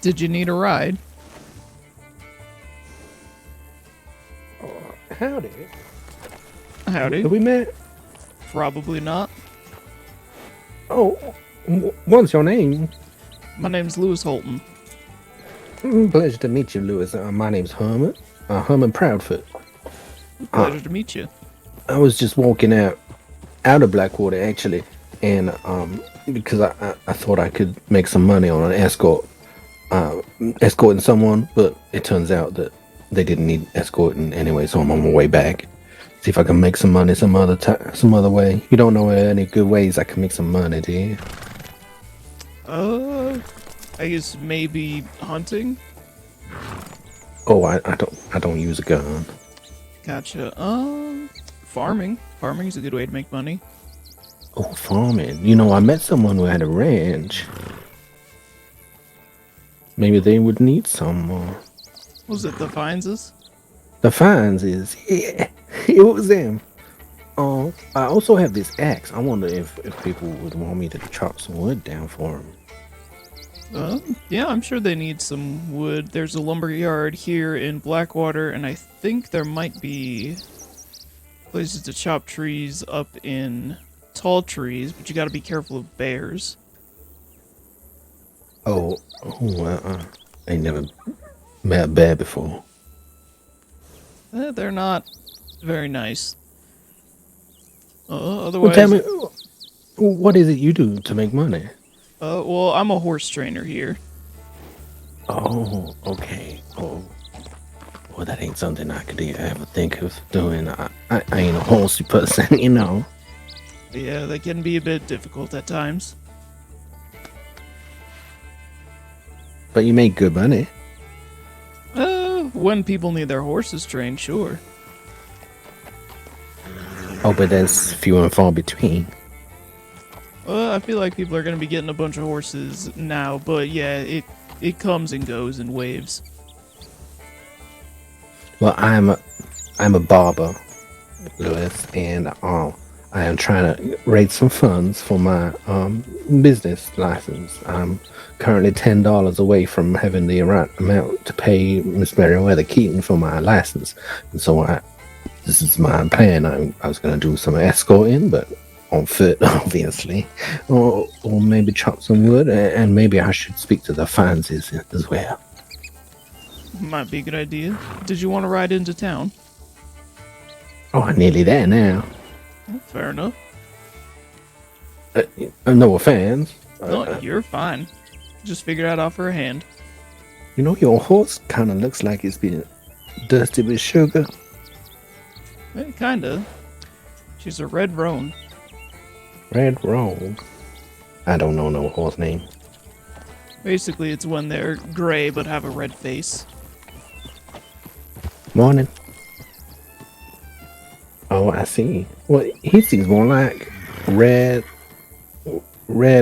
Did you need a ride? Howdy. Howdy. Have we met? Probably not. Oh, what's your name? My name's Lewis Holton. Pleasure to meet you, Lewis. My name's Herman. Herman Proudfoot. Pleasure to meet you. I was just walking out of Blackwater actually, and because I thought I could make some money on an escorting someone, but it turns out that they didn't need escorting anyway, so I'm on my way back. See if I can make some money some other way. You don't know any good ways I can make some money, do you? I guess maybe hunting? Oh, I don't use a gun. Gotcha. Farming. Farming's a good way to make money. Oh, farming. You know, I met someone who had a ranch. Maybe they would need some more. Was it the Fineses? The fines is, yeah, it was them. I also have this axe. I wonder if people would want me to chop some wood down for them. Yeah, I'm sure they need some wood. There's a lumber yard here in Blackwater, and I think there might be places to chop trees up in tall trees, but you gotta be careful of bears. I ain't never met a bear before. They're not very nice. Well, Otherwise, tell me, what is it you do to make money? well, I'm a horse trainer here. Oh, okay. Oh, well, that ain't something I could ever think of doing. I ain't a horsey person, you know. Yeah, they can be a bit difficult at times. But you make good money. When people need their horses trained, sure. Oh, but that's few and far between. I feel like people are gonna be getting a bunch of horses now, but yeah, it comes and goes in waves. Well, I'm a barber, Lewis, and I am trying to raise some funds for my business license. I'm currently $10 away from having the right amount to pay Miss Meriwether Keaton for my license, and so this is my plan. I was going to do some escorting, but on foot, obviously, or maybe chop some wood, and maybe I should speak to the Fancies as well. Might be a good idea. Did you want to ride into town? Oh, I'm nearly there now. Fair enough. No offense. No, you're fine. Just figured I'd offer a hand. You know, your horse kind of looks like it's been dusted with sugar. Kinda. She's a red roan. Red roan. I don't know no horse name. Basically, it's when they're gray but have a red face. Morning. Oh, I see. Well, he seems more like red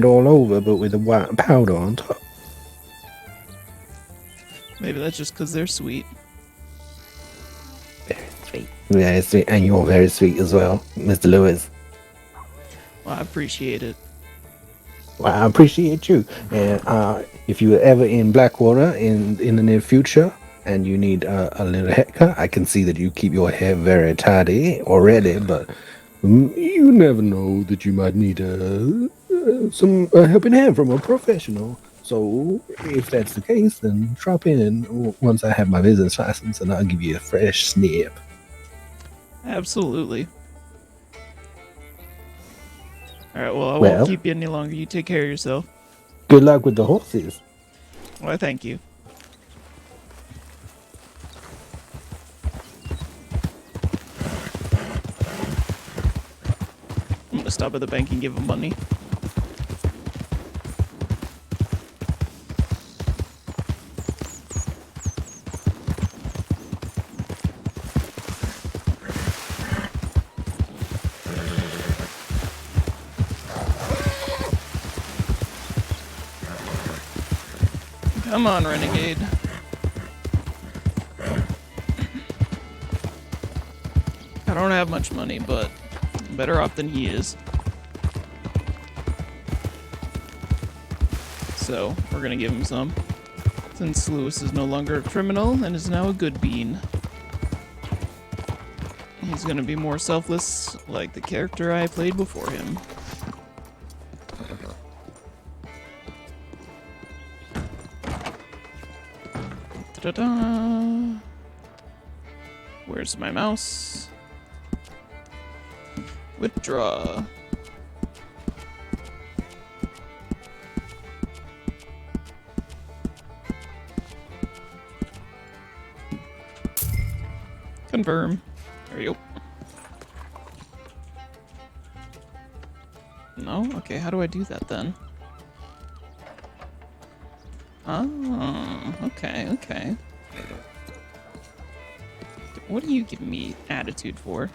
all over, but with a white powder on top. Maybe that's just because they're sweet. Very sweet. Very sweet. And you're very sweet as well, Mr. Lewis. Well, I appreciate it. Well, I appreciate you. And if you're ever in Blackwater in the near future and you need a little haircut, I can see that you keep your hair very tidy already, but you never know that you might need some helping hand from a professional. So if that's the case, then drop in once I have my business license and I'll give you a fresh snip. Absolutely. Alright, well, I won't keep you any longer. You take care of yourself. Good luck with the horses. Well, thank you. I'm gonna stop at the bank and give him money. Come on, renegade. I don't have much money, but I'm better off than he is. So, we're gonna give him some. Since Lewis is no longer a criminal and is now a good bean. He's gonna be more selfless, like the character I played before him. Ta-da! Where's my mouse? Withdraw. Confirm. There you go. No? Okay, how do I do that then? Oh, okay. What are you giving me attitude for?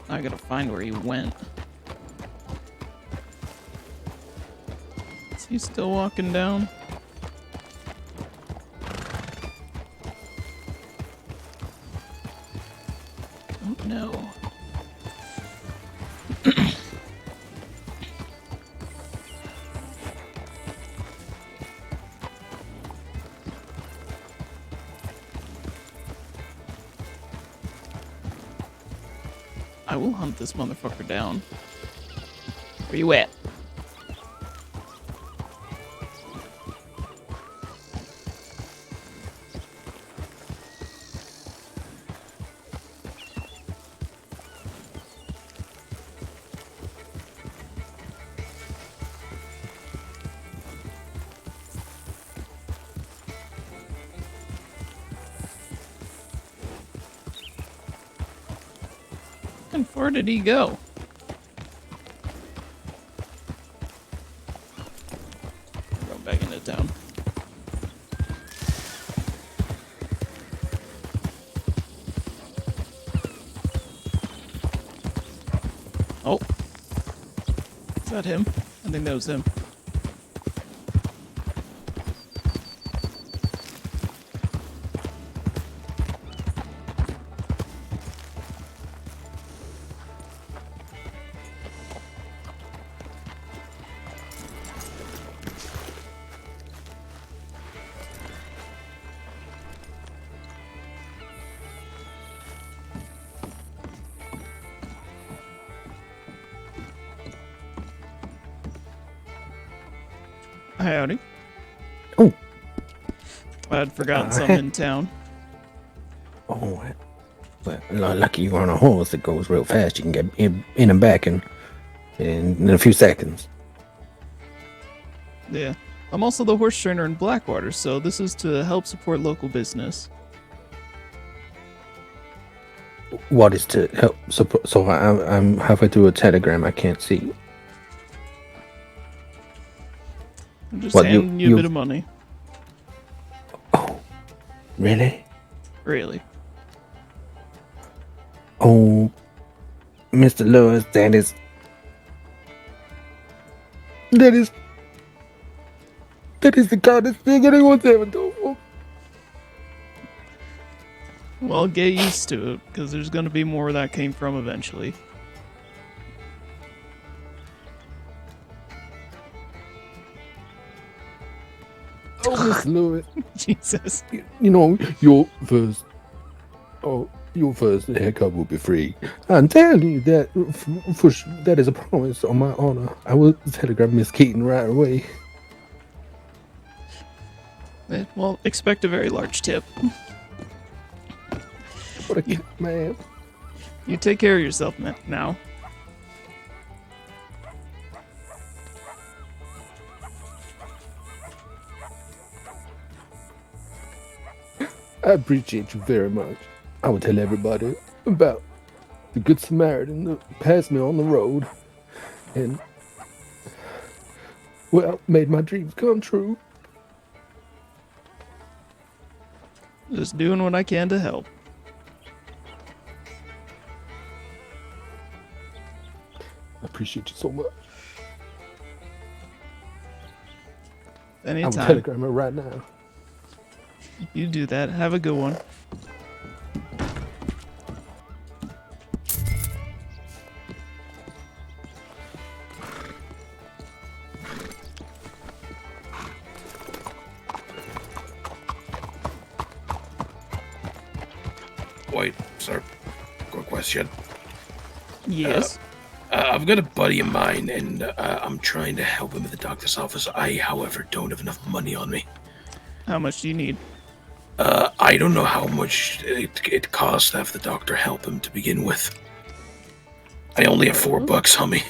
I gotta find where he went. Is he still walking down? Oh no. I will hunt this motherfucker down. Where you at? How far did he go? Go back into town. Oh. Is that him? I think that was him. Howdy. Oh. I'd forgotten something in town. Oh, well, lucky you're on a horse that goes real fast. You can get in and back in a few seconds. Yeah. I'm also the horse trainer in Blackwater, so this is to help support local business. What is to help support? So I'm halfway through a telegram. I can't see. I'm just handing you a bit of money. Oh, really? Really? Oh, Mr. Lewis, that is the kindest thing anyone's ever done for. Well, get used to it, because there's going to be more where that came from eventually. Oh, Mr. Lewis. Jesus. You know, your first haircut will be free. I'm telling you that that is a promise on my honor. I will telegraph Miss Keaton right away. Well, expect a very large tip. What a man. You take care of yourself now. I appreciate you very much. I will tell everybody about the Good Samaritan that passed me on the road and, well, made my dreams come true. Just doing what I can to help. I appreciate you so much. I will Anytime. telegram her right now. You do that. Have a good one. Wait, sir. Quick question. Yes. I've got a buddy of mine, and I'm trying to help him at the doctor's office. I, however, don't have enough money on me. How much do you need? I don't know how much it costs to have the doctor help him to begin with. I only have $4 on me.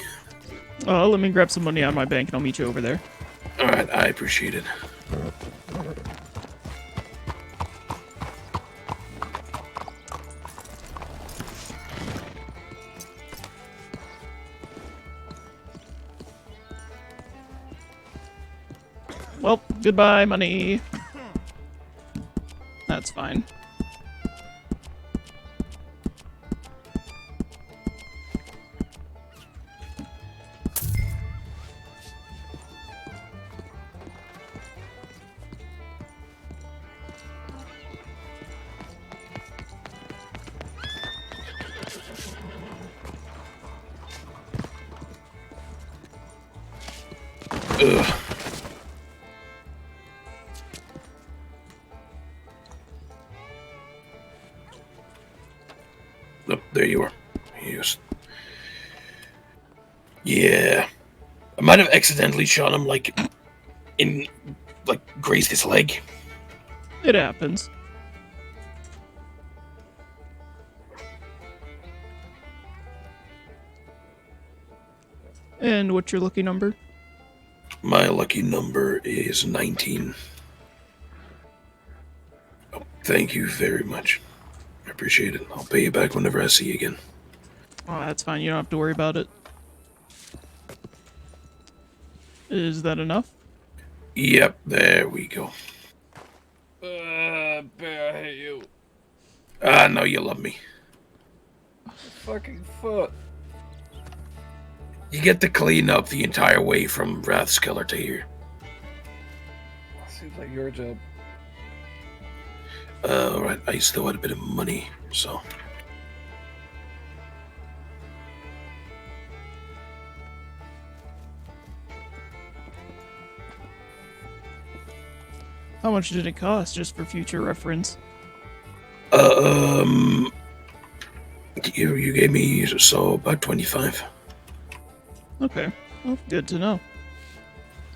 Oh, let me grab some money out of my bank and I'll meet you over there. Alright, I appreciate it. Well, goodbye, money. That's fine. Ugh. Oh, there you are. Yes. Yeah. I might have accidentally shot him, grazed his leg. It happens. And what's your lucky number? My lucky number is 19. Oh, thank you very much. I appreciate it. I'll pay you back whenever I see you again. Oh, that's fine. You don't have to worry about it. Is that enough? Yep, there we go. Bear, I hate you. No, you love me. Fucking foot. You get to clean up the entire way from Rathskeller to here. Seems like your job. Alright, I still had a bit of money, so... How much did it cost, just for future reference? You gave me, so, about 25. Okay. Well, good to know.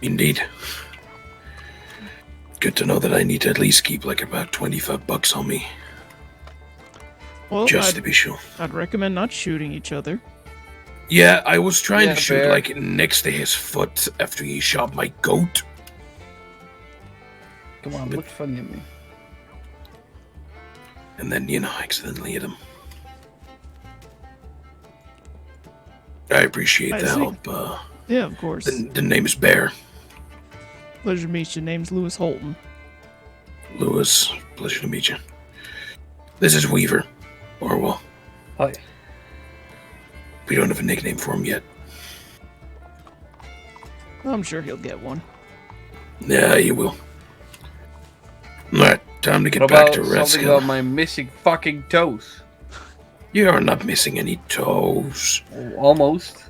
Indeed. Good to know that I need to at least keep, about $25 on me. Well, Just to be sure. I'd recommend not shooting each other. Yeah, I was trying to shoot, Bear. next to his foot after he shot my goat. Come on, look funny at me. And then, accidentally hit him. I appreciate I the see. help. Yeah, of course. The name is Bear. Pleasure to meet you. Name's Lewis Holton. Lewis, pleasure to meet you. This is Weaver. Orwell. Hi. We don't have a nickname for him yet. I'm sure he'll get one. Yeah, you will. Alright, time to get What back about to something about Rathskeller. my missing fucking toes? You are not missing any toes. Oh, almost.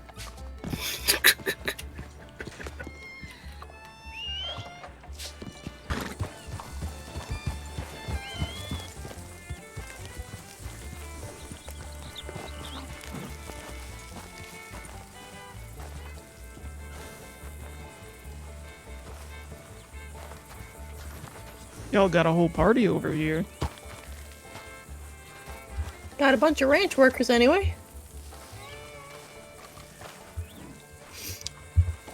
Y'all got a whole party over here. Got a bunch of ranch workers anyway.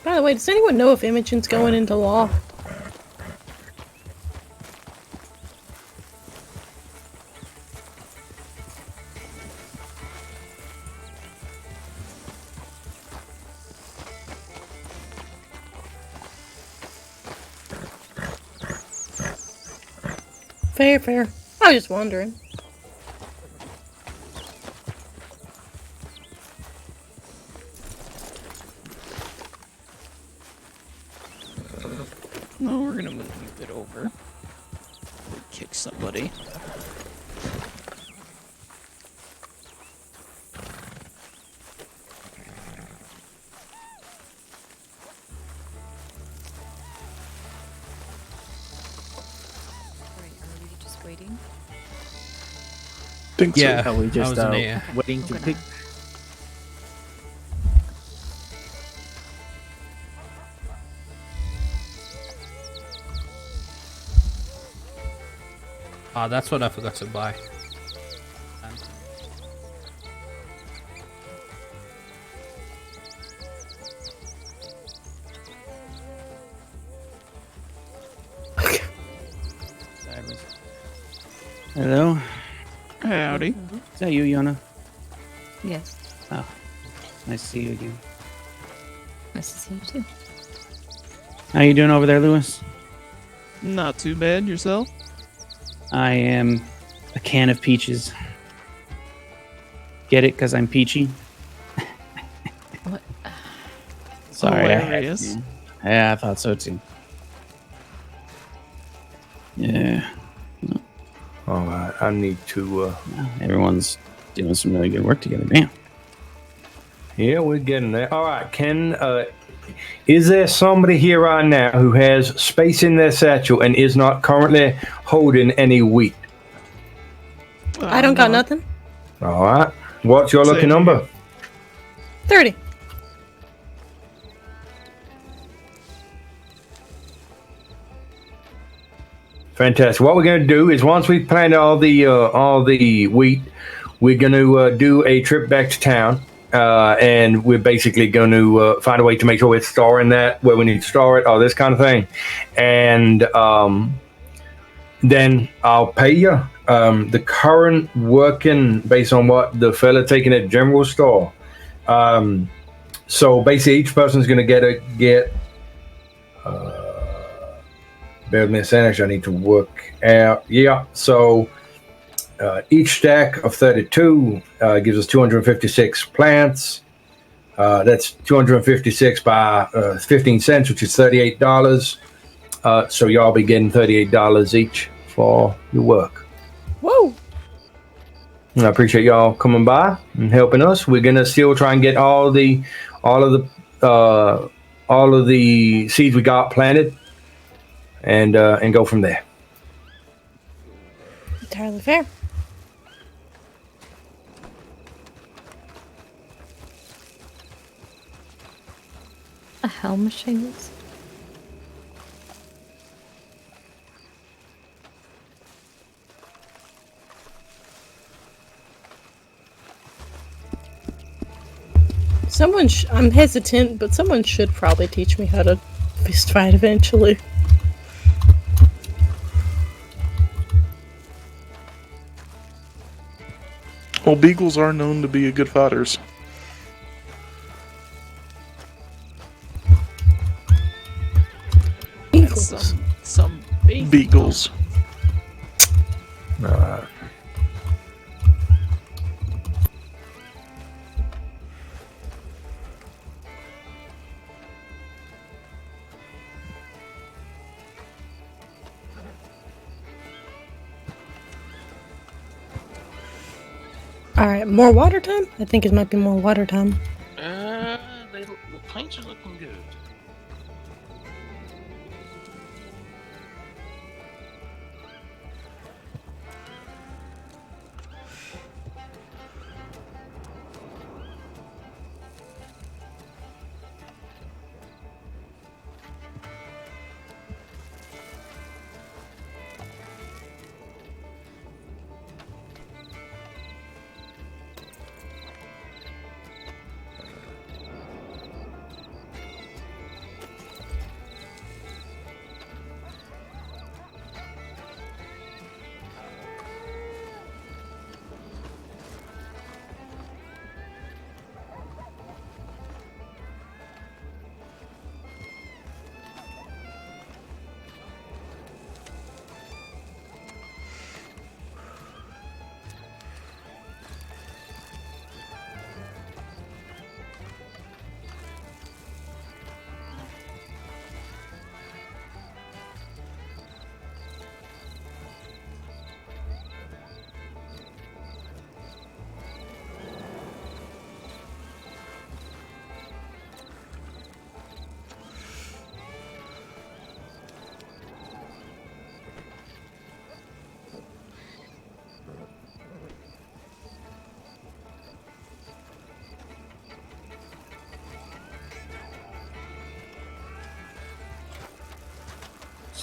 By the way, does anyone know if Imogen's going into law? Fair, fair. I was just wondering. No, we're gonna move you a bit over. Kick somebody. Right, are we just waiting? Think Yeah, so. Are we I just was in a, waiting to Okay. pick? that's what I forgot to buy. Hello, Howdy. is that you, Yona? Yes. Nice to see you again. Nice to see you too. How you doing over there, Lewis? Not too bad. Yourself? I am a can of peaches. Get it? Because I'm peachy. What? Sorry. Hilarious. Yeah, I thought so too. Yeah, All right, I need to. everyone's doing some really good work together. Damn. Yeah, we're getting there. All right, Ken. Is there somebody here right now who has space in their satchel and is not currently holding any wheat? I don't got nothing. All right. What's your lucky Same number? 30. Fantastic. What we're going to do is once we've planted all the wheat, we're going to do a trip back to town, and we're basically going to find a way to make sure we're storing that where we need to store it, all this kind of thing, and then I'll pay you the current working based on what the fella taking at general store. So basically, each person's going to get. Bear with me a second. I need to work out. Yeah. So each stack of 32 gives us 256 plants. That's 256 by 15 cents, which is $38. So y'all be getting $38 each for your work. Whoa. And I appreciate y'all coming by and helping us. We're gonna still try and get all of the seeds we got planted, and go from there. Entirely fair. A helm shingles? I'm hesitant, but someone should probably teach me how to fist fight eventually. Well, beagles are known to be good fighters. Eagles. Some Beagles. Alright, more water time? I think it might be more water time. The pints are looking good.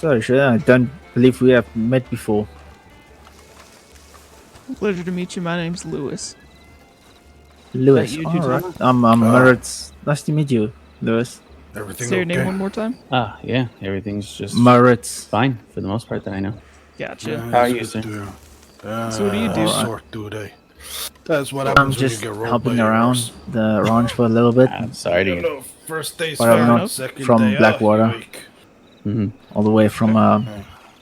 So, sure, I don't believe we have met before. Pleasure to meet you. My name's Lewis. Lewis, you two, alright. Thomas? I'm Moritz. Nice to meet you, Lewis. Everything Say your okay? name one more time. Yeah, everything's just Moritz. fine for the most part that I know. Gotcha. How are you, it's sir? good to- So what do you do? Alright. Sort through day. That's what I'm happens when you just get role helping players. around the ranch for a little bit. I'm sorry to You hear. know, first day's But I'm fine, not second from day, Blackwater. you weak. Mm-hmm. All the way from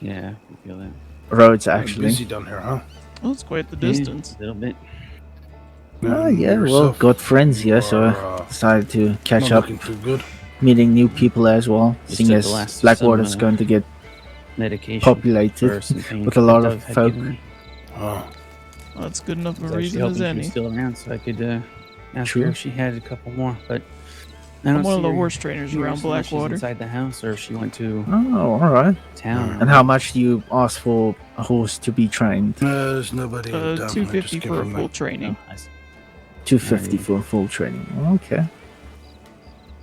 Yeah, I feel that. Rhodes, You're actually. busy down here, huh? Oh, it's quite the distance. A little bit. Oh, yeah, well, Yourself, got friends here, you so are, I decided to catch not up, looking too good. meeting new people as well, Just seeing took as the last of Blackwater's some, going to get Medication. populated for some pain with a lot that of Dove had folk. given me. Oh, Well, that's good enough of I a was reason actually as hoping she any. was still around so I could ask True. her if she had a couple more, but I don't I'm one of see the her horse trainers here, around so unless she's Blackwater. inside the house, or if she went to Oh, alright. town. And how much do you ask for a horse to be trained? there's nobody in town. I just $250 came for a from full the- training. Oh, I see. 250 for full training. Okay.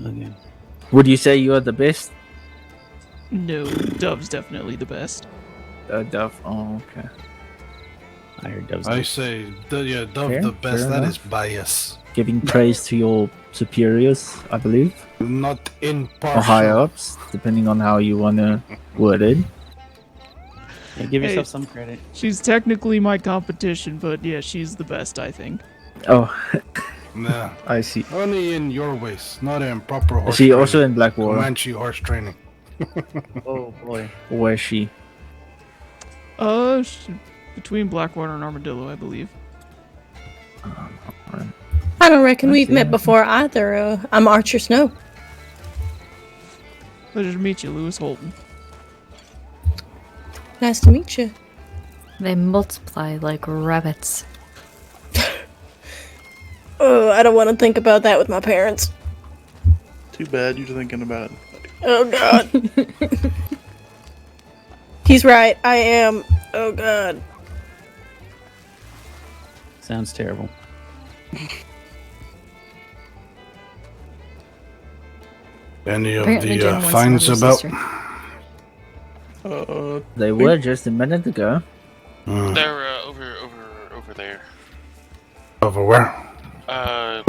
Okay. Would you say you're the best? No, Dove's definitely the best. Dove. Oh, okay. I heard Dove's I good. say, Dove Fair- the best. fair That enough. is bias. Giving praise to your superiors, I believe, Not impartial. or higher ups, depending on how you want to word it. Yeah, give yourself Hey. some credit. She's technically my competition, but yeah, she's the best, I think. Oh, Nah, I see. only in your ways, not in proper horse Is she training. also in Blackwater? Comanche horse training. Oh boy. Where is she? Between Blackwater and Armadillo, I believe. I don't reckon we've Okay. met before either. I'm Archer Snow. Pleasure to meet you, Lewis Holton. Nice to meet you. They multiply like rabbits. Oh, I don't want to think about that with my parents. Too bad you're thinking about it. Oh god. He's right. I am. Oh god. Sounds terrible. Any of Apparently the Jen wants finds another about? sister. They were just a minute ago. They're over there. Over where?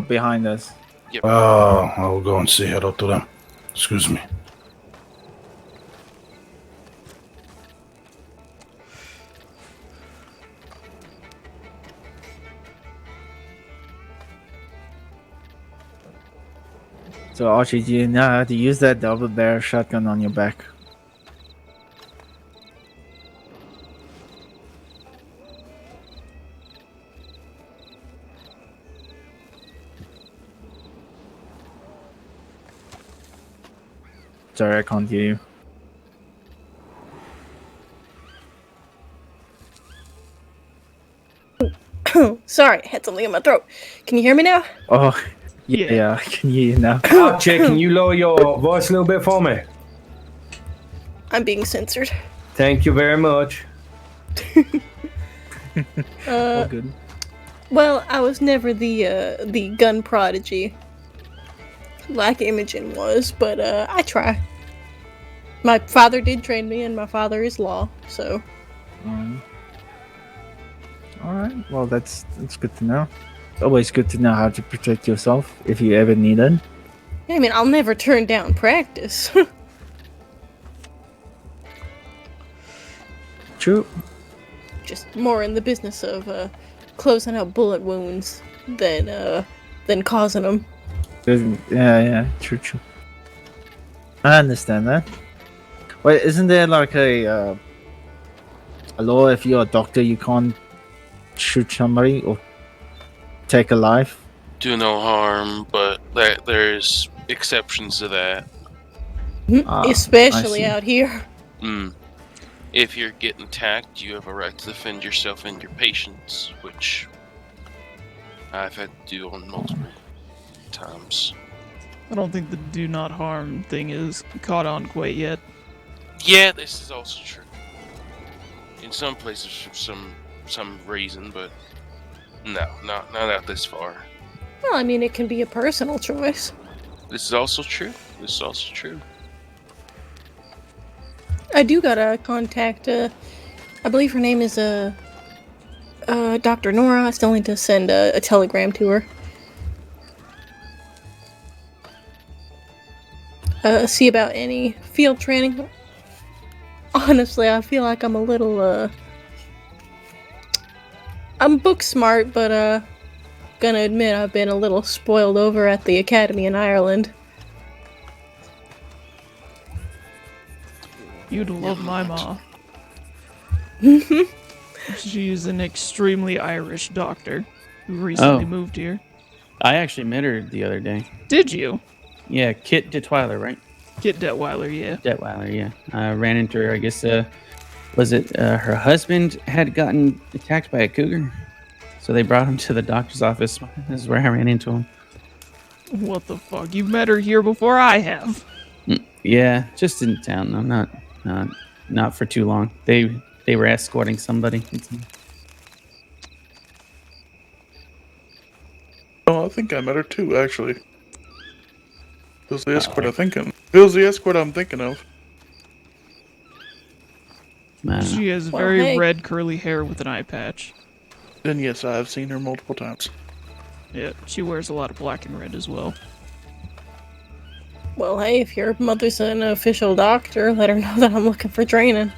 Behind us. Yep. Oh, I'll go and say hello to them. Excuse me. So Archie, do you know how to use that double barrel shotgun on your back? Sorry, I can't hear you. Sorry, had something in my throat. Can you hear me now? Oh, yeah, I can hear you now. Archie, can you lower your voice a little bit for me? I'm being censored. Thank you very much. All good. Well, I was never the gun prodigy like Imogen was, but I try. My father did train me, and my father is law, so. All right. Well, that's good to know. Always good to know how to protect yourself if you ever need it. I mean, I'll never turn down practice. True. Just more in the business of closing out bullet wounds than causing them. Yeah, true. I understand that. Wait, isn't there like a law if you're a doctor you can't shoot somebody or take a life? Do no harm, but there's exceptions to that. I Especially see. out here. If you're getting attacked, you have a right to defend yourself and your patients, which I've had to do on multiple times. I don't think the do not harm thing is caught on quite yet. Yeah, this is also true. In some places for some reason, but no, not out this far. Well, I mean, it can be a personal choice. This is also true. This is also true. I do gotta contact, I believe her name is, Dr. Nora. I still need to send a telegram to her. See about any field training. Honestly, I feel like I'm a little, I'm book smart, but, gonna admit I've been a little spoiled over at the academy in Ireland. You'd love my ma. She's an extremely Irish doctor who recently moved here. I actually met her the other day. Did you? Yeah, Kit Detweiler, right? Kit Detweiler, yeah. Detweiler, yeah. I ran into her, I guess, was it her husband had gotten attacked by a cougar? So they brought him to the doctor's office. This is where I ran into him. What the fuck? You've met her here before I have. Yeah, just in town. No, not for too long. They were escorting somebody. Oh, I think I met her too, actually. Who's the escort I'm thinking? Who's the escort I'm thinking of? She has very red curly hair with an eye patch. Then yes, I have seen her multiple times. Yeah, she wears a lot of black and red as well. Well, hey, if your mother's an official doctor, let her know that I'm looking for training.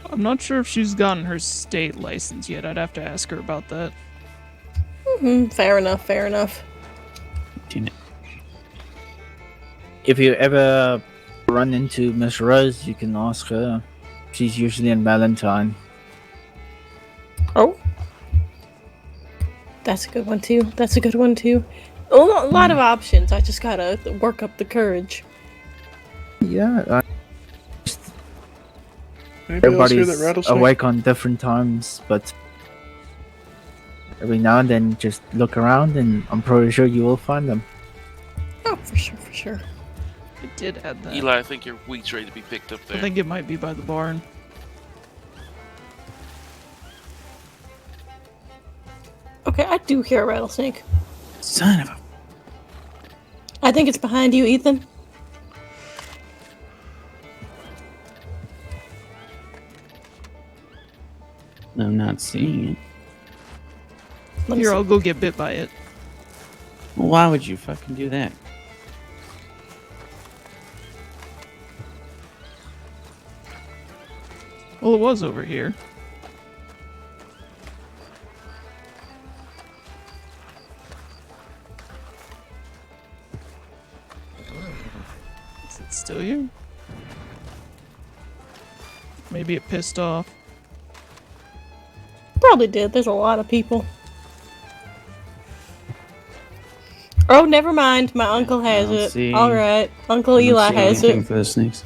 I'm not sure if she's gotten her state license yet. I'd have to ask her about that. Fair enough, fair enough. If you ever run into Miss Rose, you can ask her. She's usually in Valentine. Oh. That's a good one, too. That's a good one, too. A lot of options. I just gotta work up the courage. Yeah. Anybody else hear that Everybody's rattlesnake? awake on different times, but every now and then just look around and I'm pretty sure you will find them. Oh, for sure, for sure. I did add that. Eli, I think your wheat's ready to be picked up there. I think it might be by the barn. Okay, I do hear a rattlesnake. Son of a... I think it's behind you, Ethan. I'm not seeing it. Here, I'll go get bit by it. Well, why would you fucking do that? Well, it was over here. Is it still here? Maybe it pissed off. Probably did. There's a lot of people. Oh, never mind. My uncle has it. see. Alright. Uncle Eli has it. For the snakes.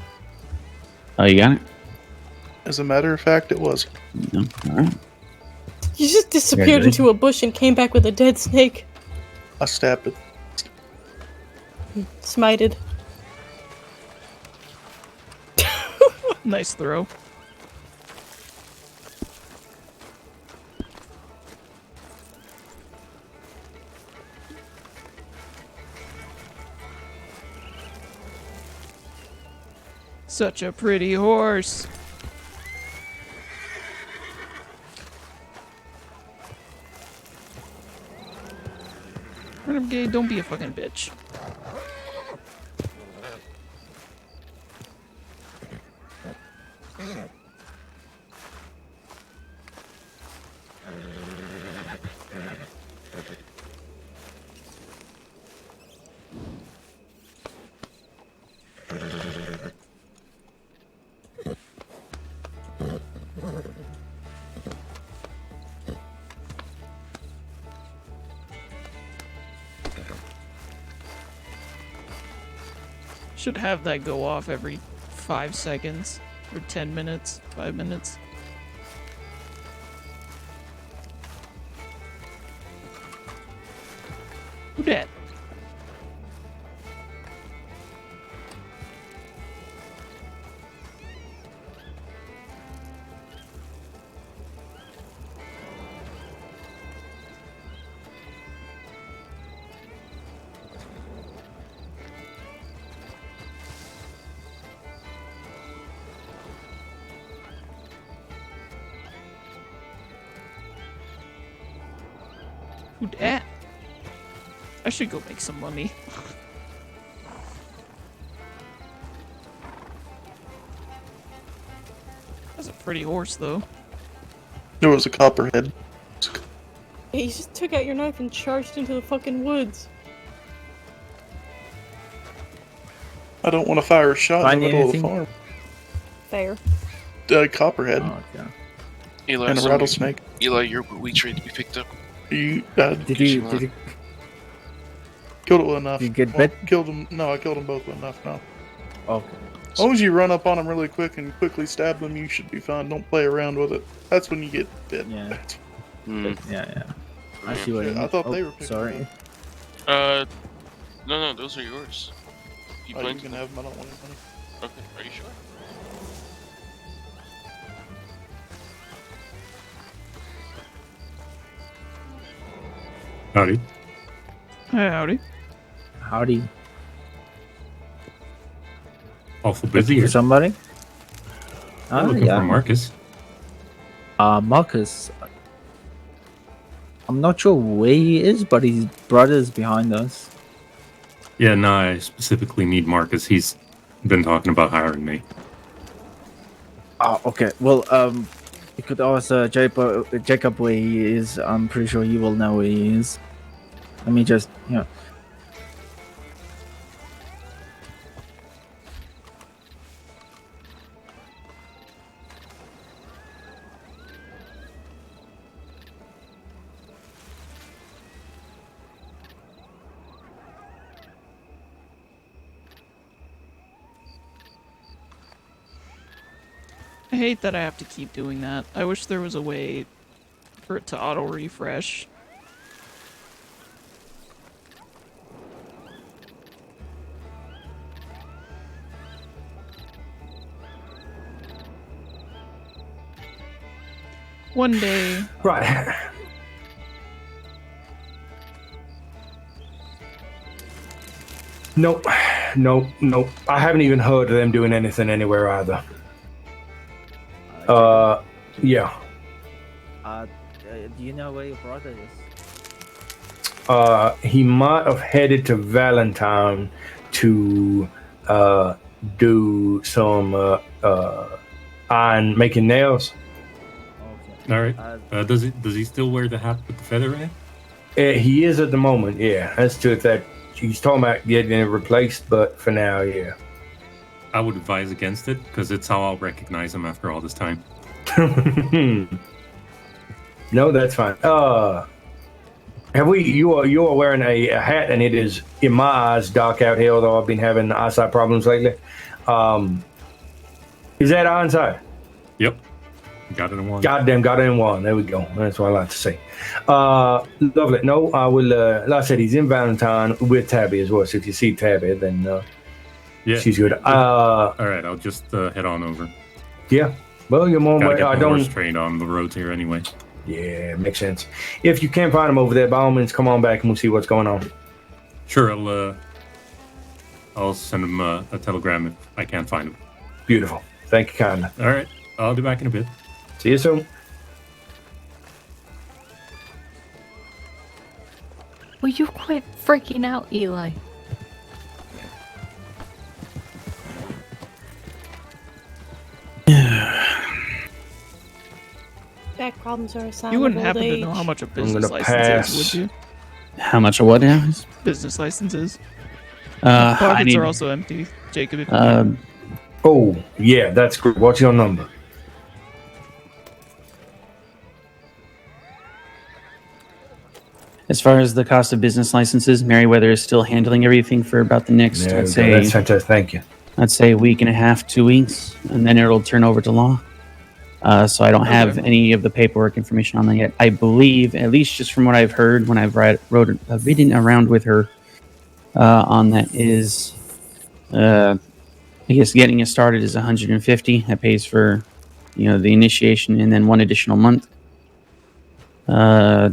Oh, you got it? As a matter of fact, it was. No. Alright. You just disappeared into a bush and came back with a dead snake. I stabbed it. Smited. Nice throw. Such a pretty horse. Renegade, don't be a fucking bitch. Should have that go off every 5 seconds. Or 10 minutes. 5 minutes. Who dat? Who dat? I should go make some money. That's a pretty horse, though. There was a copperhead. You just took out your knife and charged into the fucking woods. I don't want to fire a shot in Find the middle of the anything? farm. Fair. Copperhead Oh, okay. Eli, and a so rattlesnake. Eli, your wheat's ready to be picked up. You Did you killed it well enough. Did you get Well, bit? Killed them. No, I killed them both well enough. No. Okay. As long as you run up on them really quick and quickly stab them, you should be fine. Don't play around with it. That's when you get bit. Yeah. Hmm. Yeah. I see what you Yeah, mean. I thought Oh, they were picking sorry. No, those are yours. You Oh, you planted can them? have them. I don't want any money. Okay, are you sure? Howdy. Hey, howdy. Howdy. Awful busy For here. somebody? I'm looking for Marcus. Marcus. I'm not sure where he is, but his brother's behind us. Yeah, no, I specifically need Marcus. He's been talking about hiring me. Oh, okay. Well, you could ask Jacob where he is. I'm pretty sure he will know where he is. Let me just, I hate that I have to keep doing that. I wish there was a way for it to auto-refresh. One day. Right. Nope. I haven't even heard of them doing anything anywhere either. Yeah. do you know where your brother is? He might have headed to Valentine to do some iron making nails. All right. Does he still wear the hat with the feather in it? He is at the moment, yeah. As to if that he's talking about getting it replaced, but for now, yeah. I would advise against it because it's how I'll recognize him after all this time. No, that's fine. You are wearing a hat, and it is in my eyes dark out here. Although I've been having eyesight problems lately. Is that inside? Yep. Got it in one. Goddamn, got it in one. There we go. That's what I like to say. Lovely. No, I will. Like I said, he's in Valentine with Tabby as well. So if you see Tabby, then Yeah. she's good. All right, I'll just head on over. Yeah. Well, you're more. Gotta get I my don't. horse trained on the roads here anyway. Yeah, makes sense. If you can't find him over there, by all means, come on back and we'll see what's going on. Sure, I'll send him a telegram if I can't find him. Beautiful. Thank you kindly. All right, I'll be back in a bit. See you soon. Will you quit freaking out, Eli? Back problems are a sign You wouldn't of old happen age. to know how much a gonna business license pass. is, would you? How much of what now? Business licenses. I Pockets need. are also empty. Jacob, if you can. Oh, yeah, that's great. What's your number? As far as the cost of business licenses, Meriwether is still handling everything for about the next, There we I'd go. say, That's fantastic. Thank you. I'd say a week and a half, 2 weeks, and then it'll turn over to law. So I don't have any of the paperwork information on that yet. I believe, at least just from what I've heard when I've ridden around with her on that, is I guess getting it started is 150. That pays for, the initiation and then one additional month. I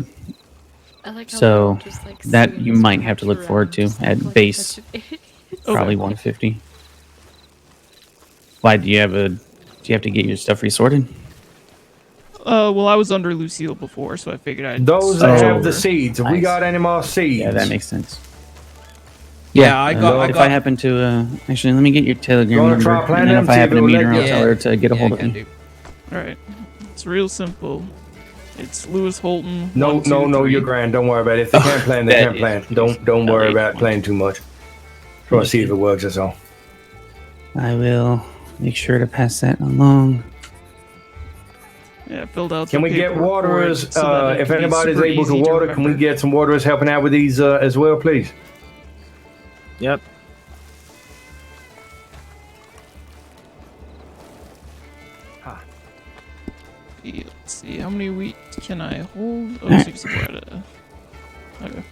like how So we're just, like, that sitting you this might have to look around, forward to just at like a base, bunch of idiots. probably 150. Why do you have to get your stuff resorted? Well, I was under Lucille before, so I figured I'd. Those switch that have over. the seeds. Have we got any more seeds? Yeah, that makes sense. Yeah, I got. If I happen to, actually, let me get your telegram Wanna number, try and planning then if them, I see if happen to it'll meet let her, you- I'll tell her to get a hold of can me. do. All right, it's real simple. It's Lewis Holton. No, 1, 2, no, no, 3. you're grand. Don't worry about it. If they can't plan, they That can't is plan. the Don't case. worry Oh, about playing too much. Try to see if it works, that's all. I will make sure to pass that along. Yeah, I filled out. Can the we get paperwork for it waterers, so that it if can be anybody's super able to easy water, can we remember. get some waterers helping out with these as well, please? Yep. Yeah, let's see, how many wheat can I hold? Oh, Alright. 60 bread. Okay.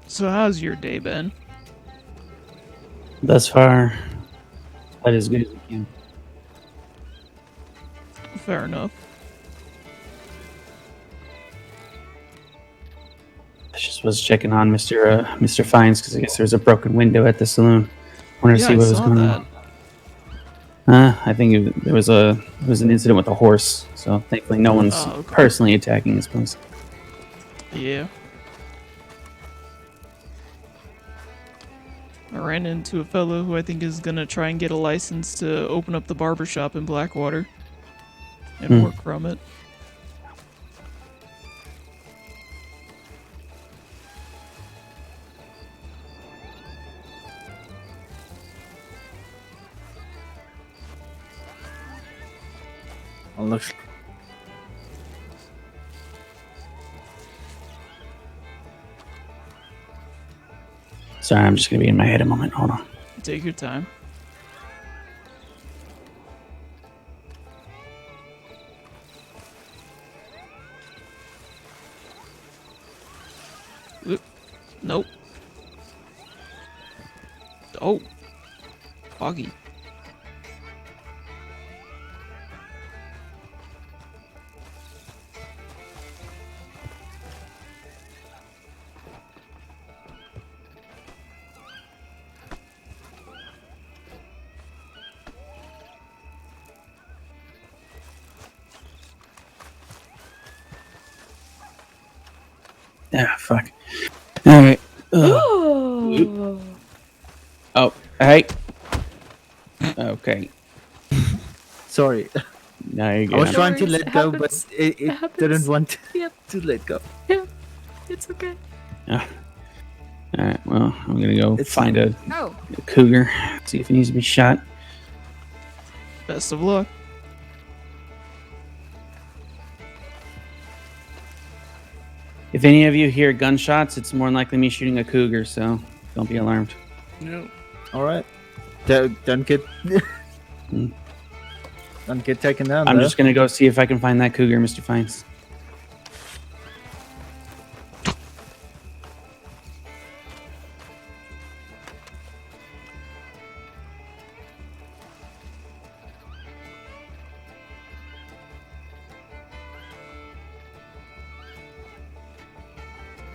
So how's your day been? Thus far, that is good as we can. Fair enough. I just was checking on Mr. Fines because I guess there was a broken window at the saloon. Wanted to Yeah, see I what was saw going that. on. I think it was an incident with a horse, so thankfully no one's Oh, okay. personally attacking this place. Yeah. I ran into a fellow who I think is gonna try and get a license to open up the barber shop in Blackwater and work from it. Well, looks. Sorry, I'm just gonna be in my head a moment. Hold on. Take your time. Oop. Nope. Oh. Foggy. Yeah, fuck. All right. Oh, hey. Okay. Sorry. No, you're I good. was trying to worries, let it go, happens. but it happens. didn't want Yep. to let go. Yeah, it's okay. All right. Well, I'm gonna go It's find a Oh, cougar. See if he needs to be shot. Best of luck. If any of you hear gunshots, it's more than likely me shooting a cougar. So don't be alarmed. Yeah. All right. Don't get. Hmm. Don't get taken down. I'm though. just gonna go see if I can find that cougar, Mr. Fines.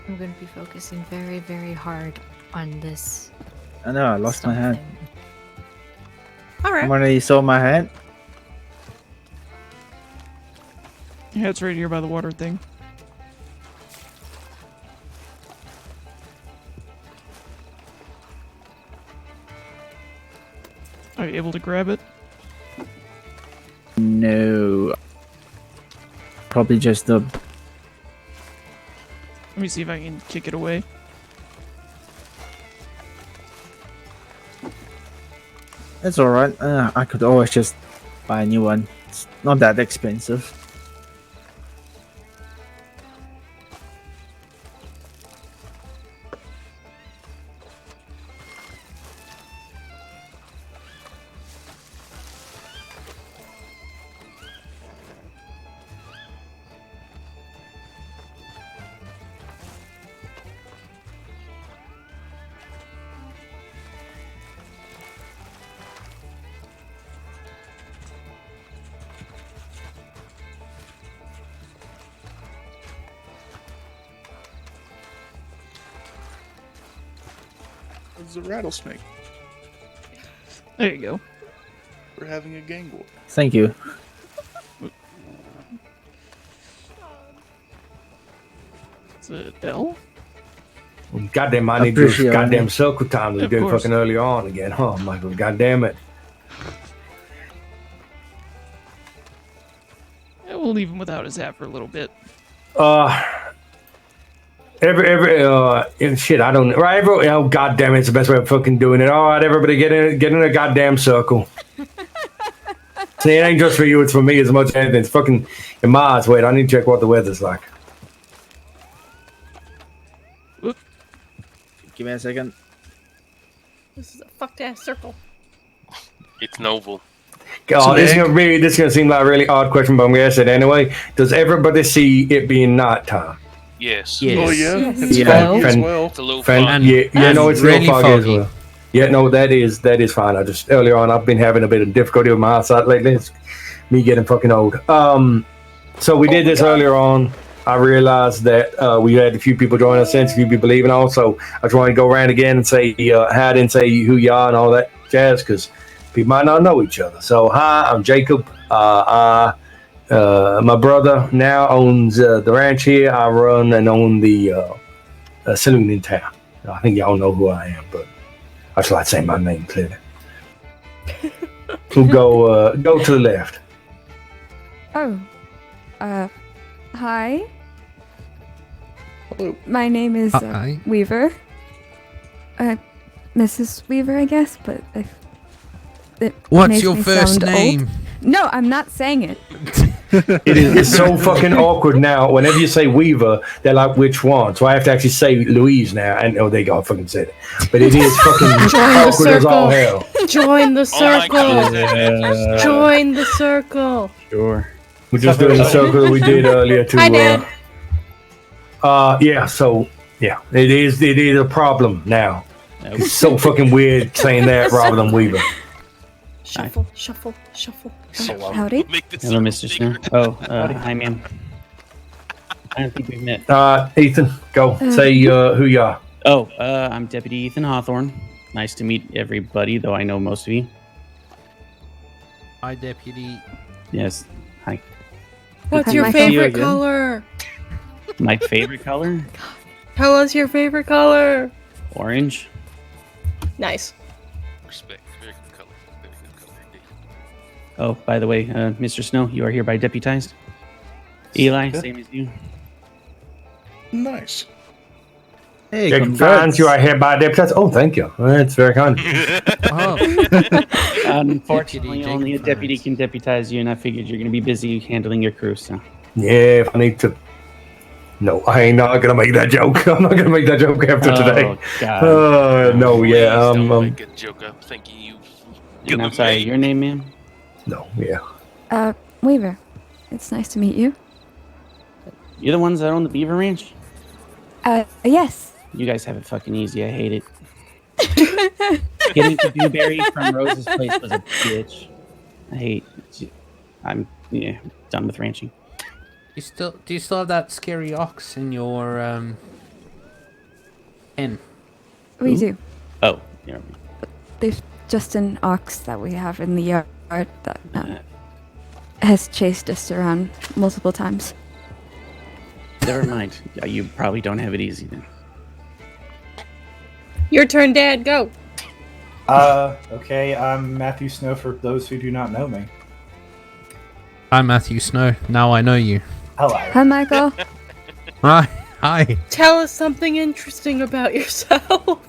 I'm going to be focusing very, very hard on this. I know. I lost my hand. something. Alright. When you saw my hand, Yeah, it's right here by the water thing. Are you able to grab it? no. Probably just the. Let me see if I can kick it away. It's all right. I could always just buy a new one. It's not that expensive. is a rattlesnake. There you go. We're having a gang war. Thank you. Is it Dell? Goddamn, I need to do Appreciate goddamn it. circle time we Of did course. fucking earlier on again. Oh, Michael, goddamn it. Yeah, we'll leave him without his hat for a little bit. Shit, I don't know. Right, oh, goddamn it, it's the best way of fucking doing it. All right, everybody get in a goddamn circle. See, it ain't just for you, it's for me as much as anything. It's fucking in my eyes. Wait, I need to check what the weather's like. Give me a second. This is a fucked ass circle. It's noble. God, this is gonna seem like a really odd question, but I'm gonna ask it anyway. Does everybody see it being nighttime? Yes. Oh yeah, Yes. it's Yeah. foggy as And- well. It's a little Friend, fun. yeah, no, it's really real foggy as foggy. well. Yeah, no, that is fine. I just earlier on I've been having a bit of difficulty with my eyesight lately. It's me getting fucking old. So we did this earlier on. I realized that we had a few people join us since, a few people leaving also. I just wanted to go around again and say hi and say who you are and all that jazz because people might not know each other. So hi, I'm Jacob. My brother now owns the ranch here. I run and own the saloon in town. I think y'all know who I am, but I just like to say my name clearly. We'll go to the left. Oh. Hi. Hello. My name is Hi. Weaver. Mrs. Weaver, I guess, but it What's makes your me first sound old. name? No, I'm not saying it. It's so fucking awkward now. Whenever you say Weaver, they're like, which one? So I have to actually say Louise now. And oh, they go, I fucking said it. But it is fucking Join the awkward as all hell. circle. Join the Oh my God. circle. Join the circle. Sure. We're just doing the circle that we did earlier to. Hi, Dad. Yeah. So yeah, it is a problem now. It's so fucking weird saying that rather than Weaver. Shuffle, shuffle, shuffle. Howdy. Make this Hello, circle Mr. Snow. bigger. Oh, hi, ma'am. I don't think we've met. Ethan, go say who you are. Oh, I'm Deputy Ethan Hawthorne. Nice to meet everybody, though I know most of you. Hi, Deputy. Yes. Hi. What's Hi, your Michael. favorite again. color? My favorite color? Tell us your favorite color. Orange. Nice. Respect. Very good color. Very good color indeed. Oh, by the way, Mr. Snow, you are hereby deputized. Eli, Good. same as you. Nice. Hey, Jacob Fines, you are hereby deputized. Oh, thank you. That's very kind. Oh, Unfortunately, Deputy only a Jacob deputy Fines. can deputize you, and I figured you're going to be busy handling your crew, so. Yeah, if I need to. No, I ain't not gonna make that joke. I'm not gonna make that joke after today. Oh, God. No, Please yeah, don't make a joke. I'm thinking you. And I'm sorry, your name, ma'am? no, yeah. Weaver. It's nice to meet you. You're the ones that own the Beaver Ranch? Yes. You guys have it fucking easy. I hate it. Getting to Dewberry from Rose's place was a bitch. I'm done with ranching. do you still have that scary ox in your pen? We do. Oh, yeah. There's just an ox that we have in the yard that has chased us around multiple times. Never mind. Yeah, you probably don't have it easy then. Your turn, Dad. Go. Okay, I'm Matthew Snow for those who do not know me. I'm Matthew Snow. Now I know you. Hello. Hi, Michael. Hi. Tell us something interesting about yourself.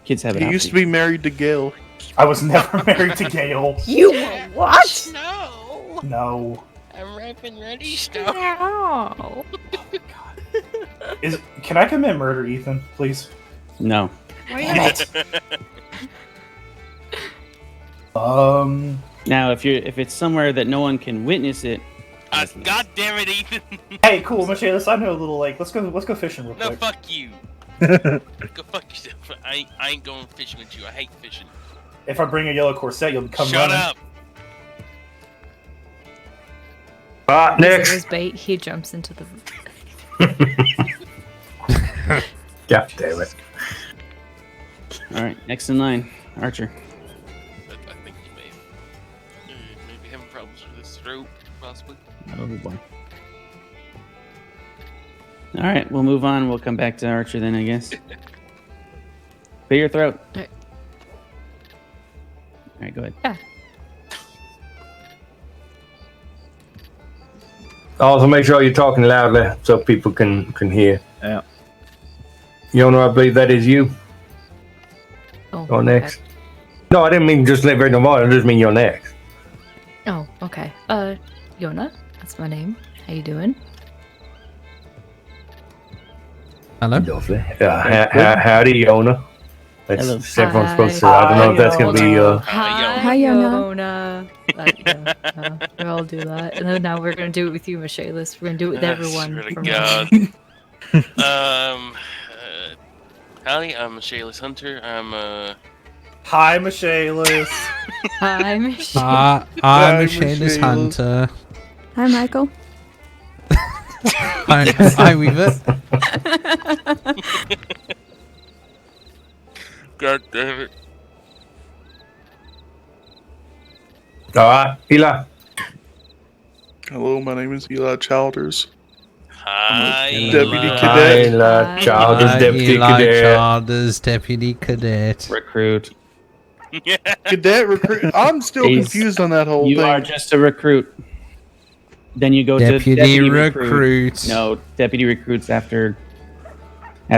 Kids have it He out used to for you. be married to Gail. I was never married to Gail. You were what? No. No. I'm ripe and ready, Snow. No. Can I commit murder, Ethan, please? No. Now, if it's somewhere that no one can witness it. God damn it, Ethan. Hey, cool, Michaelis, I know a little lake. Let's go fishing real No, quick. fuck you. Go fuck yourself. I ain't going fishing with you. I hate fishing. If I bring a yellow corset, you'll come Shut running. up. Next. His bait, he jumps into the. God damn it. All right, next in line, Archer. I think you maybe having problems with his throat, possibly. Oh boy. All right, we'll move on. We'll come back to Archer then, I guess. Clear your throat. All right, go ahead. Yeah. Also, make sure you're talking loudly so people can hear. Yeah. Yona, I believe that is you. Oh, You're next. No, I didn't mean just let right voice. I just mean you're next. Oh, okay. Yona, that's my name. How you doing? Hello. Lovely. Howdy, Yona. That's Hello. everyone's supposed to. I don't know if that's gonna be. Hi, Yona. We all do that, and then now we're gonna do it with you, Michaelis. We're gonna do it with everyone. Swear to from God. now. Howdy, I'm Michaelis Hunter. I'm Hi, Michaelis. Hi, Michaelis. I'm Michaelis Hunter. Hi, Michael. Hi, Weaver. God damn it. All right, Eli. Hello, my name is Eli Childers. Hi, Deputy Eli. Cadet. Eli Childers, Deputy Eli Cadet. Childers, Deputy Cadet. Recruit. Cadet recruit. I'm still He's- confused on that whole You thing. are just a recruit. Then you go Deputy to deputy recruit. No, deputy recruits after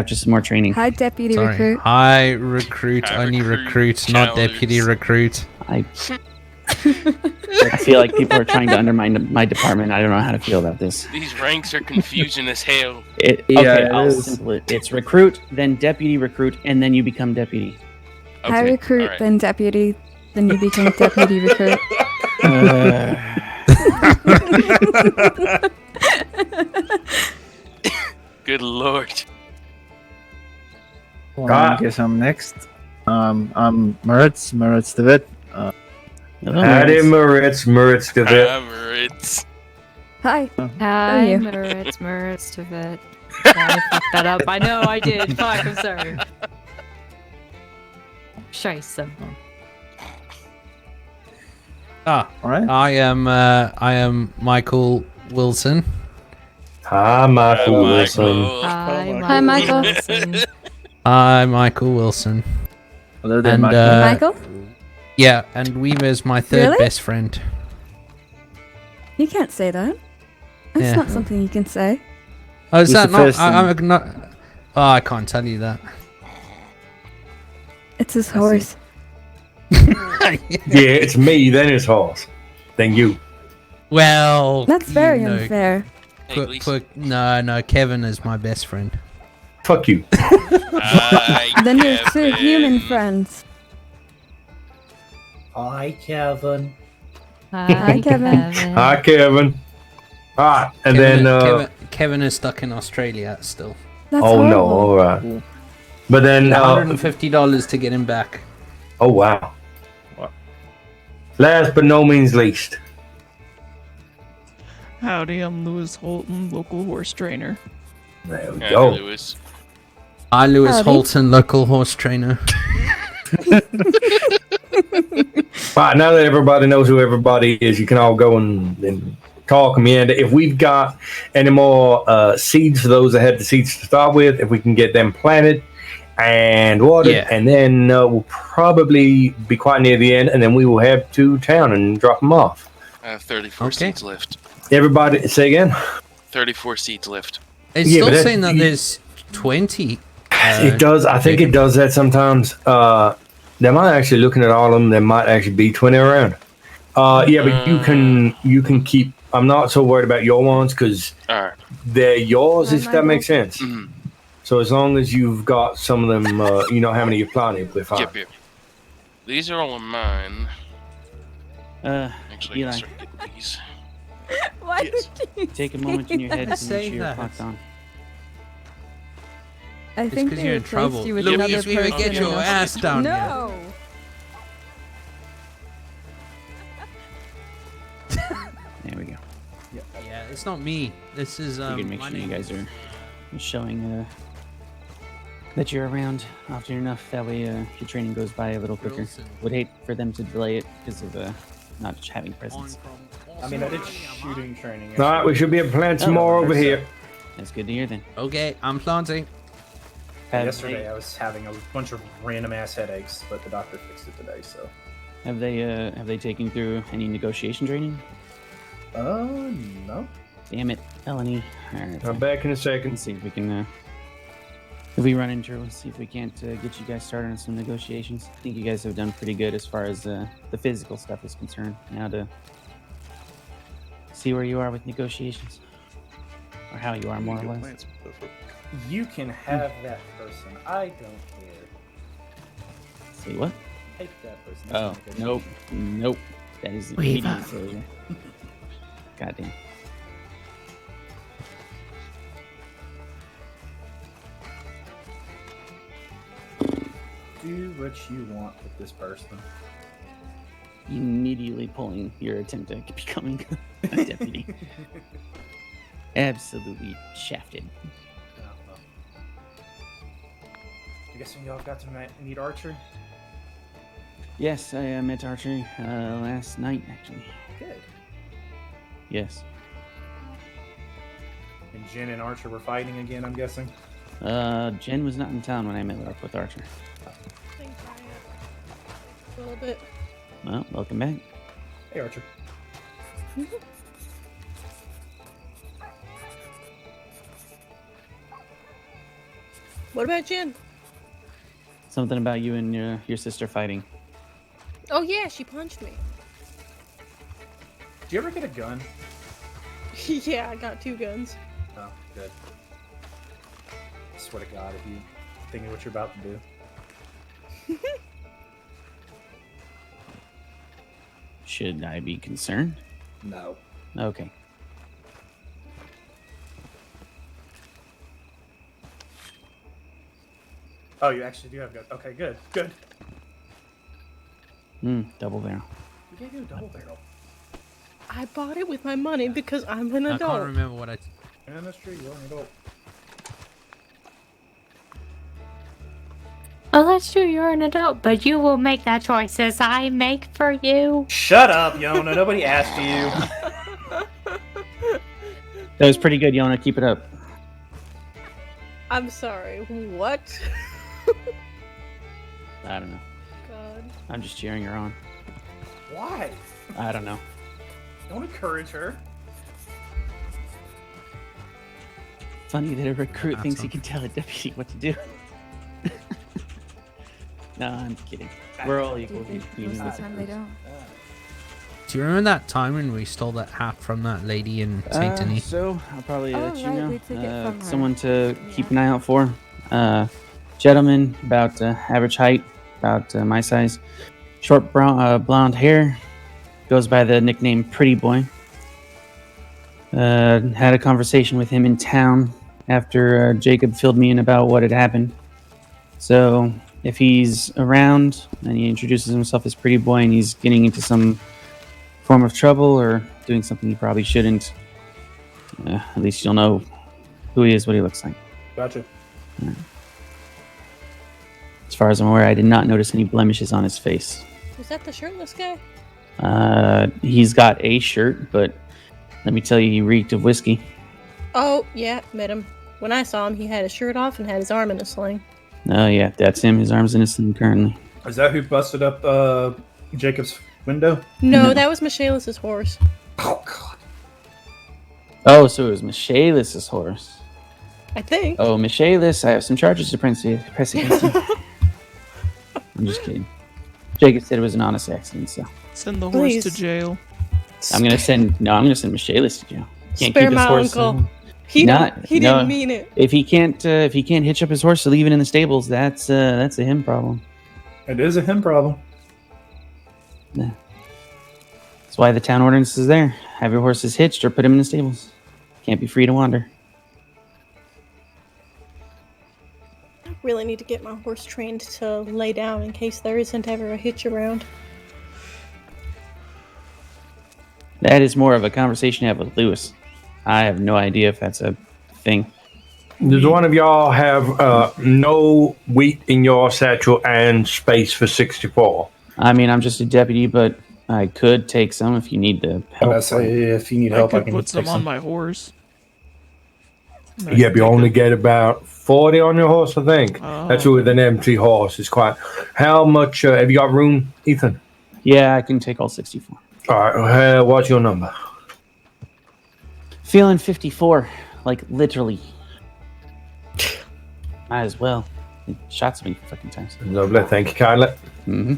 some more training. Hi, deputy Sorry. recruit. Hi, recruit. Hi, Only recruit recruit, not deputy Childers. recruit. I feel like people are trying to undermine my department. I don't know how to feel about this. These ranks are confusing as hell. Okay, I'll simple it. It's recruit, then deputy recruit, and then you become deputy. Hi, Okay, recruit, alright. then deputy, then you become deputy recruit. Good lord. Well, I guess I'm next. I'm Moritz David. Howdy, Moritz Cadet. It's Hi. Hi, you? Moritz to vet. I fucked that up. I know I did. Fuck, I'm sorry. Scheisse. Ah, All right. I am Michael Wilson. Hi, Michael Wilson. Hi, Michael. Wilson. Hi, Michael Wilson. Hello there, And Michael. Michael? yeah, and Weaver's my third Really? best friend. You can't say that. That's Yeah. not something you can say. Oh, is Who's that the not? first I'm not. Oh, I can't tell you that. It's his horse. Yeah, it's me, then it's horse, then you. Well, That's you very know, unfair. No, Kevin is my best friend. Fuck you. Then you're two human friends. Hi, Kevin. Hi, Kevin. Hi, Kevin. All right, and then Kevin is stuck in Australia still. That's oh no, horrible. all right. But then $150 to get him back. oh wow. Last but no means least. Howdy, I'm Lewis Holton, local horse trainer. There we Yeah, go. Lewis. Hi, Lewis Howdy. Holton, local horse trainer. Right, now that everybody knows who everybody is, you can all go and talk and meander. If we've got any more seeds for those that had the seeds to start with, if we can get them planted and watered, Yeah. and then we'll probably be quite near the end, and then we will head to town and drop them off. I have 34 Okay. seats left. Everybody, say again. 34 seats left. It's Yeah, still but that- saying that there's 20. It does. I think it does that sometimes. They might actually, looking at all of them, there might actually be 20 around. Yeah, but you can keep. I'm not so worried about your ones because All right. they're yours, Hi, if that Michael. makes sense. Mhm. So as long as you've got some of them, you know how many you're planning, we're fine. Yep. These are all mine. Actually, I Eli, can start getting these. Why Yes. did you take a moment in your head to Say make sure you're that. clocked on. I think because they you're in replaced trouble. you with Louise, another we would person. get your in ass down here. No. There we go. Yeah, it's not me. This is You can make my sure you name guys are showing that you're around often enough. That way your training goes by a little quicker. Would hate for them to delay it because of not having presence. I mean, I did shooting training. All right, we should be able to plant some more over here. That's good to hear then. Okay, I'm planting. Yesterday, I was having a bunch of random ass headaches, but the doctor fixed it today. So, have they taken you through any negotiation training? No. Damn it, Melanie. All right, I'm back in a second. Let's see if we can. If we run into her, let's see if we can't get you guys started on some negotiations. I think you guys have done pretty good as far as the physical stuff is concerned. Now to see where you are with negotiations, or how you are more or less. You can have that person. I don't care. See what? Take that person. Oh, nope. That is the immediate failure. Goddamn. Do what you want with this person. Immediately pulling your attempt at becoming a deputy. Absolutely shafted. I guess y'all got to meet Archer. Yes, I met Archer last night, actually. Good. Yes. And Jen and Archer were fighting again, I'm guessing? Jen was not in town when I met up with Archer. A little bit. Well, welcome back. Hey, Archer. What about Jen? Something about you and your sister fighting. Oh yeah, she punched me. Did you ever get a gun? Yeah, I got 2 guns. Oh, good. I swear to God, if you think of what you're about to do. Should I be concerned? No. Okay. Oh, you actually do have guns. Okay, good. Good. Double barrel. You gave you a double barrel. I bought it with my money because I'm an I adult. can't remember what I. Yeah, that's true. You're an adult. Oh, that's true. You're an adult, but you will make that choices I make for you. Shut up, Yona. Nobody asked you. That was pretty good, Yona. Keep it up. I'm sorry. What? I don't know. God. I'm just cheering her on. Why? I don't know. Don't encourage her. Funny that a recruit thinks he can tell a deputy what to do. No, I'm kidding. We're all equal. Most of the time they don't. Do you remember that time when we stole that hat from that lady in St. Denis? So I'll probably let you right, know. we took it from her. Someone to keep an eye out for. Gentleman, about average height, about my size, short brown, blonde hair, goes by the nickname Pretty Boy. Had a conversation with him in town after Jacob filled me in about what had happened. So if he's around and he introduces himself as Pretty Boy and he's getting into some form of trouble or doing something he probably shouldn't, at least you'll know who he is, what he looks like. Gotcha. As far as I'm aware, I did not notice any blemishes on his face. Was that the shirtless guy? He's got a shirt, but let me tell you, he reeked of whiskey. Oh, yeah, met him. When I saw him, he had his shirt off and had his arm in a sling. Oh, yeah, that's him. His arm's innocent currently. Is that who busted up Jacob's window? No, that was Michaelis' horse. Oh, God. Oh, so it was Michaelis' horse. I think. Oh, Michaelis, I have some charges to press against you. I'm just kidding. Jacob said it was an honest accident, so. Send the horse to jail. I'm gonna send Michaelis to jail. Can't Spare keep his my horse. uncle. He didn't mean it. If he can't hitch up his horse to leave it in the stables, that's a him problem. It is a him problem. Yeah. That's why the town ordinance is there. Have your horses hitched or put them in the stables. Can't be free to wander. I really need to get my horse trained to lay down in case there isn't ever a hitch around. That is more of a conversation to have with Lewis. I have no idea if that's a thing. Does one of y'all have no wheat in your satchel and space for 64? I mean, I'm just a deputy, but I could take some if you need to help. If you need I help, I could can put some take on some. my horse. Yeah, but you only get about 40 on your horse, I think. That's with an empty horse. It's quite. How much have you got room, Ethan? Yeah, I can take all 64. All right. What's your number? Feeling 54, like literally. Might as well. It shot so many fucking times. Lovely. Thank you kindly. Mm-hmm.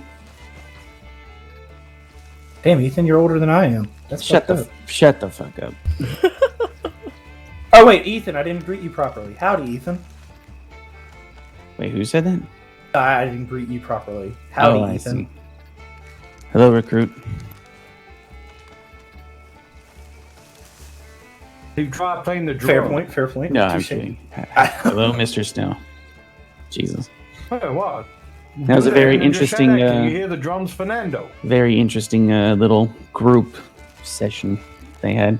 Damn, Ethan, you're older than I am. That's Shut the fuck up. Oh wait, Ethan, I didn't greet you properly. Howdy, Ethan. Wait, who said that? I didn't greet you properly. Howdy, I Ethan. see. Hello, recruit. You tried playing the drum. Fair point. Fair point. No, I'm Touche. kidding. Hello, Mr. Snow. Jesus. Hey, what? That was a very interesting. Can you hear the drums, Fernando? Very interesting little group session they had.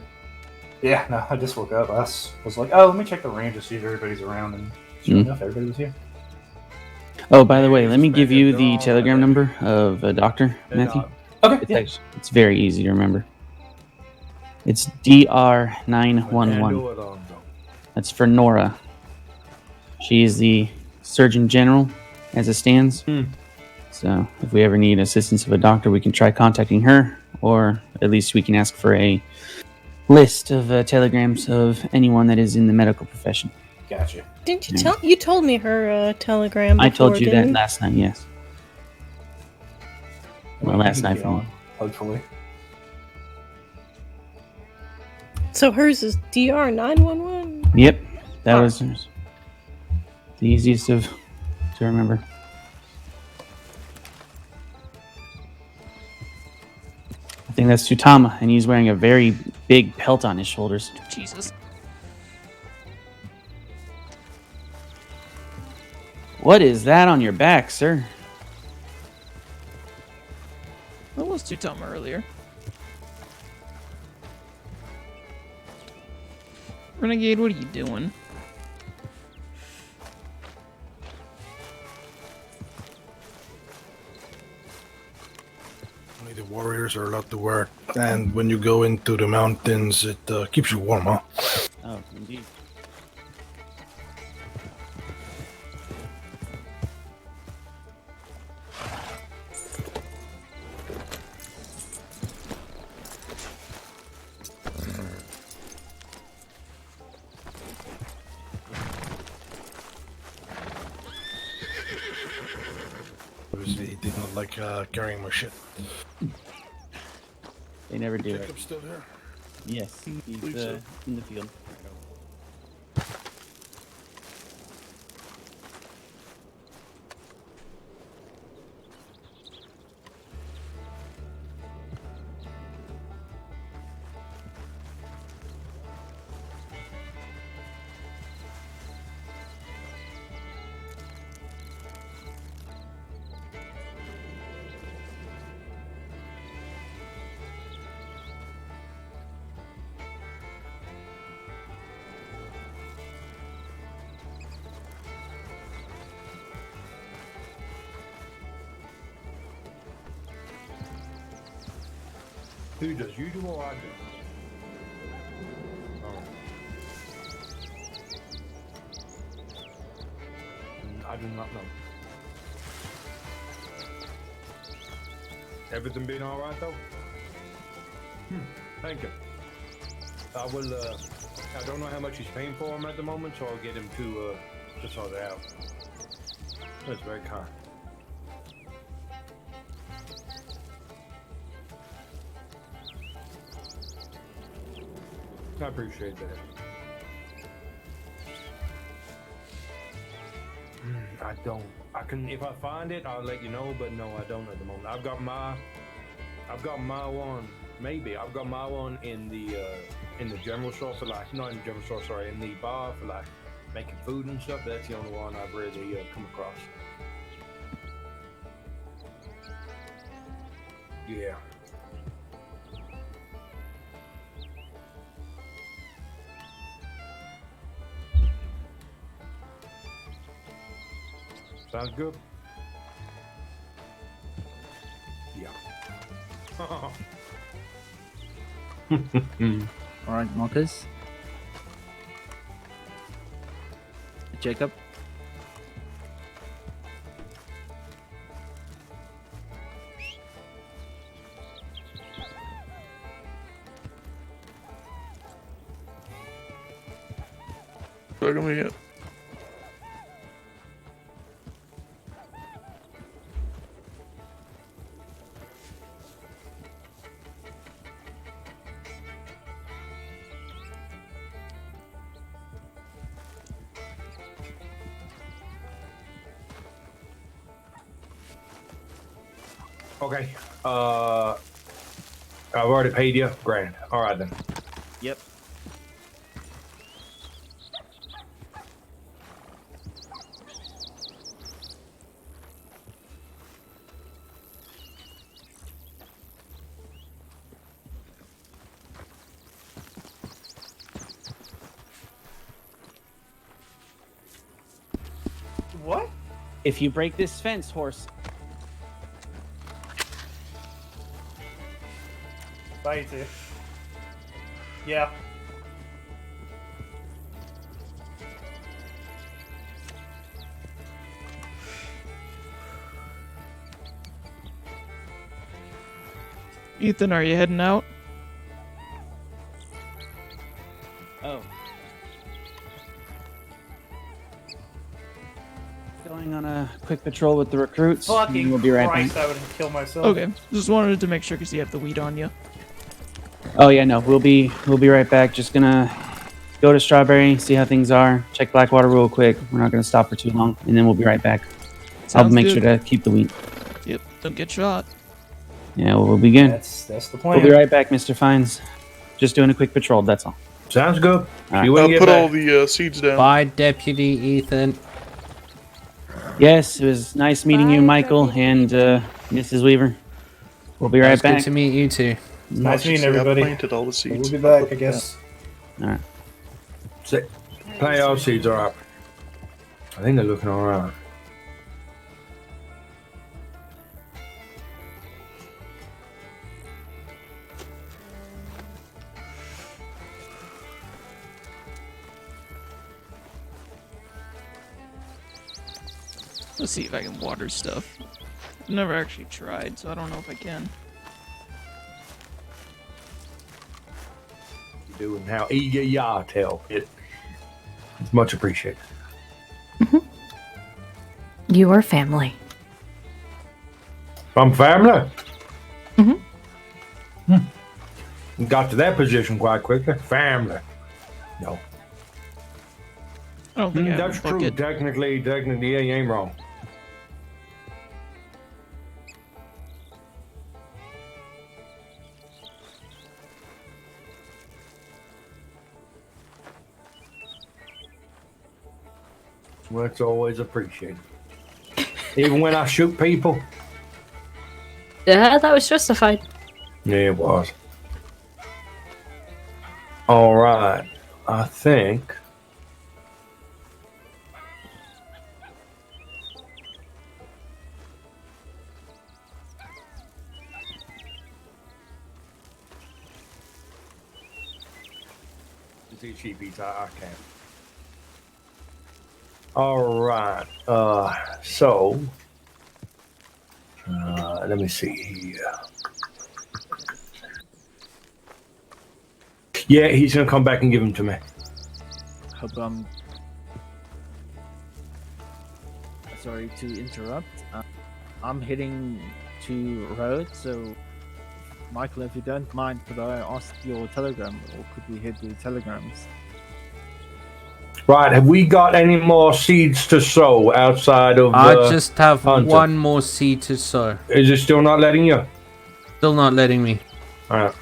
Yeah, no, I just woke up. I was like, oh, let me check the range to see if everybody's around, and sure enough, everybody was here. Oh, by the way, let me give you the telegram number of Dr. Matthew. Okay, It's very easy to remember. It's DR911. That's for Nora. She is the Surgeon General as it stands. So if we ever need assistance of a doctor, we can try contacting her, or at least we can ask for a list of telegrams of anyone that is in the medical profession. Gotcha. Didn't you tell? You told me her telegram. I Before, told you didn't that last night, yes. Well, last night for me. Hopefully. So hers is DR911. Yep, that was hers. The easiest to remember. I think that's Tutama, and he's wearing a very big pelt on his shoulders. Jesus. What is that on your back, sir? That was Tutama earlier. Renegade, what are you doing? Only the warriors are allowed to wear it. And when you go into the mountains, it keeps you warm, huh? Oh, indeed. Obviously, he did not like carrying my shit. They never do Jacob's still there? Yes, he's in the field. Who does? You do or I do? I do not know. Everything been all right though? Thank you. I will. I don't know how much he's paying for him at the moment, so I'll get him to sort it out. That's very kind. I appreciate that. I don't. I can, if I find it, I'll let you know. But no, I don't at the moment. I've got my one. Maybe I've got my one in the general store for like, not in the general store, sorry, in the bar for like making food and stuff. But that's the only one I've really come across. Yeah. Sounds good. Yeah. All right, Marcus. Jacob. Look at me yet. Okay. I've already paid you. Grand. All right then. Yep. What? If you break this fence, horse. Bye, you two. Yeah. Ethan, are you heading out? Oh. Going on a quick patrol with the recruits. and Fucking we'll be right Christ, back. I would kill myself. Okay, just wanted to make sure because you have the weed on you. Oh yeah, no, we'll be right back. Just gonna go to Strawberry, see how things are, check Blackwater real quick. We're not gonna stop for too long, and then we'll be right back. I'll Sounds make good. sure to keep the wheat. Yep, don't get shot. Yeah, we'll be good. That's the plan. We'll be right back, Mr. Fines. Just doing a quick patrol, that's all. Sounds good. All right. See you when you get Put back. all the seeds down. Bye, Deputy Ethan. Yes, it was nice meeting you, Michael, and Mrs. Weaver. We'll be It right was back. good to meet you too. Nice meeting I everybody. planted all the seeds. We'll be back, I guess. All right. Plant all seeds are up. I think they're looking all right. Let's see if I can water stuff. I've never actually tried, so I don't know if I can. You do and how eager you are, tell it. It's much appreciated. You are family. From family. Mm-hmm. Got to that position quite quickly. Family. No. I don't think I have That's a true. bucket. Technically, yeah, you ain't wrong. Well, it's always appreciated. Even when I shoot people. Yeah, that was justified. Yeah, it was. All right. I think. See cheapies, I can't. All right. So let me see here. Yeah, he's gonna come back and give them to me. Hope sorry to interrupt. I'm heading to road, so Michael, if you don't mind, could I ask your telegram, or could we head to the telegrams? Right, have we got any more seeds to sow outside of I just have Hunter? one more seed to sow. Is it still not letting you? Still not letting me. Alright.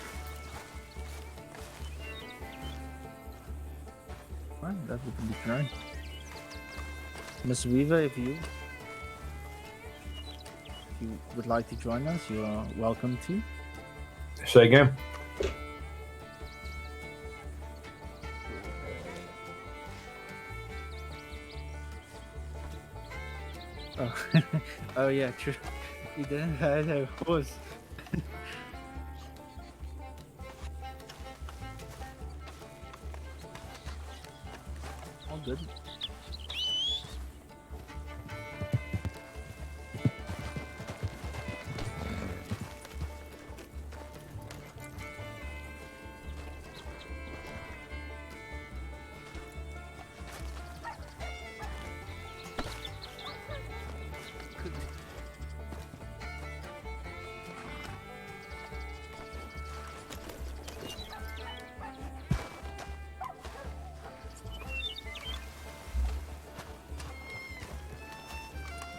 Well, that would be great. Miss Weaver, if you would like to join us, you are welcome to. Say again. Oh, oh yeah, true. You didn't have a horse. All good.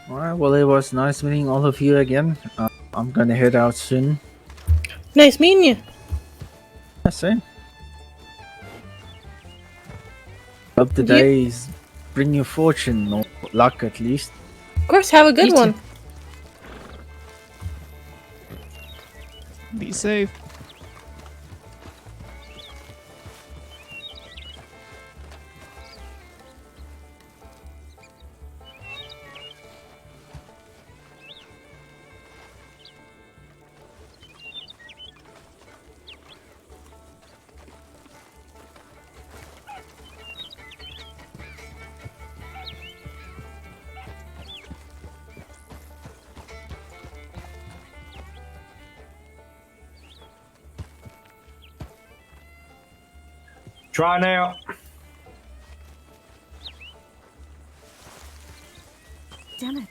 Alright, well, it was nice meeting all of you again. I'm gonna head out soon. Nice meeting you. Yeah, same. Hope the days bring you fortune or luck at least. Of course, have a good one. Be safe. Try now. Damn it.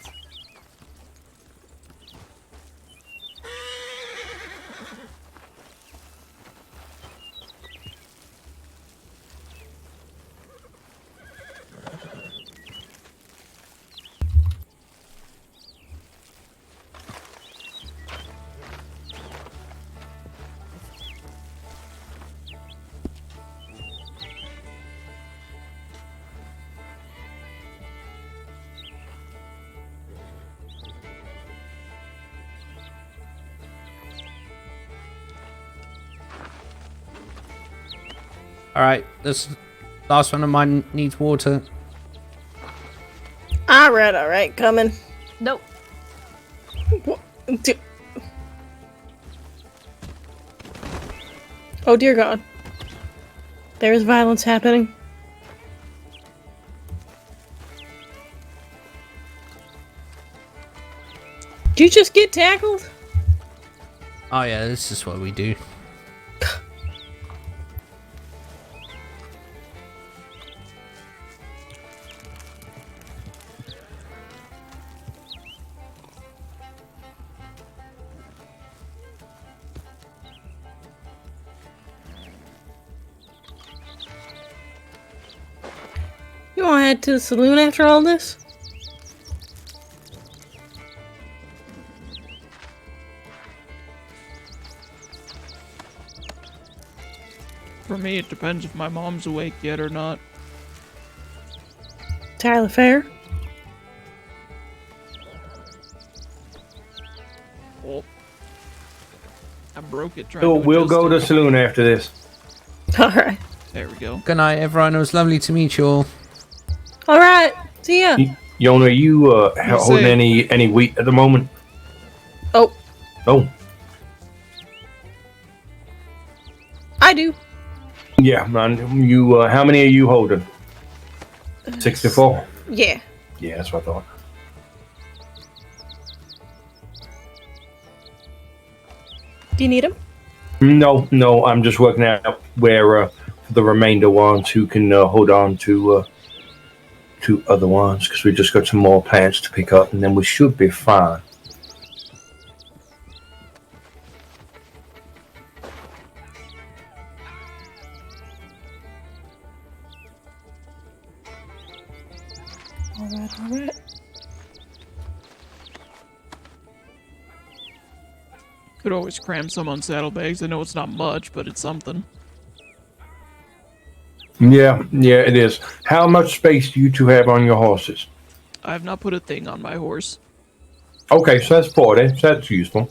Alright, this last one of mine needs water. Alright, coming. Nope. Oh dear God. There's violence happening. Did you just get tackled? Oh yeah, this is what we do. You want to head to the saloon after all this? For me, it depends if my mom's awake yet or not. Entirely fair. Oh. I broke it trying So to we'll adjust go it. to the saloon after this. Alright. There we go. Good night, everyone. It was lovely to meet you all. Alright. See ya. Yona, are you holding safe. any wheat at the moment? Oh, Oh, I do. yeah, man. You, how many are you holding? 64. Yeah. Yeah, that's what I thought. Do you need him? No, I'm just working out where the remainder ones who can hold on to other ones because we just got some more plants to pick up and then we should be fine. Alright. Could always cram some on saddlebags. I know it's not much, but it's something. Yeah, it is. How much space do you two have on your horses? I have not put a thing on my horse. Okay, so that's 40. So that's useful.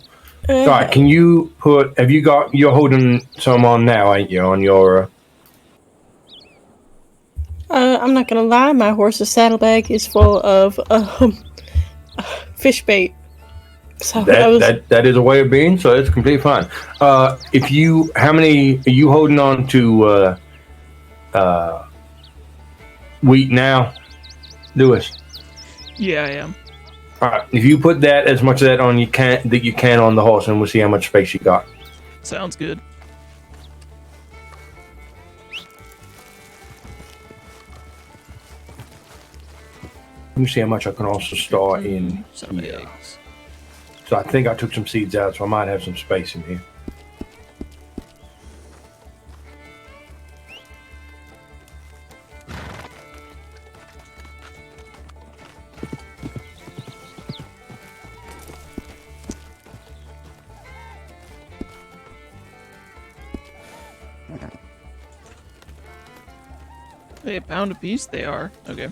All right, can you put? Have you got? You're holding some on now, ain't you? On your. I'm not gonna lie, my horse's saddlebag is full of fish bait. So That is a way of being, so it's completely fine. How many are you holding on to wheat now, Lewis? Yeah, I am. All right. If you put that as much of that on you can on the horse, and we'll see how much space you got. Sounds good. Let me see how much I can also store in. Some eggs. So I think I took some seeds out, so I might have some space in here. Hey, £1 a piece they are. Okay.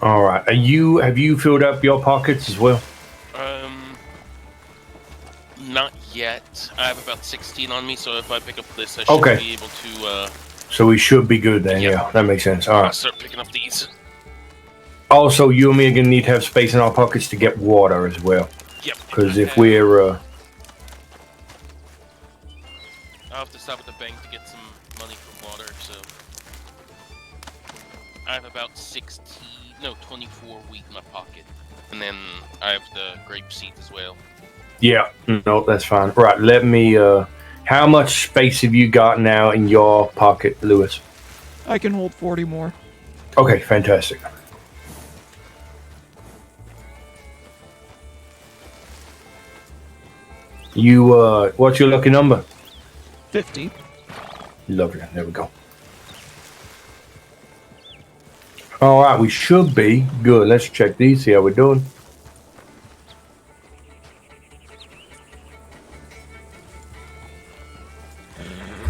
All right. Have you filled up your pockets as well? Not yet. I have about 16 on me, so if I pick up this, I should be able to. So we should be good then. Yep. Yeah, that makes sense. All I'll right. start picking up these. Also, you and me are gonna need to have space in our pockets to get water as well. Yep. Because if we're I'll have to stop at the bank to get some money for water. So I have about 24 wheat in my pocket, and then I have the grape seed as well. yeah, no, that's fine. Right, let me. How much space have you got now in your pocket, Lewis? I can hold 40 more. Okay, fantastic. What's your lucky number? 50. Lovely. There we go. All right, we should be good. Let's check these, see how we're doing.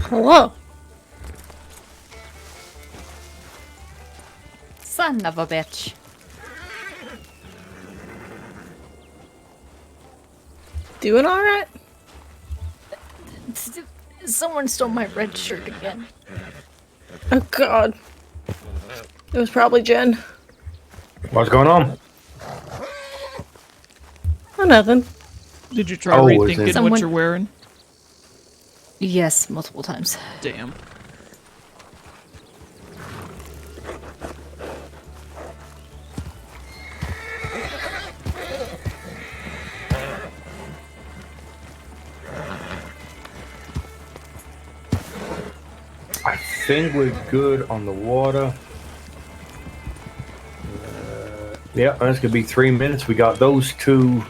Hello. Son of a bitch. Doing all right? Someone stole my red shirt again. Oh God. It was probably Jen. What's going on? Oh, nothing. Did you try rethinking what you're wearing? Yes, multiple times. Damn. I think we're good on the water. Yeah, that's gonna be 3 minutes. We got those two.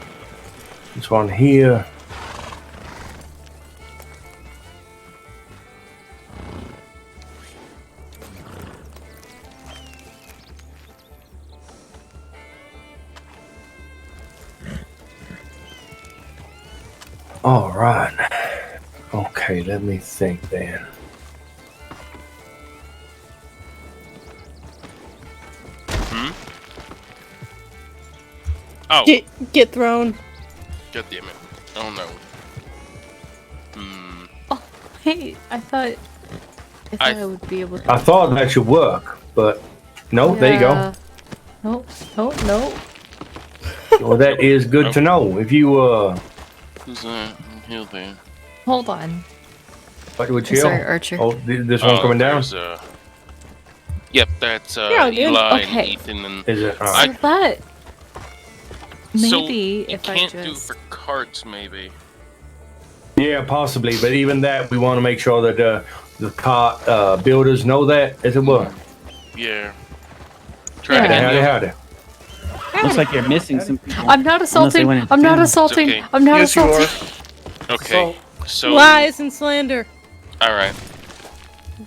This one here. All right. Okay, let me think then. Oh. Get thrown. God damn it. Oh no. Oh, hey, I thought I would be able to. I thought that should work, but no, there you go. No, no, no. Well, that is good to know. If you Who's that? Heal there. Hold on. What would you? Sorry, Archer. Oh, this one coming down. Yep, that's Yeah, dude. Eli Okay. and Ethan and. Is it? So that maybe so if I can't just do for carts, maybe. Yeah, possibly, but even that, we want to make sure that the cart builders know that, as it were. Yeah. Try it Howdy, again. howdy. Looks like you're missing some people. I'm not assaulting. I'm not assaulting. okay. I'm not Yes, you assaulting. Okay. So. Lies and slander. All right.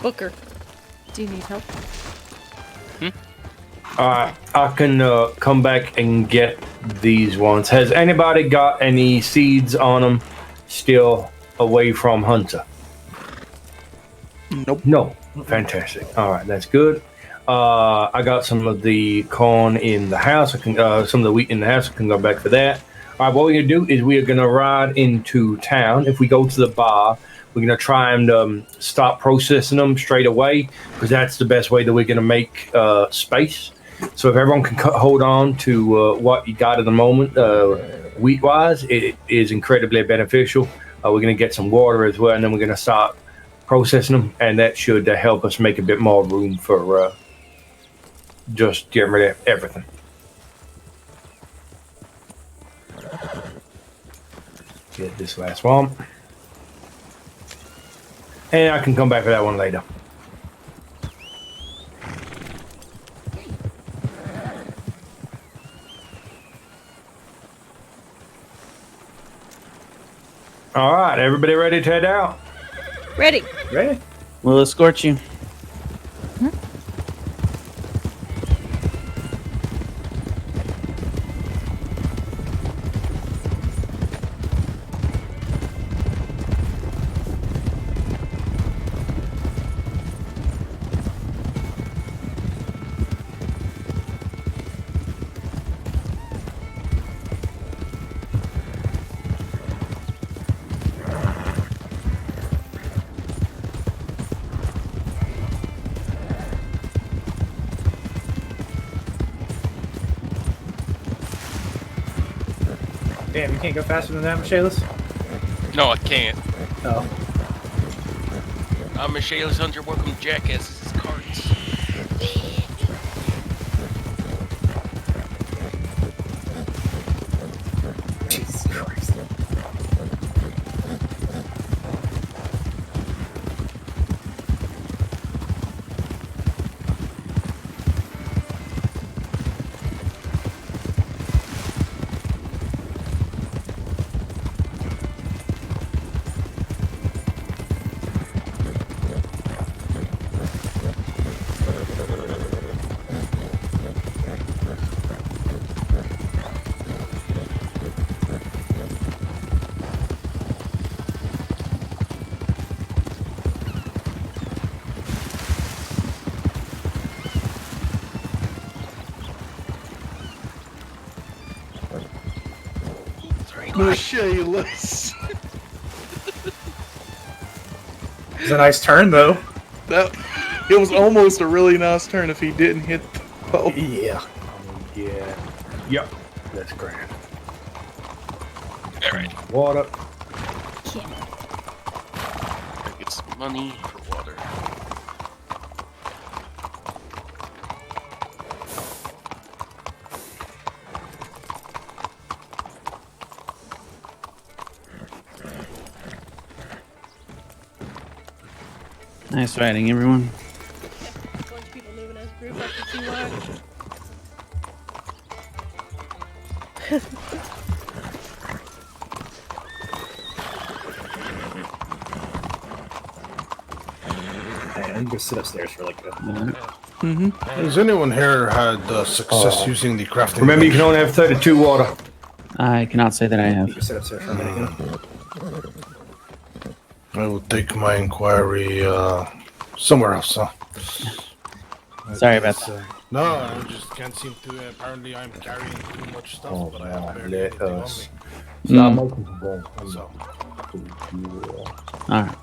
Booker. Do you need help? I can come back and get these ones. Has anybody got any seeds on them still away from Hunter? Nope. No. Fantastic. All right, that's good. I got some of the corn in the house. I can some of the wheat in the house. I can go back for that. All right, what we're going to do is we are going to ride into town. If we go to the bar, we're going to try and start processing them straight away because that's the best way that we're going to make space. So if everyone can hold on to what you got at the moment, wheat-wise, it is incredibly beneficial. We're going to get some water as well, and then we're going to start processing them, and that should help us make a bit more room for just getting rid of everything. Get this last one. And I can come back for that one later. All right, everybody ready to head out? Ready. Ready. We'll escort you. Damn, you can't go faster than that, Michaelis? No, I can't. Oh. I'm Michaelis Hunter. Welcome to Jackass's Carts. Jesus Christ. Michaelis. It's a nice turn, though. It was almost a really nice turn if he didn't hit the pole. Yeah. Yeah. Yep. That's great. Alright. Water. Gotta get some money for water. Nice riding, everyone. A bunch of people moving as a group after 2 hours. Hey, I'm gonna sit upstairs for like a minute. Has anyone here had success using the crafting? Remember, you bench? can only have 32 water. I cannot say that I have. You can sit upstairs for a minute. I will take my inquiry somewhere else. Sorry about that. No, I just can't seem to. Apparently, I'm carrying too much stuff, but I have barely Let anything on us me. stop making some bones. So, Alright.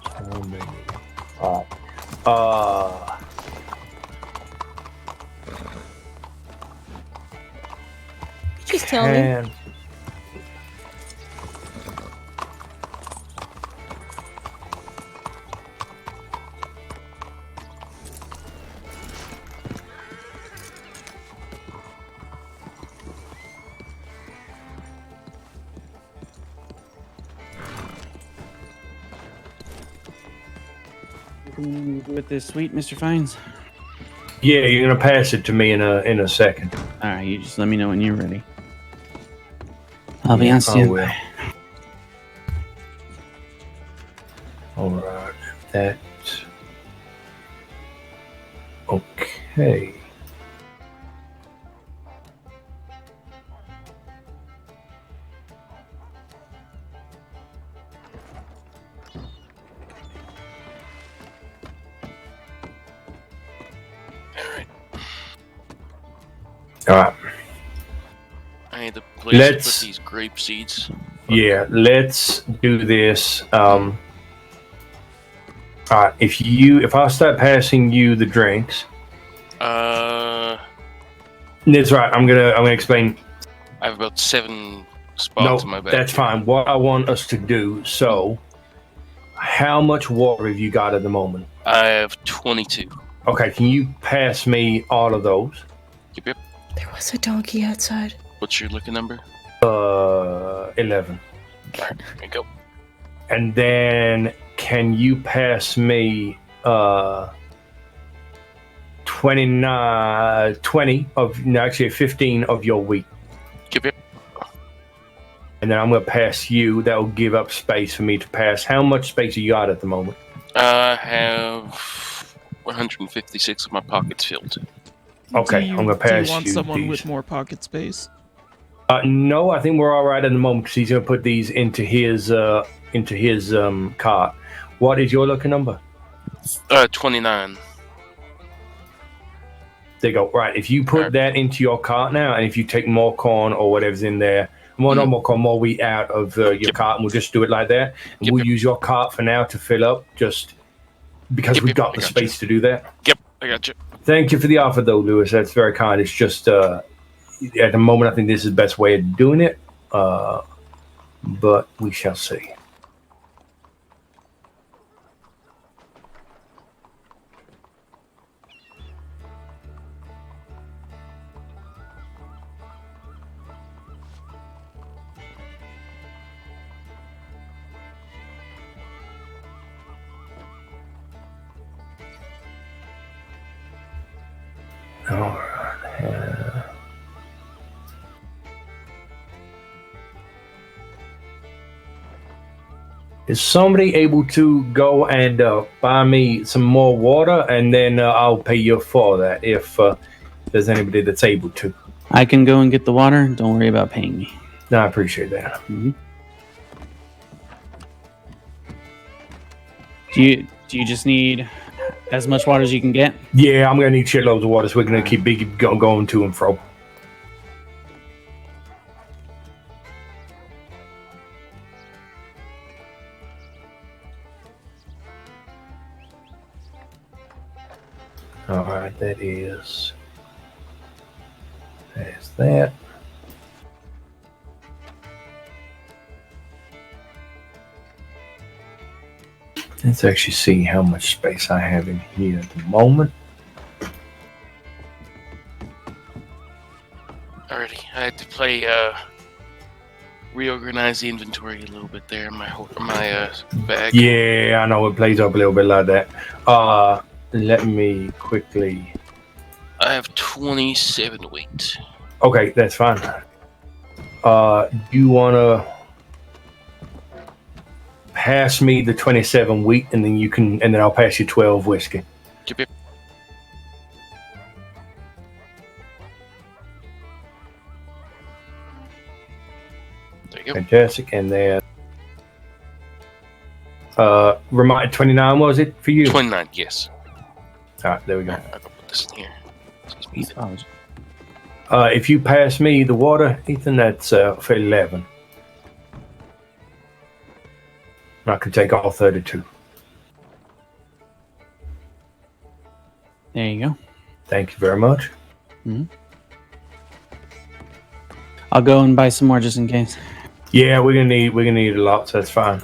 Just tell me. And With this sweet, Mr. Fines? yeah, you're gonna pass it to me in a second. Alright, you just let me know when you're ready. I'll be on standby. Alright, that. Okay. I need to place let's- to put these grape seeds? Yeah, let's do this. All right, if I start passing you the drinks, that's right. I'm gonna explain. I have about 7 spots in my No, bag. that's fine. What I want us to do. So, how much water have you got at the moment? I have 22. Okay, can you pass me all of those? Yep. There was a donkey outside. What's your liquor number? 11. Alright, there you go. And then can you pass me 15 of your wheat? Yep. And then I'm going to pass you. That will give up space for me to pass. How much space you got at the moment? I have 156 of my pockets filled. Okay, I'm going to pass Do you want you someone these. with more pocket space? No, I think we're all right at the moment because he's going to put these into his cart. What is your lucky number? 29. There you go. Right, if you put that into your cart now, and if you take more corn or whatever's in there, not more corn, more wheat out of your cart, and we'll just do it like that. And we'll use your cart for now to fill up, just because we've got the space to do that. Yep, I got you. Thank you for the offer, though, Lewis. That's very kind. It's just at the moment, I think this is the best way of doing it, but we shall see. All right. Is somebody able to go and buy me some more water, and then I'll pay you for that if there's anybody that's able to. I can go and get the water. Don't worry about paying me. No, I appreciate that. Mm-hmm. Do you just need as much water as you can get? Yeah, I'm gonna need shitloads of water, so we're gonna keep going to and fro. All right, that is that. Let's actually see how much space I have in here at the moment. Alrighty, I had to play reorganize the inventory a little bit there in my bag. Yeah, I know it plays up a little bit like that. Let me quickly. I have 27 weight. Okay, that's fine. You wanna pass me the 27 wheat, and then I'll pass you 12 whiskey. Yep. There you go. Fantastic, and then remind 29 was it for you? 29, yes. All right, there we go. I'll put this in here. Excuse me. If you pass me the water, Ethan, that's for 11. I can take all 32. There you go. Thank you very much. Mm-hmm. I'll go and buy some more just in case. Yeah, we're gonna need a lot, so that's fine.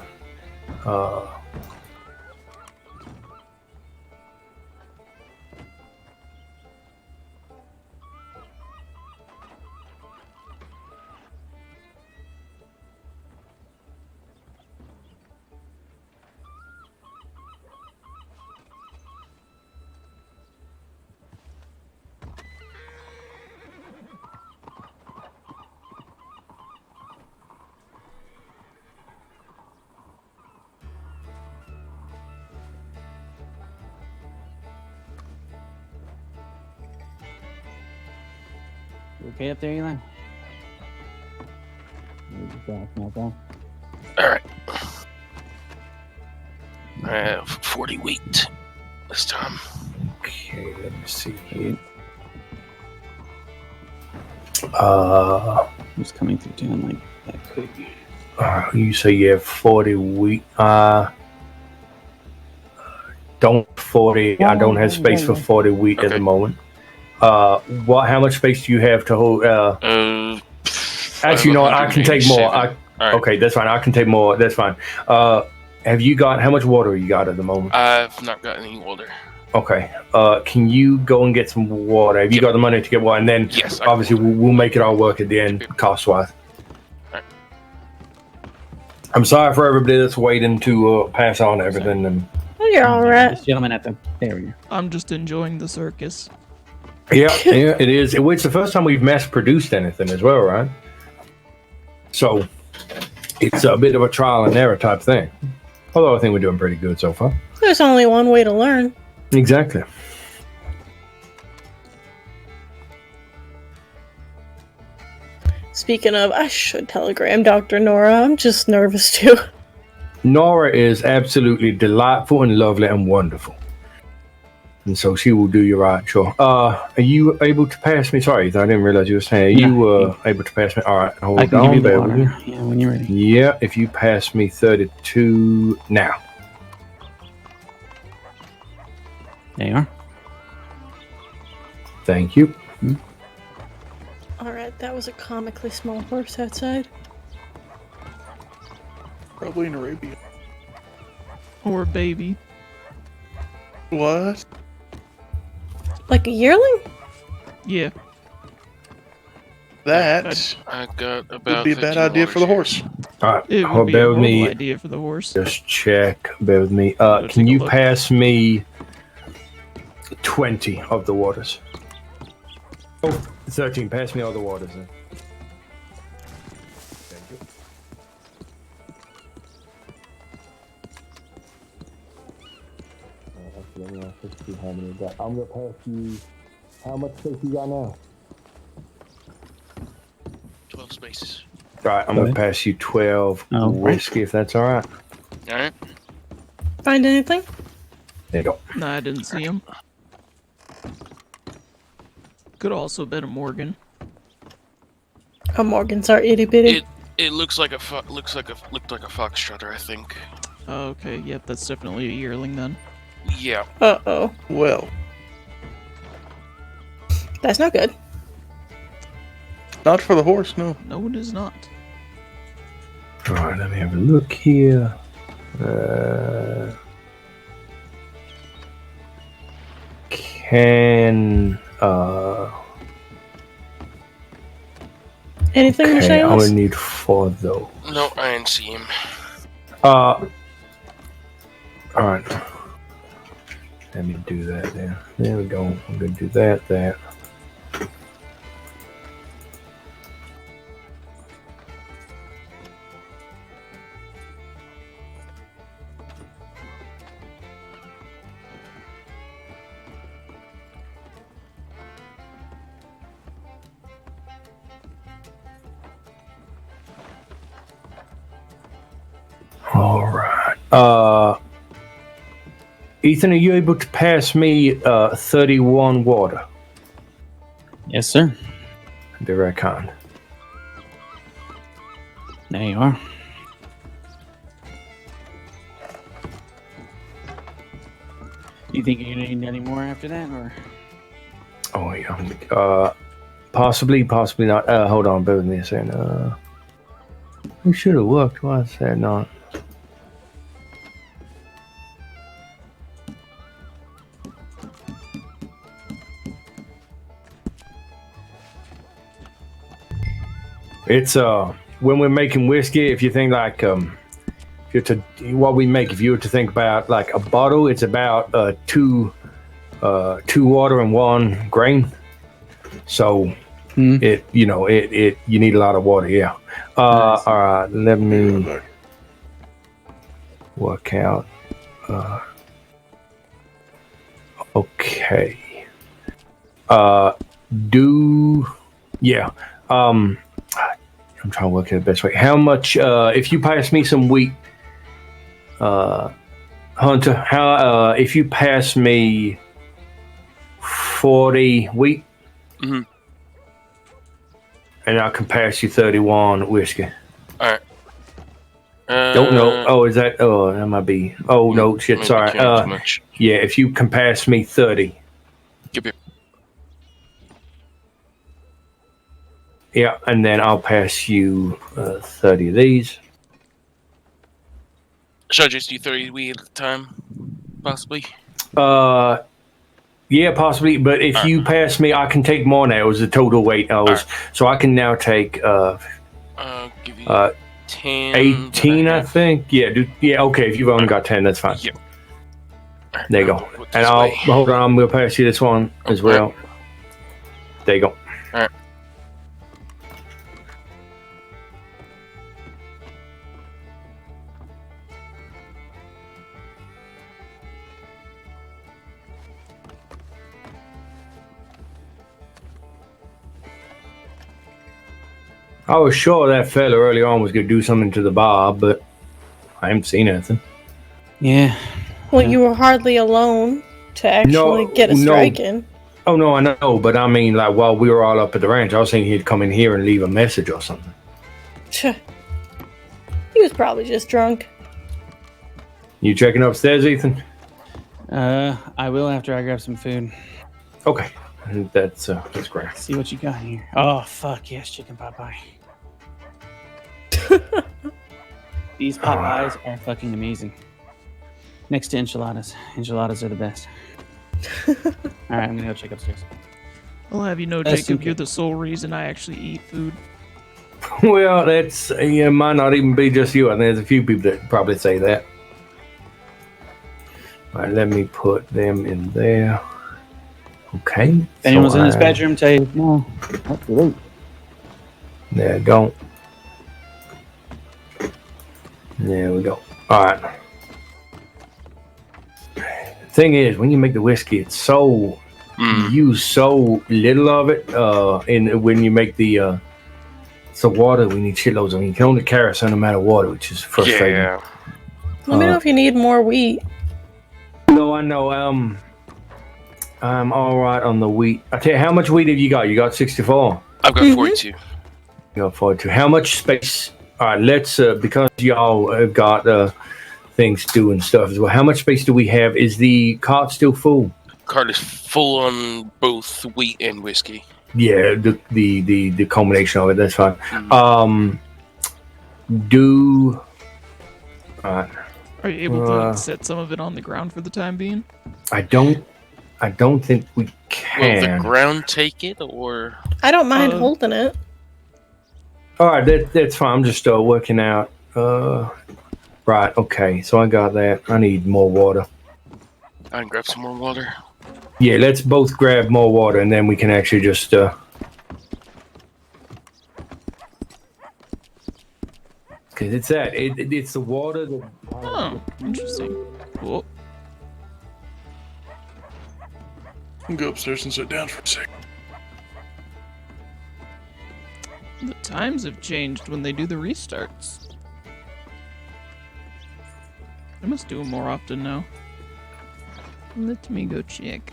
You okay up there, Eli? Alright. I have 40 wheat this time. Okay, let me see here. who's coming through town like that quick. You say you have 40 wheat. Don't 40. I don't have space for 40 wheat at the moment. How much space do you have to hold? Actually, you know what? I can take more. Okay, that's fine. I can take more. That's fine. Have you got how much water you got at the moment? I've not got any water. Okay. Can you go and get some water? Have you got the money to get water? And then Yes, obviously we'll make it all work at the end, cost wise. Right. I'm sorry for everybody that's waiting to pass on everything. And You're all right. This gentleman at the barrier. I'm just enjoying the circus. yeah, it is. It's the first time we've mass produced anything as well, right? So it's a bit of a trial and error type thing. Although I think we're doing pretty good so far. There's only one way to learn. Exactly. Speaking of, I should telegram Dr. Nora. I'm just nervous too. Nora is absolutely delightful and lovely and wonderful. And so she will do you right, sure. Are you able to pass me? Sorry, I didn't realize you were saying. Are you able to pass me? All right, hold I can on. give you the bear with water. me. Yeah, when you're ready. Yeah, if you pass me 32 now. There you are. Thank you. Alright, that was a comically small horse outside. Probably in Arabia. Or baby. What? Like a yearling? Yeah. That I got would about be a bad 15 idea for the horse. All right, It would be a horrible idea for the horse. Just check. Bear with me. Go Can take a you look. pass me 20 of the waters? Oh, 13. Pass me all the waters then. Thank you. I'm gonna pass you. How much space you got now? 12 spaces. All right, I'm gonna pass you 12 whiskey if that's all right. All right. Find anything? There you go. Nah, I didn't see him. Could also been a Morgan. Oh, Morgans are itty bitty. It looks like looked like a foxtrotter, I think. Oh, okay, yep, that's definitely a yearling then. Yeah. Uh-oh. Well, That's not good. not for the horse, no. No, it is not. All right, let me have a look here. Can Anything, okay, Michelle? I would need 4 though. No, I didn't see him. All right. Let me do that there. There we go. I'm gonna do that there. All right. Ethan, are you able to pass me 31 water? Yes, sir. Be very kind. There you are. You think you're gonna need any more after that, or? Oh yeah. Possibly not. Hold on, bear with me a second. We should have worked. Why is that not? It's when we're making whiskey, if you think like what we make, if you were to think about like a bottle, it's about two water and 1 grain. So it you need a lot of water, yeah. All right, let me work out. Okay. I'm trying to work it the best way. How much, if you pass me some wheat, Hunter, if you pass me 40 wheat, and I can pass you 31 whiskey. All right. Don't know. Oh, is that? Oh, that might be. Oh no, shit. maybe Sorry. carrying too much. Yeah, if you can pass me 30. Give me. Yeah, and then I'll pass you 30 of these. Should I just do 30 weed at a time, possibly? Yeah, possibly. But if you pass me, I can take more now. It was the total weight. So I can now take give you 10. 18, I think. Yeah, yeah. Okay, if you've only got 10, that's fine. Yep. There you go. And I'll hold on. I'm gonna pass you this one as well. There you go. All right. I was sure that fella early on was gonna do something to the bar, but I haven't seen anything. Yeah. Well, you were hardly alone to actually get a strike in. Oh no, I know, but I mean, like while we were all up at the ranch, I was thinking he'd come in here and leave a message or something. He was probably just drunk. You checking upstairs, Ethan? I will after I grab some food. Okay, that's great. See what you got here. Oh fuck yes, chicken pot pie. These pot pies are fucking amazing. Next to enchiladas. Enchiladas are the best. Alright, I'm gonna go check upstairs. I'll have you know, That's Jacob, okay. you're the sole reason I actually eat food. Well, that's might not even be just you. I think there's a few people that probably say that. All right, let me put them in there. Okay. If anyone's in his bedroom, tell you no. That's late. There you go. There we go. All right. Thing is, when you make the whiskey, it's so you use so little of it. And when you make the water, we need shitloads of it. You can only carry a certain amount of water, which is frustrating. Yeah. Let me know if you need more wheat. No, I know. I'm all right on the wheat. I tell you, how much wheat have you got? You got 64. I've got 42. You got 42. How much space? All right, let's because y'all have got things to do and stuff as well. How much space do we have? Is the cart still full? Cart is full on both wheat and whiskey. Yeah, the combination of it. That's fine. Are you able to like, set some of it on the ground for the time being? I don't think we can. Will the ground take it, or? I don't mind holding it. All right, that's fine. I'm just working out. Right, okay. So I got that. I need more water. I can grab some more water. Yeah, let's both grab more water, and then we can actually just. Because it's that. It's the water that. Oh, interesting. Cool. I'll go upstairs and sit down for a sec. The times have changed when they do the restarts. I must do them more often now. Let me go check.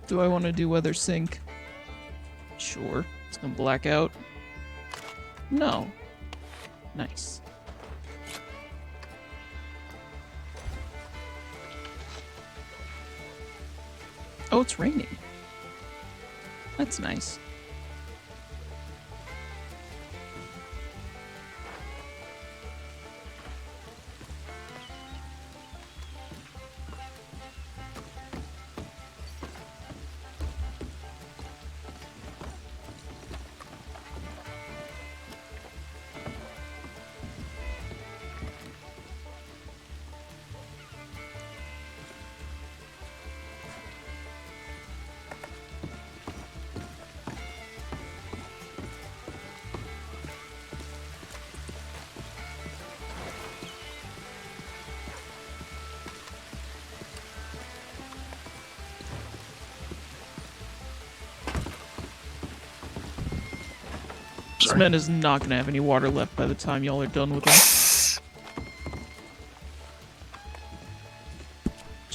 Do I want to do weather sync? Sure. It's gonna black out. No. Nice. Oh, it's raining. That's nice. This man is not gonna have any water left by the time y'all are done with him.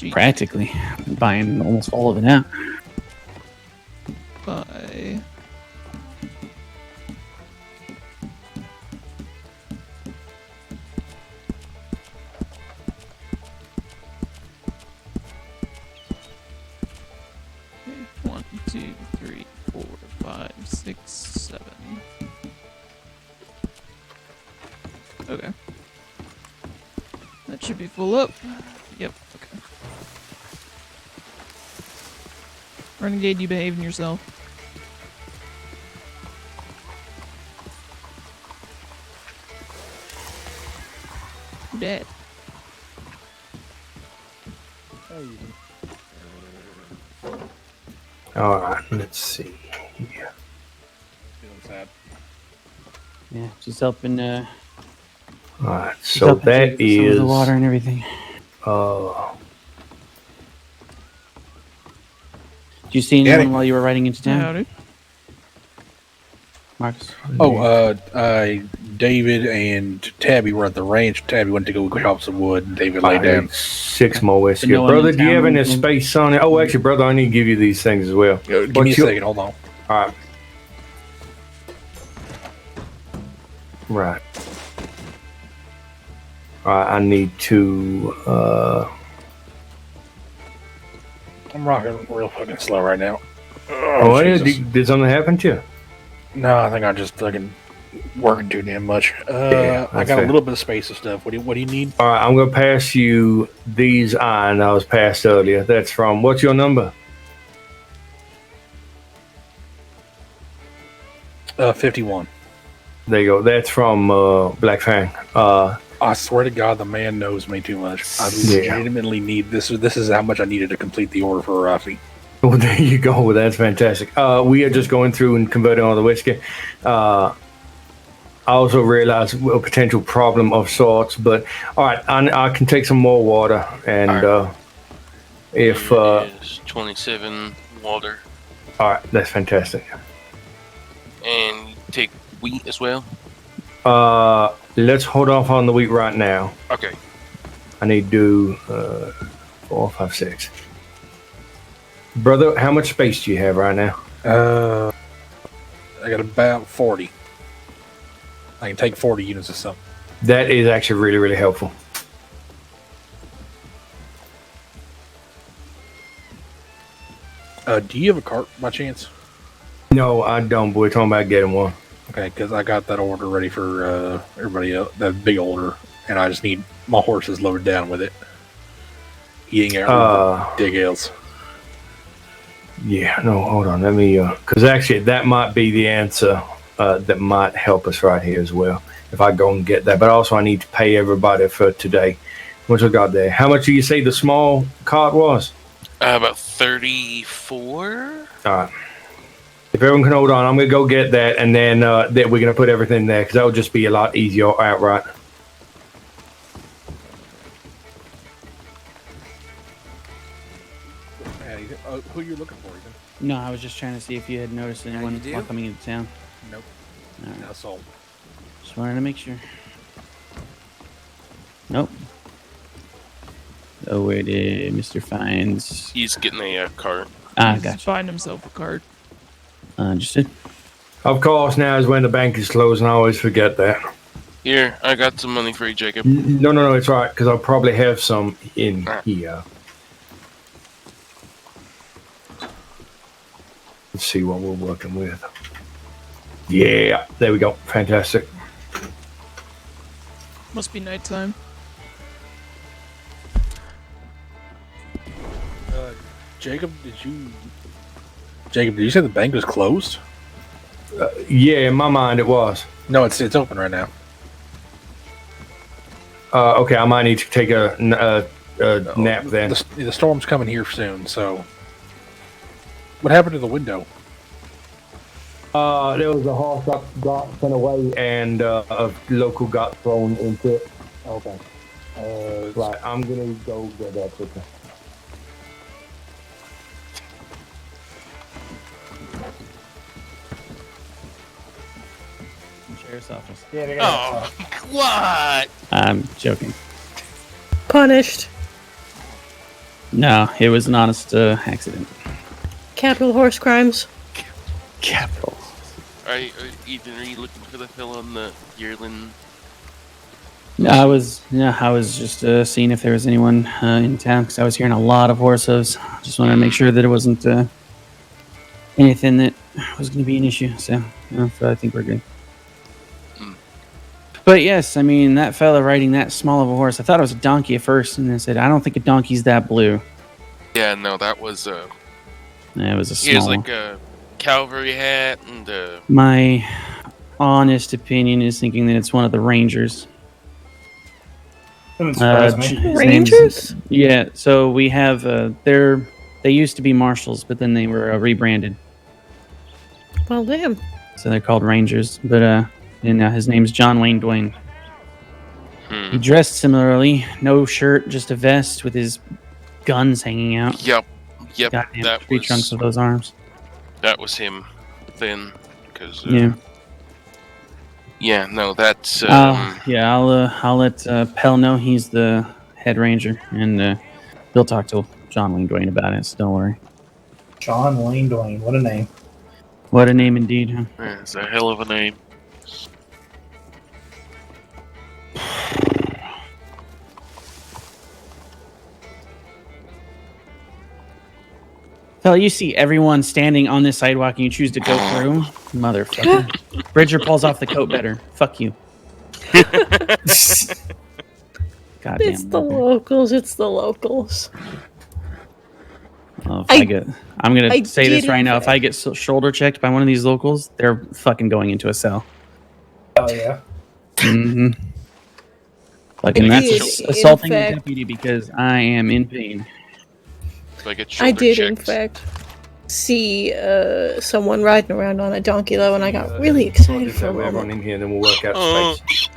Practically. I'm buying almost all of it now. Buy. Okay, 1, 2, 3, 4, 5, 6, 7. Okay. That should be full up. Yep, okay. Renegade, you behaving yourself. Dead. All right, let's see. Yeah. Feeling sad. Yeah, just helping. All right, just so helping that take some of is the water and everything. Did you see anyone Danny. while you were riding into town? Howdy. Marcus? Oh, David and Tabby were at the ranch. Tabby went to go chop some wood, and David laid down. 6 more whiskey. No one Brother, in do you town have any moving? space on it? Oh, actually, brother, I need to give you these things as well. Give me a second. Hold on. All right. Right. All right, I need to. I'm rocking real fucking slow right now. Oh, yeah, Jesus. did something happen to you? No, I think I'm just fucking working too damn much. Yeah, I that's got fair. a little bit of space and stuff. What do you need? All right, I'm gonna pass you these iron I was passed earlier. That's from what's your number? 51. There you go. That's from Black Fang. I swear to God, the man knows me too much. I Yeah. legitimately need this. This is how much I needed to complete the order for Rafi. Well, there you go. That's fantastic. We are just going through and converting all the whiskey. I also realized a potential problem of sorts, but all right, I can take some more water, and if There's 27 water. all right, that's fantastic. And take wheat as well. Let's hold off on the wheat right now. Okay. I need to do 4, 5, 6. Brother, how much space do you have right now? I got about 40. I can take 40 units of something. That is actually really, really helpful. Do you have a cart by chance? No, I don't, but we're talking about getting one. Okay, because I got that order ready for everybody else, that big order, and I just need my horses loaded down with it. He ain't got room for dig ales. Yeah, no, hold on. Let me, because actually that might be the answer that might help us right here as well. If I go and get that, but also I need to pay everybody for today. What I got there? How much do you say the small cart was? About 34. All right. If everyone can hold on, I'm gonna go get that, and then that we're gonna put everything there because that would just be a lot easier outright. Who are you looking for, Ethan? No, I was just trying to see if you had noticed anyone while coming into town. Nope. All right. Not sold. Just wanted to make sure. Nope. Oh, where did Mr. Fines? He's getting a cart. Ah, He's gotcha. buying himself a cart. Understood. Of course, now is when the bank is closed, and I always forget that. Here, I got some money for you, Jacob. No, it's all right because I'll probably have some in here. Let's see what we're working with. Yeah, there we go. Fantastic. Must be nighttime. Jacob, did you say the bank was closed? Yeah, in my mind it was. No, it's open right now. Okay, I might need to take a nap then. The storm's coming here soon, so. What happened to the window? There was a horse got sent away, and a local got thrown into it. Okay. Right, I'm gonna go get that quicker. Sheriff's office. Yeah, they Oh, what? I'm joking. Punished. No, it was an honest accident. Capital horse crimes. Capital. Are you looking for the fellow on the yearling? No, I was just seeing if there was anyone in town because I was hearing a lot of horse hooves. Just wanted to make sure that it wasn't anything that was going to be an issue. So I think we're good. But yes, I mean that fella riding that small of a horse. I thought it was a donkey at first, and I said, I don't think a donkey's that blue. Yeah, no, that was Yeah, it was a small. He has like a cavalry hat and. My honest opinion is thinking that it's one of the rangers. Doesn't surprise me. his Rangers? Yeah, so we have they used to be marshals, but then they were rebranded, Well, damn. so they're called rangers. But and his name's John Wayne Dwayne. He dressed similarly, no shirt, just a vest with his guns hanging out. Yep, Goddamn that tree was trunks of those arms. That was him, then, because Yeah. yeah, no, that's Yeah, I'll let Pell know he's the head ranger, and he'll talk to John Wayne Dwayne about it. So don't worry. John Wayne Dwayne, what a name. What a name indeed, huh? yeah, it's a hell of a name. Pell, you see everyone standing on this sidewalk, and you choose to go through, motherfucker. Bridger pulls off the coat better. Fuck you. Goddamn. It's the locals. It's the locals. Well, I'm gonna I say this did right now. in If I get shoulder checked by one of these locals, they're fucking going into a cell. Oh yeah. Mm-hmm. Fucking I that's did, assaulting in a fact- deputy because I am in pain. I did, in fact, see someone riding around on a donkey, though, and I got really excited for a Everyone moment. in here, then we'll work out space.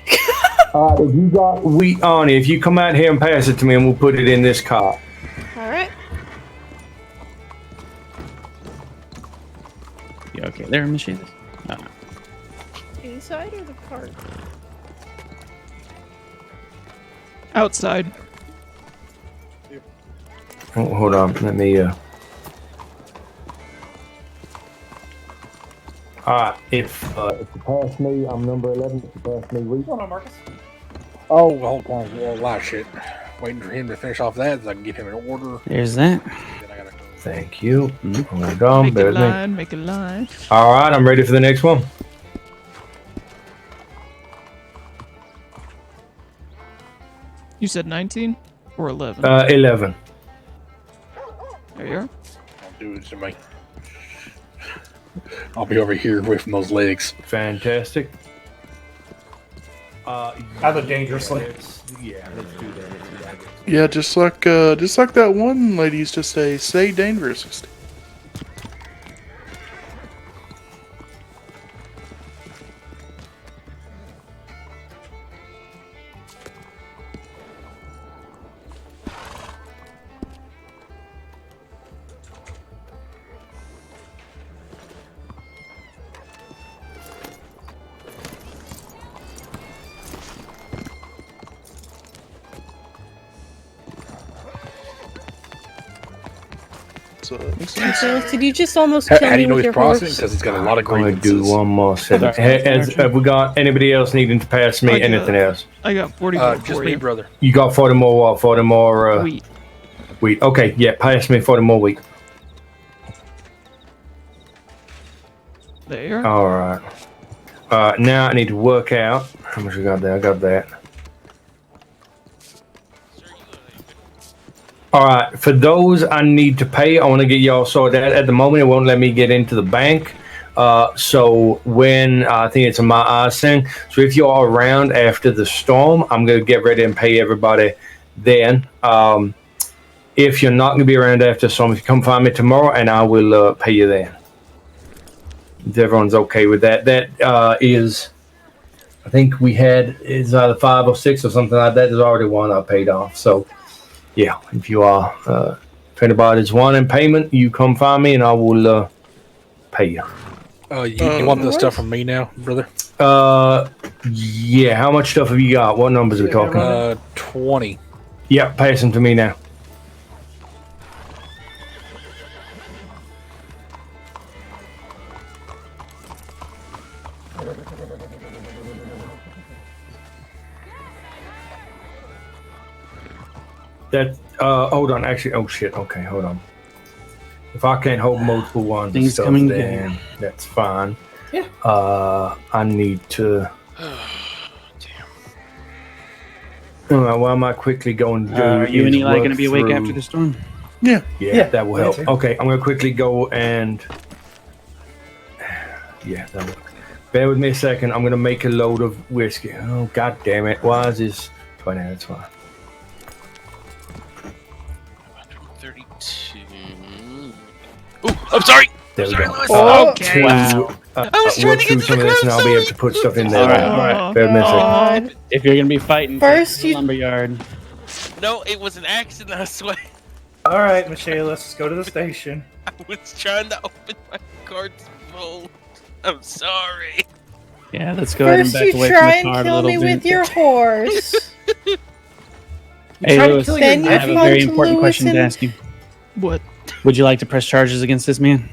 If you got wheat on it, if you come out here and pass it to me, and we'll put it in this car. Alright. You okay there, Michelle? No. Inside or the cart? Outside. Oh, hold on, let me. Alright, if you pass me, I'm number 11. If you pass me, wheat. What's going on, Marcus? Oh, hold on. Well, a lot of shit. Waiting for him to finish off that so I can give him an order. There's that. Thank you. Hold on, Make bear a with me. line, make a line. Alright, I'm ready for the next one. You said 19 or 11? 11. There you are. Don't do it to me. I'll be over here away from those legs. Fantastic. I look dangerously. Yeah, let's do that. Yeah, just like that one lady used to say, "Stay dangerous." So, did you just almost How kill do me you know with he's your processing? horse? Because he's got a lot of I'm gonna grievances. do one more set. Have we got anybody else needing to pass me? I got- Anything else? I got 44 Just for me, you. brother. You got 40 more what? 40 more Wheat. wheat. Okay, yeah, pass me 40 more wheat. There you are. Alright. Now I need to work out how much I got there. I got that. Alright, for those I need to pay, I want to get y'all sorted out. At the moment, it won't let me get into the bank. So when I think it's a my eyes thing. So if you're around after the storm, I'm going to get ready and pay everybody then. If you're not going to be around after the storm, if you come find me tomorrow, and I will pay you then. If everyone's okay with that. That is, I think we had, is either 5 or 6 or something like that. There's already one I paid off. So, yeah, if you are, if anybody's wanting payment, you come find me and I will pay you. You want the stuff from me now, brother? Yeah, how much stuff have you got? What numbers are we talking? 20. Yep, pass them to me now. That hold on, actually, oh shit, okay, hold on. If I can't hold multiple ones and Things stuff, coming then together. that's fine. Yeah. I need to. All right, what am I quickly going to do? Are you and is Eli work going to be awake through- after the storm? Yeah. Yeah, that will help. answer. Okay, I'm going to quickly go and. Yeah, that will. Bear with me a second. I'm going to make a load of whiskey. Oh, god damn it. Why is this 20? That's fine. 32. Oh, I'm sorry. There we Sorry, go. Louis. Okay. Wow. I was trying Work to through get to some the of this and I'll be able grocery. to put stuff in there. All right. Bear with me a second. God. If you're going to be fighting, First take the you- lumberyard. No, it was an accident, I swear. All right, Michelle, let's go to the station. I was trying to open my cart's vault. I'm sorry. Yeah, let's go ahead and First back you away try from the and car a kill little me bit. with your horse. Hey, tried to Lewis, kill Then your you I have a hunt very important Lewis question to and- ask you. What? Would you like to press charges against this man?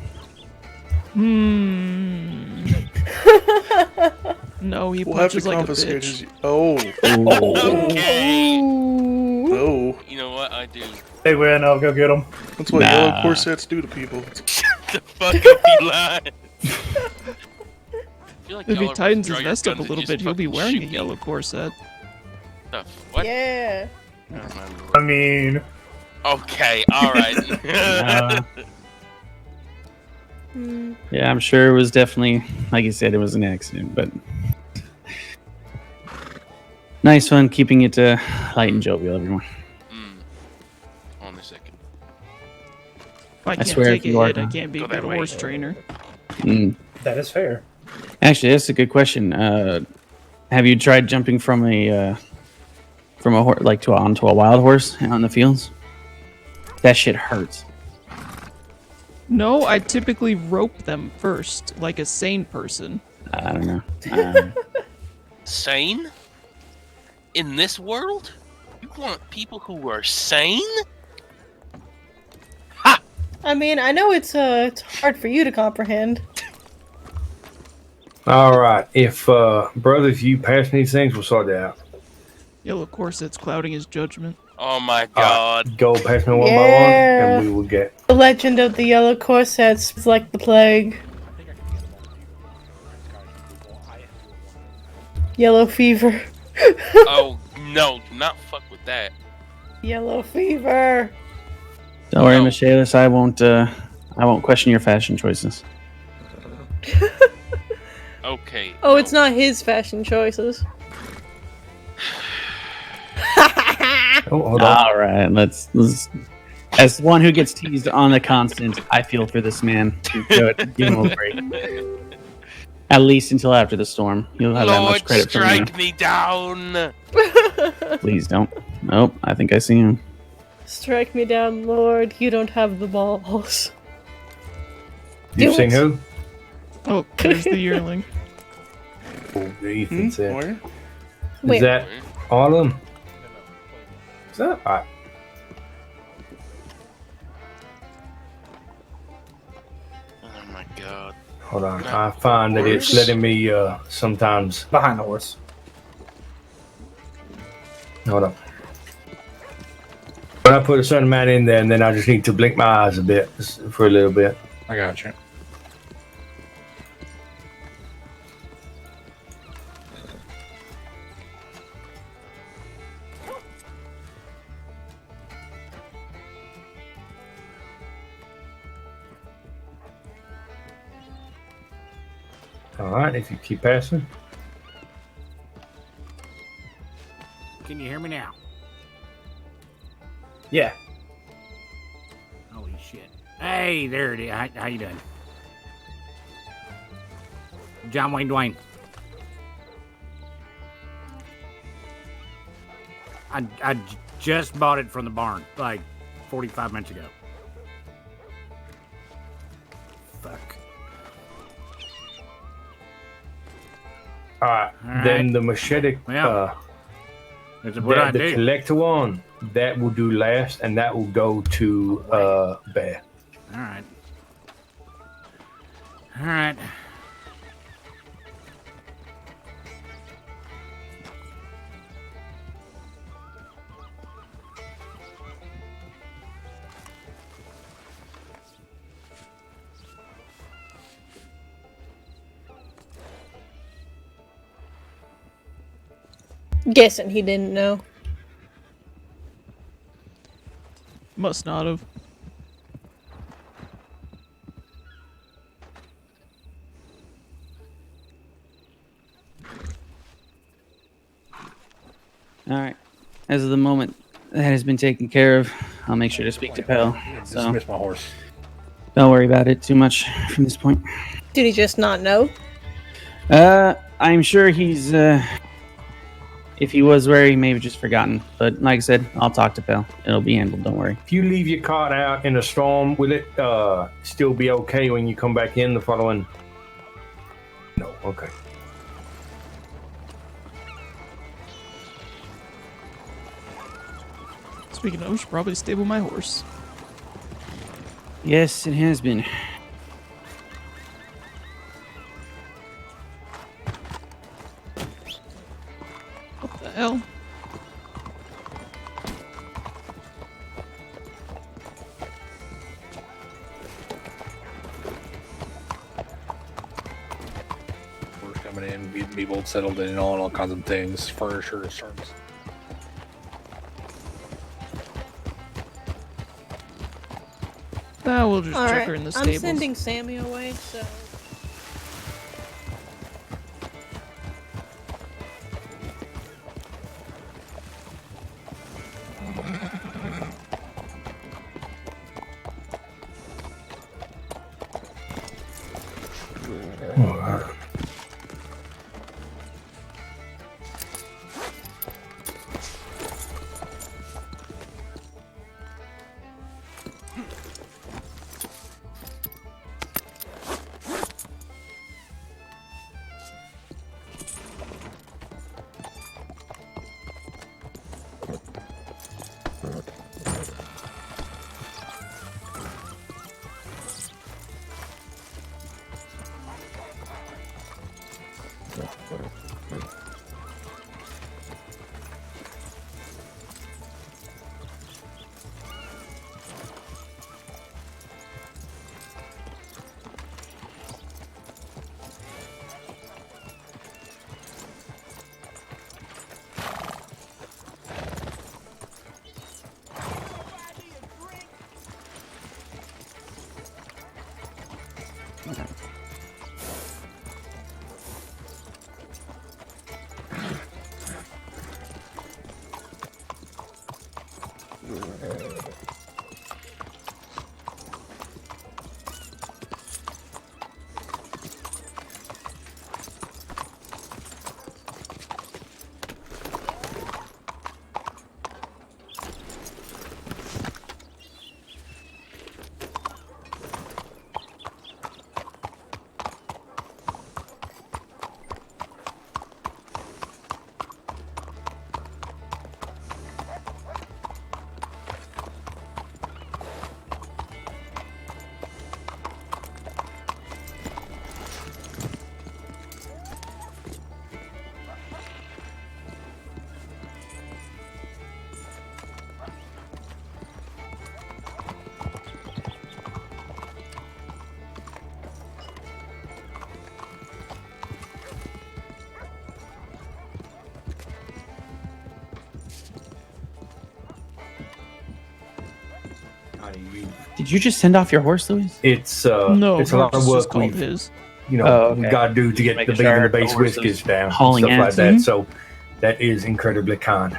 No, he We'll have to punches like a confiscate bitch. his. Oh. Okay. Ooh. No. You know what? I do. Hey, Ren, I'll go get him. That's what yellow corsets do to people. The fuck up, Eli. I feel like If he y'all are tightens draw his your vest up a guns and little just bit, he'll be fucking wearing a shoot me. yellow corset. The what? Yeah. I mean, Okay, alright. Yeah, I'm sure it was definitely, like you said, it was an accident, but nice fun keeping it light and jovial, everyone. On a second. If I can't swear take if a you are hit, I gone. can't be a Go good that way. horse trainer. that is fair. Actually, that's a good question. Have you tried jumping from a horse like onto a wild horse out in the fields? That shit hurts. No, I typically rope them first, like a sane person. I don't know. Sane? In this world? You want people who are sane? I mean, I know it's hard for you to comprehend. All right. If, brother, if you pass me these things, we'll sort that out. Yellow corset's clouding his judgment. Oh my god. Go pass me one by one, Yeah. and we will get. The legend of the yellow corsets is like the plague. Yellow fever. Oh no, do not fuck with that. Yellow fever. Don't worry, Michaelis. I won't question your fashion choices. Okay. Oh, it's not his fashion choices. Oh, hold on. All right, let's. As one who gets teased on a constant, I feel for this man. Give him a break. At least until after the storm. You'll have that Lord, much credit from me. strike me down. Please don't. Nope, I think I see him. Strike me down, Lord. You don't have the balls. You Do seen it. who? Oh, there's the yearling. Oh, Ethan's there. Where? Is Wait. that all of them? Is that? All right. Oh my god. Hold on. I find that it's letting me sometimes. Behind the horse. Hold on. When I put a certain amount in there, and then I just need to blink my eyes a bit for a little bit. I got you. All right, if you keep passing. Can you hear me now? Yeah. Holy shit. Hey, there it is. How you doing? John Wayne Dwayne. I just bought it from the barn, like 45 minutes ago. Fuck. All right. Then the machete. Well, what I the do. collector one that will do last, and that will go to Bear. All right. All right. Guessing he didn't know. Must not have. All right. As of the moment that has been taken care of, I'll make sure to speak to Pell. So Dismiss my horse. don't worry about it too much from this point. Did he just not know? I'm sure he's, if he was where he may have just forgotten. But like I said, I'll talk to Pell. It'll be handled, don't worry. If you leave your cart out in a storm, will it still be okay when you come back in the following? No, okay. Speaking of, I should probably stable my horse. Yes, it has been. What the hell? We're coming in, we both settled in on all kinds of things, furniture, insurance. We'll just All check right, her in the I'm stables. sending Sammy away, so. Did you just send off your horse, Louis? It's No, it's a lot of Rox just work called we've his. you know Oh, okay. we gotta do to get the Making beef and sure the base the horse is whiskers down and hauling stuff like ass. that. Mhm. So that is incredibly kind.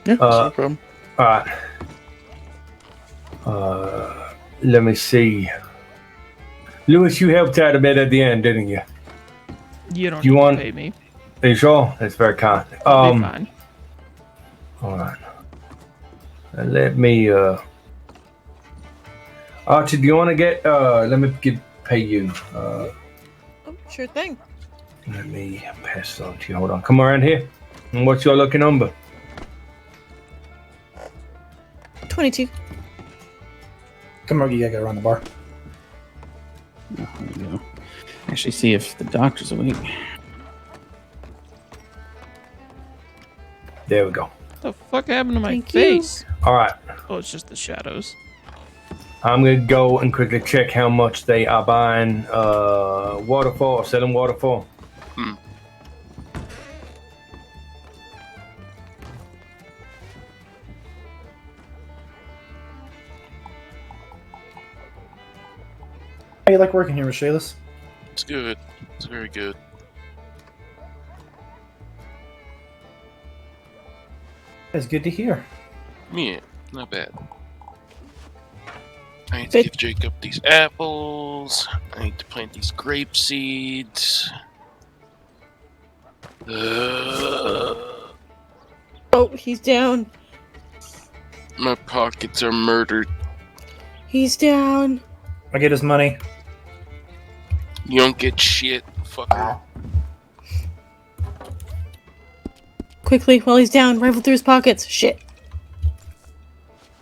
Yeah, no problem. All right. Let me see. Lewis, you helped out a bit at the end, didn't you? You don't Do you need want- to pay me. Are you sure? That's very kind. I'll be fine. All right. Let me. Archie, do you want to get? Let me pay you. Oh, sure thing. Let me pass it on to you. Hold on. Come around here. And what's your lucky number? 22. Come on, you gotta go around the bar. Oh, there we go. Actually, see if the doctor's awake. There we go. What the fuck happened to my Thank you. face? All right. Oh, it's just the shadows. I'm gonna go and quickly check how much they are buying water for or selling water for. you like working here, Michaelis? It's good. It's very good. It's good to hear. Yeah, not bad. I need to give Jacob these apples. I need to plant these grape seeds. Oh, he's down. My pockets are murdered. He's down. I get his money. You don't get shit, fucker. Quickly, while he's down, rifle through his pockets. Shit.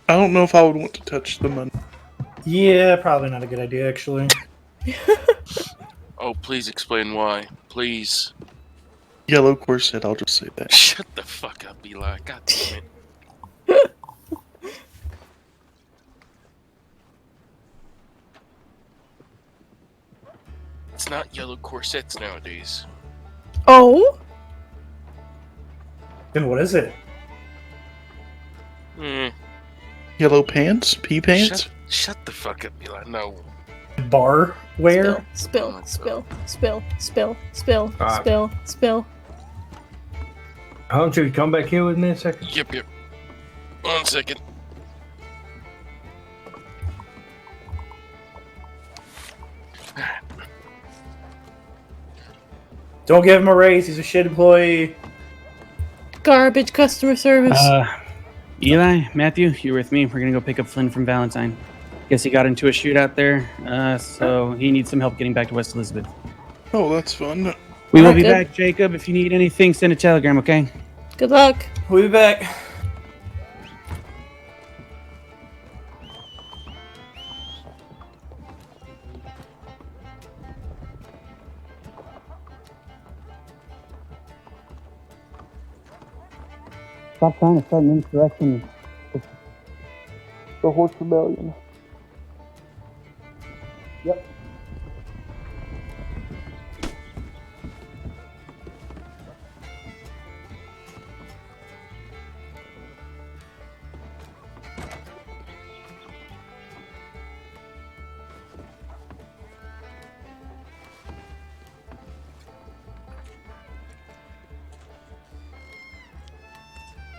I don't know if I would want to touch the money. Yeah, probably not a good idea, actually. Oh, please explain why. Please. Yellow corset, I'll just say that. Shut the fuck up, Eli. God damn it. It's not yellow corsets nowadays. Oh? Then what is it? Yellow pants? Pea pants? Shut the fuck up, Eli. No. Bar wear? Spill, spill, spill, spill, spill, Alright. spill, spill. Don't you come back here with me a second? Yep. 1 second. Don't give him a raise. He's a shit employee. Garbage customer service. Eli, Matthew, you're with me. We're gonna go pick up Flynn from Valentine. Guess he got into a shootout there, so he needs some help getting back to West Elizabeth. Oh, that's fun. We will be back, Jacob. If you need anything, send a telegram, okay? Good luck. We'll be back. Stop trying to start an insurrection. The Horse Rebellion. Yep.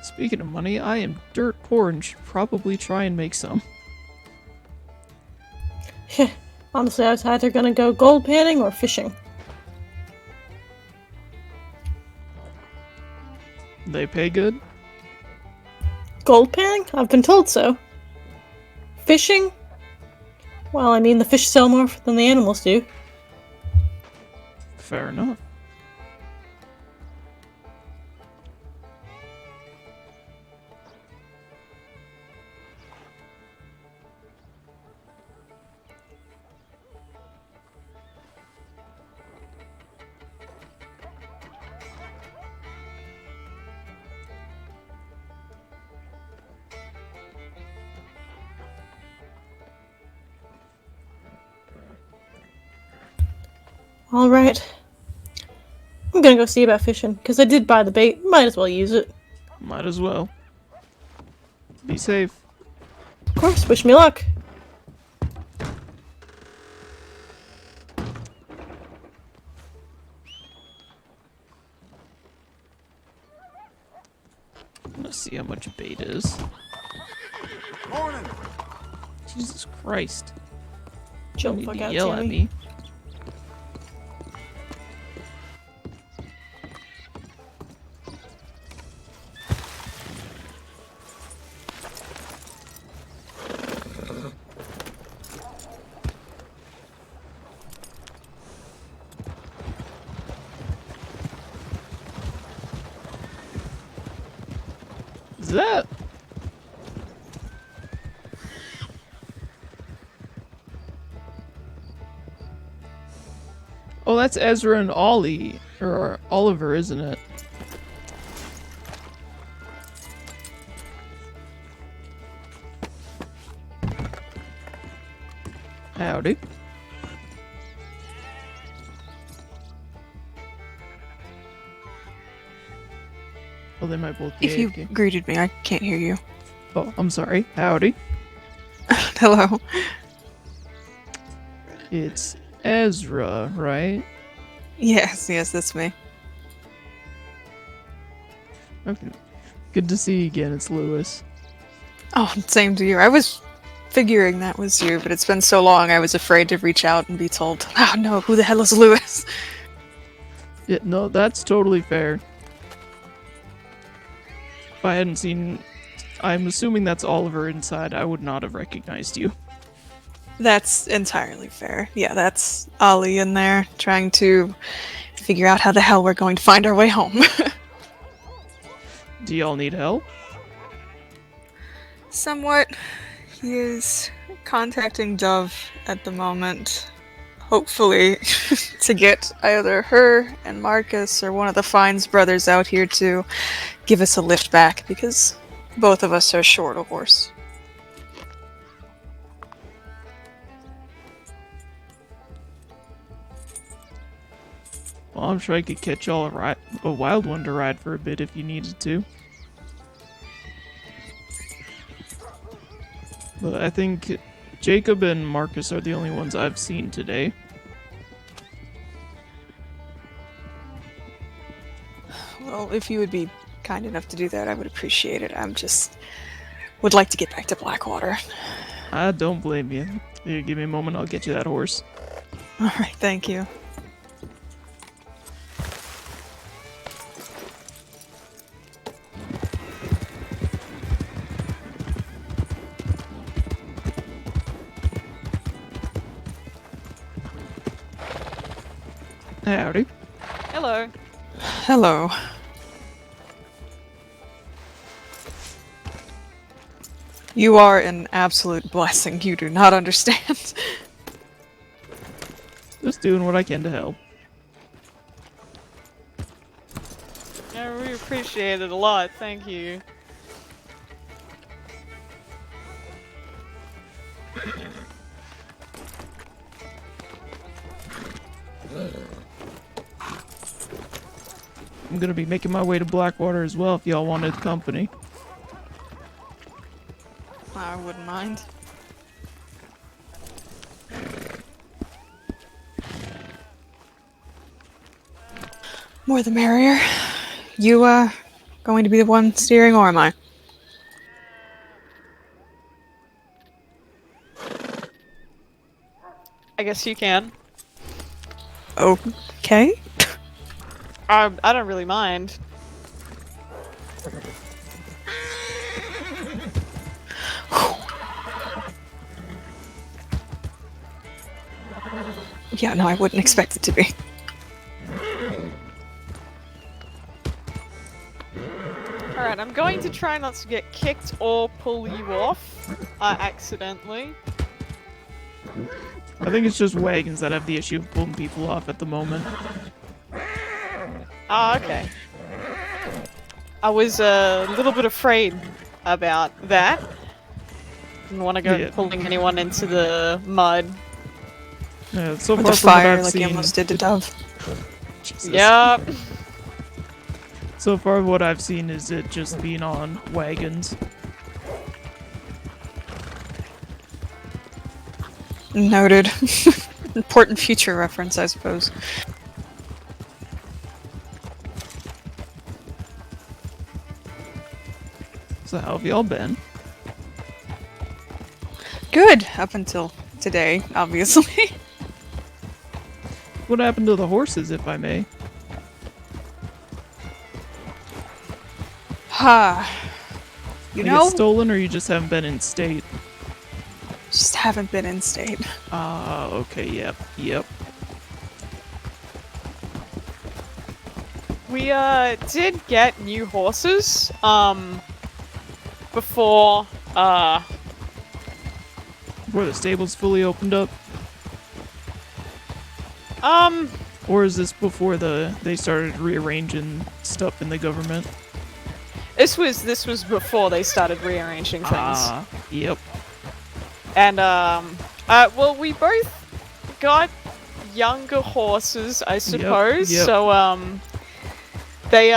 Speaking of money, I am dirt poor and should probably try and make some. Honestly, I was either gonna go gold panning or fishing. They pay good? Gold panning? I've been told so. Fishing? Well, I mean, the fish sell more than the animals do. Fair enough. Alright. I'm gonna go see about fishing, because I did buy the bait. Might as well use it. Might as well. Be safe. Of course, wish me luck. Let's see how much bait is. Morning. Jesus Christ. Chill You the need fuck to out, yell at Sammy. me. Is that? Oh, that's Ezra and Ollie, or Oliver, isn't it? Howdy. Well, they might both be If you AFK. greeted me, I can't hear you. Oh, I'm sorry. Howdy. Hello. It's Ezra, right? Yes, that's me. Okay. Good to see you again. It's Lewis. Oh, same to you. I was figuring that was you, but it's been so long I was afraid to reach out and be told, oh no, who the hell is Lewis? Yeah, no, that's totally fair. If I hadn't seen... I'm assuming that's Oliver inside. I would not have recognized you. That's entirely fair. Yeah, that's Ollie in there trying to figure out how the hell we're going to find our way home. Do y'all need help? Somewhat. He is contacting Dove at the moment, hopefully to get either her and Marcus or one of the Fines brothers out here to give us a lift back, because both of us are short a horse. Well, I'm sure I could catch y'all a wild one to ride for a bit if you needed to. But I think Jacob and Marcus are the only ones I've seen today. Well, if you would be kind enough to do that, I would appreciate it. Would like to get back to Blackwater. I don't blame you. Here, give me a moment, I'll get you that horse. Alright, thank you. Howdy. Hello. Hello. You are an absolute blessing. You do not understand. Just doing what I can to help. Yeah, we appreciate it a lot. Thank you. I'm gonna be making my way to Blackwater as well if y'all wanted company. I wouldn't mind. More the merrier. You, going to be the one steering, or am I? I guess you can. Okay. I don't really mind. Yeah, no, I wouldn't expect it to be. Alright, I'm going to try not to get kicked or pull you off accidentally. I think it's just wagons that have the issue of pulling people off at the moment. Ah, okay. I was a little bit afraid about that. Didn't want to go pulling anyone into the mud. Yeah, so With far the from what fire, I've like you seen... almost did to Dove. Jesus. Yep. So far what I've seen is it just being on wagons. Noted. Important future reference, I suppose. So how have y'all been? Good, up until today, obviously. What happened to the horses, if I may? You They know, get stolen, or you just haven't been in state? just haven't been in state. Ah, okay, yep. We did get new horses before Were the stables fully opened up? Or is this before they started rearranging stuff in the government? this was before they started rearranging things. Ah, yep. And well, we both got younger horses, I suppose. yep. So they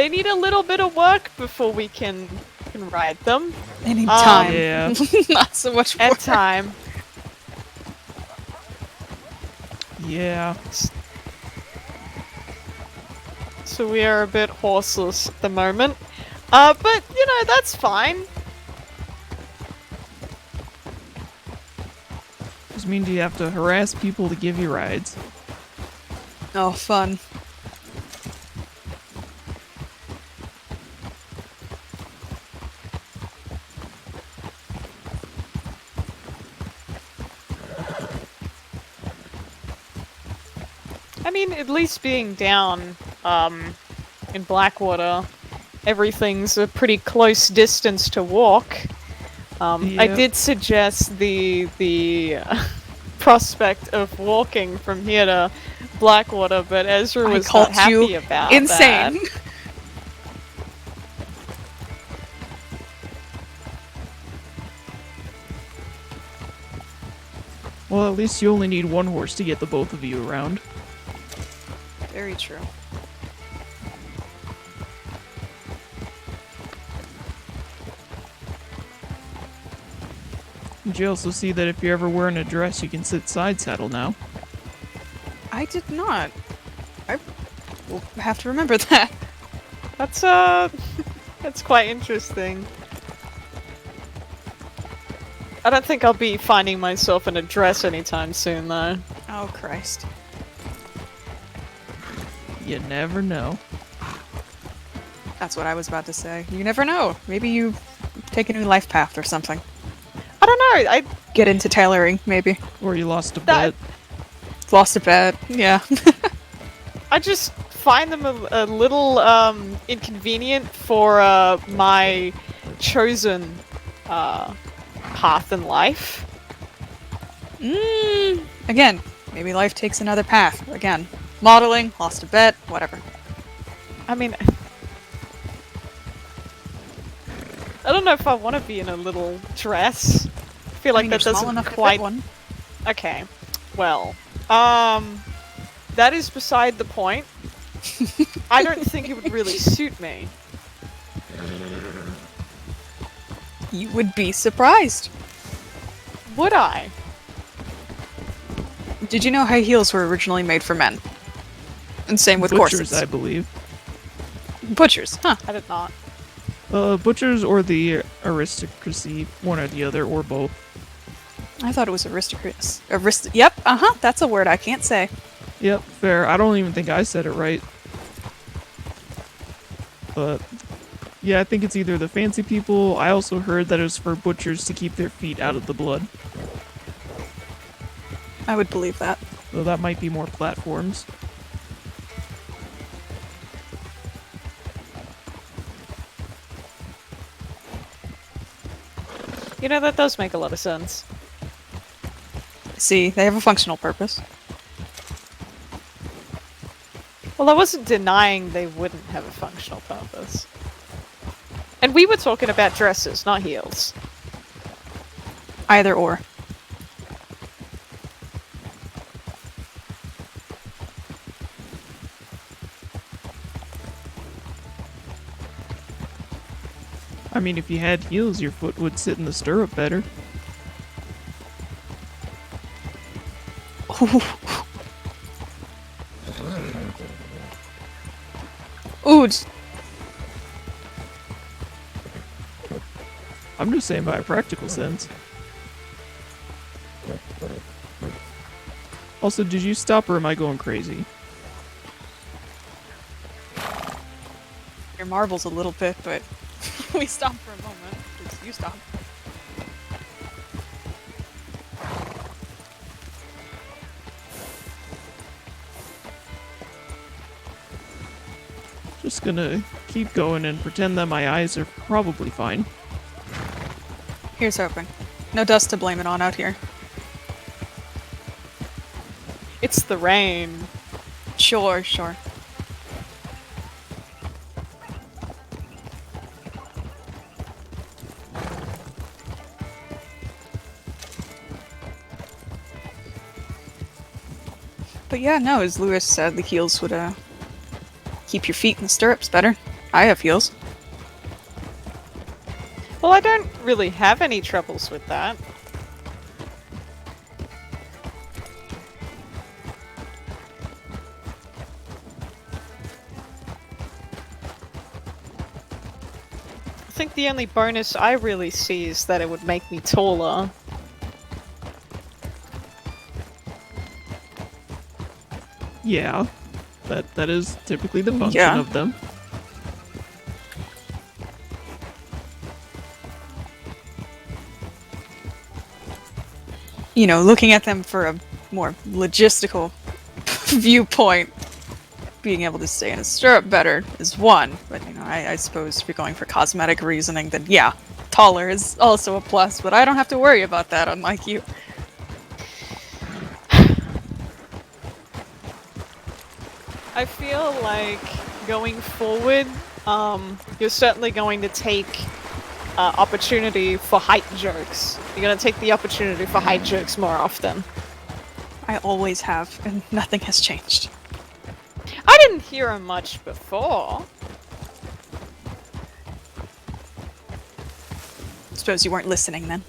need a little bit of work before we can ride them. They need time. Yeah. Not so much work. And time. Yeah. So we are a bit horseless at the moment. But, you know, that's fine. Does mean do you have to harass people to give you rides? Oh, fun. I mean, at least being down, in Blackwater, everything's a pretty close distance to walk. I did suggest the prospect of walking from here to Blackwater, but Ezra was not happy about insane. that. Well, at least you only need one horse to get the both of you around. Very true. Did you also see that if you're ever wearing a dress, you can sit side saddle now? I did not. I will have to remember that. That's that's quite interesting. I don't think I'll be finding myself in a dress anytime soon, though. Oh, Christ. You never know. That's what I was about to say. You never know. Maybe you take a new life path or something. I don't know. I get into tailoring, maybe. Or you lost a bet. Lost a bet. Yeah. I just find them a little inconvenient for my chosen path in life. Again, maybe life takes another path. Again, modeling, lost a bet, whatever. I mean, I don't know if I want to be in a little dress. I feel like that doesn't quite. One. Okay, well, that is beside the point. I don't think it would really suit me. You would be surprised. Would I? Did you know high heels were originally made for men? And same with Butchers, corsets. I believe. Butchers, huh? I did not. Butchers or the aristocracy, one or the other, or both. I thought it was aristocrats. Yep, that's a word I can't say. Yep, fair. I don't even think I said it right. But, yeah, I think it's either the fancy people. I also heard that it was for butchers to keep their feet out of the blood. I would believe that. So that might be more platforms. You know, that does make a lot of sense. See, they have a functional purpose. Well, I wasn't denying they wouldn't have a functional purpose. And we were talking about dresses, not heels. Either or. I mean, if you had heels, your foot would sit in the stirrup better. Ooh. I'm just saying by a practical sense. Also, did you stop or am I going crazy? Your marbles a little bit, but we stopped for a moment. Because you stopped. Just gonna keep going and pretend that my eyes are probably fine. Here's hoping. No dust to blame it on out here. It's the rain. Sure, sure. But yeah, no, as Lewis said, the heels would keep your feet in the stirrups better. I have heels. Well, I don't really have any troubles with that. think the only bonus I really see is that it would make me taller. Yeah, that is typically the function Yeah. of them. You know, looking at them for a more logistical viewpoint, being able to stay in a stirrup better is one. But, you know, I suppose if you're going for cosmetic reasoning, then yeah, taller is also a plus, but I don't have to worry about that, unlike you. I feel like going forward, you're certainly going to take opportunity for height jokes. You're going to take the opportunity for height jokes more often. I always have, and nothing has changed. I didn't hear him much before. Suppose you weren't listening then.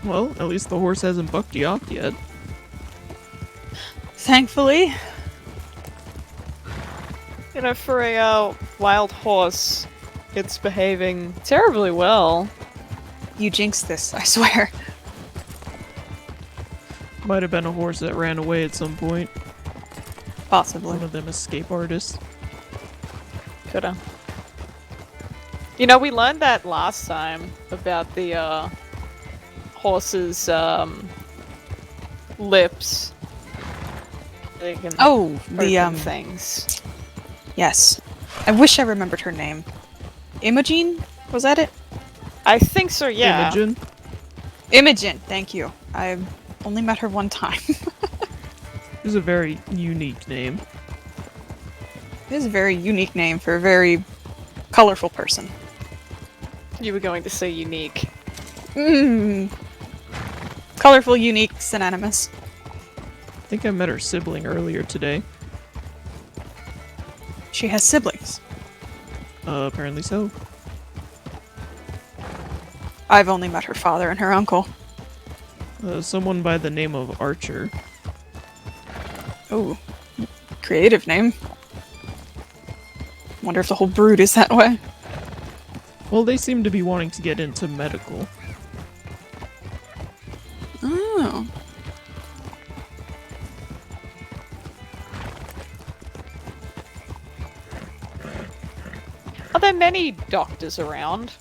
Well, at least the horse hasn't bucked you off yet. Thankfully. You know, for a wild horse, it's behaving terribly well. You jinxed this, I swear. Might have been a horse that ran away at some point. Possibly. One of them escape artists. Coulda. You know, we learned that last time about the horse's lips. They can open things. Yes. I wish I remembered her name. Imogen? Was that it? I think so, yeah. Imogen? Imogen, thank you. I've only met her one time. It's a very unique name. It is a very unique name for a very colorful person. You were going to say unique. Colorful, unique, synonymous. I think I met her sibling earlier today. She has siblings. Apparently so. I've only met her father and her uncle. Someone by the name of Archer. Oh, creative name. Wonder if the whole brood is that way. Well, they seem to be wanting to get into medical. Oh. Are there many doctors around?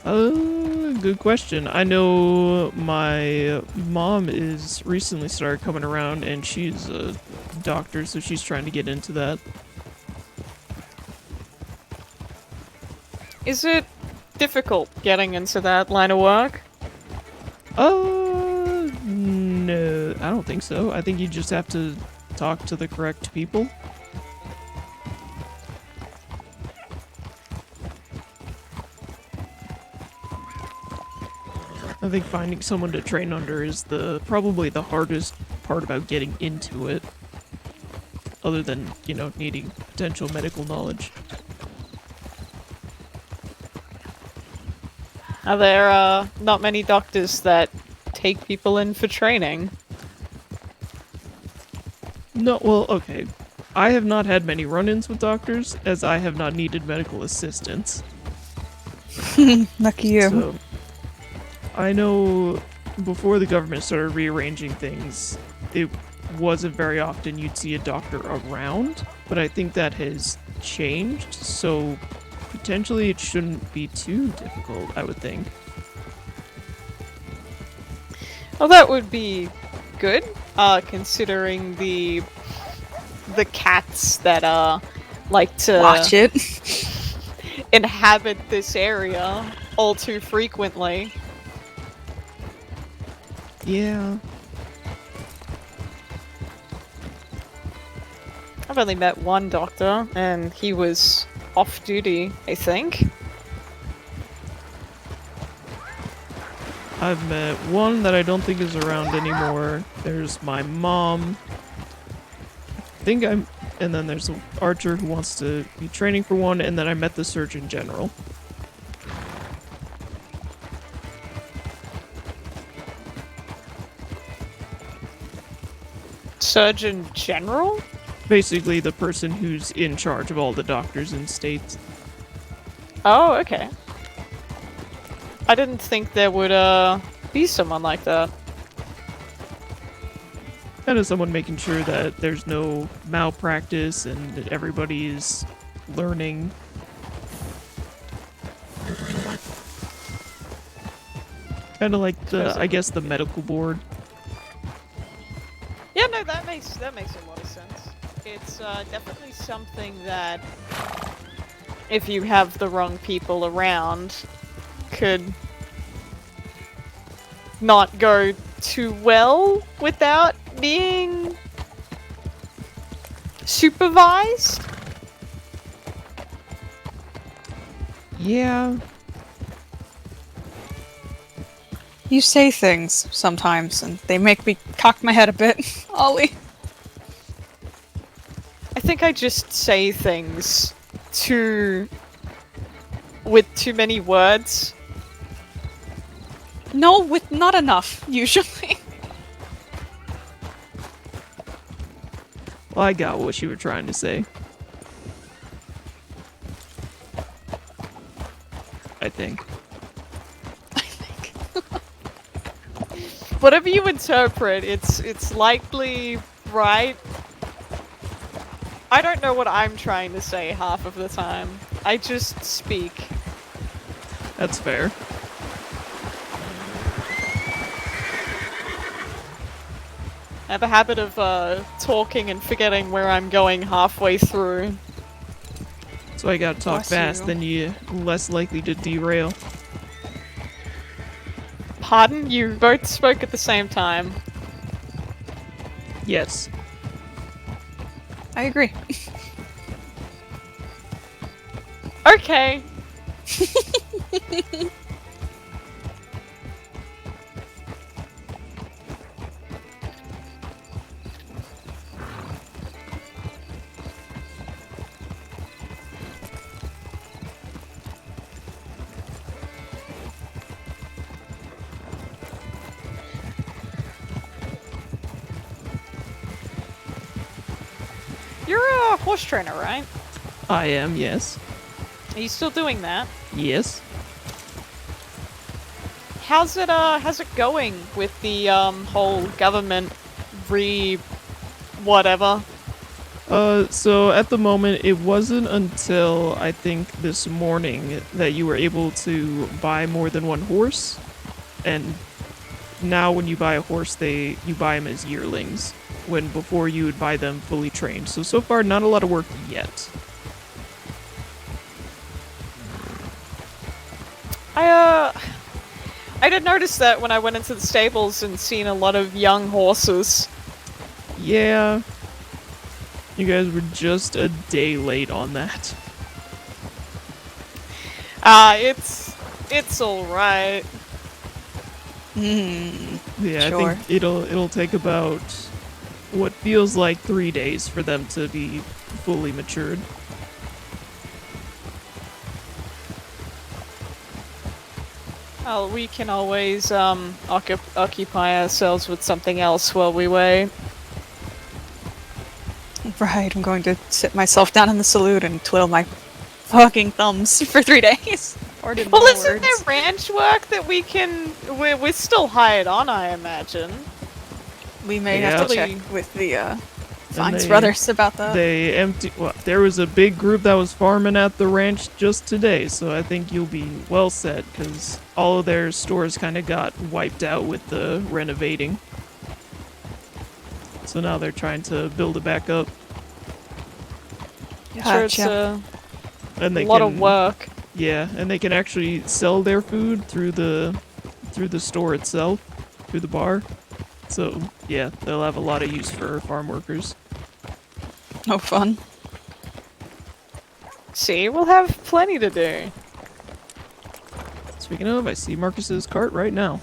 Good question. I know my mom is recently started coming around and she's a doctor, so she's trying to get into that. Is it difficult getting into that line of work? No, I don't think so. I think you just have to talk to the correct people. I think finding someone to train under is probably the hardest part about getting into it. Other than, you know, needing potential medical knowledge. Are there not many doctors that take people in for training? No, well, okay. I have not had many run-ins with doctors, as I have not needed medical assistance. Lucky you. So, I know before the government started rearranging things, it wasn't very often you'd see a doctor around, but I think that has changed, so potentially it shouldn't be too difficult, I would think. Well, that would be good, considering the cats that like to watch it inhabit this area all too frequently. Yeah. I've only met one doctor, and he was off duty, I think. I've met one that I don't think is around anymore. There's my mom. And then there's an archer who wants to be training for one, and then I met the Surgeon General. Surgeon General? Basically the person who's in charge of all the doctors in states. Oh, okay. I didn't think there would, be someone like that. Kind of someone making sure that there's no malpractice and that everybody's learning. Kind of like I guess the medical board. Yeah, no, that makes a lot of sense. It's definitely something that, if you have the wrong people around, could not go too well without being supervised. Yeah. You say things sometimes, and they make me cock my head a bit, Ollie. I think I just say things with too many words. No, with not enough, usually. Well, I got what you were trying to say. I think. Whatever you interpret, it's likely right. I don't know what I'm trying to say half of the time. I just speak. That's fair. I have a habit of talking and forgetting where I'm going halfway through. So I gotta talk Bless fast, you. then you're less likely to derail. Pardon? You both spoke at the same time. Yes. I agree. Okay. You're a horse trainer, right? I am, yes. Are you still doing that? Yes. How's it going with the whole government whatever? So at the moment, it wasn't until I think this morning that you were able to buy more than one horse, and now when you buy a horse, you buy them as yearlings, when before you would buy them fully trained. So far, not a lot of work yet. I did notice that when I went into the stables and seen a lot of young horses. Yeah. You guys were just a day late on that. It's alright. Yeah, Sure. I think it'll take about what feels like 3 days for them to be fully matured. Oh, we can always occupy ourselves with something else while we wait. Right, I'm going to sit myself down in the saloon and twiddle my fucking thumbs for 3 days. Pardon Well, my isn't words. there ranch work that we can... We're still hired on, I imagine. We may Yeah. have to check with the Fines they- brothers about that. Well, there was a big group that was farming at the ranch just today, so I think you'll be well set, because all of their stores kind of got wiped out with the renovating. So now they're trying to build it back up. I'm sure it's Gotcha. And a lot of work. Yeah, and they can actually sell their food through the store itself, through the bar. So yeah, they'll have a lot of use for farm workers. No fun. See, we'll have plenty to do. Speaking of, I see Marcus's cart right now.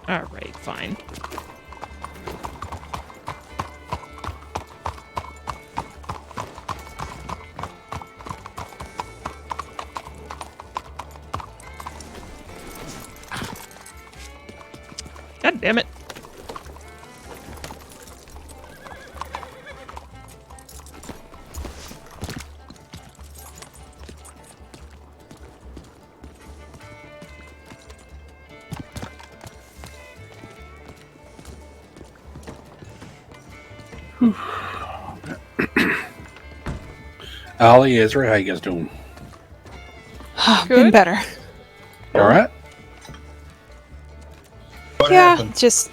Alright, fine. God damn it. Ollie, Ezra, how you guys doing? Been better. All right. Yeah, just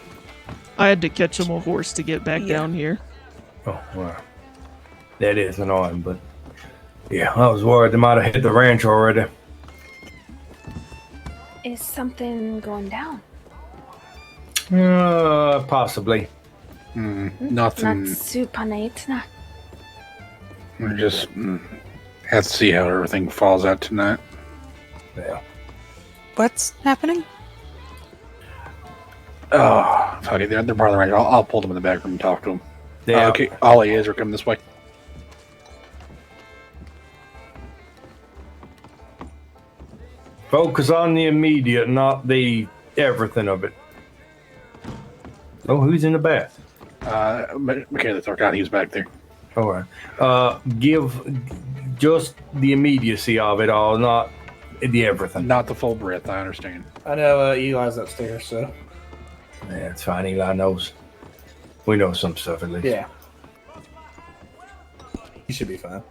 I had to catch him a horse to get back down here. Oh, wow. That is annoying, but yeah, I was worried they might have hit the ranch already. Is something going down? Possibly. Nothing. Not super night, nah. We just have to see how everything falls out tonight. Yeah. what's happening? Oh, fuck it. They're part of the range. I'll pull them in the back room and talk to them. Yeah. Okay, Ollie, Ezra, come this way. Focus on the immediate, not the everything of it. Oh, who's in the bath? Michaela talked out. He was back there. All right. Give just the immediacy of it all, not the everything. Not the full breadth, I understand. I know Eli's upstairs, so. Yeah, it's fine. Eli knows. We know some stuff at least. Yeah. He should be fine.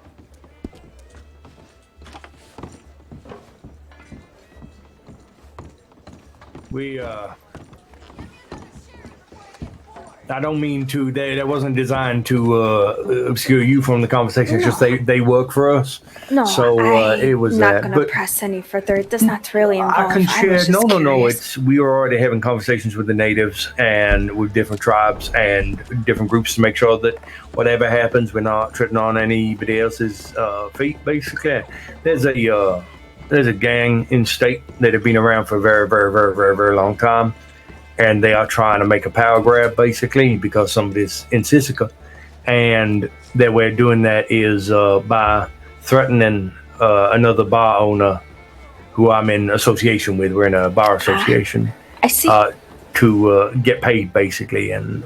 I don't mean to. That wasn't designed to obscure you from the conversation. It's just they work for us. No, So it was I'm not that. gonna But press any further. It does not really involve. I can share. was just No. curious. We were already having conversations with the natives and with different tribes and different groups to make sure that whatever happens, we're not treading on anybody else's feet. Basically, there's a gang in state that have been around for a very long time, and they are trying to make a power grab basically because somebody's in Sisika, and their way of doing that is by threatening another bar owner who I'm in association with. We're in a bar association. I see. To get paid basically, and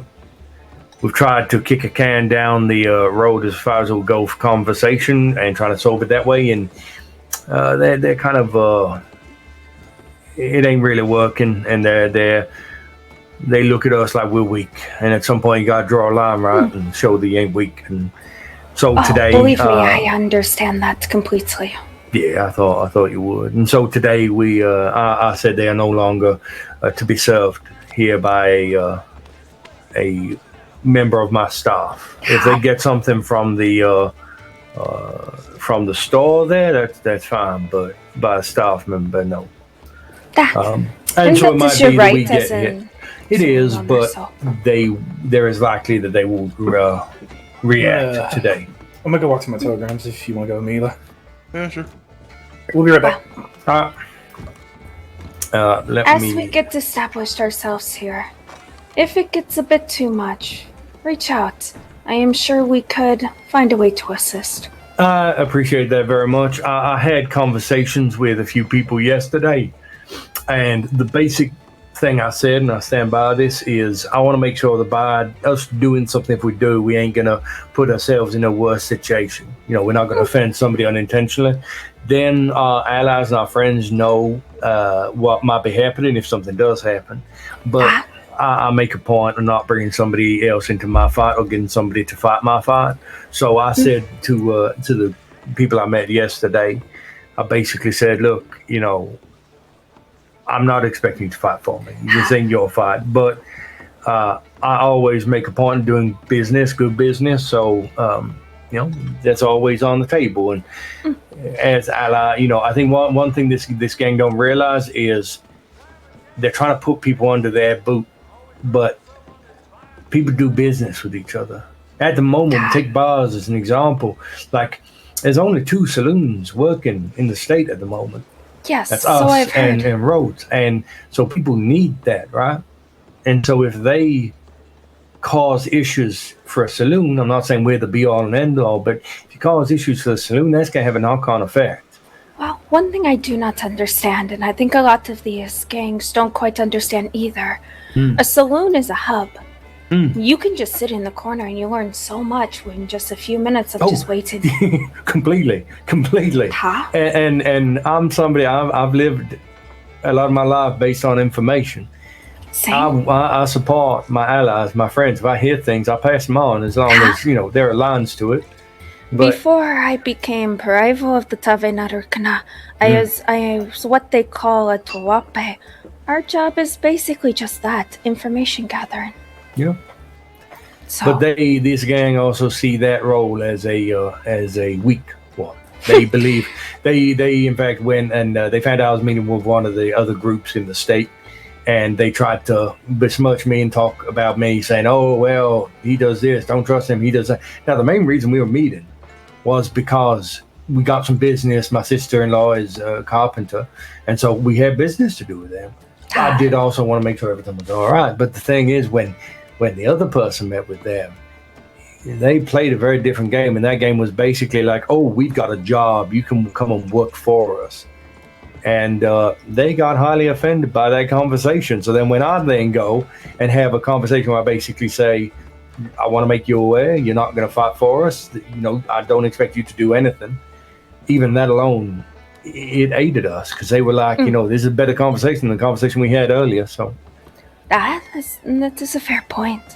we've tried to kick a can down the road as far as it'll go for conversation and trying to solve it that way, and they're kind of it ain't really working, and they look at us like we're weak, and at some point you gotta draw a line, right, and show that you ain't weak. And so today, believe me, I understand that completely. yeah, I thought you would. And so today I said they are no longer to be served here by a member of my staff. If they get something from the store there, that's fine, but by a staff member, no. And so it might be that we get hit. It is, but there is likely that they will react today. I'm gonna go walk to my telegrams if you want to go with me, Eli. Yeah, sure. We'll be right back. As we get established ourselves here, if it gets a bit too much, reach out. I am sure we could find a way to assist. I appreciate that very much. I had conversations with a few people yesterday, and the basic thing I said, and I stand by this, is I want to make sure that by us doing something, if we do, we ain't going to put ourselves in a worse situation. You know, we're not going to offend somebody unintentionally. Then our allies and our friends know what might be happening if something does happen. But I make a point of not bringing somebody else into my fight or getting somebody to fight my fight. So I said to the people I met yesterday, I basically said, look, you know, I'm not expecting you to fight for me. This ain't your fight. But I always make a point of doing business, good business. So, you know, that's always on the table. And as ally, you know, I think one thing this gang don't realize is they're trying to put people under their boot, but people do business with each other. At the moment, take bars as an example. Like, there's only 2 saloons working in the state at the moment. Yes, that's so us I've heard. and Rhodes. And so people need that, right? And so if they cause issues for a saloon, I'm not saying we're the be all and end all, but if you cause issues for the saloon, that's going to have a knock-on effect. Well, one thing I do not understand, and I think a lot of these gangs don't quite understand either, a saloon is a hub. You can just sit in the corner and you learn so much in just a few minutes of just waiting. Completely. Huh? And I'm somebody, I've lived a lot of my life based on information. Same. I support my allies, my friends. If I hear things, I pass them on as long as, you know, there are lines to it. But Before I became Privo of the Tavenarukana, I was what they call a Tuwape. Our job is basically just that, information gathering. yeah. So, But this gang also see that role as a weak one. They believe they in fact went and they found out I was meeting with one of the other groups in the state, and they tried to besmirch me and talk about me, saying, "Oh well, he does this. Don't trust him. He does that." Now the main reason we were meeting was because we got some business. My sister-in-law is a carpenter, and so we had business to do with them. I did also want to make sure everything was all right. But the thing is, when the other person met with them, they played a very different game, and that game was basically like, "Oh, we've got a job. You can come and work for us." And they got highly offended by that conversation. So then when I then go and have a conversation where I basically say, "I want to make you aware you're not going to fight for us. You know, I don't expect you to do anything." Even that alone, it aided us because they were like, you know, this is a better conversation than the conversation we had earlier. So that is a fair point.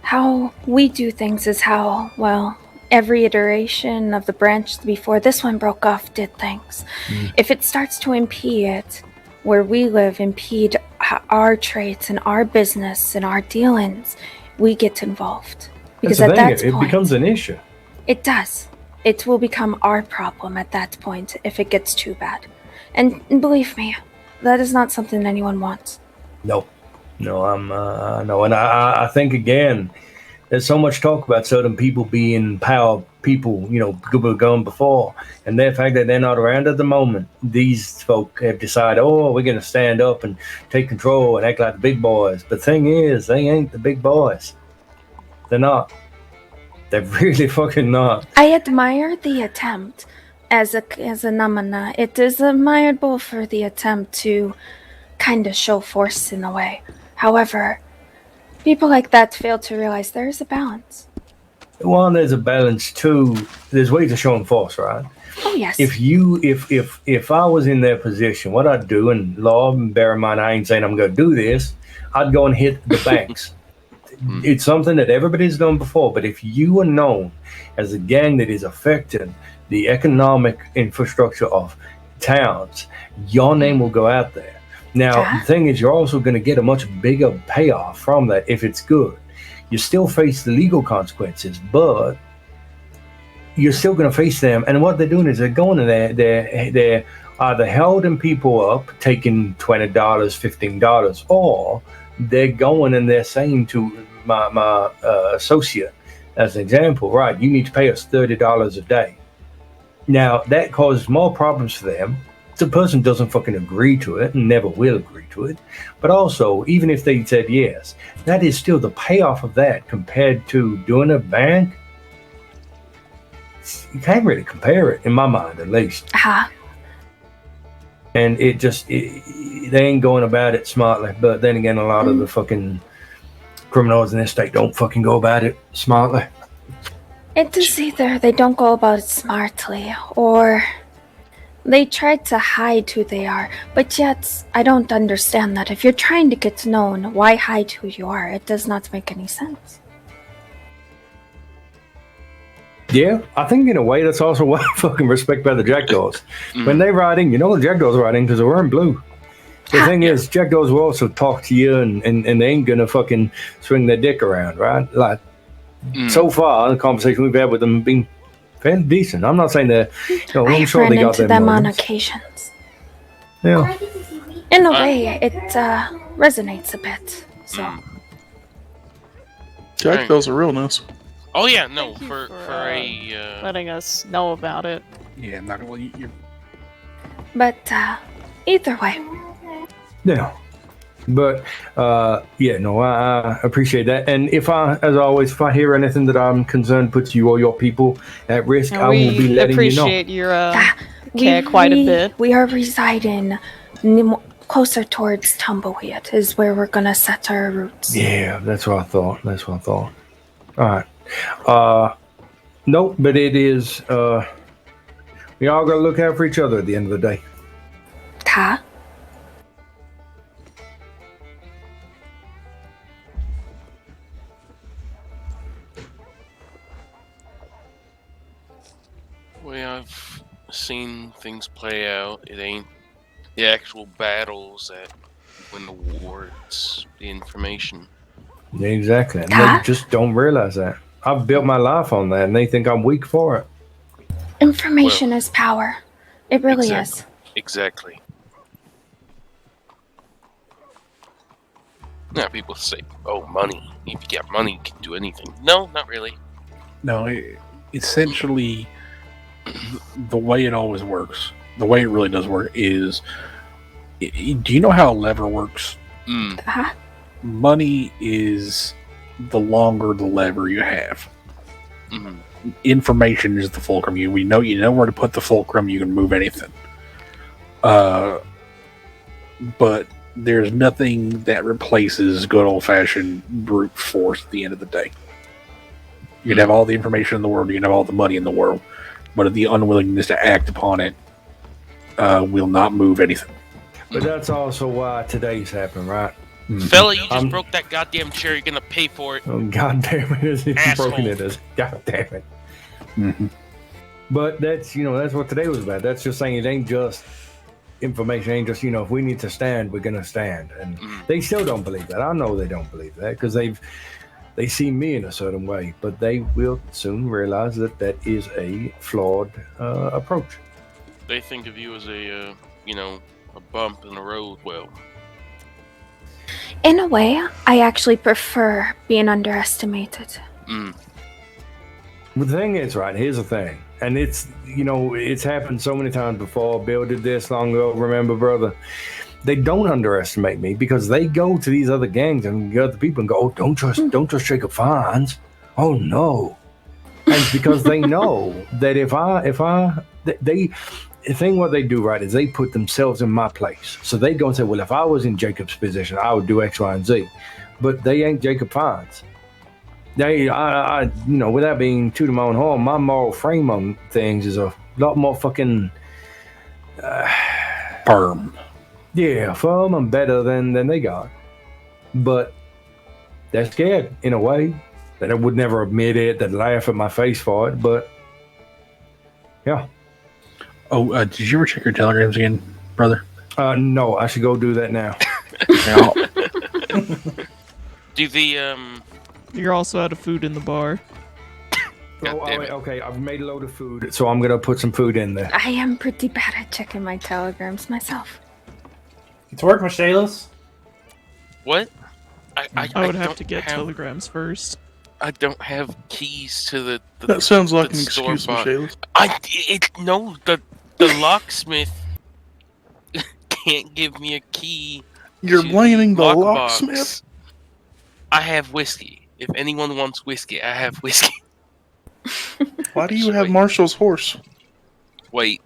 How we do things is how, well, every iteration of the branch before this one broke off did things. If it starts to impede where we live, impede our traits and our business and our dealings, we get involved. Because at that point, it becomes an issue. It does. It will become our problem at that point if it gets too bad. And believe me, that is not something anyone wants. No, no, and I think again, there's so much talk about certain people being power people, you know, going before, and the fact that they're not around at the moment. These folk have decided, oh, we're going to stand up and take control and act like the big boys. But the thing is, they ain't the big boys. They're not. They're really fucking not. I admire the attempt as a namana. It is admirable for the attempt to kind of show force in a way. However, people like that fail to realize there is a balance. One, there's a balance. Two, there's ways of showing force, right? Oh yes. If I was in their position, what I'd do, and Lord, bear in mind, I ain't saying I'm going to do this. I'd go and hit the banks. It's something that everybody's done before. But if you are known as a gang that is affecting the economic infrastructure of towns, your name will go out there. Now, the thing is, you're also going to get a much bigger payoff from that if it's good. You still face the legal consequences, but you're still going to face them. And what they're doing is they're going in there, they're either holding people up, taking $20, $15, or they're going and they're saying to my associate, as an example, right, you need to pay us $30 a day. Now, that causes more problems for them. The person doesn't fucking agree to it and never will agree to it. But also, even if they said yes, that is still the payoff of that compared to doing a bank. You can't really compare it, in my mind, at least. and they ain't going about it smartly. But then again, a lot of the fucking criminals in this state don't fucking go about it smartly. It is either they don't go about it smartly, or they try to hide who they are. But yet, I don't understand that. If you're trying to get known, why hide who you are? It does not make any sense. Yeah, I think in a way that's also why I fucking respect by the jackdaws. When they riding, the jackdaws are riding because they're wearing blue. The thing is, jackdaws will also talk to you, and they ain't gonna fucking swing their dick around, right? Like, so far, the conversation we've had with them have been fairly decent. I'm not saying that, I I'm have sure run they got into their them on moments. occasions. Yeah. In a way, it resonates a bit. So. Jackdaws are real nice. Oh yeah, no, for letting us know about it. Yeah, not well. You're... But either way. Yeah. But, I appreciate that. And as always, if I hear anything that I'm concerned puts you or your people at risk, I will be letting you know. We appreciate your care quite a bit. We are residing closer towards Tumbleweed is where we're going to set our roots. Yeah, that's what I thought. All right. Nope, but it is, we all got to look out for each other at the end of the day. Ta? Way I've seen things play out, it ain't the actual battles that win the war, it's the information. Yeah, exactly. And they just don't realize that. I've built my life on that, and they think I'm weak for it. Information is power. It really is. Exactly. Now people say, oh, money. If you got money, you can do anything. No, not really. No, essentially, the way it always works, the way it really does work is, do you know how a lever works? Money is the longer the lever you have. Information is the fulcrum. You know where to put the fulcrum. You can move anything. But there's nothing that replaces good old-fashioned brute force at the end of the day. You can have all the information in the world, you can have all the money in the world, but the unwillingness to act upon it will not move anything. But that's also why today's happened, right? Fella, you just broke that goddamn chair. You're gonna pay for it. Oh, god damn it. It's broken it is. God damn it. But that's what today was about. That's just saying it ain't just information. It ain't just, if we need to stand, we're gonna stand. And they still don't believe that. I know they don't believe that because they see me in a certain way, but they will soon realize that is a flawed approach. They think of you as a bump in the road. Well, in a way, I actually prefer being underestimated. The thing is, right, here's the thing, and it's happened so many times before. Bill did this long ago, remember, brother? They don't underestimate me because they go to these other gangs and the other people and go, oh, don't trust Jacob Fines. Oh no. And it's because they know that the thing what they do, right, is they put themselves in my place. So they go and say, well, if I was in Jacob's position, I would do X, Y, and Z. But they ain't Jacob Fines. Without being tooting my own horn, my moral frame on things is a lot more fucking firm. Yeah, firm and better than they got. But they're scared in a way. That I would never admit it, they'd laugh at my face for it, but yeah. Oh, did you ever check your telegrams again, brother? No, I should go do that now. Do the You're also out of food in the bar. Okay, I've made a load of food, so I'm gonna put some food in there. I am pretty bad at checking my telegrams myself. It's work, Michaelis. What? I would have to get telegrams first. I don't have keys to the that sounds like an store excuse, box. Michaelis. No, the locksmith can't give me a key. You're blaming the lockbox. locksmith? I have whiskey. If anyone wants whiskey, I have whiskey. Why do you have Marshall's horse? Wait.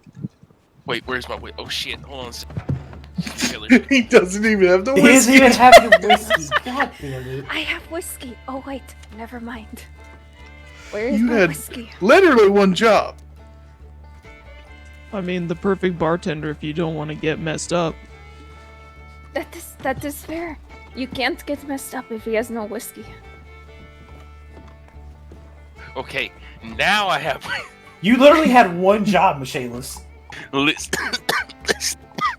Wait, where's my Oh shit! Hold on a second. He doesn't even have the He whiskey. doesn't even have the whiskey. God damn it. I have whiskey. Oh wait, never mind. Where is You my had whiskey? literally one job. I mean, the perfect bartender if you don't want to get messed up. That is fair. You can't get messed up if he has no whiskey. Okay, now I have. You literally had one job, Michaelis.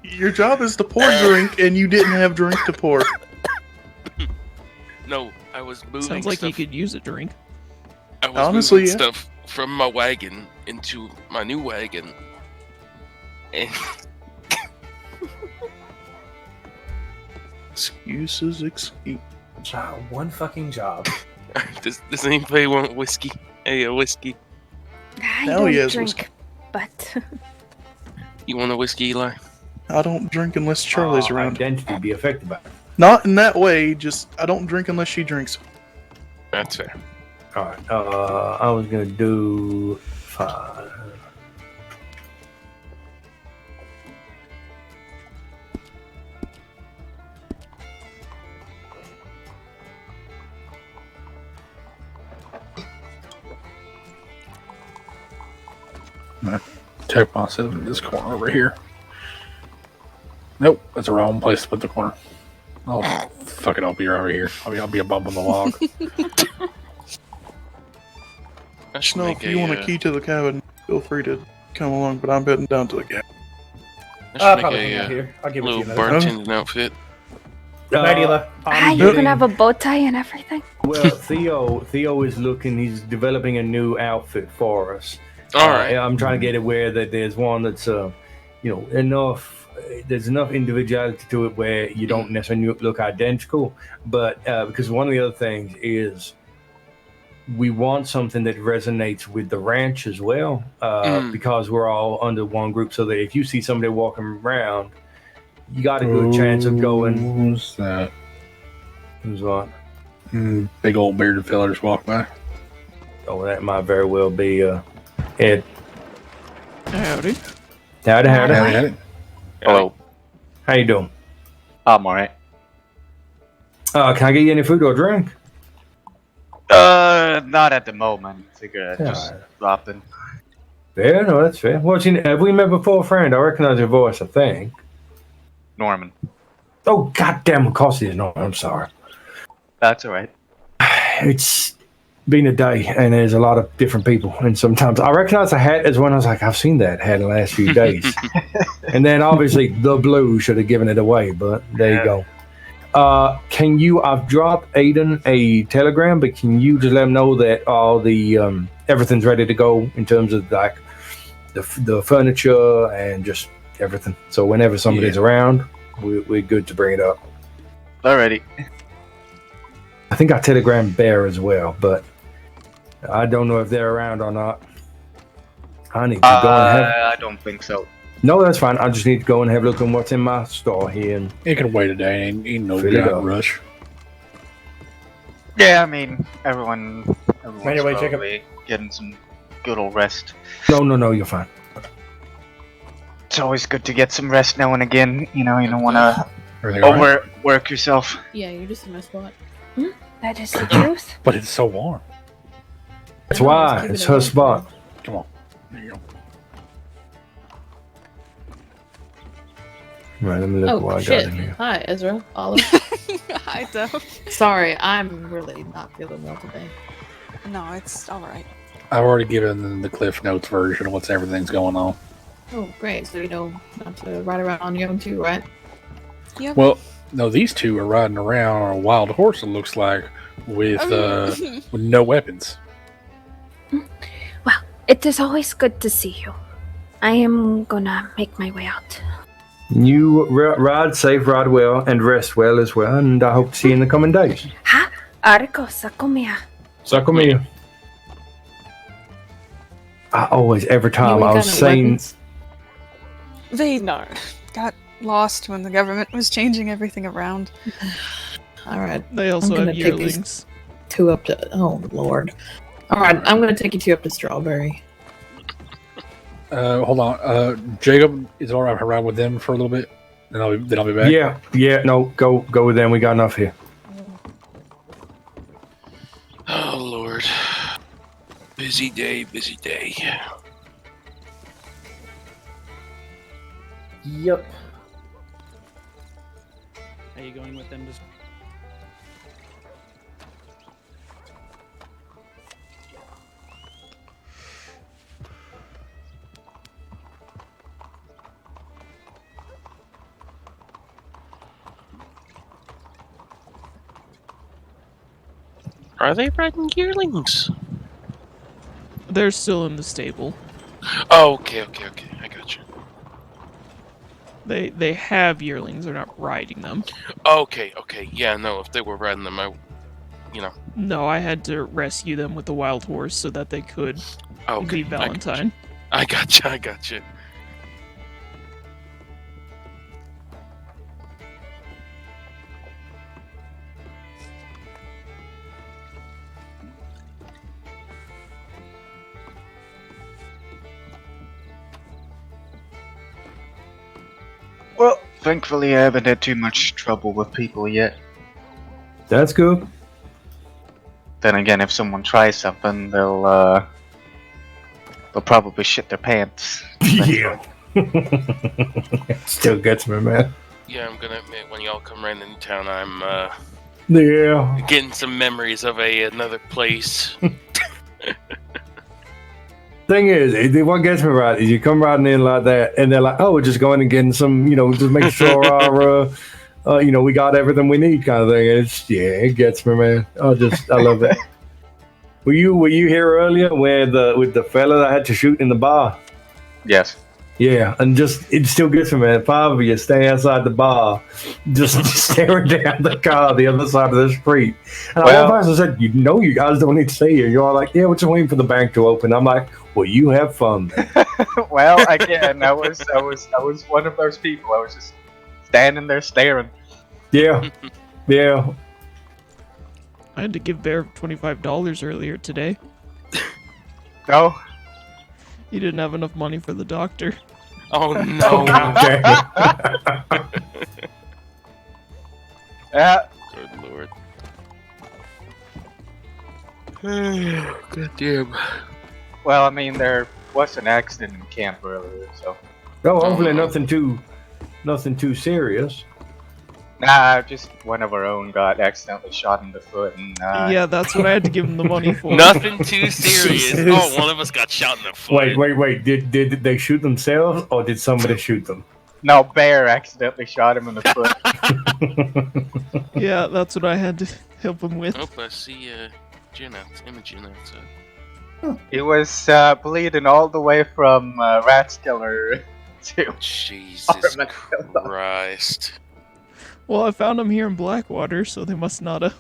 Your job is to pour drink, and you didn't have drink to pour. No, I was moving. Sounds like stuff. you could use a drink. I was Honestly, moving yeah. stuff from my wagon into my new wagon, and Excuses, excuse. One fucking job. does anybody want whiskey? Hey, a whiskey. I Now don't he has drink, but You want a whiskey, Eli? I don't drink unless Charlie's around. Identity be affected by it. Not in that way. Just I don't drink unless she drinks. That's fair. All right. I was gonna do 5. I'm gonna check myself in this corner over here. Nope, that's the wrong place to put the corner. Oh, fuck it, I'll be over here. I'll be a bump on the log. Snow, if you want a key to the cabin, feel free to come along. But I'm heading down to the cabin. I should probably make hang out a here. I'll give it to little you another time. bartending outfit. Night, Ela. you can have a bow tie and everything. Well, Theo is looking. He's developing a new outfit for us. All right. I'm trying to get it where that there's one that's enough. There's enough individuality to it where you don't necessarily look identical. But because one of the other things is we want something that resonates with the ranch as well. Because we're all under one group, so that if you see somebody walking around, you got a good chance of going. Who's that? Who's what? Big old bearded fella just walked by. Oh, that might very well be Ed. Howdy. Howdy. Hello. How you doing? I'm alright. Can I get you any food or drink? Not at the moment. I think just dropped in. Yeah, no, that's fair. Have we met before, friend? I recognize your voice, I think. Norman. Oh, goddamn, of course it is Norman. I'm sorry. That's alright. It's been a day, and there's a lot of different people. And sometimes I recognize the hat as when I was like, I've seen that hat in the last few days. And then obviously the blue should have given it away, but there you go. I've dropped Aiden a telegram, but can you just let him know that all the everything's ready to go in terms of like the furniture and just everything. So whenever somebody's around, we're good to bring it up. Alrighty. I think I telegrammed Bear as well, but I don't know if they're around or not. I need to go and have. I don't think so. No, that's fine. I just need to go and have a look at what's in my store here. And It can wait a day. Ain't no Fill it up. rush. Yeah, I mean, everyone's Anyway, Jacob. probably getting some good old rest. No, you're fine. It's always good to get some rest now and again. You don't want to Everything all right? overwork yourself. Yeah, you're just in my spot. That is the truth. But it's so warm. That's why it's her spot. Come on. There you go. Right, let me look what I shit. got in here. Hi, Ezra. Olive. Hi, Dove. Sorry, I'm really not feeling well today. No, it's alright. I've already given them the Cliff Notes version of what's everything's going on. Oh, great. So you know not to ride around on your own too, right? Yep. Well, no, these two are riding around on a wild horse, it looks like, with no weapons. Well, it is always good to see you. I am gonna make my way out. You ride safe, ride well, and rest well as well. And I hope to see you in the coming days. Ha! Arko, sakomia. Sakomia. I always, every time I was saying. They got lost when the government was changing everything around. Alright. They also I'm have gonna take these yearlings. two up to. Oh, Lord. Alright, I'm gonna take you two up to Strawberry. Hold on. Jacob, is it alright if I ride with them for a little bit? Then I'll be back. Yeah. No, go with them. We got enough here. Oh Lord. Busy day, busy day. Yep. Are you going with them? Just Are they riding yearlings? They're still in the stable. Oh, okay. I got you. They have yearlings. They're not riding them. Okay. Yeah, no, if they were riding them, No, I had to rescue them with the wild horse so that they could Okay, be Valentine. I got you. Well, thankfully I haven't had too much trouble with people yet. That's good. Then again, if someone tries something, they'll probably shit their pants. Yeah. Still gets me, man. Yeah, I'm gonna admit, when y'all come around into town, I'm Yeah. getting some memories of another place. Thing is, what gets me right is you come riding in like that, and they're like, "Oh, we're just going and getting some, just make sure our, we got everything we need," kind of thing. It gets me, man. I love it. Were you here earlier with the fella that had to shoot in the bar? Yes. Yeah, and it still gets me, man. 5 of you stay outside the bar, just staring down the car the other side of the street. And one person said, you guys don't need to stay here. You're all like, yeah, we're just waiting for the bank to open. I'm like, well, you have fun. Well, again, I was one of those people. I was just standing there staring. Yeah. I had to give Bear $25 earlier today. Oh. He didn't have enough money for the doctor. Oh no! Yeah. Good lord. God damn. Well, I mean, there was an accident in camp earlier, so. Oh, hopefully nothing too serious. Nah, just one of our own got accidentally shot in the foot, and yeah, that's what I had to give him the money for. Nothing too serious. Oh, one of us got shot in the foot. Wait. Did they shoot themselves, or did somebody shoot them? No, Bear accidentally shot him in the foot. Yeah, that's what I had to help him with. Oh, I see Imogen outside. He was bleeding all the way from Ratskiller to Jesus Christ. Well, I found him here in Blackwater, so they must not have.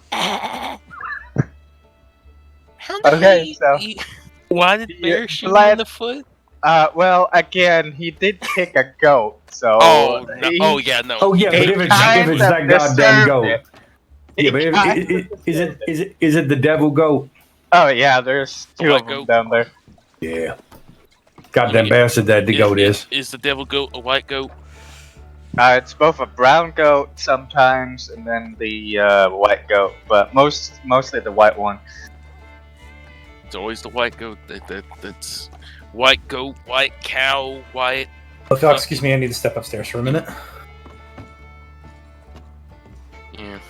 Okay, so why did Bear shoot him in the foot? Well, again, he did kick a goat, so. Oh, no. Oh yeah, no. Oh yeah, but if it's that goddamn goat. Yeah, but is it the devil goat? Oh yeah, there's two of them down there. Yeah. Goddamn bastard that the goat is. Is the devil goat a white goat? It's both a brown goat sometimes, and then the white goat, but mostly the white one. It's always the white goat. That's white goat, white cow, white. Oh, excuse me, I need to step upstairs for a minute. Yeah.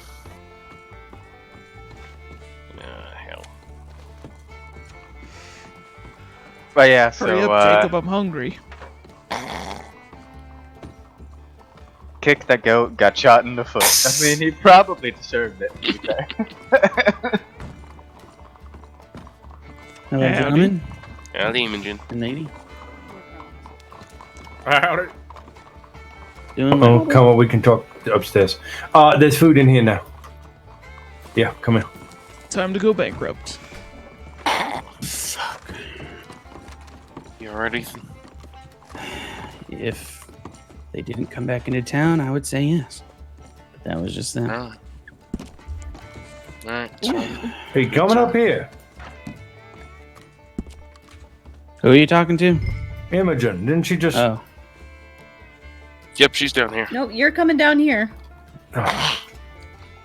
Hell. But yeah, Hurry so up, Jacob, I'm hungry. Kicked the goat, got shot in the foot. I mean, he probably deserved it, to be fair. Hello, gentlemen. Howdy, Imogen. And lady. Howdy. Oh, come on, we can talk upstairs. There's food in here now. Yeah, come in. Time to go bankrupt. Fuck. You already? If they didn't come back into town, I would say yes. But that was just them. Alright. Hey, coming up here. Who are you talking to? Imogen, didn't she just? Oh. Yep, she's down here. No, you're coming down here.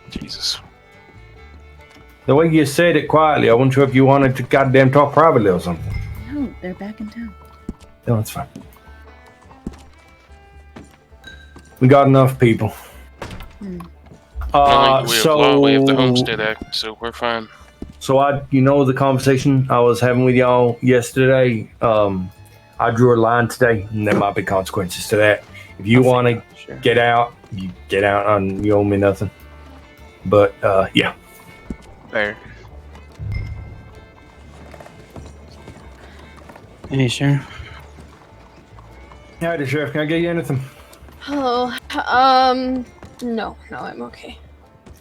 Jesus. The way you said it quietly, I wasn't sure if you wanted to goddamn talk privately or something. No, they're back in town. No, it's fine. We got enough people. We have the Homestead Act, so we're fine. So the conversation I was having with y'all yesterday. I drew a line today, and there might be consequences to that. If you want to get out, you get out, and you owe me nothing. But yeah. Fair. Hey, Sheriff. Howdy, Sheriff. Can I get you anything? Oh, no, I'm okay.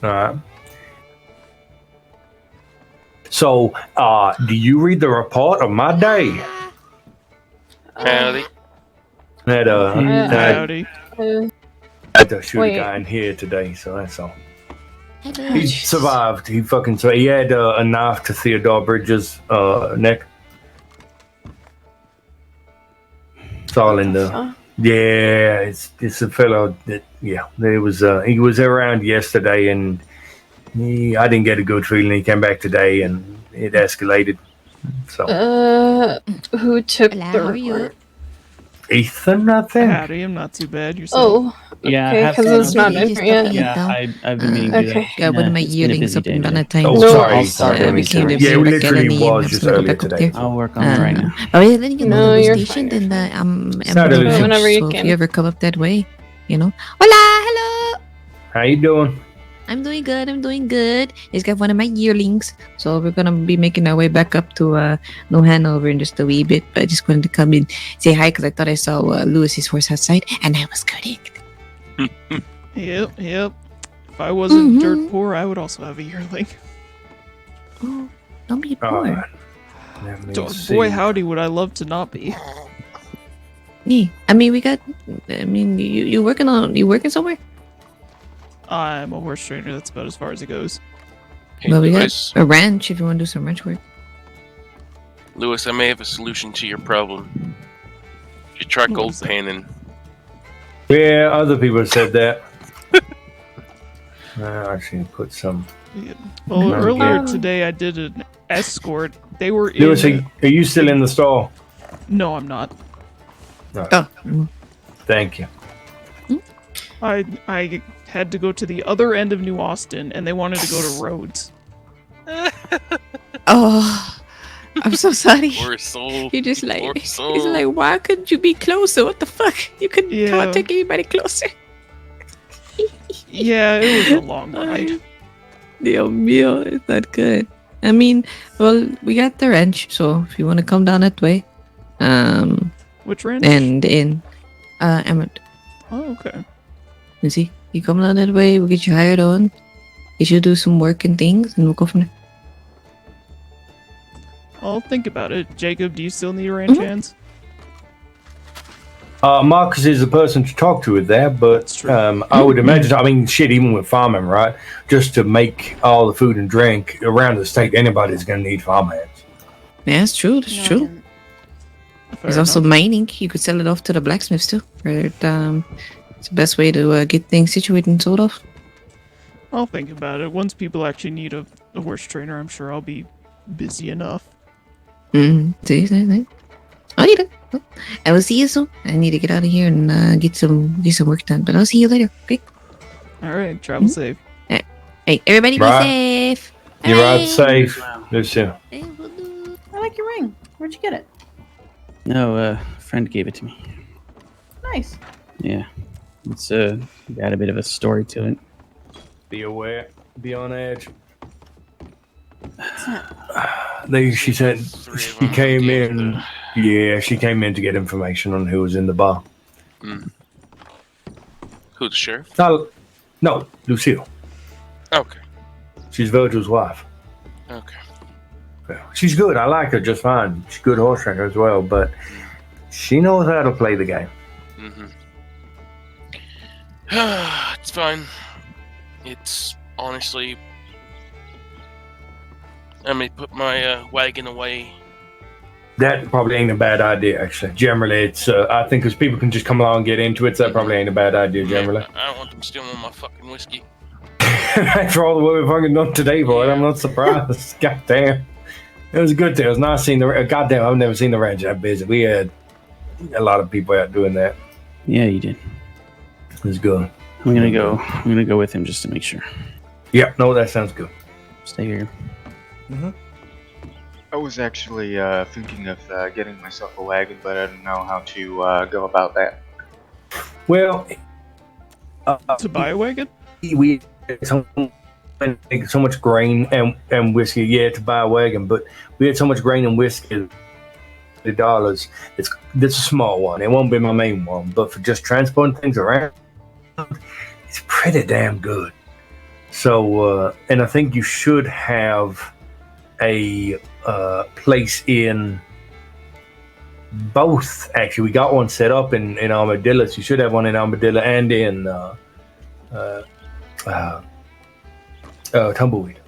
All right. So, do you read the report of my day? Howdy. Howdy. I had to shoot Wait. a guy in here today, so that's all. He survived. He had a knife to Theodore Bridges' neck. It's all in the. Yeah, it's a fellow that he was around yesterday, and I didn't get a good feeling. He came back today, and it escalated. So who took Hello, the how are you? report? Ethan, I think. Howdy, I'm not too bad. Yourself? Oh, Yeah, okay, because it's not in here yet. Yeah, I've been meaning to do that. Okay. Yeah, one of my It's been a yearlings busy up day in today. Valentine. Oh, No, sorry. I'll Sorry. we came to Yeah, visit we back literally Eleni and was have just to go earlier back up today. there. I'll work on it right now. Oh yeah, then you know No, the you're station, fine, then I'm Saturday. so Whenever you if can. you ever come up that way, Hola, hello. How you doing? I'm doing good. He's got one of my yearlings, so we're gonna be making our way back up to New Hanover in just a wee bit. But I just wanted to come in, say hi, because I thought I saw Lewis's horse outside, and I was correct. Yep. If I wasn't dirt poor, I would also have a yearling. Oh, don't be poor. Boy, howdy, would I love to not be. Yeah, you working somewhere? I'm a horse trainer. That's about as far as it goes. Hey, Well, we got Lewis. a ranch if you want to do some ranch work. Lewis, I may have a solution to your problem. You try gold panning. Yeah, other people have said that. I actually put some. Yeah. Well, earlier today I did an escort. They were in. Lewis, are you still in the stall? No, I'm not. No. Oh. Thank you. I had to go to the other end of New Austin, and they wanted to go to Rhodes. Oh, I'm so sorry. Poor soul. You're just like, Poor it's soul. like, why couldn't you be closer? What the fuck? You couldn't take anybody closer. Yeah, it was a long ride. Dios mío, it's not good. I mean, well, we got the ranch, so if you want to come down that way, Which ranch? and in, Emmett. Oh, okay. You see, you come down that way, we'll get you hired on, get you to do some work and things, and we'll go from there. I'll think about it. Jacob, do you still need ranch hands? Marcus is the person to talk to with that, but I would imagine, I mean, shit, even with farming, right? Just to make all the food and drink around the state, anybody's going to need farm hands. Yeah, that's true. That's true. There's also mining. You could sell it off to the blacksmiths too. It's the best way to get things situated and sold off. I'll think about it. Once people actually need a horse trainer, I'm sure I'll be busy enough. See. I need it. I will see you soon. I need to get out of here and get some work done. But I'll see you later. Okay. All right. Travel safe. Hey, everybody, be safe. You ride safe. Lucia. I like your ring. Where'd you get it? No, a friend gave it to me. Nice. Yeah, it's got a bit of a story to it. Be aware. Be on edge. She said she came in. Yeah, she came in to get information on who was in the bar. Who, the sheriff? No, Lucille. Okay. She's Virgil's wife. Okay. Yeah, she's good. I like her just fine. She's a good horse trainer as well, but she knows how to play the game. It's fine. It's honestly, I may put my wagon away That probably ain't a bad idea, actually. Generally, it's I think because people can just come along and get into it, so that probably ain't a bad idea. Generally, I don't want them stealing my fucking whiskey. after all the way we've fucking done today, boy, I'm not surprised. God damn, it was a good thing. It was nice seeing the. Goddamn, I've never seen the ranch that busy. We had a lot of people out doing that. Yeah, you did. It was good. I'm gonna go with him just to make sure. Yeah, no, that sounds good. Stay here. Mm-hmm. I was actually thinking of getting myself a wagon, but I don't know how to go about that. Well, to buy a wagon? We had so much grain and whiskey. Yeah, to buy a wagon, but we had so much grain and whiskey. $50. It's a small one. It won't be my main one, but for just transporting things around, it's pretty damn good. So, and I think you should have a place in both. Actually, we got one set up in Armadillo. So you should have one in Armadillo and in Tumbleweed.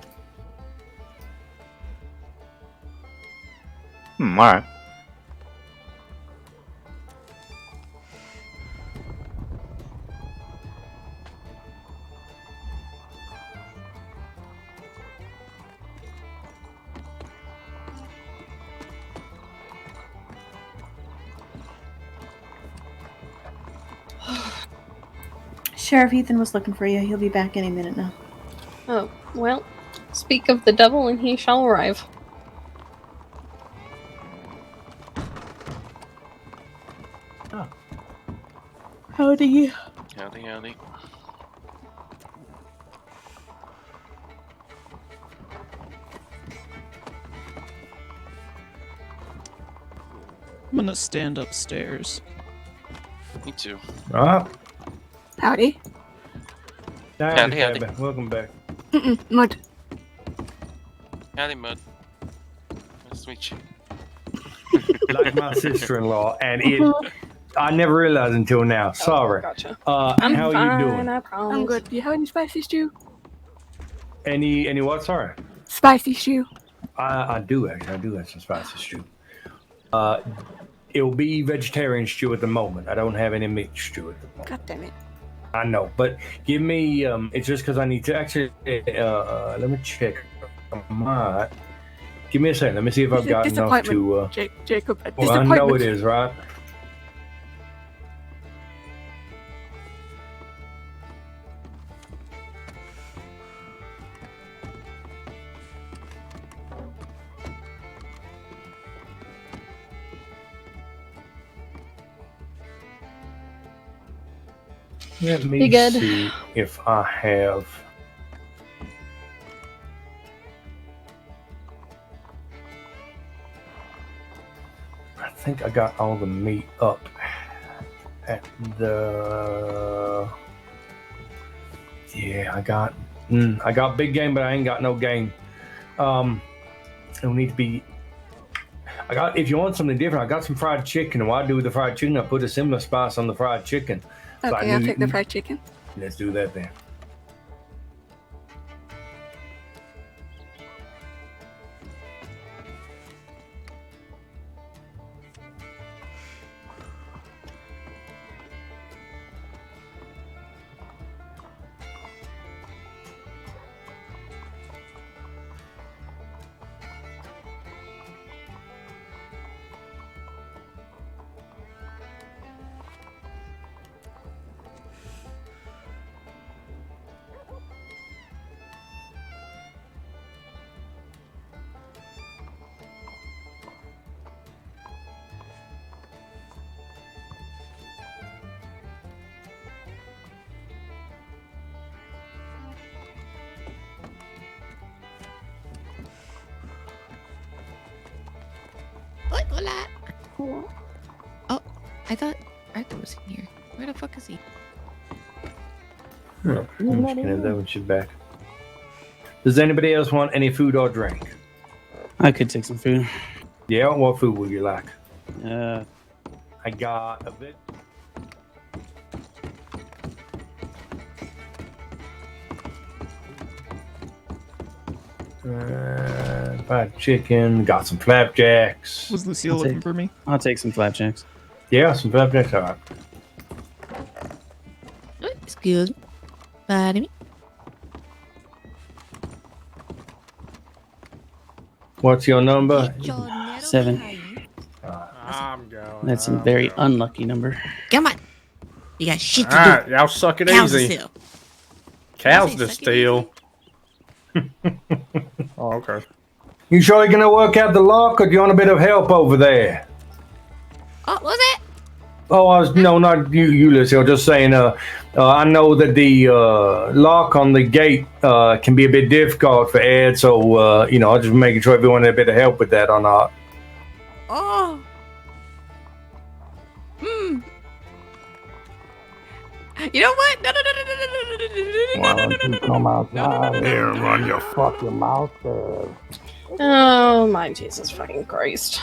All right. Sheriff Ethan was looking for you. He'll be back any minute now. Oh, well, speak of the devil and he shall arrive. Oh. Howdy. Howdy, howdy. I'm gonna stand upstairs. Me too. Howdy. Howdy. Welcome back. Mud. Howdy, Mud. Nice to meet you. Like my sister-in-law, and I never realized until now. Sorry. Gotcha. I'm how are you doing? I'm good. Do you have any spicy stew? Any what? Sorry. Spicy stew. I do actually. I do have some spicy stew. It'll be vegetarian stew at the moment. I don't have any meat stew at the moment. God damn it. I know, but give me. It's just because I need to actually. Let me check. I might. Give me a second. Let me see if I've got enough to. Jacob. Well, I know it is, right? Let me Be good. see if I have. I think I got all the meat up at the. Yeah, I got big game, but I ain't got no game. It'll need to be. If you want something different, I got some fried chicken. And what I do with the fried chicken, I put a similar spice on the fried chicken. So Okay, I'll take the fried chicken. Let's do that then. Hola. Oh, I thought Arthur was in here. Where the fuck is he? I'm just gonna have that when she's back. Does anybody else want any food or drink? I could take some food. Yeah, what food would you like? I got a bit. fried chicken. Got some flapjacks. Was Lucille looking for me? I'll take some flapjacks. Yeah, some flapjacks. All right. Excuse me. Pardon me. What's your number? 7. I'm going. That's a very unlucky number. Come on. You got shit to Alright, do. y'all suck it Cows easy. to steal. Cows to steal. Oh, okay. You sure you're gonna work out the lock, or do you want a bit of help over there? Oh, what was that? Oh, no, not you, Lucy. I was just saying. I know that the lock on the gate can be a bit difficult for Ed, so I'm just making sure everyone had a bit of help with that or not. Oh. Hmm. You know what? No. Why don't you come outside here and run your fucking mouth there? Oh my Jesus fucking Christ!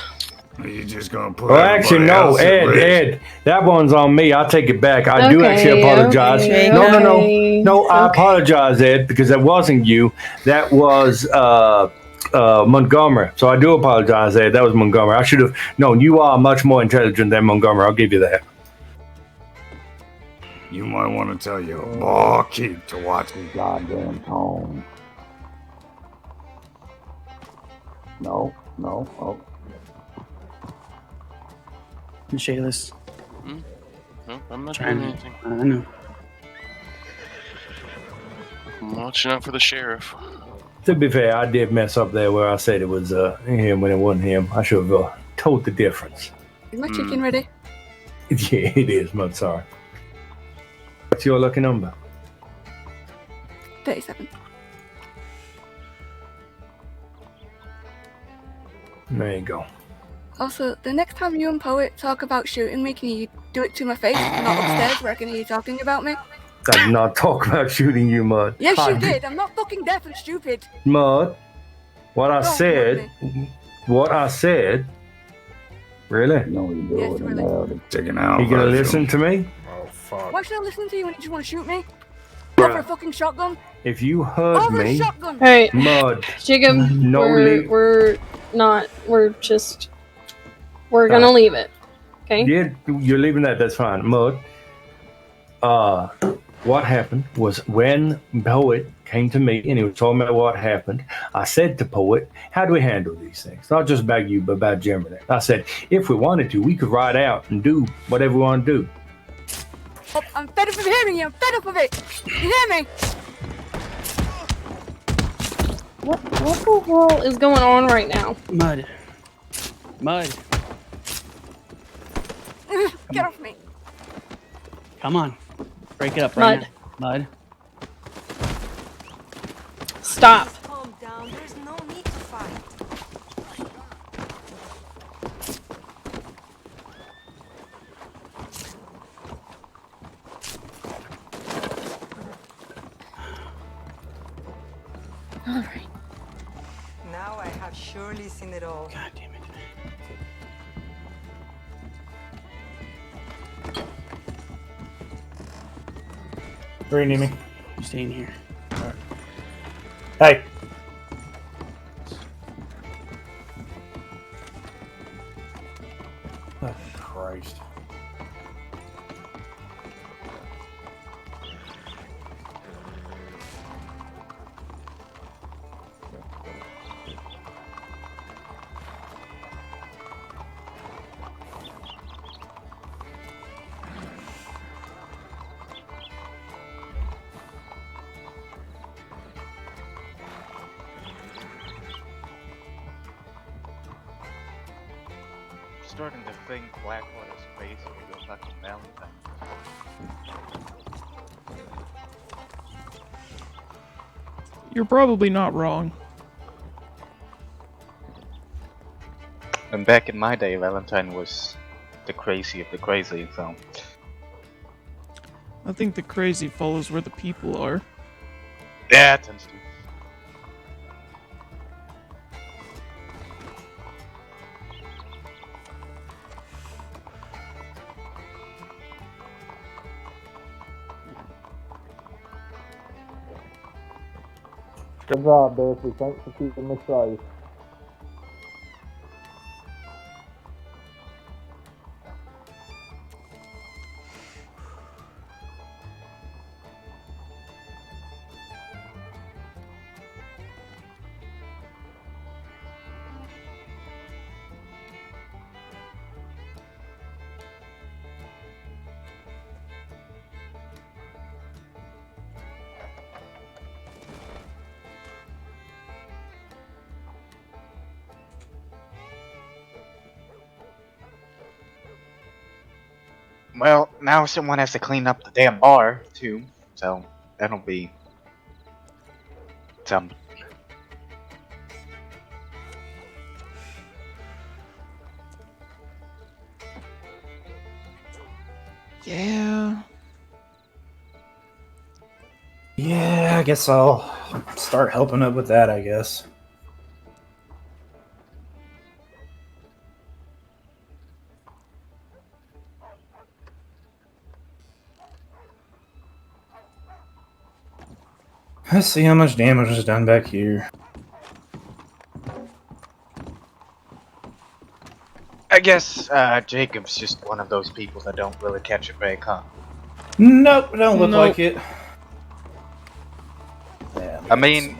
Are you just gonna put? Well, actually, no, everybody else at risk? Ed, that one's on me. I take it back. I do actually apologize. okay, No, I apologize, Ed, because that wasn't you. That was Montgomery. So I do apologize, Ed. That was Montgomery. I should have known. You are much more intelligent than Montgomery. I'll give you that. You might want to tell your barkeep to watch his goddamn tone. No. Oh. Michaelis. No, I'm not Trying doing to. anything. I know. I'm watching out for the sheriff. To be fair, I did mess up there where I said it was him when it wasn't him. I should have told the difference. Is my chicken ready? Yeah, it is. I'm sorry. What's your lucky number? 37. There you go. Also, the next time you and Poet talk about shooting me, can you do it to my face, not upstairs where I can hear you talking about me? I did not talk about shooting you, Mud. Yes, you did. I'm not fucking deaf and stupid. Mud. What I Don't said. Really? No, you do Yes, it really. now. The chicken out. You gonna listen to me? Oh fuck. Why should I listen to you when you just want to shoot me? Over a fucking shotgun? If you heard Over a me, shotgun! Hey, Mud. Chicken, No leave. we're gonna leave it. Okay. Yeah, you're leaving that. That's fine, Mud. What happened was when Poet came to me and he was talking about what happened, I said to Poet, how do we handle these things? Not just about you, but about Germany. I said, if we wanted to, we could ride out and do whatever we want to do. Oh, I'm fed up of hearing you. I'm fed up of it. You hear me? What the hell is going on right now? Mud. Get off me. Come on. Break it up right now. Mud. Stop. Calm down. There's no need to fight. All right. Now I have surely seen it all. God damn it. Where you need me? You staying here. Hey. Oh, Christ. Starting to think Blackwater's basically a fucking Valentine. You're probably not wrong. And back in my day, Valentine was the crazy of the crazy, so. I think the crazy follows where the people are. Yeah, it tends to. Good job, Bessie. Thanks for keeping me safe. Well, now someone has to clean up the damn bar, too. So, that'll be... some... Yeah. Yeah, I guess I'll start helping up with that, I guess. Let's see how much damage is done back here. I guess, Jacob's just one of those people that don't really catch a break, huh? Nope, don't look like it. I mean,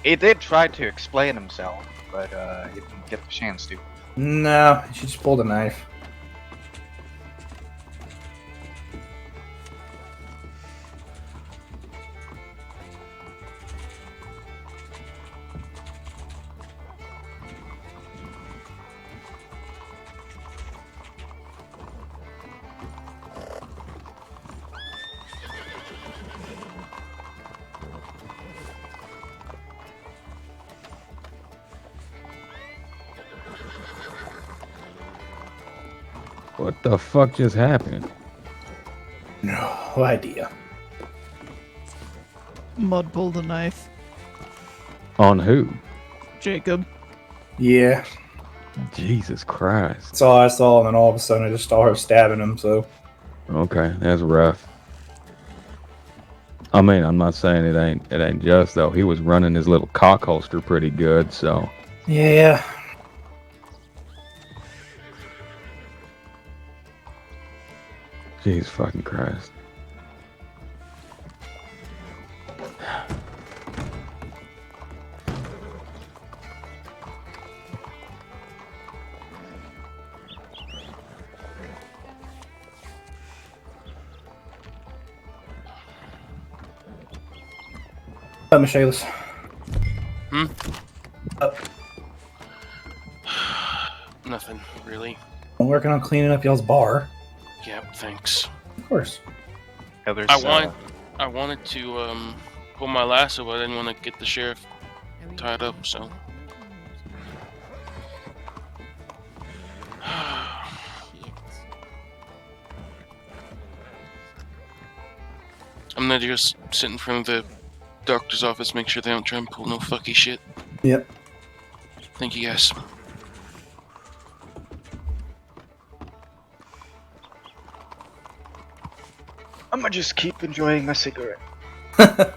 he did try to explain himself, but, he didn't get the chance to. No, she just pulled a knife. What the fuck just happened? No idea. Mud pulled a knife. On who? Jacob. Yeah. Jesus Christ. That's all I saw, and then all of a sudden I just saw her stabbing him, so... Okay, that's rough. I mean, I'm not saying it ain't just though. He was running his little cock holster pretty good, so. Yeah. Jeez fucking Christ. Michaelis. Nothing, really. I'm working on cleaning up y'all's bar. Yeah, thanks. Of course. I wanted to pull my lasso, but I didn't want to get the sheriff tied up, so. I'm gonna just sit in front of the doctor's office, make sure they don't try and pull no fucky shit. Yep. Thank you, guys. I'm gonna just keep enjoying my cigarette. Yeah,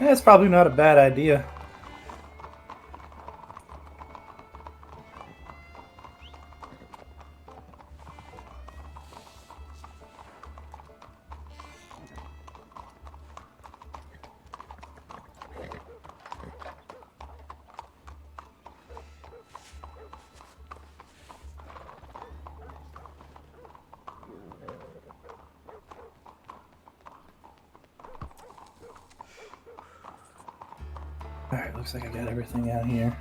it's probably not a bad idea. Alright, looks like I got everything out here.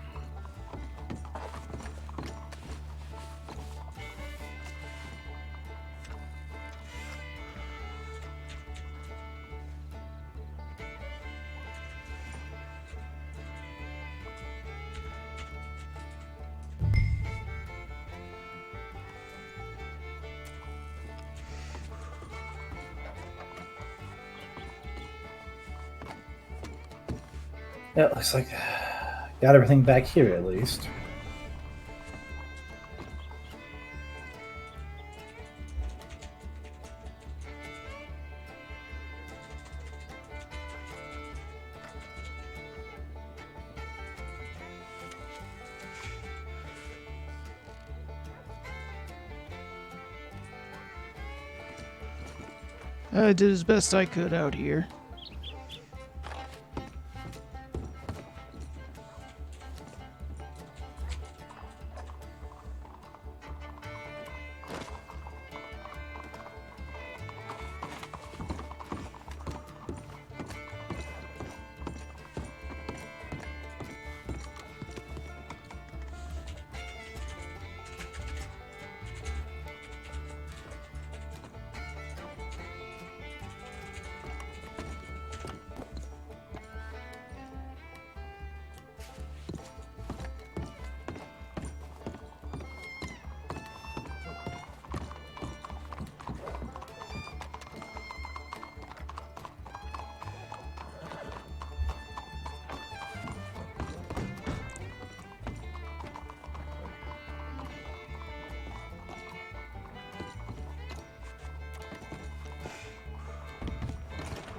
Yeah, it looks like got everything back here at least. I did as best I could out here.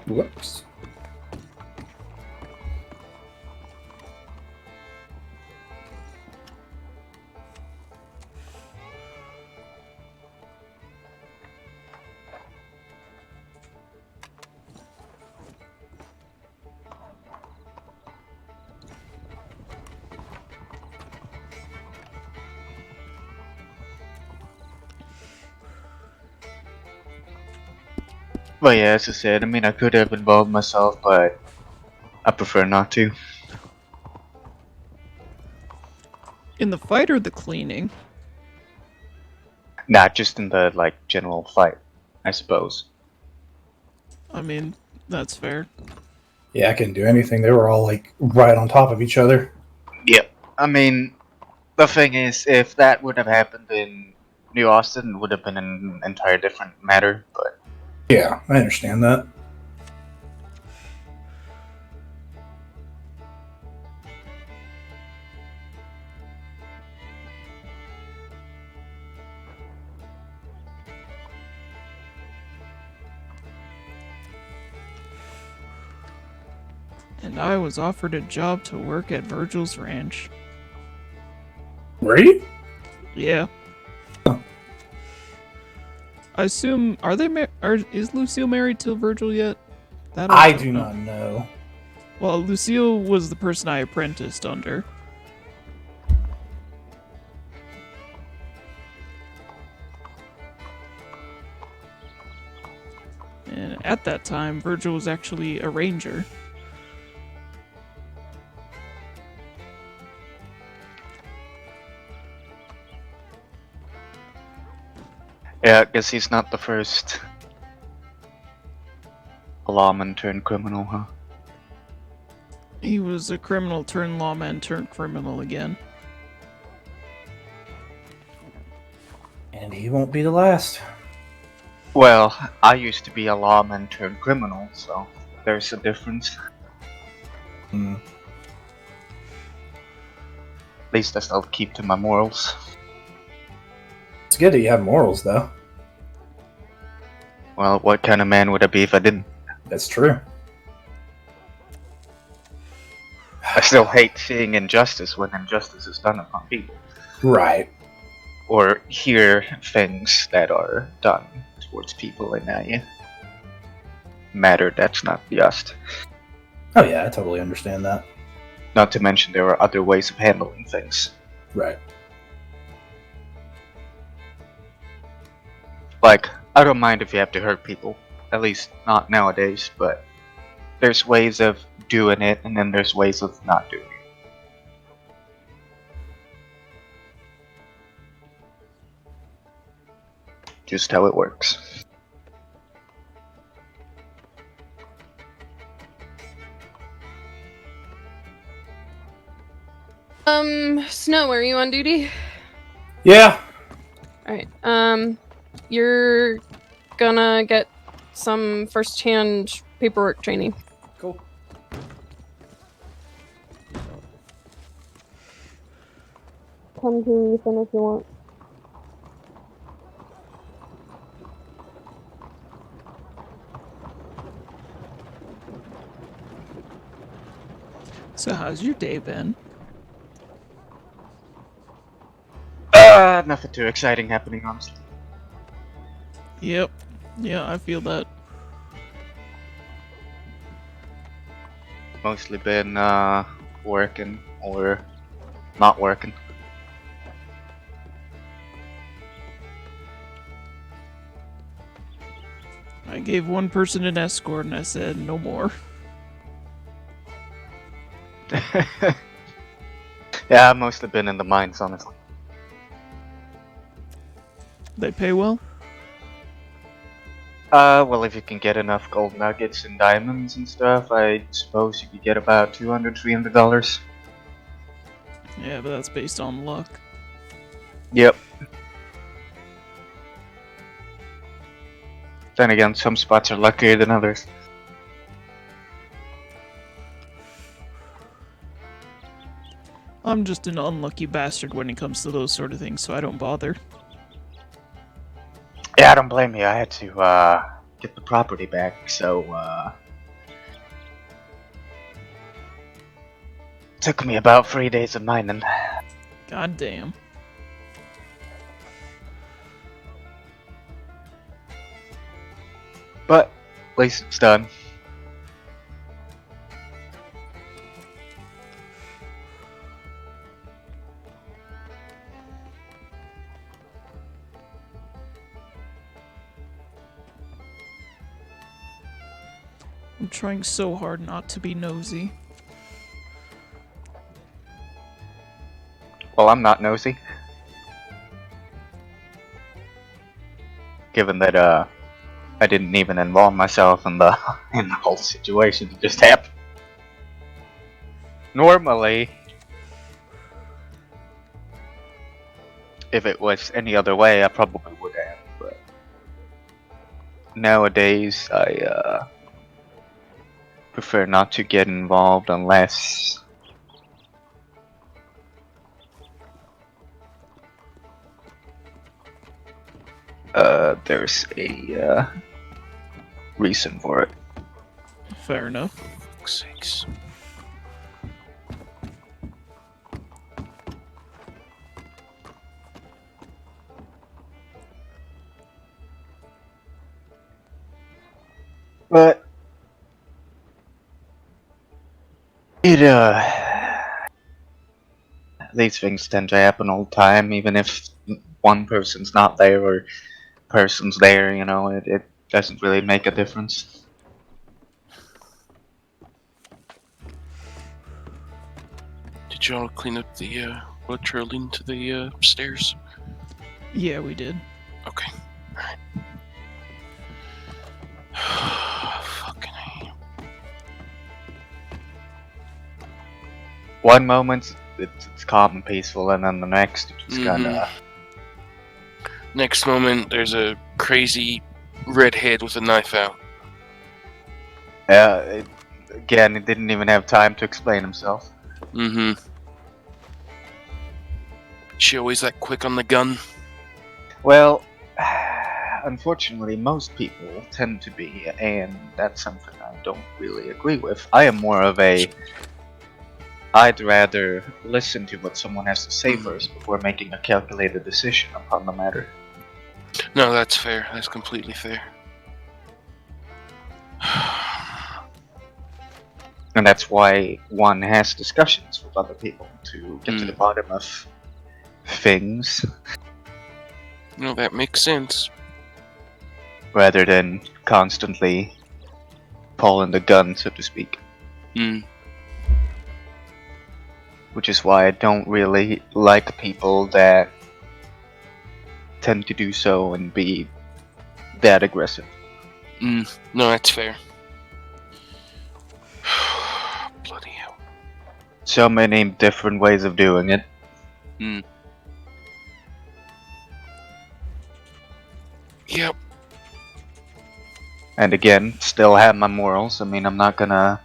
Whoops. But yeah, as I said, I mean, I could have involved myself, but I prefer not to. In the fight or the cleaning? Not just in the, like, general fight, I suppose. I mean, that's fair. Yeah, I couldn't do anything. They were all like right on top of each other. Yep. I mean, the thing is, if that would have happened in New Austin, it would have been an entire different matter, but... Yeah, I understand that. And I was offered a job to work at Virgil's ranch. Were you? Yeah. I assume, is Lucille married to Virgil yet? That I do not know. Well, Lucille was the person I apprenticed under. And at that time, Virgil was actually a ranger. Yeah, I guess he's not the first lawman turned criminal, huh? He was a criminal turned lawman turned criminal again. And he won't be the last. Well, I used to be a lawman turned criminal, so there's a difference. Hmm. At least I still keep to my morals. It's good that you have morals, though. Well, what kind of man would I be if I didn't? That's true. I still hate seeing injustice when injustice is done upon people. Right. Or hear things that are done towards people in a matter that's not just. Oh yeah, I totally understand that. Not to mention there are other ways of handling things. Right. Like, I don't mind if you have to hurt people. At least not nowadays, but there's ways of doing it, and then there's ways of not doing it. Just how it works. Snow, are you on duty? Yeah. Alright, you're gonna get some first-hand paperwork training. Cool. Come to Ethan if you want. So how's your day been? Nothing too exciting happening, honestly. Yep. Yeah, I feel that. Mostly been, working or not working. I gave one person an escort and I said no more. Yeah, I've mostly been in the mines, honestly. They pay well? Well, if you can get enough gold nuggets and diamonds and stuff, I suppose you could get about $200, $300. Yeah, but that's based on luck. Yep. Then again, some spots are luckier than others. I'm just an unlucky bastard when it comes to those sort of things, so I don't bother. Yeah, I don't blame you. I had to, get the property back, so, Took me about 3 days of mining. God damn. But at least it's done. I'm trying so hard not to be nosy. Well, I'm not nosy. Given that, I didn't even involve myself in the whole situation. It just happened. Normally, if it was any other way, I probably would have, but nowadays, I, prefer not to get involved unless there's a reason for it. Fair enough. Fuck's sakes. But it these things tend to happen all the time, even if one person's not there or person's there, you know, it doesn't really make a difference. Did y'all clean up the blood trail into the stairs? Yeah, we did. Okay. Alright. Fucking A. One moment it's calm and peaceful, and then the next it's just kinda... Next moment, there's a crazy redhead with a knife out. Again, he didn't even have time to explain himself. Mm-hmm. She always that quick on the gun? Well, unfortunately, most people tend to be, and that's something I don't really agree with. I am more of a... I'd rather listen to what someone has to say first before making a calculated decision upon the matter. No, that's fair. That's completely fair. And that's why one has discussions with other people to get to the bottom of things. No, that makes sense. Rather than constantly pulling the gun, so to speak. Which is why I don't really like people that tend to do so and be that aggressive. No, that's fair. Bloody hell. So many different ways of doing it. Yep. And again, still have my morals. I mean, I'm not gonna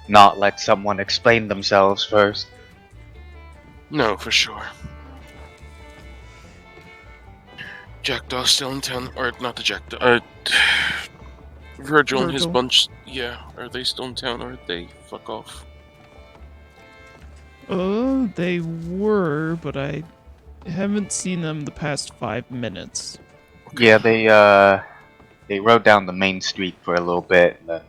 not let someone explain themselves first. No, for sure. Jackdaw's still in town, or not the Jackdaw, Virgil and his bunch, yeah, are they still in town, or they fuck off? They were, but I haven't seen them the past 5 minutes. Okay. Yeah, they rode down the main street for a little bit, and then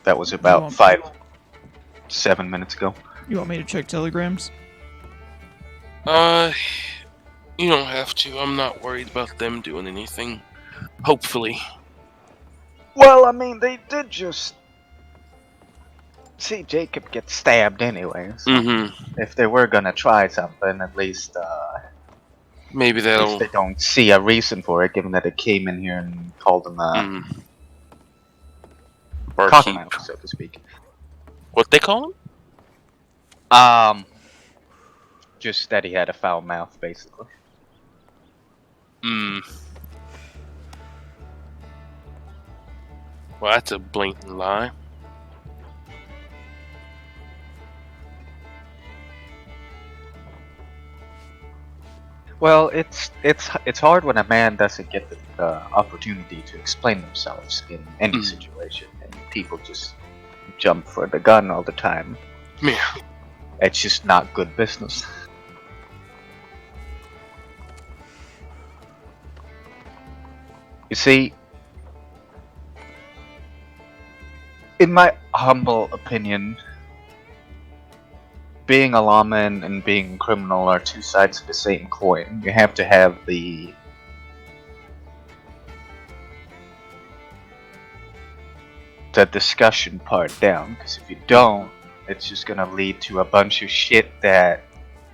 that was about 7 minutes ago. You want me to check telegrams? You don't have to. I'm not worried about them doing anything. Hopefully. Well, I mean, they did just see Jacob get stabbed anyway. So if they were gonna try something, at least maybe at least they don't see a reason for it, given that they came in here and called him a cottonmouth, so to speak. What they call him? Just that he had a foul mouth, basically. Well, that's a blatant lie. Well, it's hard when a man doesn't get the opportunity to explain themselves in any situation, and people just jump for the gun all the time. Yeah. It's just not good business. You see, in my humble opinion, being a lawman and being a criminal are two sides of the same coin. You have to have the discussion part down, because if you don't, it's just gonna lead to a bunch of shit that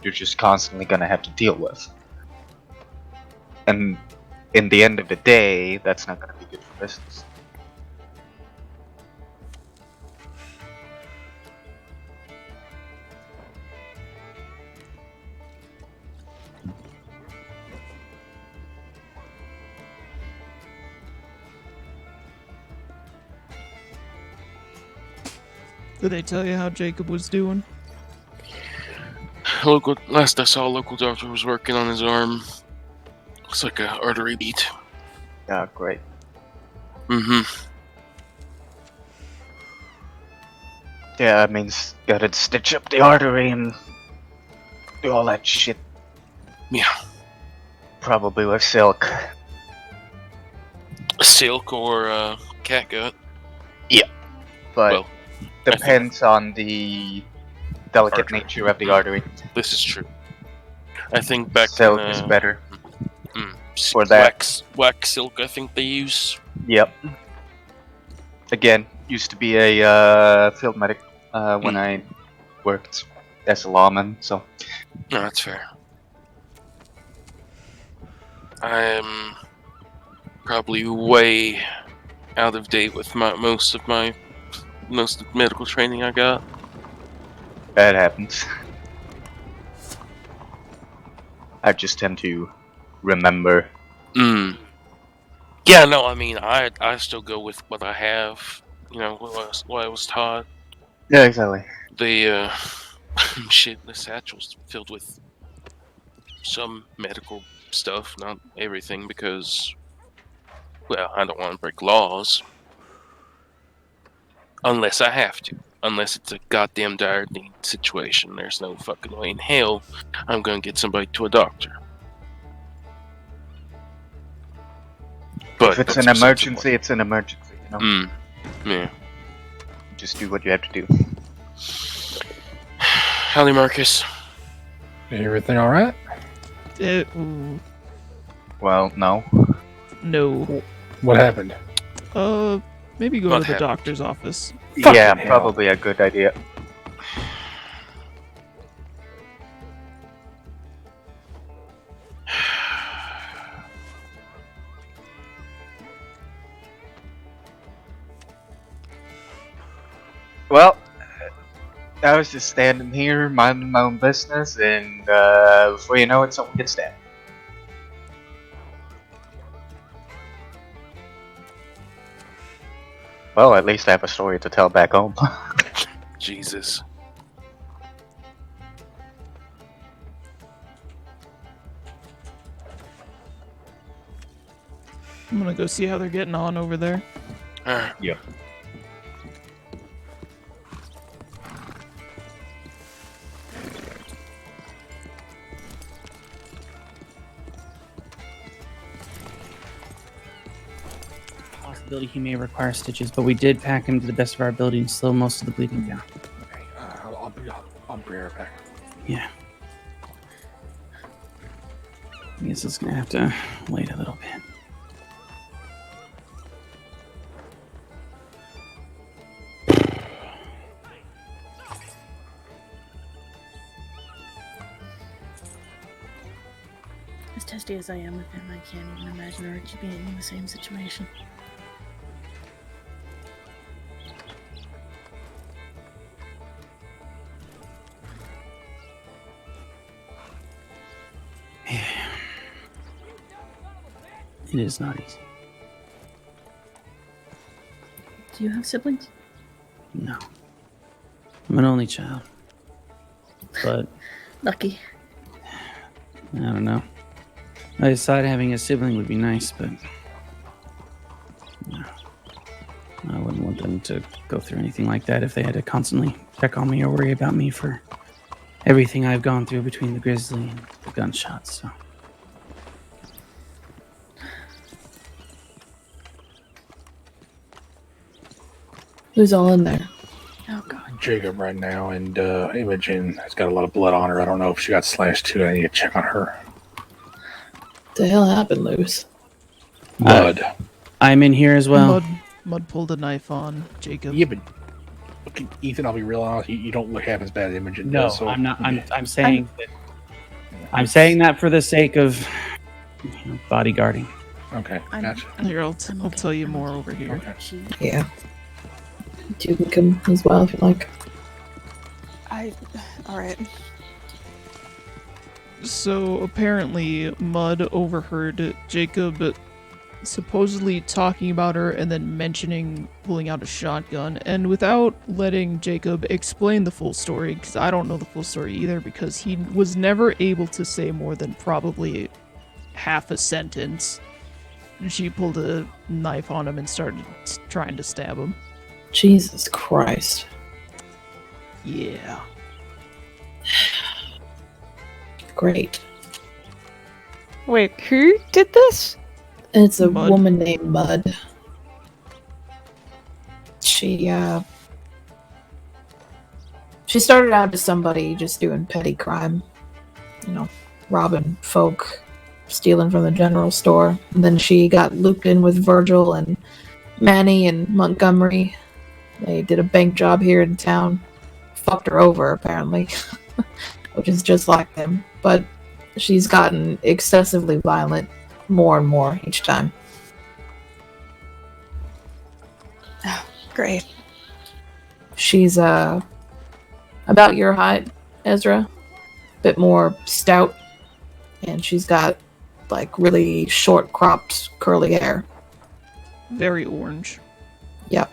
you're just constantly gonna have to deal with. And in the end of the day, that's not gonna be good for business. Did they tell you how Jacob was doing? Last I saw, local doctor was working on his arm. Looks like a artery beat. Yeah, great. Mm-hmm. Yeah, it means gotta stitch up the artery and do all that shit. Yeah. Probably with silk. Silk or catgut. Yeah. But Well, depends on the delicate nature of the artery. This is true. I think back Silk in, is better. For that. wax silk, I think they use. Yep. Again, used to be a field medic when I worked as a lawman, so. No, that's fair. I'm probably way out of date with most of the medical training I got. That happens. I just tend to remember. Yeah, no, I mean, I still go with what I have. You know, what I was taught. Yeah, exactly. The shit, the satchel's filled with some medical stuff, not everything, because, well, I don't want to break laws. Unless I have to. Unless it's a goddamn dire need situation. There's no fucking way in hell I'm gonna get somebody to a doctor. But if it's an emergency, it's an emergency, you know? Yeah. Just do what you have to do. Howdy, Marcus. Everything alright? Well, no. No. What happened? Maybe go What to the happened? doctor's office. Yeah, probably a good idea. Well, I was just standing here, minding my own business, and before you know it, someone gets stabbed. Well, at least I have a story to tell back home. Jesus. I'm gonna go see how they're getting on over there. Yeah. Possibility he may require stitches, but we did pack him to the best of our ability and slow most of the bleeding down. Okay, I'll be right back. Yeah. I guess it's gonna have to wait a little bit. As testy as I am with him, I can't even imagine Archie being in the same situation. It is not easy. Do you have siblings? No. I'm an only child. But Lucky. I don't know. I decided having a sibling would be nice, but no. I wouldn't want them to go through anything like that if they had to constantly check on me or worry about me for everything I've gone through between the grizzly and the gunshots. So. Who's all in there? Oh god. Jacob right now, and Imogen has got a lot of blood on her. I don't know if she got slashed too. I need to check on her. What the hell happened, Lewis? Blood. I'm in here as well. Mud pulled a knife on Jacob. Yeah, but look, Ethan, I'll be real honest. You don't look half as bad as Imogen No, does. So I'm not. I'm saying that. I'm saying that for the sake of bodyguarding. Okay, gotcha. Here, I'll tell you more over here. Yeah. You can come as well if you like. Alright. So apparently, Mud overheard Jacob supposedly talking about her and then mentioning pulling out a shotgun, and without letting Jacob explain the full story, because I don't know the full story either, because he was never able to say more than probably half a sentence, she pulled a knife on him and started trying to stab him. Jesus Christ. Yeah. Great. Wait, who did this? It's a Mud. woman named Mud. She started out as somebody just doing petty crime. You know, robbing folk, stealing from the general store. And then she got looped in with Virgil and Manny and Montgomery. They did a bank job here in town. Fucked her over, apparently. Which is just like them. But she's gotten excessively violent more and more each time. Great. She's about your height, Ezra. Bit more stout. And she's got like really short cropped curly hair. Very orange. Yep.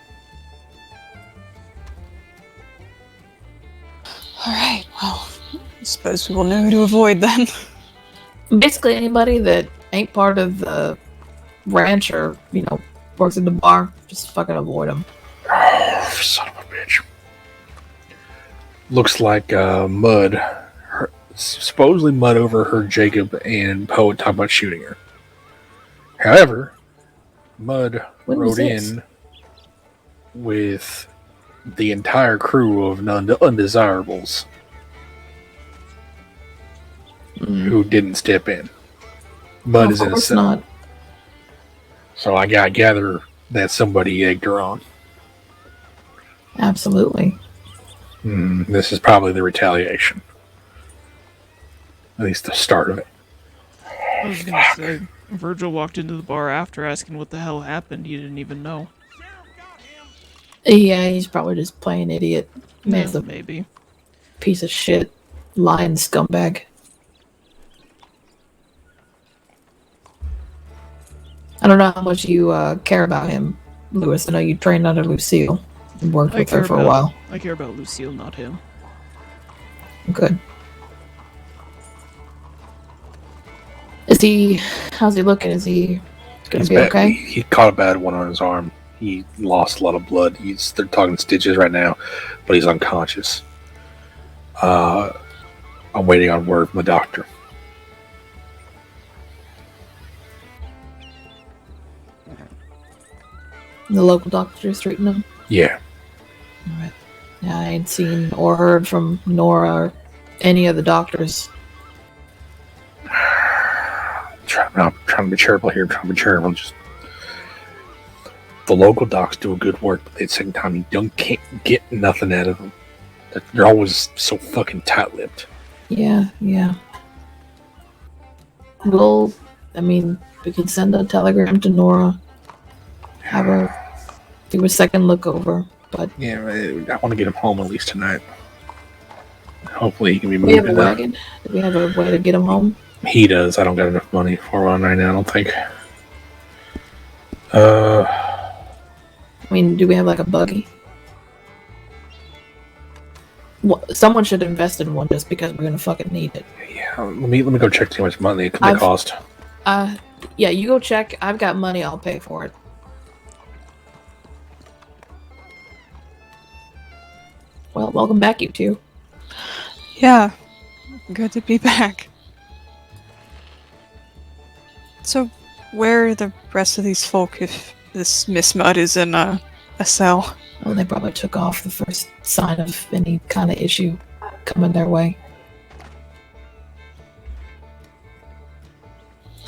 Alright, well, I suppose we will know who to avoid then. Basically anybody that ain't part of the ranch or, you know, works in the bar, just fucking avoid them. Oh, son of a bitch. Looks like Mud, supposedly Mud overheard Jacob and Poet talk about shooting her. However, Mud When was rode this? in with the entire crew of undesirables who didn't step in. Mud is of in a course cell. not. So I gather that somebody egged her on. Absolutely. This is probably the retaliation. At least the start of it. I was gonna say, Virgil walked into the bar after asking what the hell happened. He didn't even know. Yeah, he's probably just playing idiot. Man's a maybe. piece of shit. Lying scumbag. I don't know how much you care about him, Lewis. I know you trained under Lucille and worked with her for a while. I care about Lucille, not him. Good. How's he looking? Is he gonna He's be bad. okay? He caught a bad one on his arm. He lost a lot of blood. They're talking stitches right now, but he's unconscious. I'm waiting on word from the doctor. The local doctor's treating him? Yeah. Alright. Yeah, I ain't seen or heard from Nora or any of the doctors. I'm trying to be charitable here. Just the local docs do a good work, but at the same time, you can't get nothing out of them. They're always so fucking tight-lipped. Yeah. Well, I mean, we could send a telegram to Nora. Have her do a second look over, but... Yeah, I want to get him home at least tonight. Hopefully he can be Do we have moved. a wagon? Do we have a way to get him home? He does. I don't got enough money for one right now, I don't think. I mean, do we have like a buggy? Someone should invest in one just because we're gonna fucking need it. Yeah, let me go check how much money it could cost. Yeah, you go check. I've got money. I'll pay for it. Well, welcome back, you two. Yeah, good to be back. So, where are the rest of these folk if this Miss Mudd is in a cell? Well, they probably took off the first sign of any kind of issue coming their way.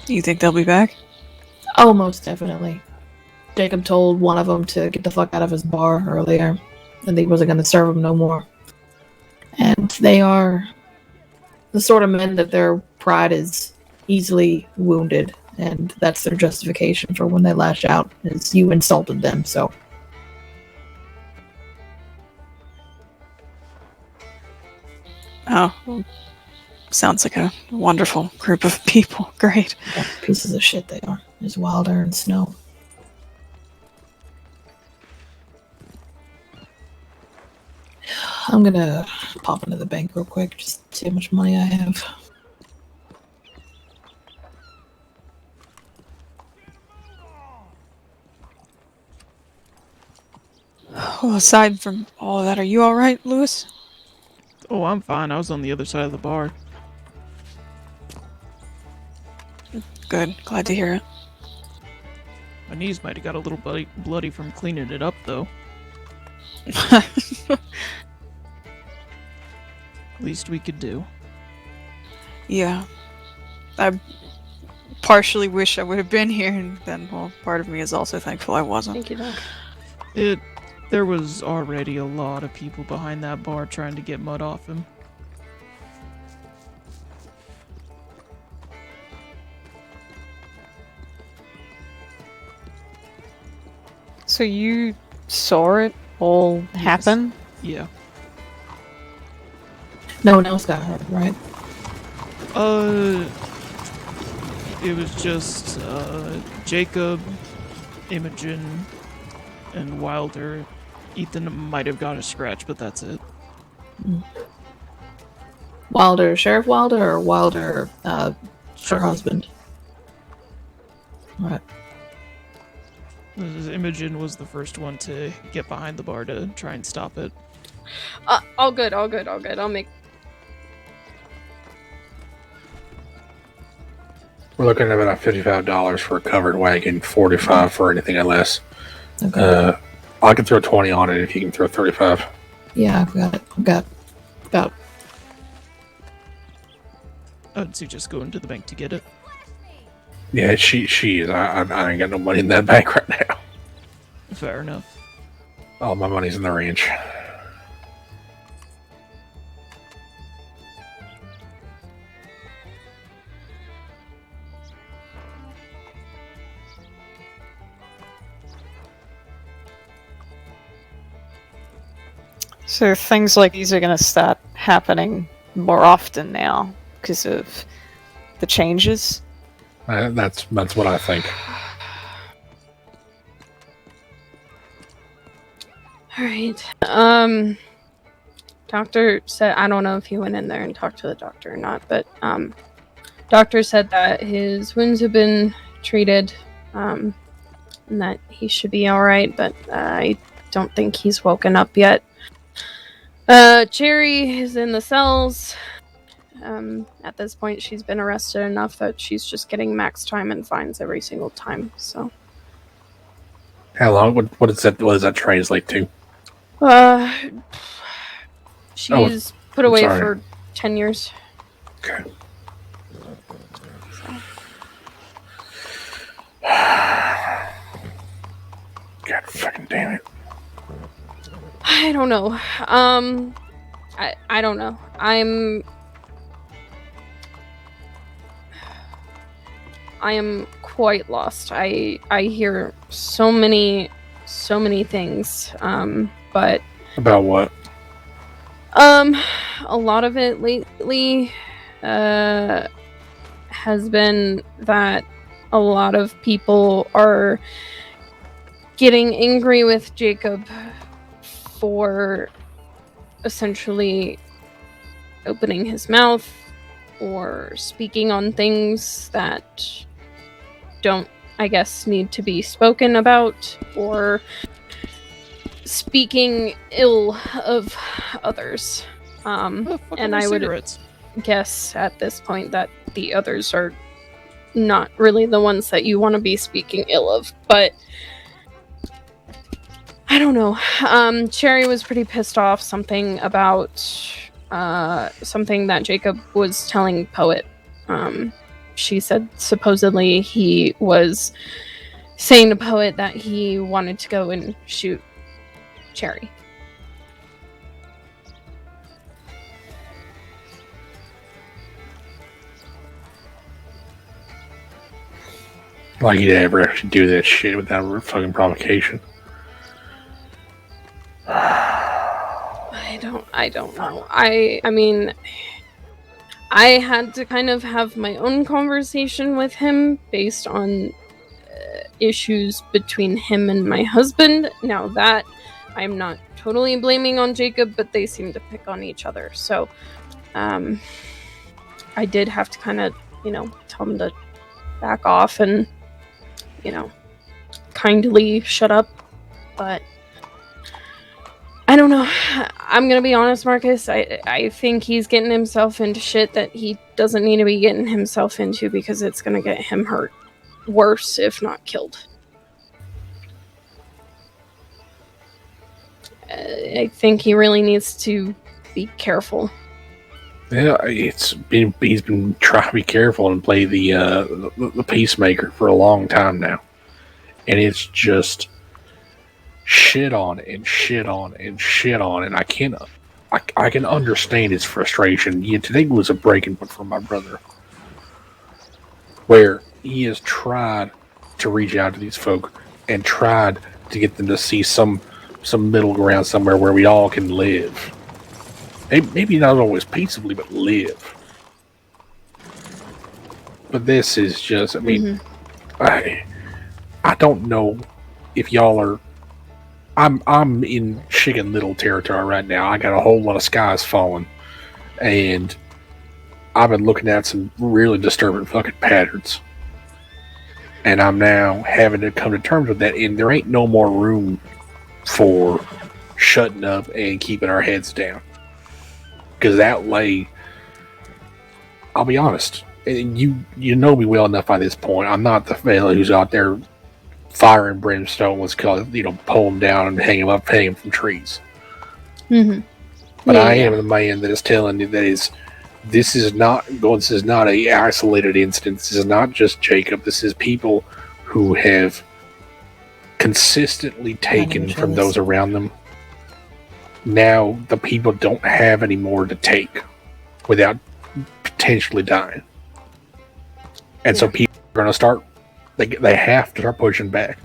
You think they'll be back? Oh, most definitely. Jacob told one of them to get the fuck out of his bar earlier, and he wasn't going to serve him no more. And they are the sort of men that their pride is easily wounded, and that's their justification for when they lash out, is you insulted them, so... Oh, well, sounds like a wonderful group of people. Great. Yeah, pieces of shit they are. There's Wilder and Snow. I'm gonna pop into the bank real quick, just see how much money I have. Well, aside from all of that, are you alright, Lewis? Oh, I'm fine. I was on the other side of the bar. Good. Glad to hear it. My knees might have got a little bloody from cleaning it up, though. Least we could do. Yeah. I partially wish I would have been here, and then, well, part of me is also thankful I wasn't. Thank you, Doc. There was already a lot of people behind that bar trying to get mud off him. So you saw it all happen? Yeah. No one else got hurt, right? It was just, Jacob, Imogen, and Wilder. Ethan might have got a scratch, but that's it. Wilder, Sheriff Wilder, or Wilder, her husband? Right. Imogen was the first one to get behind the bar to try and stop it. All good. I'll make... We're looking at about $55 for a covered wagon, $45 for anything less. Okay. I can throw 20 on it if you can throw 35. Yeah, I've got it. I've got about... I'd suggest going to the bank to get it. Yeah, she is. I ain't got no money in that bank right now. Fair enough. All my money's in the ranch. So things like these are going to start happening more often now because of the changes? That's what I think. Alright. Doctor said, I don't know if he went in there and talked to the doctor or not, but, doctor said that his wounds have been treated, and that he should be alright, but I don't think he's woken up yet. Cherry is in the cells. At this point, she's been arrested enough that she's just getting max time and fines every single time, so. How long? What does that translate to? She's put away for 10 years. Okay. God fucking damn it. I don't know. I don't know. I am quite lost. I hear so many things. But about what? A lot of it lately has been that a lot of people are getting angry with Jacob for essentially opening his mouth or speaking on things that don't, I guess, need to be spoken about, or speaking ill of others. And I would guess at this point that the others are not really the ones that you want to be speaking ill of, but I don't know. Cherry was pretty pissed off something about something that Jacob was telling Poet. She said supposedly he was saying to Poet that he wanted to go and shoot Cherry. Like he'd ever actually do that shit without fucking provocation. I don't know. I mean, I had to kind of have my own conversation with him based on issues between him and my husband. Now that I'm not totally blaming on Jacob, but they seem to pick on each other. So, I did have to kind of, tell him to back off and, kindly shut up. But I don't know. I'm gonna be honest, Marcus. I think he's getting himself into shit that he doesn't need to be getting himself into because it's gonna get him hurt worse, if not killed. I think he really needs to be careful. Yeah, he's been trying to be careful and play the peacemaker for a long time now, and it's just shit on and shit on and shit on, and I can understand his frustration. Yeah, today was a breaking point for my brother, where he has tried to reach out to these folk and tried to get them to see some middle ground somewhere where we all can live. Maybe not always peaceably, but live. But this is just, I mean, I don't know if y'all are. I'm in Chicken Little territory right now. I got a whole lot of skies falling, and I've been looking at some really disturbing fucking patterns. And I'm now having to come to terms with that, and there ain't no more room for shutting up and keeping our heads down. Because that way, I'll be honest, and you know me well enough by this point. I'm not the fella who's out there fire and brimstone, let's call it, pull them down and hang them from trees. Mm-hmm. But I am the man that is telling you that this is not a isolated incident. This is not just Jacob. This is people who have consistently taken from those around them. Now the people don't have any more to take without potentially dying. And so people are going to start, they have to start pushing back.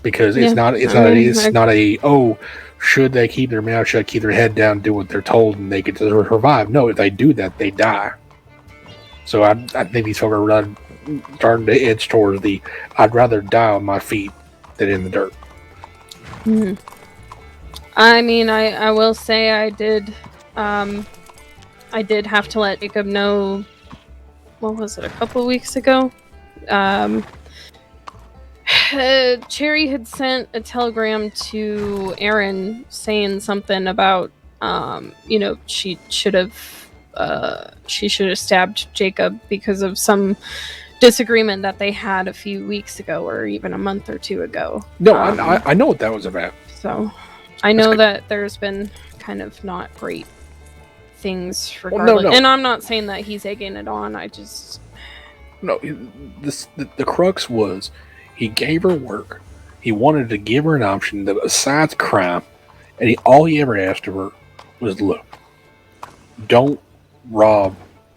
Because it's not should they keep their mouth shut, keep their head down, do what they're told, and they get to survive. No, if they do that, they die. So I think these folk are starting to edge towards I'd rather die on my feet than in the dirt. Mm-hmm. I mean, I will say I did have to let Jacob know, what was it, a couple of weeks ago? Cherry had sent a telegram to Aaron saying something about, she should have stabbed Jacob because of some disagreement that they had a few weeks ago or even a month or two ago. No, I know what that was about. So I know that there's been kind of not great things regardless. Well, no. And I'm not saying that he's egging it on. I just... No, the crux was he gave her work. He wanted to give her an option that besides crime, and all he ever asked of her was, look, don't rob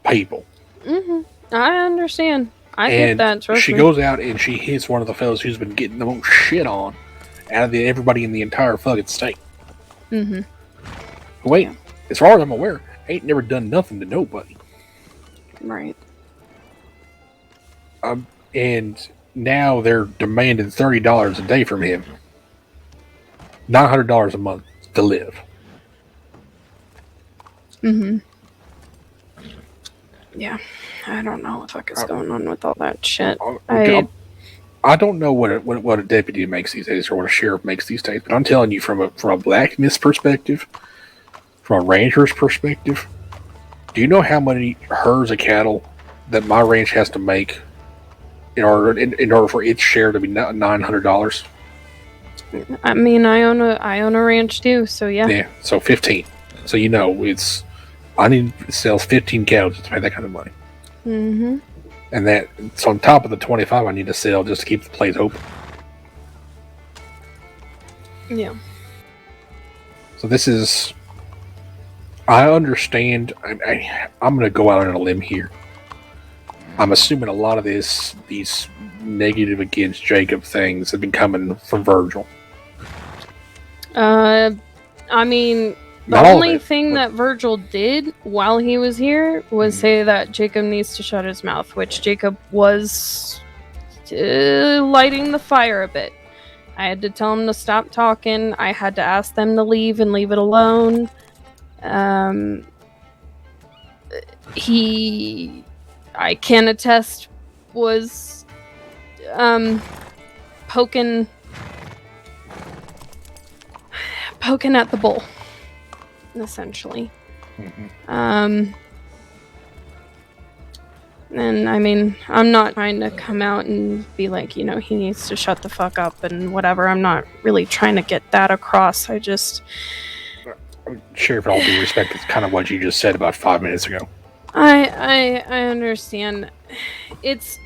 people. Mm-hmm. I understand. I get that. Trust she me. goes out and she hits one of the fellas who's been getting the most shit on out of everybody in the entire fucking state. Mm-hmm. Wait, as far as I'm aware, ain't never done nothing to nobody. Right. And now they're demanding $30 a day from him. $900 a month to live. Mm-hmm. Yeah. I don't know what the fuck is going on with all that shit. I don't know what a deputy makes these days or what a sheriff makes these days, but I'm telling you from a blacksmith's perspective, from a rancher's perspective, do you know how many herds of cattle that my ranch has to make in order for its share to be $900? I mean, I own a ranch too, so yeah. Yeah, so 15. So I need to sell 15 cows to pay that kind of money. Mm-hmm. And that's on top of the 25 I need to sell just to keep the place open. Yeah. So this is... I understand... I'm going to go out on a limb here. I'm assuming a lot of these negative against Jacob things have been coming from Virgil. I mean... The only thing that Virgil did while he was here was say that Jacob needs to shut his mouth, which Jacob was lighting the fire a bit. I had to tell him to stop talking. I had to ask them to leave and leave it alone. I can attest, was poking at the bull. Essentially. And I mean, I'm not trying to come out and be like, he needs to shut the fuck up and whatever. I'm not really trying to get that across. I just... Sheriff, with all due respect, it's kind of what you just said about 5 minutes ago. I understand. It's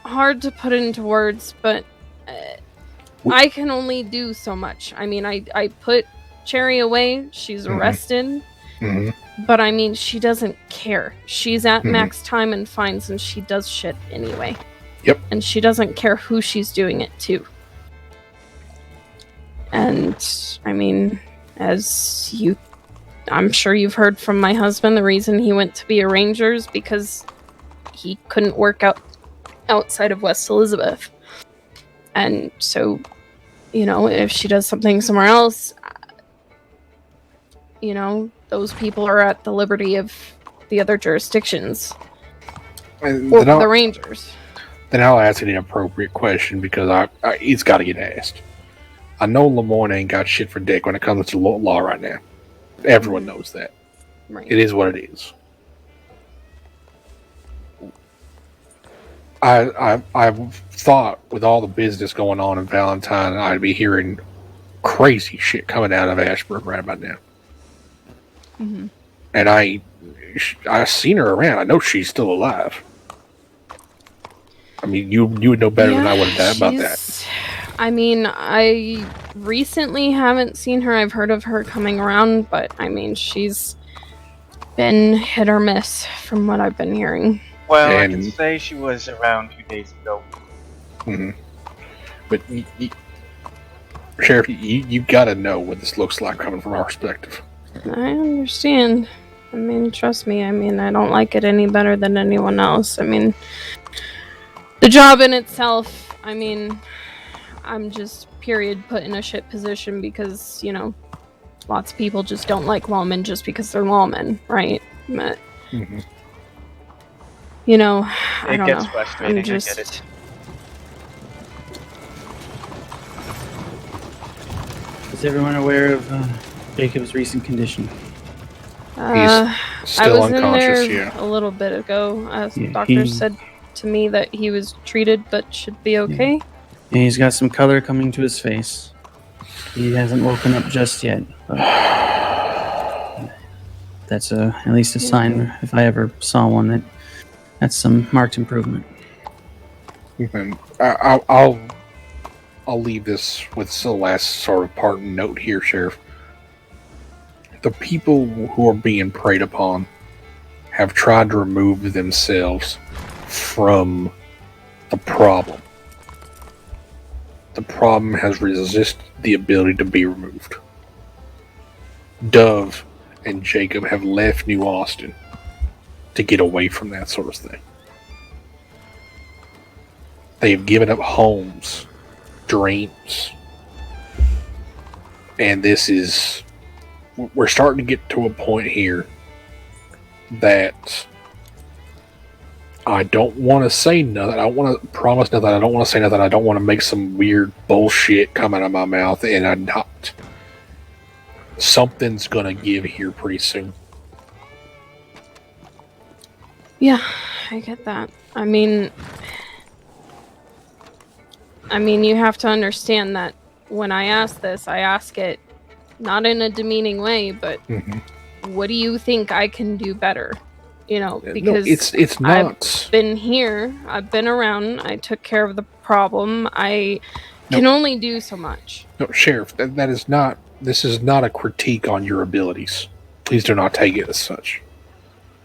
hard to put into words, but I can only do so much. I mean, I put Cherry away, she's arrested, but I mean, she doesn't care. She's at max time and fines, and she does shit anyway. Yep. And she doesn't care who she's doing it to. And I mean, I'm sure you've heard from my husband, the reason he went to be a ranger is because he couldn't work outside of West Elizabeth. And so, if she does something somewhere else, those people are at the liberty of the other jurisdictions. Or the rangers. Then I'll ask an inappropriate question because it's got to get asked. I know Lemoyne ain't got shit for dick when it comes to law right now. Everyone knows that. Right. It is what it is. I thought with all the business going on in Valentine, I'd be hearing crazy shit coming out of Ashburn right about now. Mm-hmm. And I've seen her around. I know she's still alive. I mean, you would know better than I would about that. I mean, I recently haven't seen her. I've heard of her coming around, but I mean, she's been hit or miss from what I've been hearing. Well, I can say she was around 2 days ago. Mm-hmm. But Sheriff, you gotta know what this looks like coming from our perspective. I understand. I mean, trust me. I mean, I don't like it any better than anyone else. I mean, the job in itself, I mean, I'm just, period, put in a shit position because, lots of people just don't like lawmen just because they're lawmen, right? But, It I don't gets know. frustrating, I'm just... I get it. Is everyone aware of Jacob's recent condition? I still was in unconscious, there yeah. a little bit ago. Yeah, Doctor he- said to me that he was treated but should be okay. Yeah, he's got some color coming to his face. He hasn't woken up just yet, but that's at least a sign, if I ever saw one, that's some marked improvement. I'll leave this with the last sort of parting note here, Sheriff. The people who are being preyed upon have tried to remove themselves from the problem. The problem has resisted the ability to be removed. Dove and Jacob have left New Austin to get away from that sort of thing. They have given up homes, dreams, and we're starting to get to a point here that I don't want to say nothing. I don't want to promise nothing. I don't want to say nothing. I don't want to make some weird bullshit come out of my mouth, and I'm not. Something's gonna give here pretty soon. Yeah, I get that. I mean, you have to understand that when I ask this, I ask it not in a demeaning way, but what do you think I can do better? You know, because it's not. I've been here, I've been around, I took care of the problem. I can only do so much. No, Sheriff, that is not. This is not a critique on your abilities. Please do not take it as such.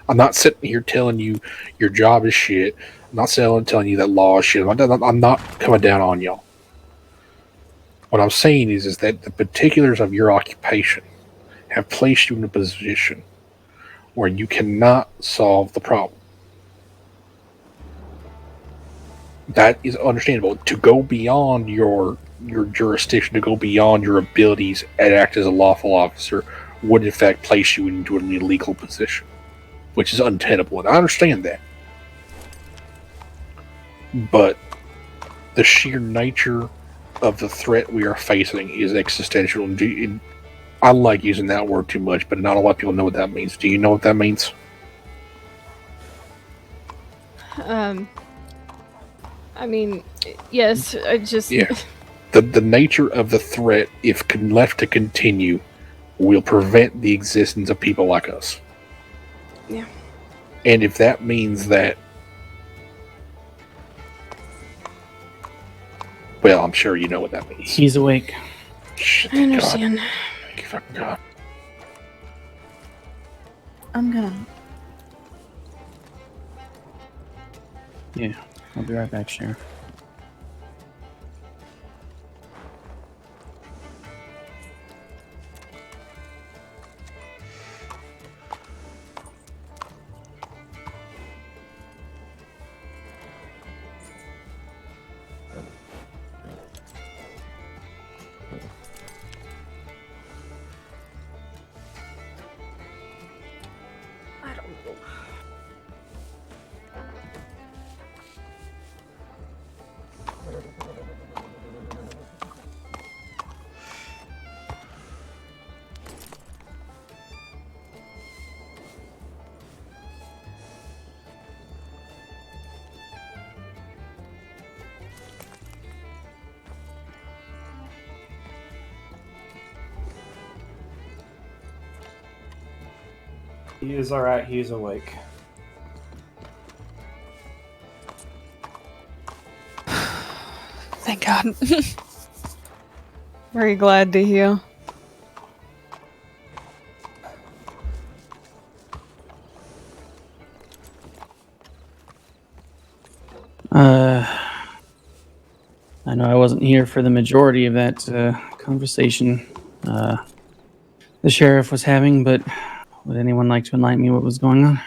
I'm not sitting here telling you your job is shit. I'm not telling you that law is shit. I'm not coming down on y'all. What I'm saying is that the particulars of your occupation have placed you in a position where you cannot solve the problem. That is understandable. To go beyond your jurisdiction, to go beyond your abilities and act as a lawful officer would in fact place you into an illegal position, which is untenable, and I understand that. But the sheer nature of the threat we are facing is existential. And I like using that word too much, but not a lot of people know what that means. Do you know what that means? I mean, yes, I just... Yeah. The nature of the threat, if left to continue, will prevent the existence of people like us. Yeah. And if that means that... Well, I'm sure you know what that means. He's awake. Shit, I understand. God. Thank you, fucking God. I'm gonna... Yeah, I'll be right back, Sheriff. I don't know. He is alright, he's awake. Thank God. Very glad to hear. I know I wasn't here for the majority of that conversation the sheriff was having, but would anyone like to enlighten me what was going on?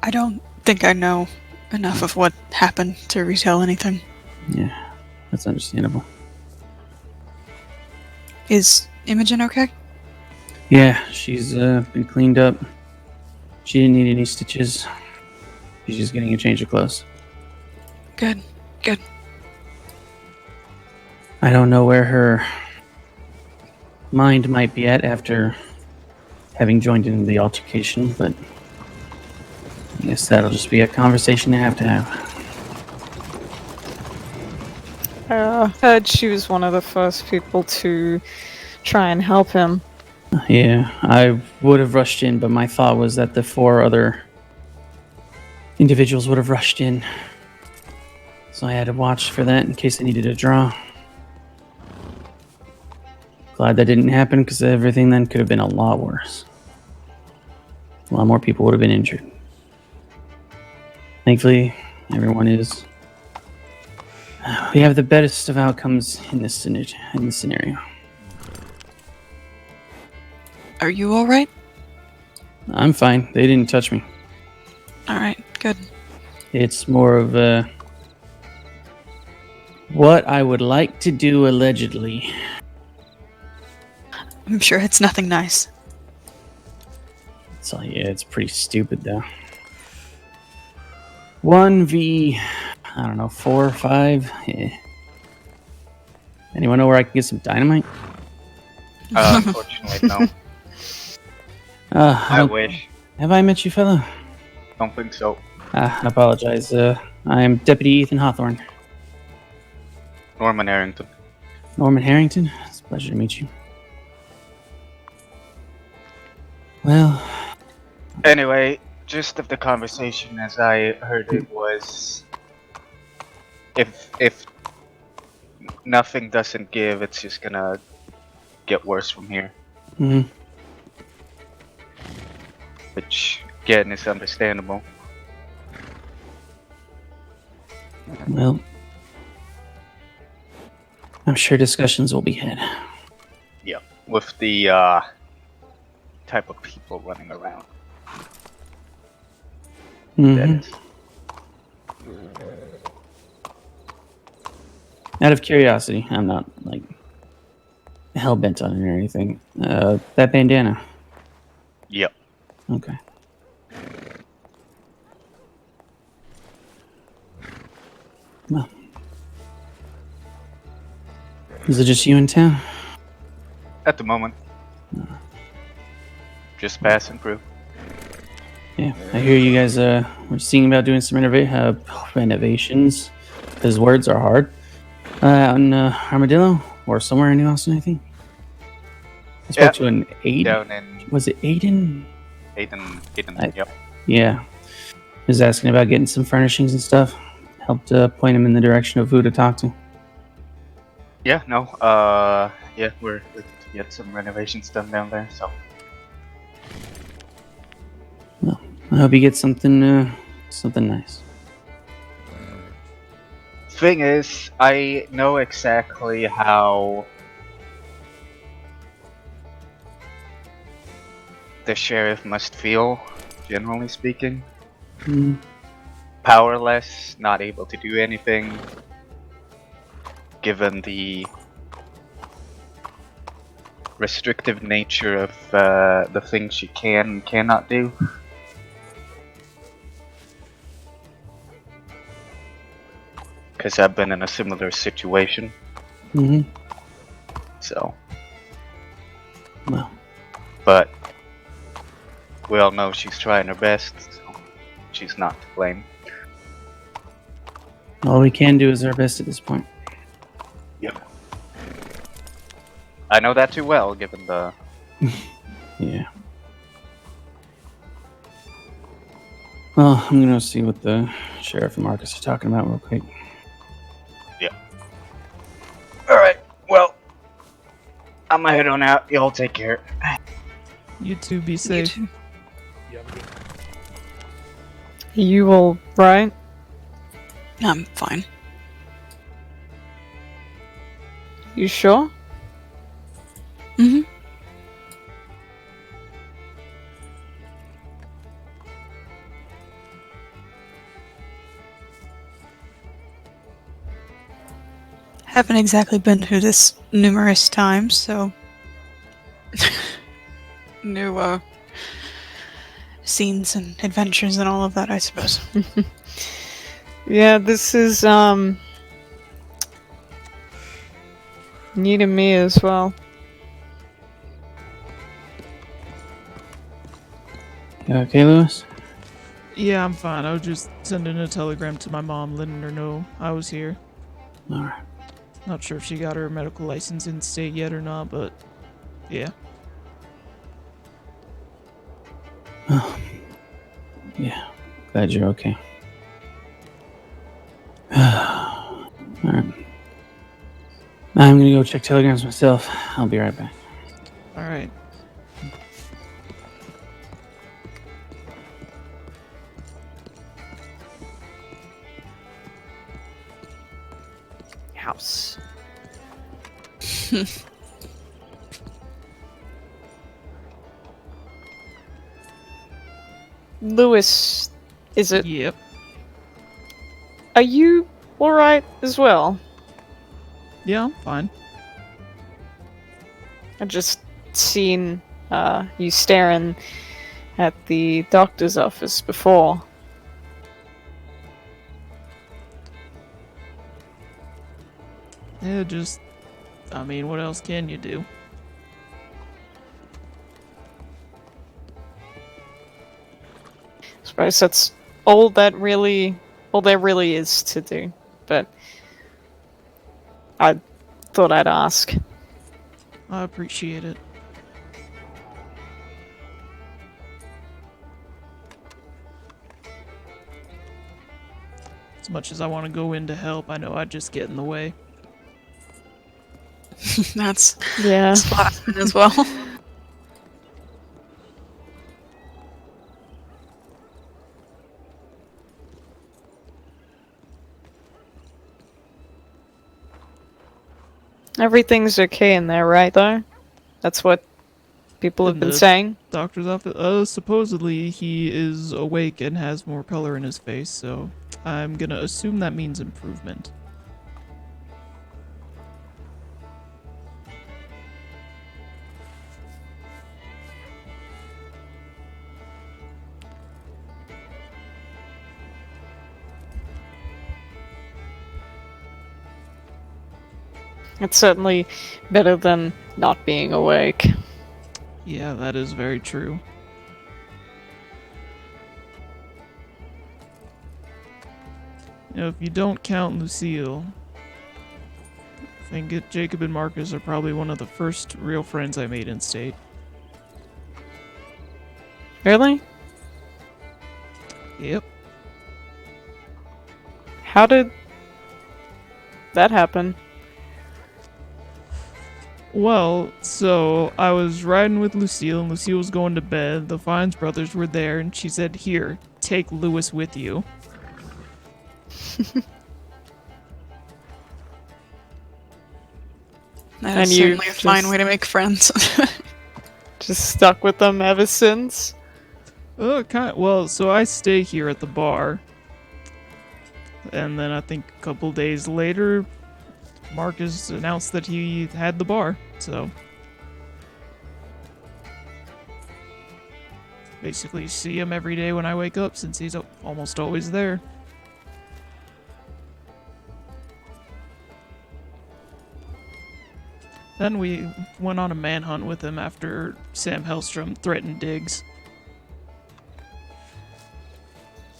I don't think I know enough of what happened to retell anything. Yeah, that's understandable. Is Imogen okay? Yeah, she's been cleaned up. She didn't need any stitches. She's just getting a change of clothes. Good, good. I don't know where her mind might be at after having joined in the altercation, but I guess that'll just be a conversation I have to have. Heard she was one of the first people to try and help him. Yeah, I would have rushed in, but my thought was that the 4 other individuals would have rushed in. So I had to watch for that in case I needed a draw. Glad that didn't happen, because everything then could have been a lot worse. A lot more people would have been injured. Thankfully, everyone is... We have the best of outcomes in this scenario. Are you alright? I'm fine. They didn't touch me. Alright, good. It's more of a... what I would like to do allegedly. I'm sure it's nothing nice. So yeah, it's pretty stupid though. 1v, I don't know, 4 or 5. Yeah. Anyone know where I can get some dynamite? Unfortunately, no. I wish. Have I met you, fella? Don't think so. I apologize. I am Deputy Ethan Hawthorne. Norman Harrington. Norman Harrington? It's a pleasure to meet you. Well... Anyway, gist of the conversation as I heard it was... If nothing doesn't give, it's just gonna get worse from here. Mm-hmm. Which, again, is understandable. Well... I'm sure discussions will be had. Yep, with the type of people running around. Mm-hmm. Out of curiosity, I'm not like hell bent on it or anything. That bandana. Yep. Okay. Well, is it just you in town? At the moment. Just passing through. Yeah, I hear you guys were seeing about doing some renovations, because words are hard, on Armadillo, or somewhere in New Austin, I think. I spoke to an Aiden. Down in... Was it Aiden? Aiden, yep. Yeah. He was asking about getting some furnishings and stuff. Helped point him in the direction of who to talk to. Yeah, no, yeah, we're looking to get some renovations done down there, so... Well, I hope you get something, something nice. Thing is, I know exactly how the sheriff must feel, generally speaking. Mm. Powerless, not able to do anything, given the restrictive nature of the things she can and cannot do. Because I've been in a similar situation. Mm-hmm. So. Well. But we all know she's trying her best, so she's not to blame. All we can do is our best at this point. Yep. I know that too well, given the... Yeah. Well, I'm gonna see what the sheriff and Marcus are talking about real quick. Yeah. Alright, well, I'm gonna head on out. Y'all take care. You too, be safe. You all right? I'm fine. You sure? Mm-hmm. Haven't exactly been through this numerous times, so new scenes and adventures and all of that, I suppose. Yeah, this is new to me as well. You okay, Lewis? Yeah, I'm fine. I was just sending a telegram to my mom, letting her know I was here. Alright. Not sure if she got her medical license in state yet or not, but yeah. Oh. Yeah. Glad you're okay. Alright. I'm gonna go check telegrams myself. I'll be right back. Alright. House. Lewis, is it? Yep. Are you alright as well? Yeah, I'm fine. I just seen you staring at the doctor's office before. Yeah, just... I mean, what else can you do? I suppose that's all there really is to do. But I thought I'd ask. I appreciate it. As much as I want to go in to help, I know I'd just get in the way. That's Yeah. spot as well. Everything's okay in there, right, though? That's what people have In been the saying? Doctor's office? Supposedly he is awake and has more color in his face, so I'm gonna assume that means improvement. It's certainly better than not being awake. Yeah, that is very true. You know, if you don't count Lucille, I think Jacob and Marcus are probably one of the first real friends I made in state. Really? Yep. How did that happen? Well, so I was riding with Lucille, and Lucille was going to bed. The Fines brothers were there, and she said, "Here, take Lewis with you." That is And you certainly a fine just- way to make friends. Just stuck with them ever since? Well, so I stay here at the bar. And then I think a couple days later, Marcus announced that he had the bar, so... Basically see him every day when I wake up, since he's almost always there. Then we went on a manhunt with him after Sam Hellstrom threatened Diggs.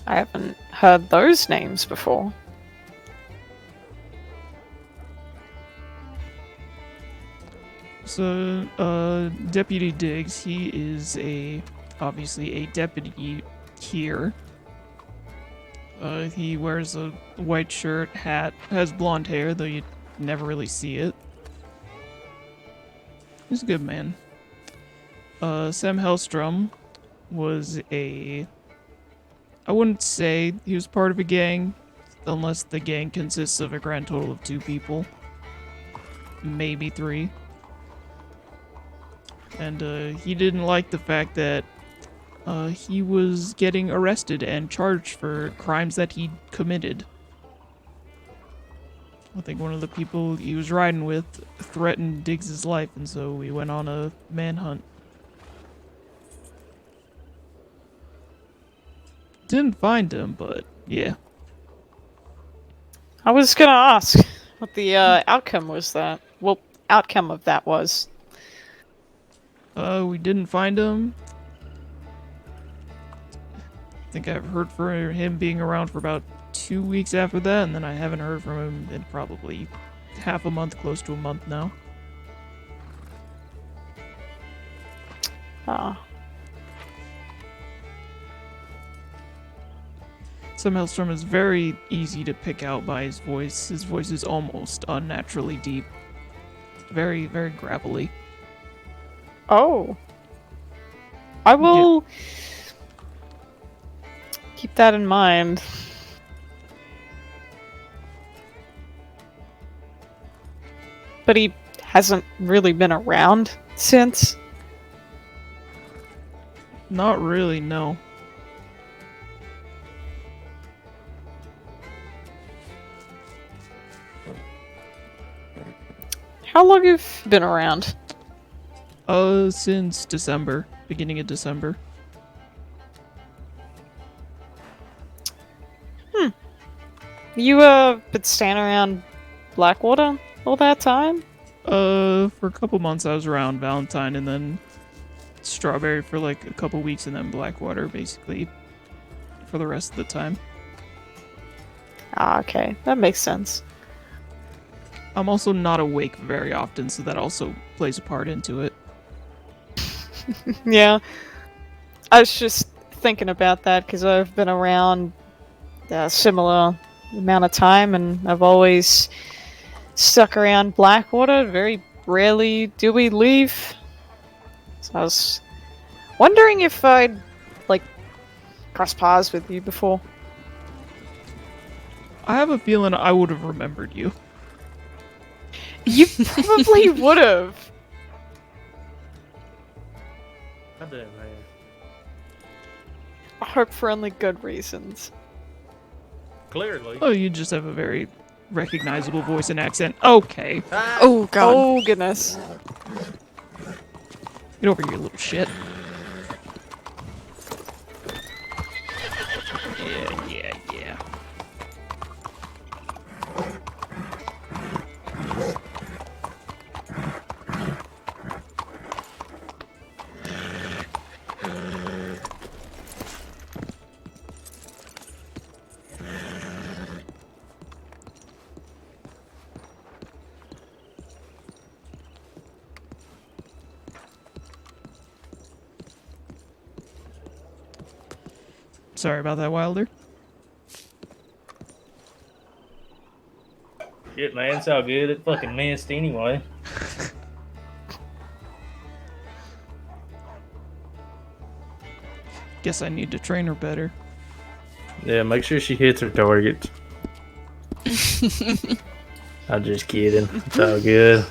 I haven't heard those names before. So, Deputy Diggs, he is obviously a deputy here. He wears a white shirt, hat, has blonde hair, though you never really see it. He's a good man. Sam Hellstrom was I wouldn't say he was part of a gang, unless the gang consists of a grand total of 2 people. Maybe 3. And he didn't like the fact that he was getting arrested and charged for crimes that he'd committed. I think one of the people he was riding with threatened Diggs' life, and so we went on a manhunt. Didn't find him, but yeah. I was gonna ask what the outcome was that. Well, outcome of that was. We didn't find him. I think I've heard from him being around for about 2 weeks after that, and then I haven't heard from him in probably half a month, close to a month now. Ah. Sam Hellstrom is very easy to pick out by his voice. His voice is almost unnaturally deep. Very, very gravelly. Oh. I will keep that in mind. But he hasn't really been around since. Not really, no. How long have you been around? Since December. Beginning of December. You been staying around Blackwater all that time? For a couple months I was around Valentine, and then Strawberry for like a couple weeks, and then Blackwater basically for the rest of the time. Ah, okay, that makes sense. I'm also not awake very often, so that also plays a part into it. Yeah, I was just thinking about that because I've been around a similar amount of time, and I've always stuck around Blackwater. Very rarely do we leave. So I was wondering if I'd, like, cross paths with you before. I have a feeling I would have remembered you. You probably would have. I do, man. I hope for only good reasons. Clearly. Oh, you just have a very recognizable voice and accent. Okay. Oh, God. Oh, goodness. Get over here, little shit. Yeah. Sorry about that, Wilder. Shit, man, it's all good. It fucking missed anyway. Guess I need to train her better. Yeah, make sure she hits her target. I'm just kidding. It's all good.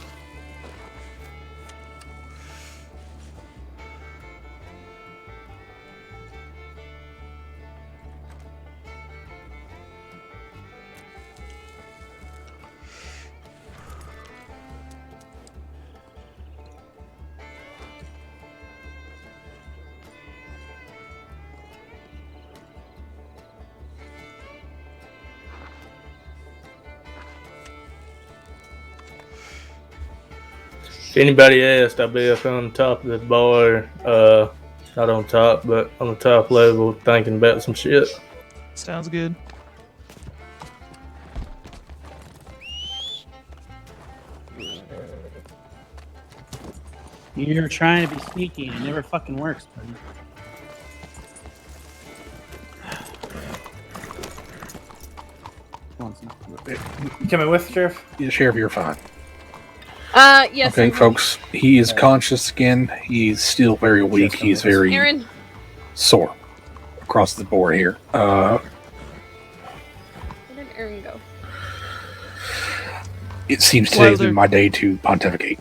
If anybody asked, I'll be up on top of the bar, not on top, but on the top level, thinking about some shit. Sounds good. You're trying to be sneaky and it never fucking works, buddy. You coming with, Sheriff? Yeah, Sheriff, you're fine. Yes. Okay, I'm folks, he is conscious again. He's still very weak. He's very Aaron. sore across the board here. Where did Aaron go? It seems today's been my day to pontificate.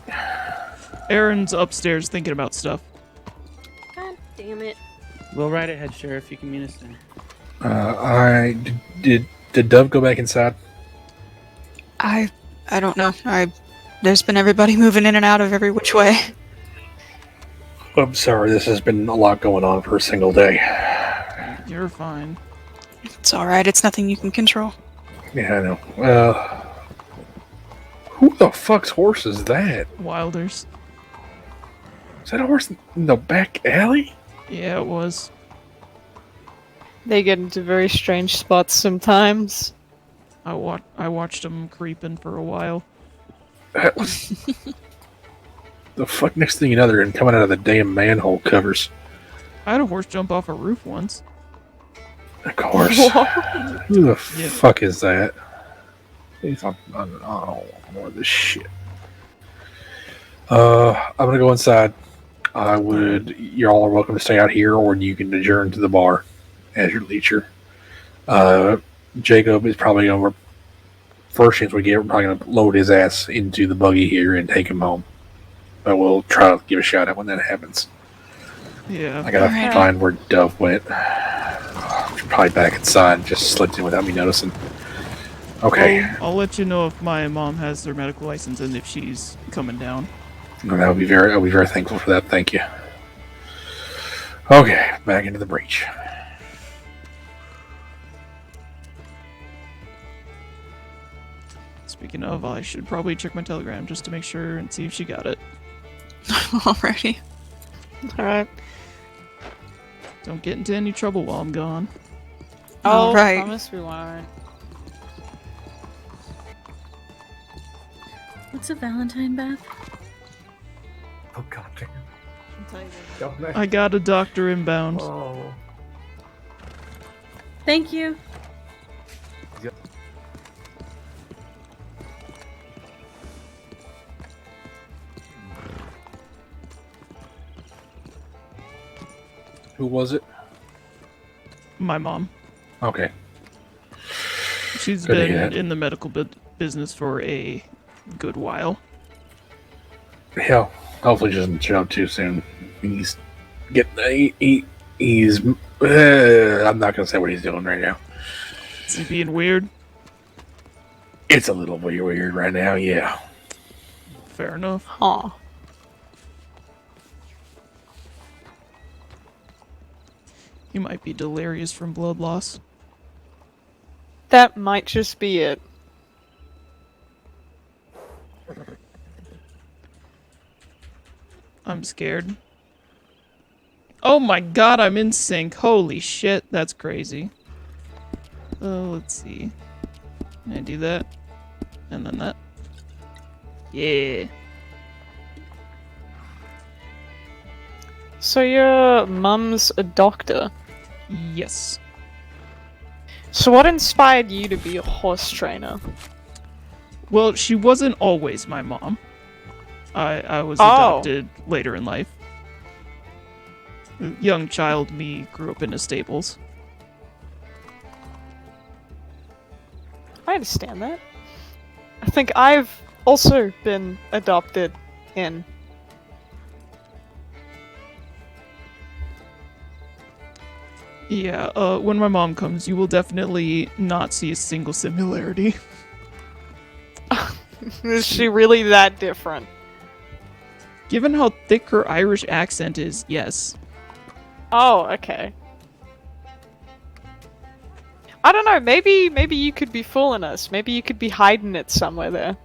Aaron's upstairs thinking about stuff. God damn it. We'll right ahead, Sheriff. You can meet us there. Did Dove go back inside? I don't know. There's been everybody moving in and out of every which way. I'm sorry, this has been a lot going on for a single day. You're fine. It's alright, it's nothing you can control. Yeah, I know. Who the fuck's horse is that? Wilder's. Is that a horse in the back alley? Yeah, it was. They get into very strange spots sometimes. I watched him creeping for a while. That was... The fuck, next thing you know, they're coming out of the damn manhole covers. I had a horse jump off a roof once. Of course. Who the fuck is that? I don't want more of this shit. I'm gonna go inside. You all are welcome to stay out here, or you can adjourn to the bar as your leisure. Jacob is probably gonna, first chance we get, we're probably gonna load his ass into the buggy here and take him home. But we'll try to give a shout out when that happens. Yeah. I gotta find where Dove went. She's probably back inside, just slipped in without me noticing. Okay. I'll let you know if my mom has their medical license and if she's coming down. I'll be very thankful for that. Thank you. Okay, back into the breach. Speaking of, I should probably check my telegram just to make sure and see if she got it. Alrighty. Alright. Don't get into any trouble while I'm gone. Oh, Alright. promise we won't. What's a Valentine, Beth? Oh god damn. I got a doctor inbound. Oh. Thank you. Who was it? My mom. Okay. She's Good to been hear that. in the medical business for a good while. Yeah. Hopefully, she doesn't show up too soon. He's getting. He's. I'm not gonna say what he's doing right now. Is he being weird? It's a little weird right now. Yeah. Fair enough. Huh. He might be delirious from blood loss. That might just be it. I'm scared. Oh my god, I'm in sync. Holy shit, that's crazy. Let's see. Can I do that? And then that. Yeah. So your mum's a doctor? Yes. So what inspired you to be a horse trainer? Well, she wasn't always my mom. I was Oh. adopted later in life. Young child me grew up in the stables. I understand that. I think I've also been adopted in. Yeah, when my mom comes, you will definitely not see a single similarity. Is she really that different? Given how thick her Irish accent is, yes. Oh, okay. I don't know, maybe you could be fooling us. Maybe you could be hiding it somewhere there.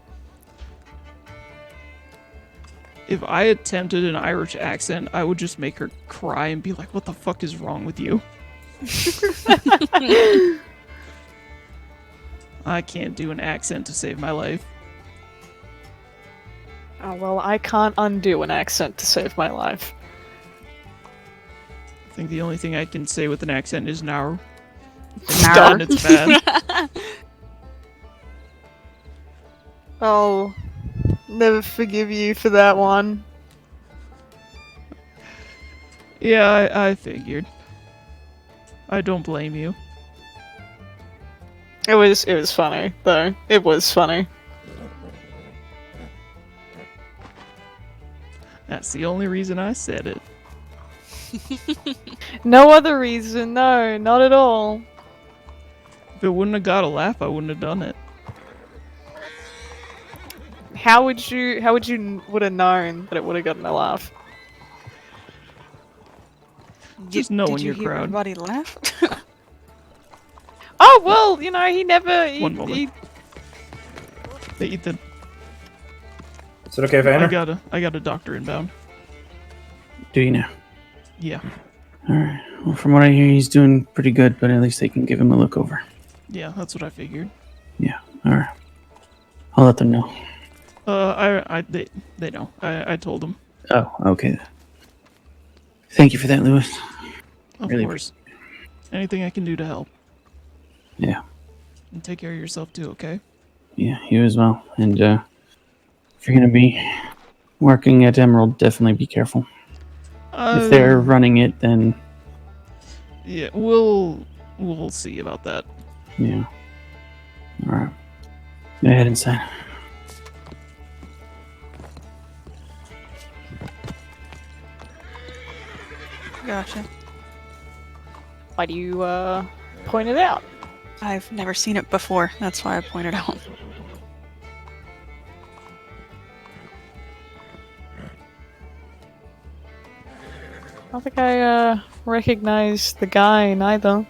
If I attempted an Irish accent, I would just make her cry and be like, what the fuck is wrong with you? I can't do an accent to save my life. Oh, well, I can't undo an accent to save my life. I think the only thing I can say with an accent is now. Nar. And it's bad. I'll never forgive you for that one. Yeah, I figured. I don't blame you. It was funny, though. It was funny. That's the only reason I said it. No other reason, no, not at all. If it wouldn't have got a laugh, I wouldn't have done it. How would you would have known that it would have gotten a laugh? Just knowing Did you your hear crowd. everybody laugh? Oh well, you know he never. One moment. Hey, Ethan. Is it okay if I enter? I got a doctor inbound. Do you now? Yeah. Alright. Well, from what I hear, he's doing pretty good, but at least they can give him a look over. Yeah, that's what I figured. Yeah. Alright. I'll let them know. They know. I told them. Oh, okay. Thank you for that, Lewis. Of Really course. Anything I can do to help. Yeah. And take care of yourself too, okay? Yeah, you as well. And if you're gonna be working at Emerald, definitely be careful. If they're running it, then Yeah, we'll see about that. yeah. Alright. Go ahead inside. Gotcha. Why do you point it out? I've never seen it before. That's why I pointed out. I don't think I recognize the guy neither.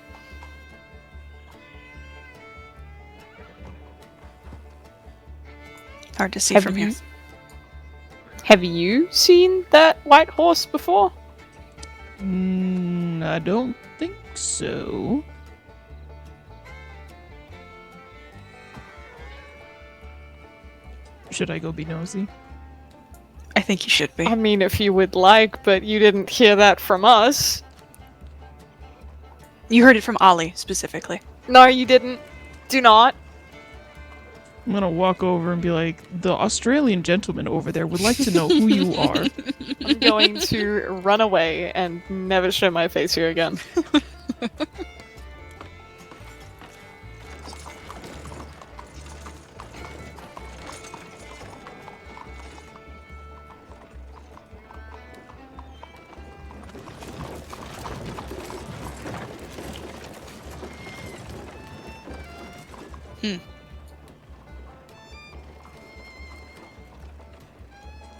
Hard to see Have from here. Have you seen that white horse before? I don't think so. Should I go be nosy? I think you should be. I mean, if you would like, but you didn't hear that from us. You heard it from Ollie, specifically. No, you didn't. Do not. I'm gonna walk over and be like, the Australian gentleman over there would like to know who you are. I'm going to run away and never show my face here again.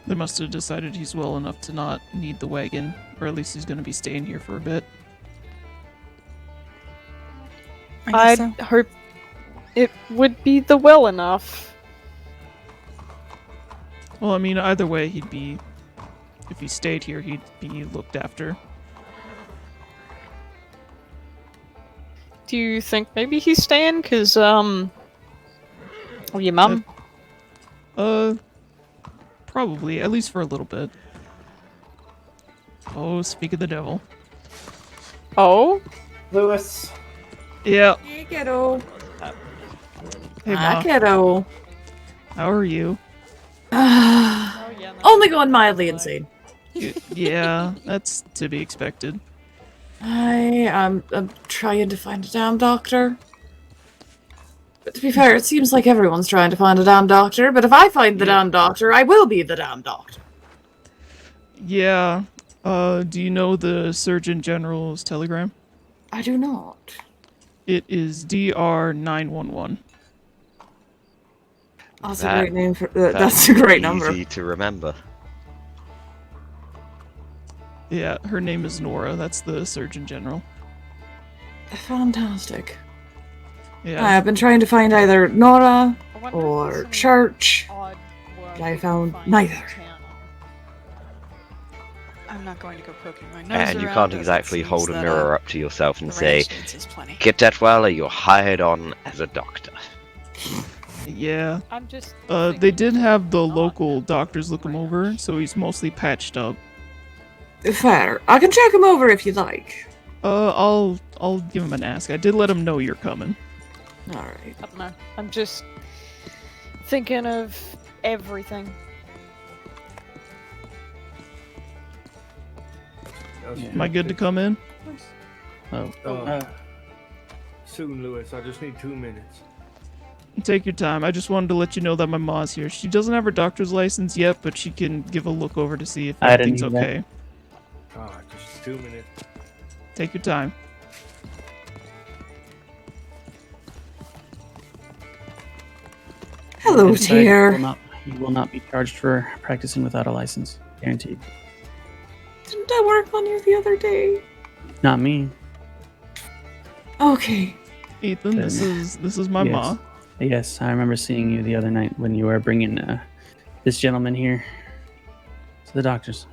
They must have decided he's well enough to not need the wagon, or at least he's gonna be staying here for a bit. I'd hope it would be the well enough. Well, I mean, either way, he'd be... If he stayed here, he'd be looked after. Do you think maybe he's staying? Cause, your mum? Probably, at least for a little bit. Oh, speak of the devil. Oh? Lewis. Yeah. Hey, kiddo. Hey, Hi, Ma. kiddo. How are you? Only going mildly insane. Yeah, that's to be expected. I'm trying to find a damn doctor. But to be fair, it seems like everyone's trying to find a damn doctor, but if I find the damn doctor, I will be the damn doctor. Yeah. Do you know the Surgeon General's telegram? I do not. It is DR 911. That's a great name for that's a great number. Easy to remember. Yeah, her name is Nora. That's the Surgeon General. Fantastic. Yeah. I've been trying to find either Nora or Church, but I found neither. I'm not going to go poking my nose And you around, can't as it exactly seems hold a that, mirror up to yourself and the say, range is plenty. get that well or you're hired on as a doctor. Yeah. I'm just they did have the local doctors look him over, so he's mostly patched up. Fair. I can check him over if you'd like. I'll give him an ask. I did let him know you're coming. Alright. I don't know. I'm just thinking of everything. Am I good to come in? Soon, Lewis. I just need 2 minutes. Take your time. I just wanted to let you know that my ma's here. She doesn't have her doctor's license yet, but she can give a look over to see if I didn't everything's need that. okay. Just 2 minutes. Take your time. Hello, Inside, dear. You will not be charged for practicing without a license. Guaranteed. Didn't I work on you the other day? Not me. Okay. Ethan, this is my yes. ma. Yes, I remember seeing you the other night when you were bringing this gentleman here to the doctors.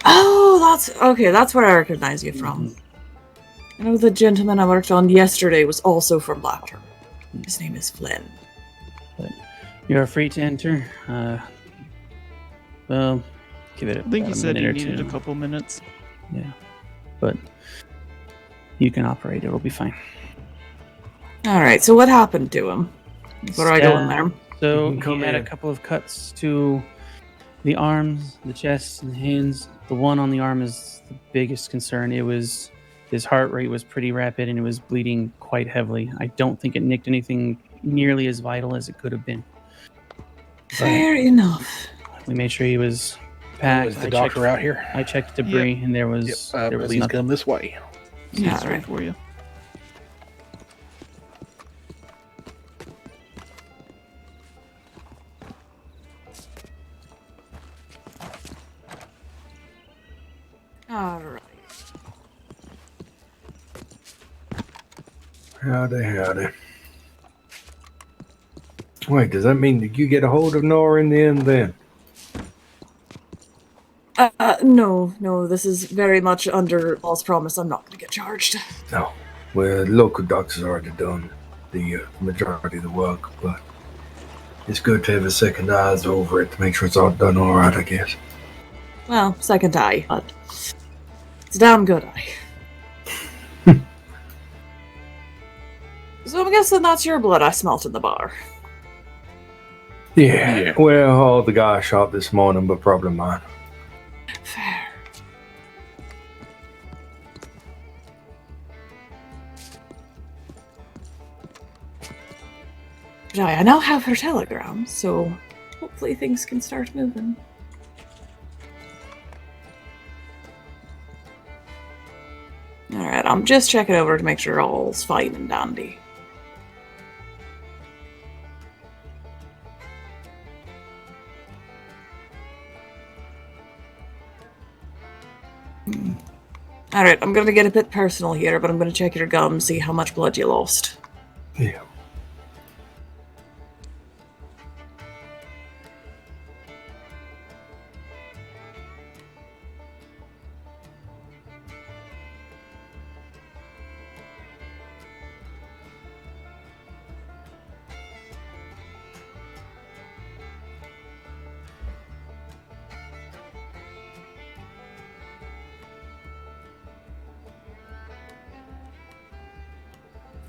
Oh, that's okay. That's where I recognize you from. I know the gentleman I worked on yesterday was also from Blackturn. His name is Flynn. But you are free to enter. Well, give it. I think he about a said he minute or needed two. a couple minutes. Yeah, but you can operate. It'll be fine. All right. So what happened to him? Before I go in there. So You can come he had in. a couple of cuts to the arms, the chest, and the hands. The one on the arm is the biggest concern. His heart rate was pretty rapid and it was bleeding quite heavily. I don't think it nicked anything nearly as vital as it could have been. But Fair enough. we made sure he was packed. Is the doctor out here? I checked debris and there was there was please nothing. come this way. Yeah, all right. for you. All right. Howdy. Wait, does that mean that you get a hold of Nora in the end then? No, this is very much under false promise. I'm not going to get charged. No. Well, local doctors already done the majority of the work, but it's good to have a second eyes over it to make sure it's all done all right, I guess. Well, second eye, but it's a damn good eye. So I'm guessing that's your blood I smelt in the bar. Yeah. Well, all the guys shot this morning, but probably mine. Fair. I now have her telegram, so hopefully things can start moving. Alright, I'm just checking over to make sure all's fine and dandy. Alright, I'm gonna get a bit personal here, but I'm gonna check your gum, see how much blood you lost. Yeah.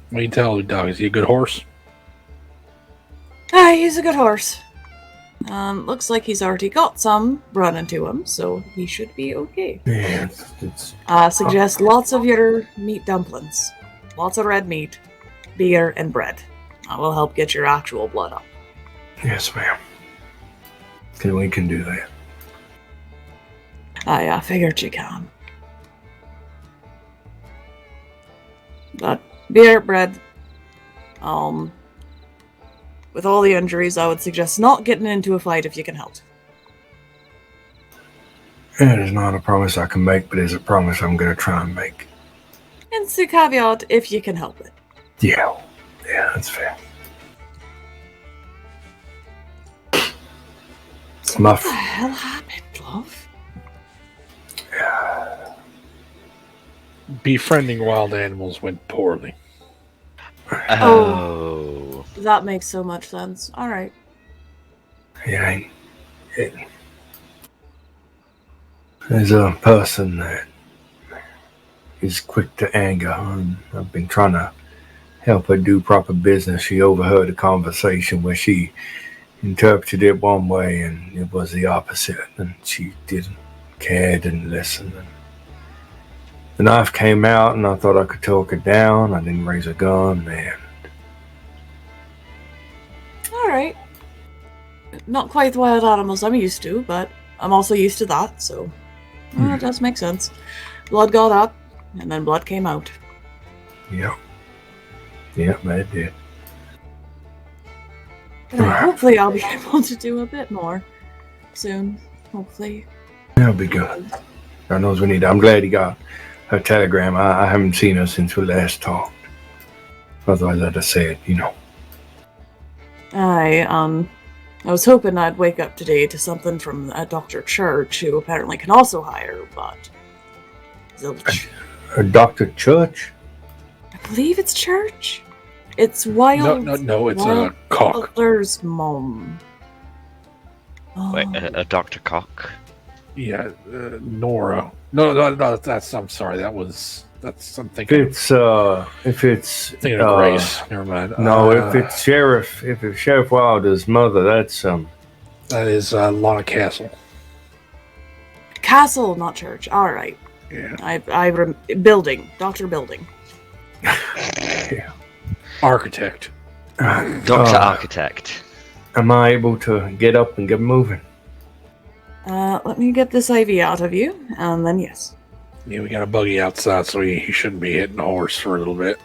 What do you tell the dog? Is he a good horse? He's a good horse. Looks like he's already got some running to him, so he should be okay. Yeah, Suggest lots of your meat dumplings. Lots of red meat, beer, and bread. That will help get your actual blood up. Yes, ma'am. We can do that. I figured you can. But beer, bread, with all the injuries, I would suggest not getting into a fight if you can help. It is not a promise I can make, but it's a promise I'm going to try and make. Hence the caveat, if you can help it. Yeah, that's fair. What the hell happened, love? Befriending wild animals went poorly. Oh. That makes so much sense. Alright. There's a person that is quick to anger, and I've been trying to help her do proper business. She overheard a conversation where she interpreted it one way and it was the opposite, and she didn't care, didn't listen. And the knife came out and I thought I could talk her down. I didn't raise a gun, man. Alright. Not quite the wild animals I'm used to, but I'm also used to that, so it does make sense. Blood got up, and then blood came out. Yep, that did. Hopefully I'll be able to do a bit more soon. Hopefully. That'll be good. God knows we need. I'm glad he got her telegram. I haven't seen her since we last talked. Otherwise, I'd have said, I was hoping I'd wake up today to something from Dr. Church, who apparently can also hire, but zilch. Dr. Church? I believe it's Church. It's Wild. No, it's a Cock. Butler's mom. Wait, a Dr. Cock? Yeah, Nora. No, that's. I'm sorry. That's something. If it's thinking of Grace. Never mind. No, if it's Sheriff Wilder's mother, that's that is Lana Castle. Castle, not Church. All right. Yeah. Building, Dr. Building. Yeah. Architect. Dr. Architect. Am I able to get up and get moving? Let me get this IV out of you, and then yes. Yeah, we got a buggy outside, so he shouldn't be hitting the horse for a little bit.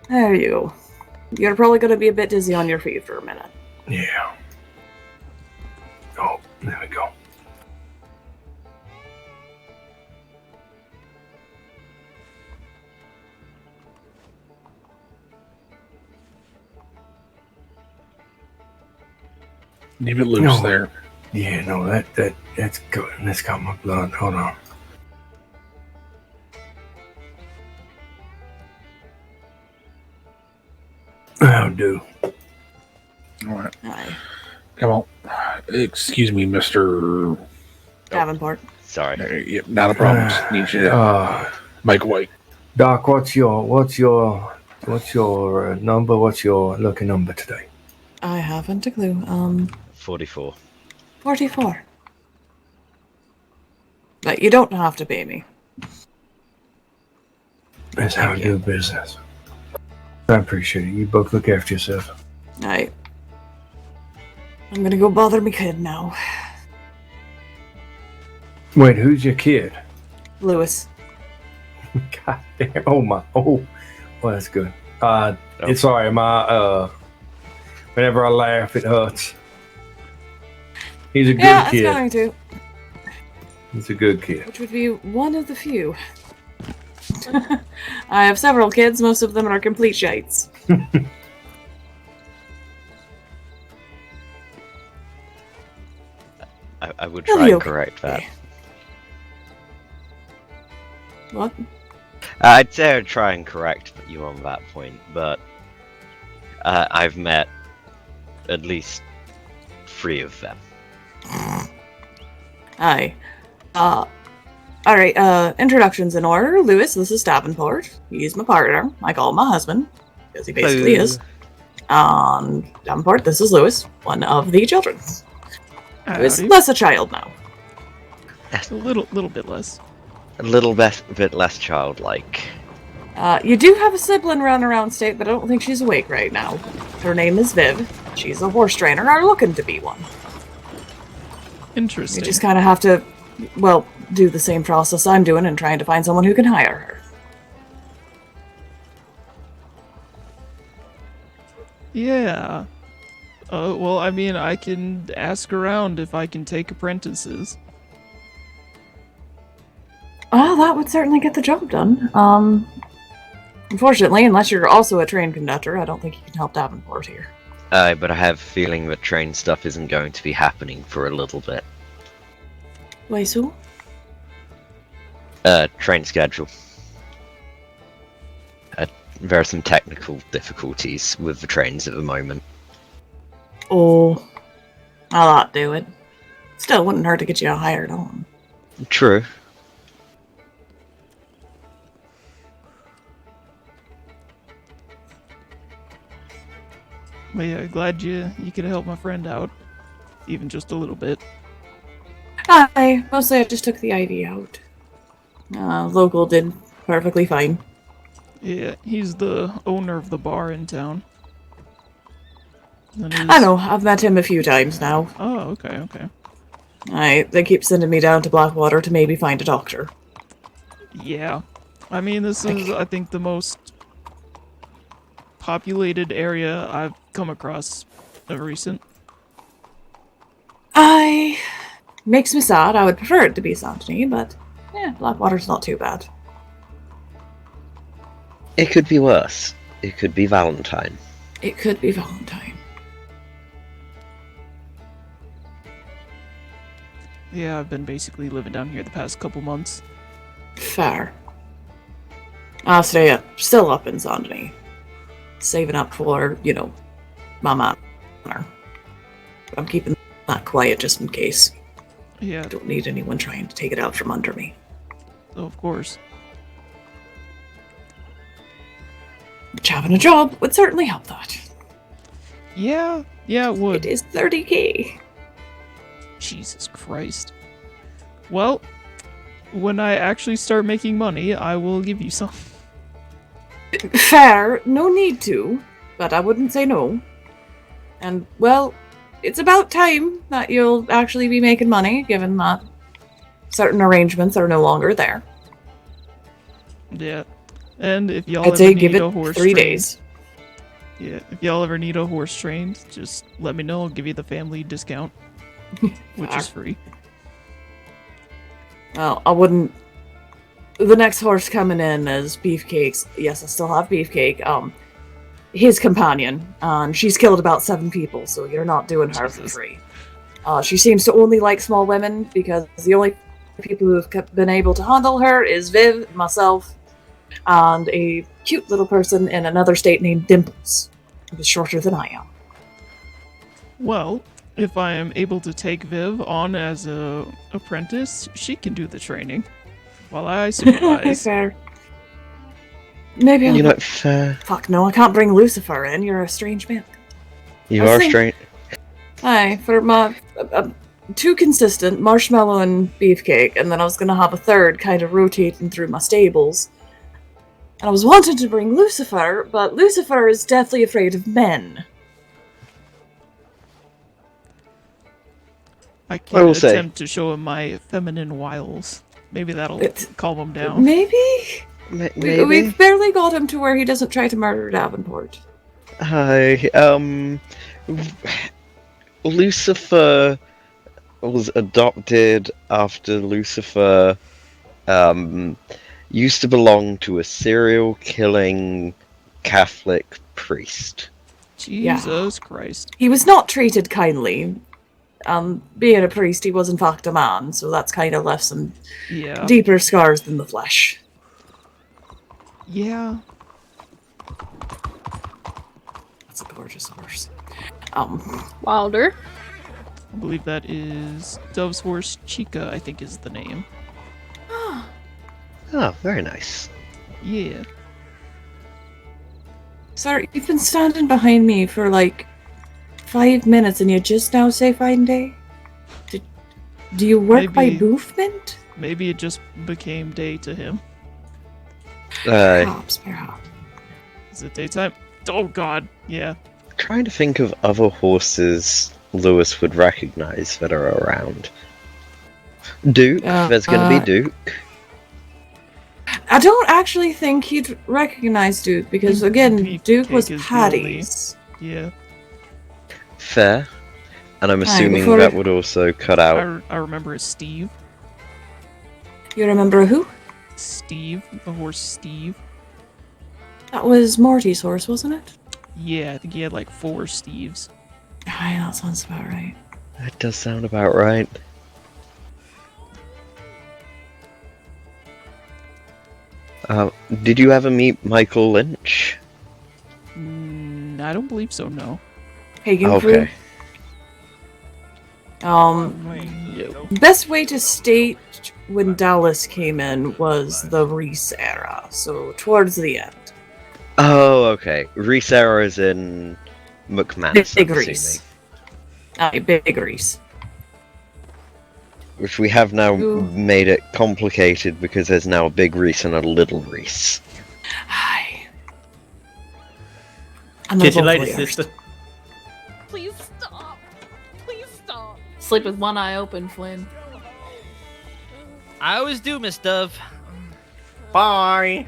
There you go. You're probably going to be a bit dizzy on your feet for a minute. Yeah. Oh, there we go. Leave it loose there. Yeah, no, that's good. That's got my blood. Hold on. That'll do. All right. Aye. Come on. Excuse me, Mr. Davenport. Sorry. Yep, not a problem. Just need you to make way. Doc, what's your number? What's your lucky number today? I haven't a clue. 44. 44. But you don't have to pay me. That's how we do business. I appreciate it. You both look after yourself. Alright. I'm gonna go bother my kid now. Wait, who's your kid? Lewis. God damn. Oh my. Oh, well, that's good. It's sorry. Whenever I laugh, it hurts. He's a good kid. Yeah, it's going to. He's a good kid. Which would be one of the few. I have several kids. Most of them are complete shites. I would try and correct that. What? I'd say I'd try and correct you on that point, but I've met at least 3 of them. Aye. Alright, introductions in order. Lewis, this is Davenport. He's my partner. I call him my husband, because he basically is. Davenport, this is Lewis, one of the children. Who is less a child now. A little bit less. A little bit less childlike. You do have a sibling running around state, but I don't think she's awake right now. Her name is Viv. She's a horse trainer, or looking to be one. Interesting. You just kind of have to, well, do the same process I'm doing and trying to find someone who can hire her. Yeah. Well, I mean, I can ask around if I can take apprentices. Well, that would certainly get the job done. Unfortunately, unless you're also a train conductor, I don't think you can help Davenport here. But I have a feeling that train stuff isn't going to be happening for a little bit. Why so? Train schedule. There are some technical difficulties with the trains at the moment. Oh, I'll not do it. Still, wouldn't hurt to get you hired on. True. Well, yeah, glad you could help my friend out, even just a little bit. Mostly I just took the IV out. Local did perfectly fine. Yeah, he's the owner of the bar in town. I know, I've met him a few times now. Oh, okay. They keep sending me down to Blackwater to maybe find a doctor. Yeah. I mean, this is, I think, the most populated area I've come across of recent. Makes me sad. I would prefer it to be Santony, but yeah, Blackwater's not too bad. It could be worse. It could be Valentine. It could be Valentine. Yeah, I've been basically living down here the past couple months. Fair. I'll stay up, still up in Santony. Saving up for, my manor. I'm keeping that quiet just in case. Yeah. I don't need anyone trying to take it out from under me. Oh, of course. Which having a job would certainly help that. Yeah, it would. It is 30k. Jesus Christ. Well, when I actually start making money, I will give you some. Fair, no need to, but I wouldn't say no. And, well, it's about time that you'll actually be making money, given that certain arrangements are no longer there. Yeah. And if y'all I'd ever say need give it a horse 3 trained, days. yeah, if y'all ever need a horse trained, just let me know. I'll give you the family discount, which is free. Well, I wouldn't. The next horse coming in is Beefcake's. Yes, I still have Beefcake. His companion. She's killed about 7 people, so you're not doing her for free. She seems to only like small women because the only people who have been able to handle her is Viv, myself, and a cute little person in another state named Dimples, who's shorter than I am. Well, if I am able to take Viv on as a apprentice, she can do the training while I supervise. Fair. Maybe I'll. You know, fair. Fuck no, I can't bring Lucifer in. You're a strange man. You are strange. Aye, for my 2 consistent, Marshmallow and Beefcake, and then I was gonna have a third kind of rotating through my stables. And I was wanting to bring Lucifer, but Lucifer is deathly afraid of men. I can attempt to show him my feminine wiles. Maybe that'll calm him down. Maybe? Maybe. We've barely got him to where he doesn't try to murder Davenport. Hi, Lucifer was adopted after Lucifer, used to belong to a serial killing Catholic priest. Jesus Christ. He was not treated kindly. Being a priest, he was in fact a man, so that's kind of left some deeper scars than the flesh. Yeah. That's a gorgeous horse. Wilder. I believe that is Dove's horse. Chica, I think, is the name. Oh, very nice. Yeah. Sorry, you've been standing behind me for like 5 minutes and you just now say fine day? Do you work by movement? Maybe it just became day to him. Perhaps. Is it daytime? Oh god, yeah. Trying to think of other horses Lewis would recognize that are around. Duke, there's gonna be Duke. I don't actually think he'd recognize Duke because, again, Duke was Patty's. Yeah. Fair. And I'm assuming before- that would also cut out. I remember as Steve. You remember who? Steve, the horse Steve. That was Morty's horse, wasn't it? Yeah, I think he had like 4 Steves. Aye, that sounds about right. That does sound about right. Did you ever meet Michael Lynch? I don't believe so, no. Hagen Okay. Best way to state when Dallas came in was the Reese era, so towards the end. Oh, okay. Reese era is in McManus. Big I'm Reese. Aye, Big Reese. Which we have now made it complicated because there's now a Big Reese and a Little Reese. Aye. Get you later, sister. Please stop. Please stop. Sleep with one eye open, Flynn. I always do, Miss Dove. Bye.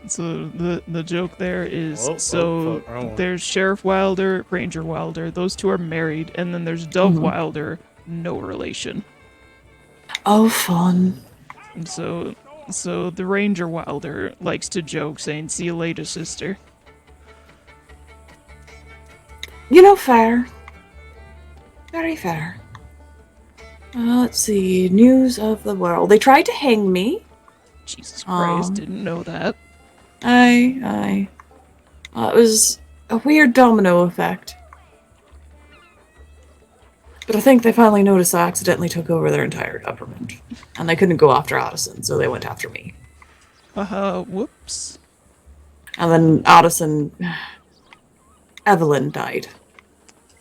So the joke there is fuck. There's Sheriff Wilder, Ranger Wilder. Those 2 are married, and then there's Dove Mhm. Wilder, no relation. Oh, fun. And so the Ranger Wilder likes to joke, saying, "See you later, sister." You know, fair. Very fair. Let's see. News of the world. They tried to hang me. Jesus Christ, didn't know that. Aye. It was a weird domino effect. But I think they finally noticed I accidentally took over their entire government. And they couldn't go after Addison, so they went after me. Whoops. And then Addison... Evelyn died.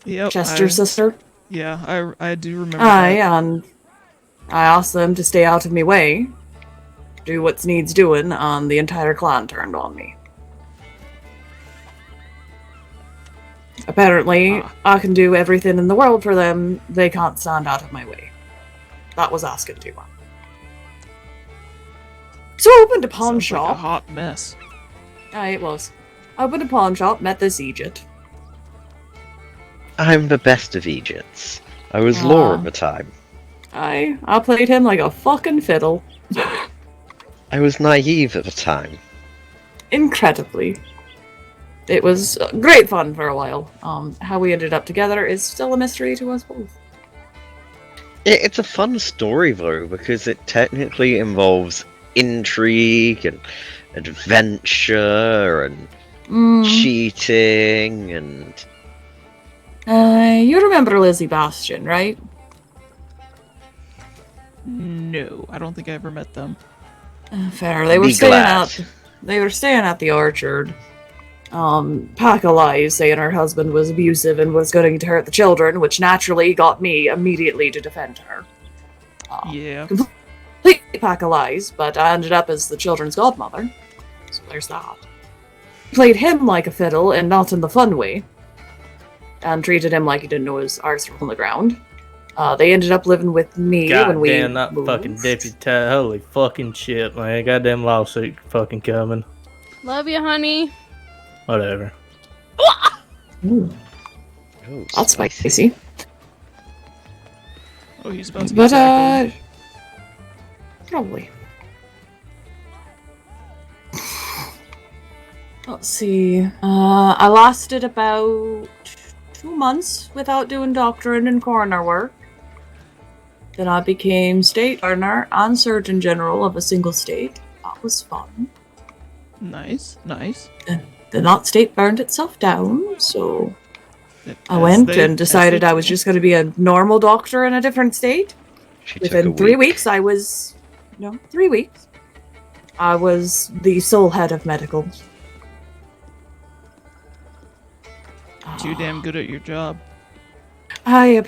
Yep. Chester's sister. Yeah, I do remember Aye, that. and I asked them to stay out of me way. Do what needs doing, and the entire clan turned on me. Apparently, I can do everything in the world for them. They can't stand out of my way. That was asking too much. So I opened a pawn Sounds shop. like a hot mess. It was. I opened a pawn shop, met this Egypt. I'm the best of Egypts. I was law at the time. I played him like a fucking fiddle. I was naive at the time. Incredibly. It was great fun for a while. How we ended up together is still a mystery to us both. It's a fun story though, because it technically involves intrigue and adventure and cheating and... You remember Lizzie Bastion, right? No, I don't think I ever met them. Fair. They were staying at the Orchard. Pack of lies saying her husband was abusive and was going to hurt the children, which naturally got me immediately to defend her. Yeah. Complete pack of lies, but I ended up as the children's godmother. So there's that. Played him like a fiddle and not in the fun way. And treated him like he didn't know his arse from the ground. They ended up living with me when we Goddamn, that moved. fucking deputy. Holy fucking shit, man. Goddamn lawsuit fucking coming. Love you, honey. Whatever. Ooh. That's spicy. Oh, he's about to But, get tackled. probably. Let's see. I lasted about 2 months without doing doctoring and coroner work. Then I became state coroner and surgeon general of a single state. That was fun. Nice, nice. Then that state burned itself down, so I As went they- and decided as they I was just going to be a normal doctor in a different state. Within 3 weeks, I was... 3 weeks. I was the sole head of medical. Too damn good at your job. I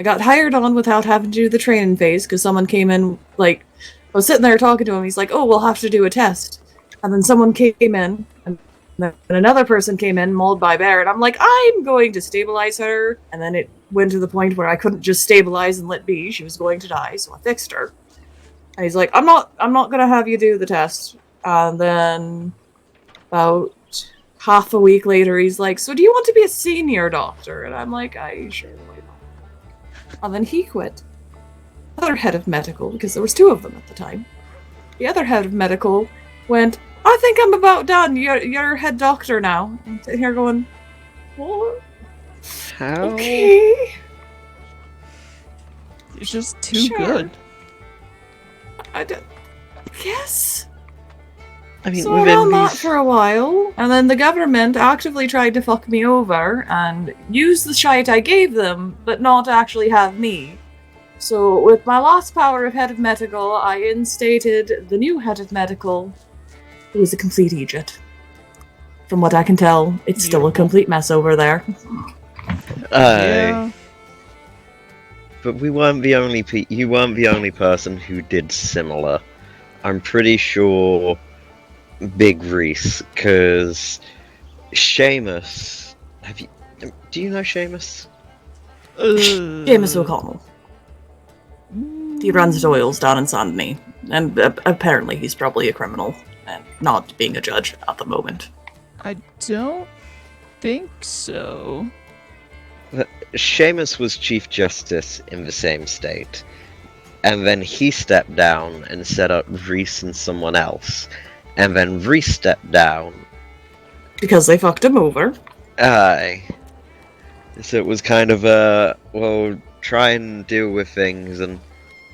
got hired on without having to do the training phase because someone came in, I was sitting there talking to him. He's like, oh, we'll have to do a test. And then someone came in, and then another person came in, mauled by bear, and I'm like, I'm going to stabilize her. And then it went to the point where I couldn't just stabilize and let be. She was going to die, so I fixed her. And he's like, I'm not going to have you do the test. And then about half a week later, he's like, so do you want to be a senior doctor? And I'm like, I sure why not. And then he quit. The other head of medical, because there was 2 of them at the time. The other head of medical went, I think I'm about done. You're head doctor now. I'm sitting here going, what? How? Okay. You're just too good. Yes. I mean, So I ran that for a while, and then the government actively tried to fuck me over and use the shite I gave them, but not actually have me. So with my last power of head of medical, I instated the new head of medical, who is a complete idiot. From what I can tell, it's still a complete mess over there. Yeah. But we weren't the only you weren't the only person who did similar. I'm pretty sure Big Reese, because Seamus... do you know Seamus? Seamus O'Connell. He runs Doyle's down in Sandney, and apparently he's probably a criminal, and not being a judge at the moment. I don't think so. Seamus was Chief Justice in the same state, and then he stepped down and set up Reese and someone else, and then Reese stepped down. Because they fucked him over. Aye. So it was kind of a, well, try and deal with things, and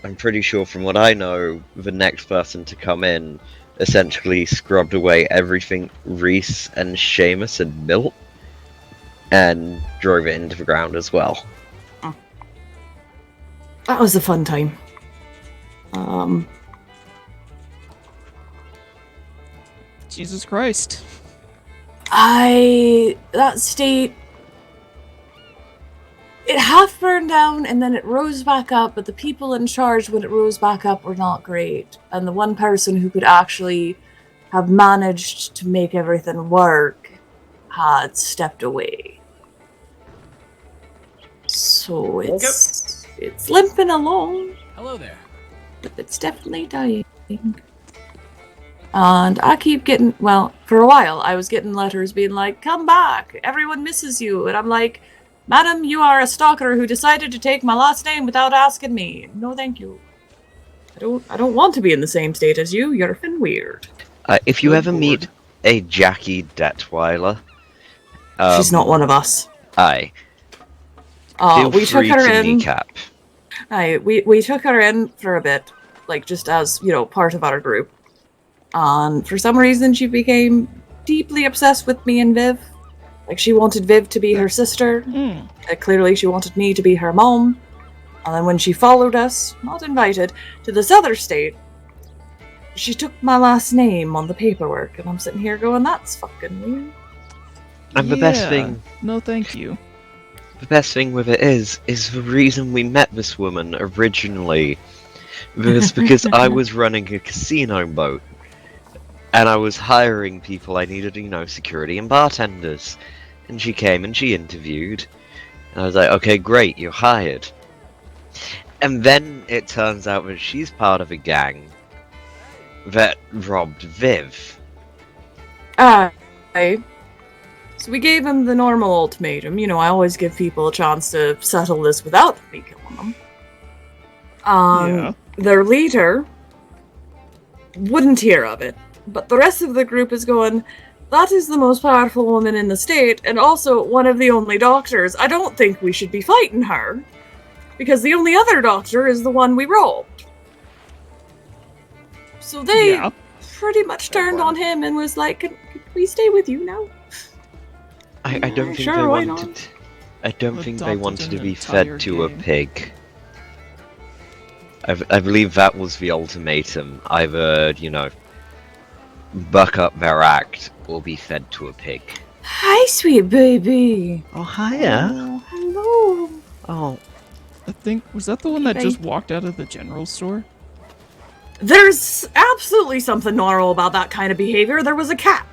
I'm pretty sure from what I know, the next person to come in essentially scrubbed away everything Reese and Seamus had built, and drove it into the ground as well. That was a fun time. Jesus Christ. That state, it half burned down and then it rose back up, but the people in charge when it rose back up were not great. And the one person who could actually have managed to make everything work had stepped away. So it's limping along. Hello there. But it's definitely dying. And I keep getting, well, for a while, I was getting letters being like, come back, everyone misses you. And I'm like, madam, you are a stalker who decided to take my last name without asking me. No, thank you. I don't want to be in the same state as you. You're fin weird. If you ever meet a Jackie Detweiler, She's not one of us. Aye. Feel We took free her to in. kneecap. Aye, we took her in for a bit, like just as, part of our group. And for some reason, she became deeply obsessed with me and Viv. Like, she wanted Viv to be her sister. Clearly, she wanted me to be her mom. And then when she followed us, not invited, to this other state, she took my last name on the paperwork. And I'm sitting here going, that's fucking weird. And the best thing... No, thank you. The best thing with it is the reason we met this woman originally was because I was running a casino boat. And I was hiring people. I needed, security and bartenders. And she came and she interviewed. And I was like, okay, great, you're hired. And then it turns out that she's part of a gang that robbed Viv. Aye. So we gave him the normal ultimatum. I always give people a chance to settle this without me killing them. Yeah. Their leader wouldn't hear of it. But the rest of the group is going, that is the most powerful woman in the state, and also one of the only doctors. I don't think we should be fighting her. Because the only other doctor is the one we robbed. So they pretty much turned on him and was like, can we stay with you now? I don't think sure, they why wanted. not? I don't think they Adopted wanted to an be entire fed to a gang. pig. I believe that was the ultimatum. Either, buck up their act or be fed to a pig. Hi, sweet baby. Oh, hiya. Oh, hello. Oh. I think, was that the one that Hey. just walked out of the general store? There's absolutely something normal about that kind of behavior. There was a cat.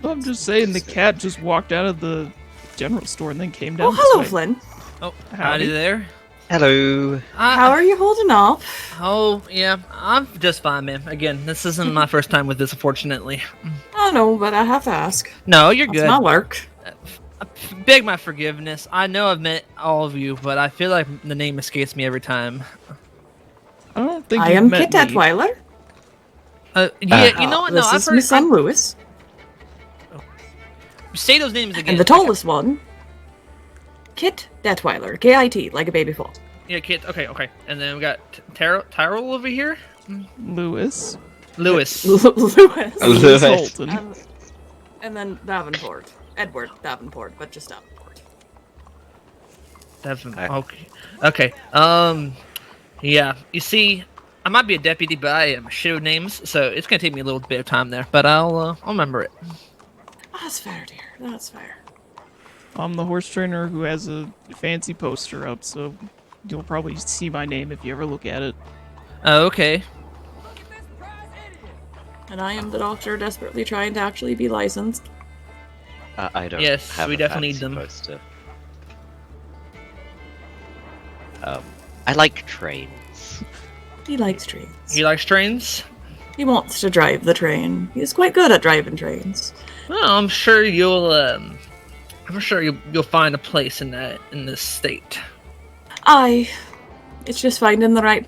I'm just saying the cat just walked out of the general store and then came down. Oh, hello, Flynn. Oh, Howdy. howdy there. Hello. How are you holding up? Oh, yeah, I'm just fine, man. Again, this isn't my first time with this, unfortunately. I know, but I have to ask. No, you're That's good. my work. Beg my forgiveness. I know I've met all of you, but I feel like the name escapes me every time. I don't think I you've am met Kit me. Detweiler. Yeah, you know what? No, This I've is heard. Miss Sam Lewis. Say those names again. And the tallest one, Kit Detweiler. K-I-T, like a baby fall. Yeah, Kit. Okay. And then we got Tyrell over here. Lewis. Lewis. Lewis. Holton. And then Davenport. Edward Davenport, but just Davenport. Okay. Yeah. You see, I might be a deputy, but I am shit with names, so it's gonna take me a little bit of time there. But I'll remember it. That's fair, dear. That's fair. I'm the horse trainer who has a fancy poster up, so you'll probably see my name if you ever look at it. Oh, okay. And I am the doctor desperately trying to actually be licensed. I don't. Yes, have we a definitely need fancy them. poster. I like trains. He likes trains. He likes trains. He wants to drive the train. He's quite good at driving trains. Well, I'm sure you'll find a place in this state. Aye. It's just finding the right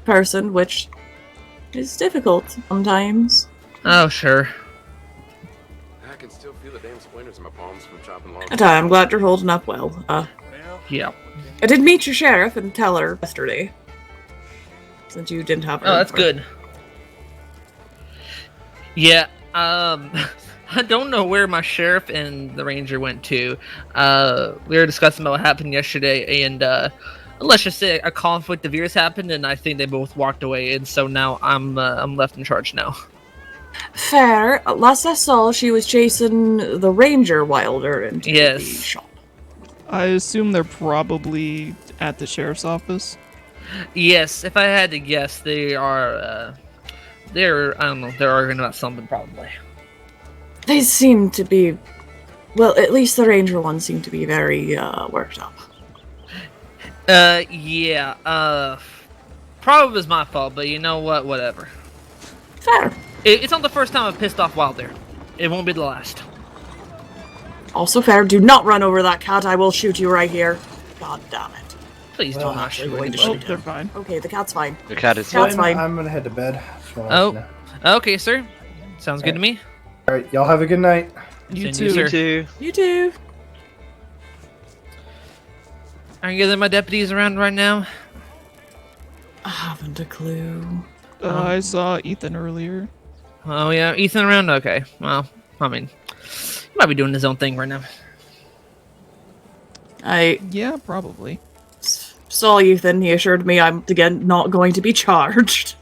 person, which is difficult sometimes. Oh, sure. I can still feel the damn splinters in my palms from chopping logs. And I'm glad you're holding up well. Yeah. I did meet your sheriff and tell her yesterday. Since you didn't have her. Oh, that's before. good. Yeah, I don't know where my sheriff and the ranger went to. We were discussing about what happened yesterday, and let's just say a conflict of ears happened, and I think they both walked away, and so now I'm left in charge now. Fair. Last I saw, she was chasing the ranger Wilder into the shop. I assume they're probably at the sheriff's office. Yes, if I had to guess, they are. They're arguing about something probably. They seem to be, well, at least the ranger one seemed to be very worked up. Yeah. Probably was my fault, but you know what? Whatever. Fair. It's not the first time I've pissed off Wilder. It won't be the last. Also fair. Do not run over that cat. I will shoot you right here. God damn it. Please don't not shoot going to anybody. shoot They're him. fine. Okay, the cat's fine. The cat is Cat's fine. I'm gonna head to bed. Just wanna let you know. Oh, okay, sir. Sounds good to me. All right, y'all have a good night. You Same to too. sir. You too. Are any of my deputies around right now? I haven't a clue. I saw Ethan earlier. Oh yeah, Ethan around? Okay. Well, I mean, he might be doing his own thing right now. Yeah, probably. Saw Ethan. He assured me I'm again not going to be charged.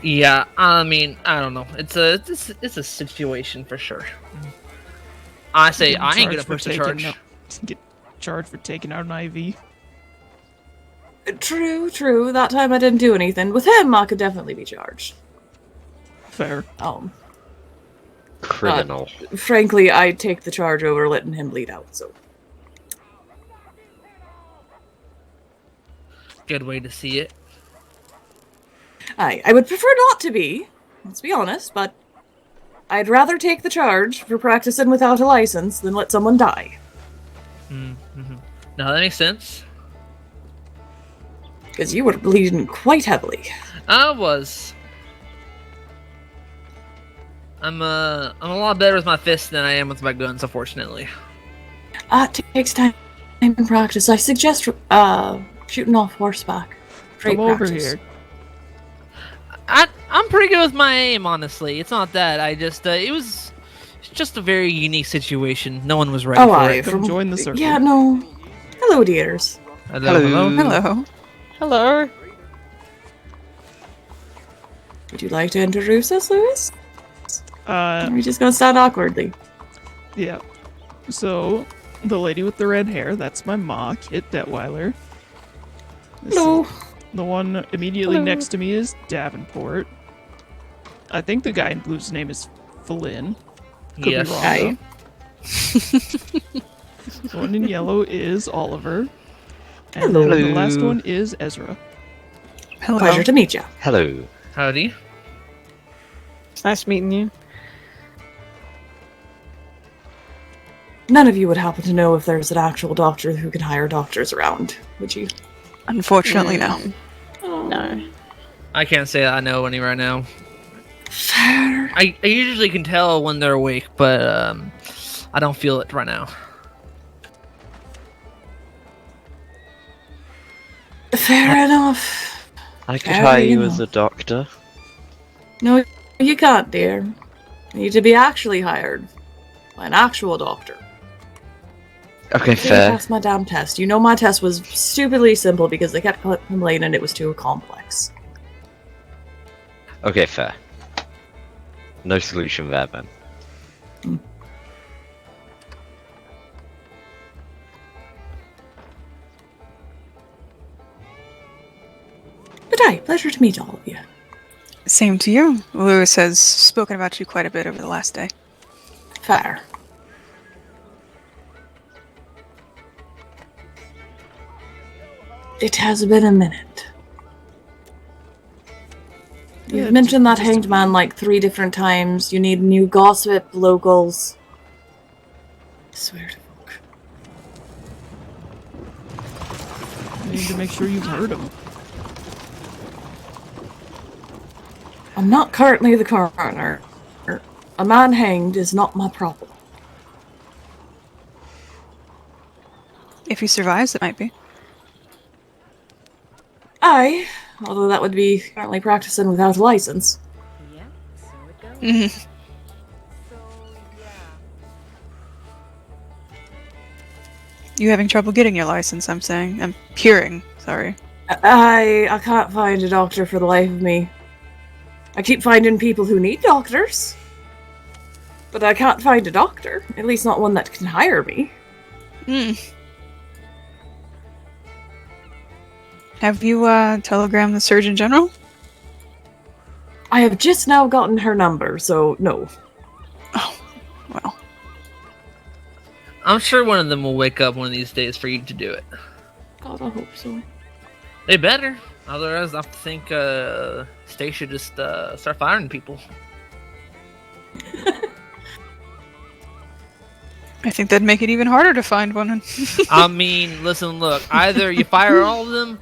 Yeah, I mean, I don't know. It's a situation for sure. I say I ain't gonna push the charge. Get charged for taking out an IV. True. That time I didn't do anything. With him, I could definitely be charged. Fair. Criminal. Frankly, I'd take the charge over letting him bleed out, so. Good way to see it. I would prefer not to be, let's be honest, but I'd rather take the charge for practicing without a license than let someone die. Mm-hmm. No, that makes sense. Because you were bleeding quite heavily. I was. I'm a lot better with my fists than I am with my guns, unfortunately. It takes time and practice. I suggest shooting off horseback. Come over here. I'm pretty good with my aim, honestly. It's not that. I just it's just a very unique situation. No one was ready for it. Come join the circle. Yeah, no. Hello, dears. Hello. Hello. Would you like to introduce us, Lewis? Or are we just gonna stand awkwardly? Yeah. So, the lady with the red hair, that's my ma, Kit Detweiler. Hello. The one immediately next to me is Davenport. I think the guy in blue's name is Flynn. Could be wrong, Hi. The one in yellow is Oliver. And Hello. then the last one is Ezra. Hello. Pleasure to meet you. Hello. Howdy. It's nice meeting you. None of you would happen to know if there's an actual doctor who can hire doctors around, would you? Unfortunately, no. No. I can't say I know any right now. I usually can tell when they're awake, but I don't feel it right now. Fair enough. I could Fair hire you enough. as a doctor. No, you can't, dear. You need to be actually hired by an actual doctor. Okay, I fair. passed my damn test. You know my test was stupidly simple because they kept complaining it was too complex. Okay, fair. No solution there, then. But aye, pleasure to meet all of you. Same to you. Lewis has spoken about you quite a bit over the last day. Fair. It has been a minute. You've mentioned that hanged man like 3 different times. You need new gossip, locals. I swear to You need to make sure you've heard him. I'm not currently the coroner. A man hanged is not my problem. If he survives, it might be. Aye, although that would be currently practicing without a license. Mhm. You having trouble getting your license, I'm saying. I'm hearing, sorry. I can't find a doctor for the life of me. I keep finding people who need doctors. But I can't find a doctor. At least not one that can hire me. Have you, telegrammed the Surgeon General? I have just now gotten her number, so no. I'm sure one of them will wake up one of these days for you to do it. God, I hope so. They better. Otherwise, I think State should just start firing people. I think that'd make it even harder to find one. I mean, listen, look. Either you fire all of them,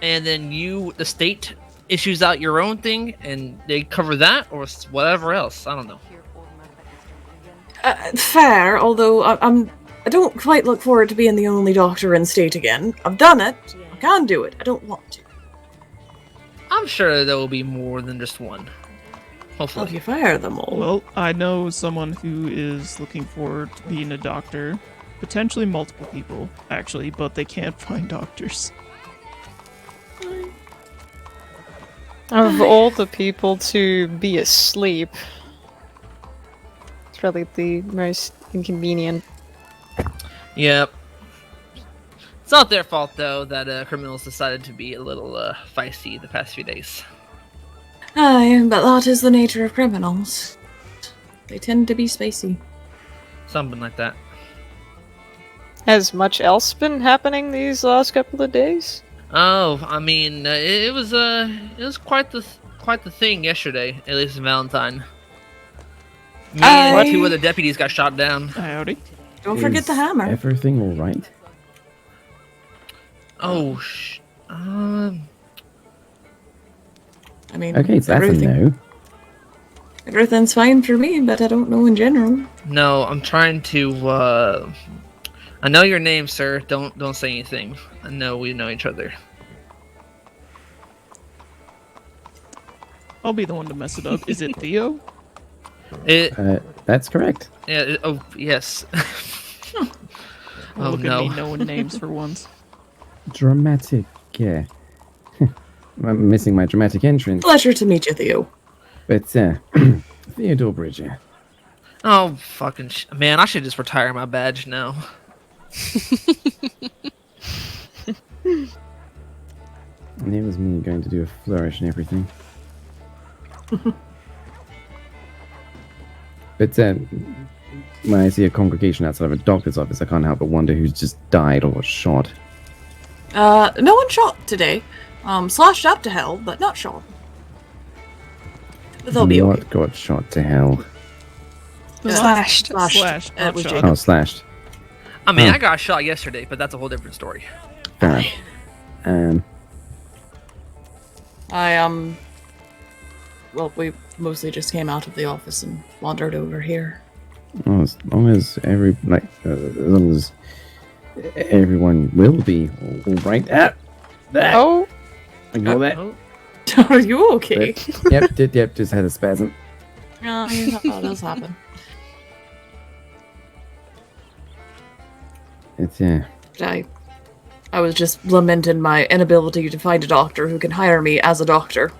and then the state, issues out your own thing, and they cover that, or whatever else. I don't know. Fair, although I don't quite look forward to being the only doctor in state again. I've done it. I can do it. I don't want to. I'm sure there will be more than just one. Hopefully. Well, if you fire them all. Well, I know someone who is looking forward to being a doctor. Potentially multiple people, actually, but they can't find doctors. Of all the people to be asleep, it's really the most inconvenient. Yep. It's not their fault, though, that criminals decided to be a little feisty the past few days. Aye, but that is the nature of criminals. They tend to be spacey. Something like that. Has much else been happening these last couple of days? Oh, I mean, it was quite the thing yesterday, at least in Valentine. Me and two other deputies got shot down. Howdy. Don't forget the hammer. Everything all right? Oh, I mean, Okay, so that's a no. Everything's fine for me, but I don't know in general. No, I'm trying to. I know your name, sir. Don't say anything. I know we know each other. I'll be the one to mess it up. Is it Theo? That's correct. Yeah. Oh, yes. Oh Look no. at me knowing names for once. Dramatic, yeah. I'm missing my dramatic entrance. Pleasure to meet you, Theo. But, Theodore Bridger. Oh, fucking man, I should just retire my badge now. And it was me going to do a flourish and everything. But, when I see a congregation outside of a doctor's office, I can't help but wonder who's just died or was shot. No one shot today. Slashed up to hell, but not shot. But they'll be okay. What got shot to hell? Slashed. Slashed. It was Not Jacob. Oh, slashed. I mean, Huh. I got shot yesterday, but that's a whole different story. Fair enough. Well, we mostly just came out of the office and wandered over here. Well, as long as as long as everyone will be all right. That. Oh. Ignore that. Are you okay? But, yep, just had a spasm. That does happen. It's I was just lamenting my inability to find a doctor who can hire me as a doctor.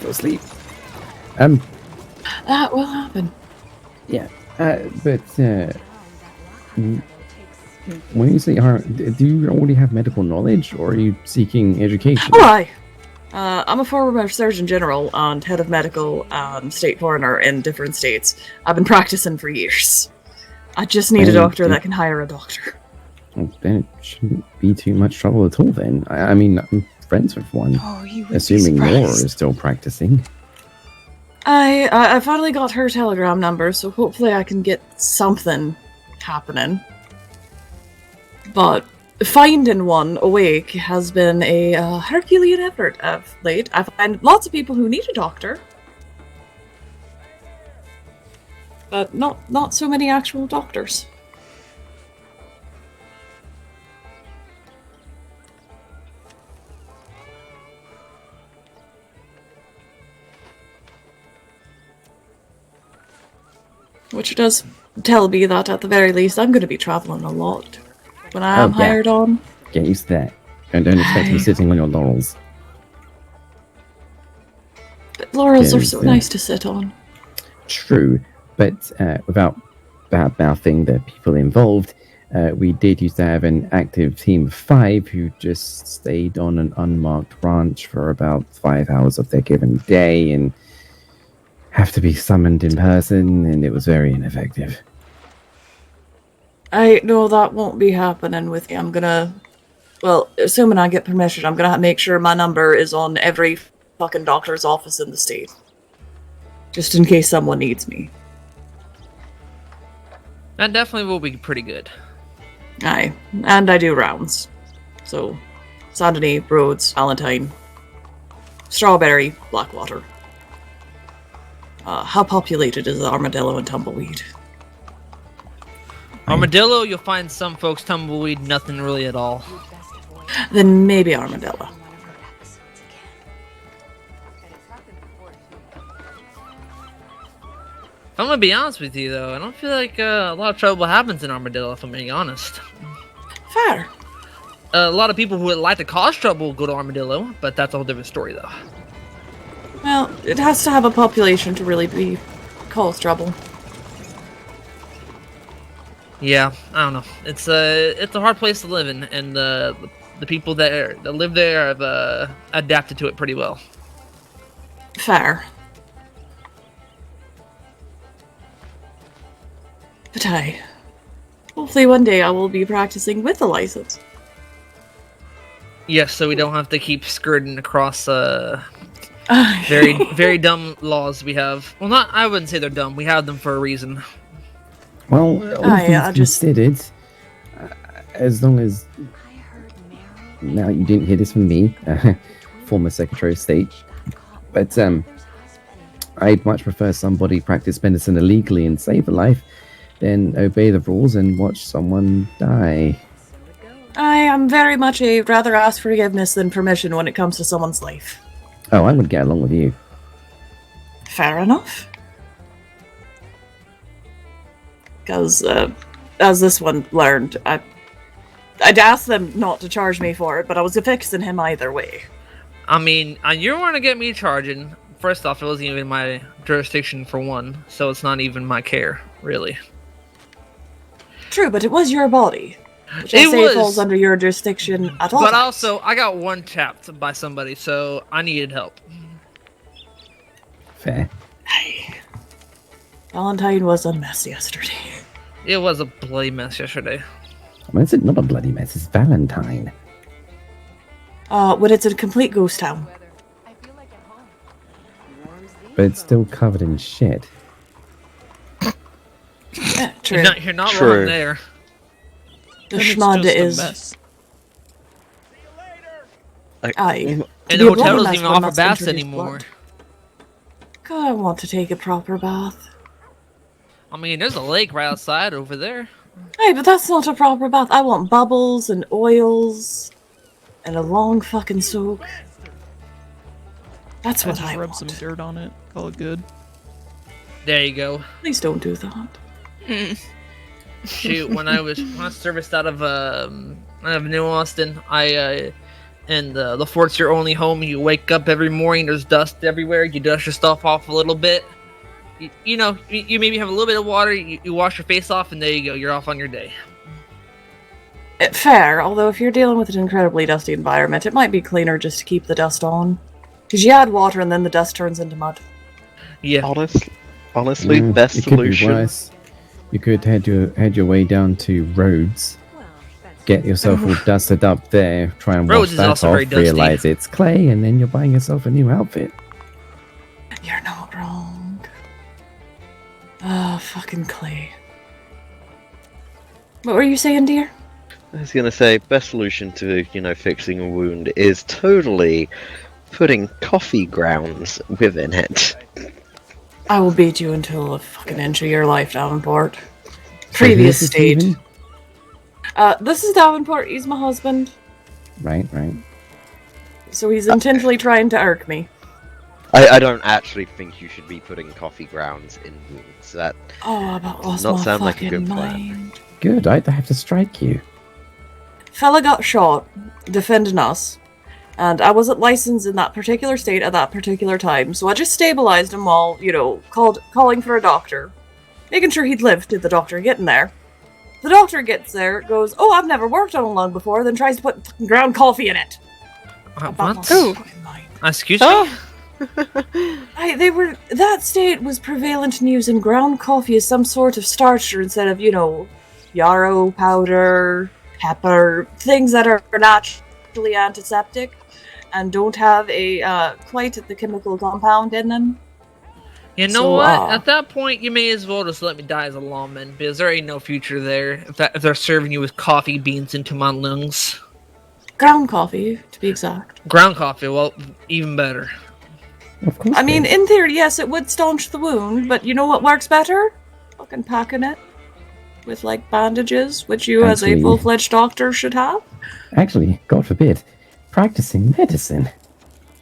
still asleep. That will happen. Yeah, but when you say do you already have medical knowledge, or are you seeking education? Oh, aye. I'm a former Surgeon General and head of medical and state coroner in different states. I've been practicing for years. I just need a doctor that can hire a doctor. Well, then it shouldn't be too much trouble at all, then. I mean, I'm friends with one. Oh, you would assuming be Laura surprised. is still practicing. I finally got her telegram number, so hopefully I can get something happening. But finding one awake has been a Herculean effort of late. I find lots of people who need a doctor, but not so many actual doctors. Which does tell me that at the very least I'm going to be traveling a lot when I am hired on. Get used to that. And don't expect to be sitting on your laurels. But laurels are Yes, so yeah. nice to sit on. True, but without bad-mouthing the people involved, we did used to have an active team of 5 who just stayed on an unmarked ranch for about 5 hours of their given day and have to be summoned in person, and it was very ineffective. No, that won't be happening with me. I'm gonna, well, assuming I get permission, I'm gonna make sure my number is on every fucking doctor's office in the state. Just in case someone needs me. That definitely will be pretty good. Aye, and I do rounds. So, Sandony, Rhodes, Valentine, Strawberry, Blackwater. How populated is Armadillo and Tumbleweed? Armadillo, you'll find some folks. Tumbleweed, nothing really at all. Then maybe Armadillo. I'm gonna be honest with you though, I don't feel like a lot of trouble happens in Armadillo, if I'm being honest. Fair. A lot of people who would like to cause trouble go to Armadillo, but that's a whole different story though. Well, it has to have a population to really cause trouble. Yeah, I don't know. It's a hard place to live in, and the people that live there have adapted to it pretty well. Fair. But hopefully one day I will be practicing with a license. Yes, so we don't have to keep skirting across very dumb laws we have. Well, I wouldn't say they're dumb. We have them for a reason. Well, all things considered, as long as... Now, you didn't hear this from me, former Secretary of State, but I'd much prefer somebody practice medicine illegally and save a life than obey the rules and watch someone die. I am very much a rather ask forgiveness than permission when it comes to someone's life. Oh, I would get along with you. Fair enough. Because, as this one learned, I'd asked them not to charge me for it, but I was fixing him either way. I mean, you want to get me charging. First off, it wasn't even my jurisdiction for one, so it's not even my care, really. True, but it was your body. Which I say falls under your jurisdiction at all. But also, I got one tapped by somebody, so I needed help. Fair. Valentine was a mess yesterday. It was a bloody mess yesterday. Well, it's not a bloody mess, it's Valentine. When it's a complete ghost town. But it's still covered in shit. Yeah, true. You're not wrong there. The schmod is... And the hotel doesn't even offer baths anymore. God, I want to take a proper bath. I mean, there's a lake right outside over there. Hey, but that's not a proper bath. I want bubbles and oils and a long fucking soak. That's what I rub want. some dirt on it. Call it good. There you go. Please don't do that. Shoot, when I serviced out of New Austin, and the fort's your only home. You wake up every morning, there's dust everywhere. You dust your stuff off a little bit. You maybe have a little bit of water. You wash your face off, and there you go. You're off on your day. Fair, although if you're dealing with an incredibly dusty environment, it might be cleaner just to keep the dust on. Because you add water and then the dust turns into mud. Yeah. Honestly, best it solution. Could be worse. You could head your way down to Rhodes, get yourself all dusted up there, try and Rhodes wash that also off, very dusty. realize it's clay, and then you're buying yourself a new outfit. You're not wrong. Ah, fucking clay. What were you saying, dear? I was gonna say, best solution to, fixing a wound is totally putting coffee grounds within it. I will beat you until a fucking inch of your life, Davenport. Previous state. This is Davenport. He's my husband. Right. So he's intentionally trying to irk me. I don't actually think you should be putting coffee grounds in wounds. That does not sound like a good plan. Good, I'd have to strike you. Fella got shot defending us, and I wasn't licensed in that particular state at that particular time, so I just stabilized him while, calling for a doctor. Making sure he'd live to the doctor getting there. The doctor gets there, goes, "Oh, I've never worked on a lung before," then tries to put fucking ground coffee in it. What? Excuse me? That state was prevalent in using ground coffee as some sort of starcher instead of, yarrow powder, pepper, things that are naturally antiseptic and don't have a quite the chemical compound in them. You know So, what? uh, At that point, you may as well just let me die as a lawman, because there ain't no future there if they're serving you with coffee beans into my lungs. Ground coffee, to be exact. Ground coffee, well, even better. Of course. I mean, in theory, yes, it would staunch the wound, but you know what works better? Fucking packing it with, like, bandages, which you as a Actually- full-fledged doctor should have. Actually, God forbid, practicing medicine.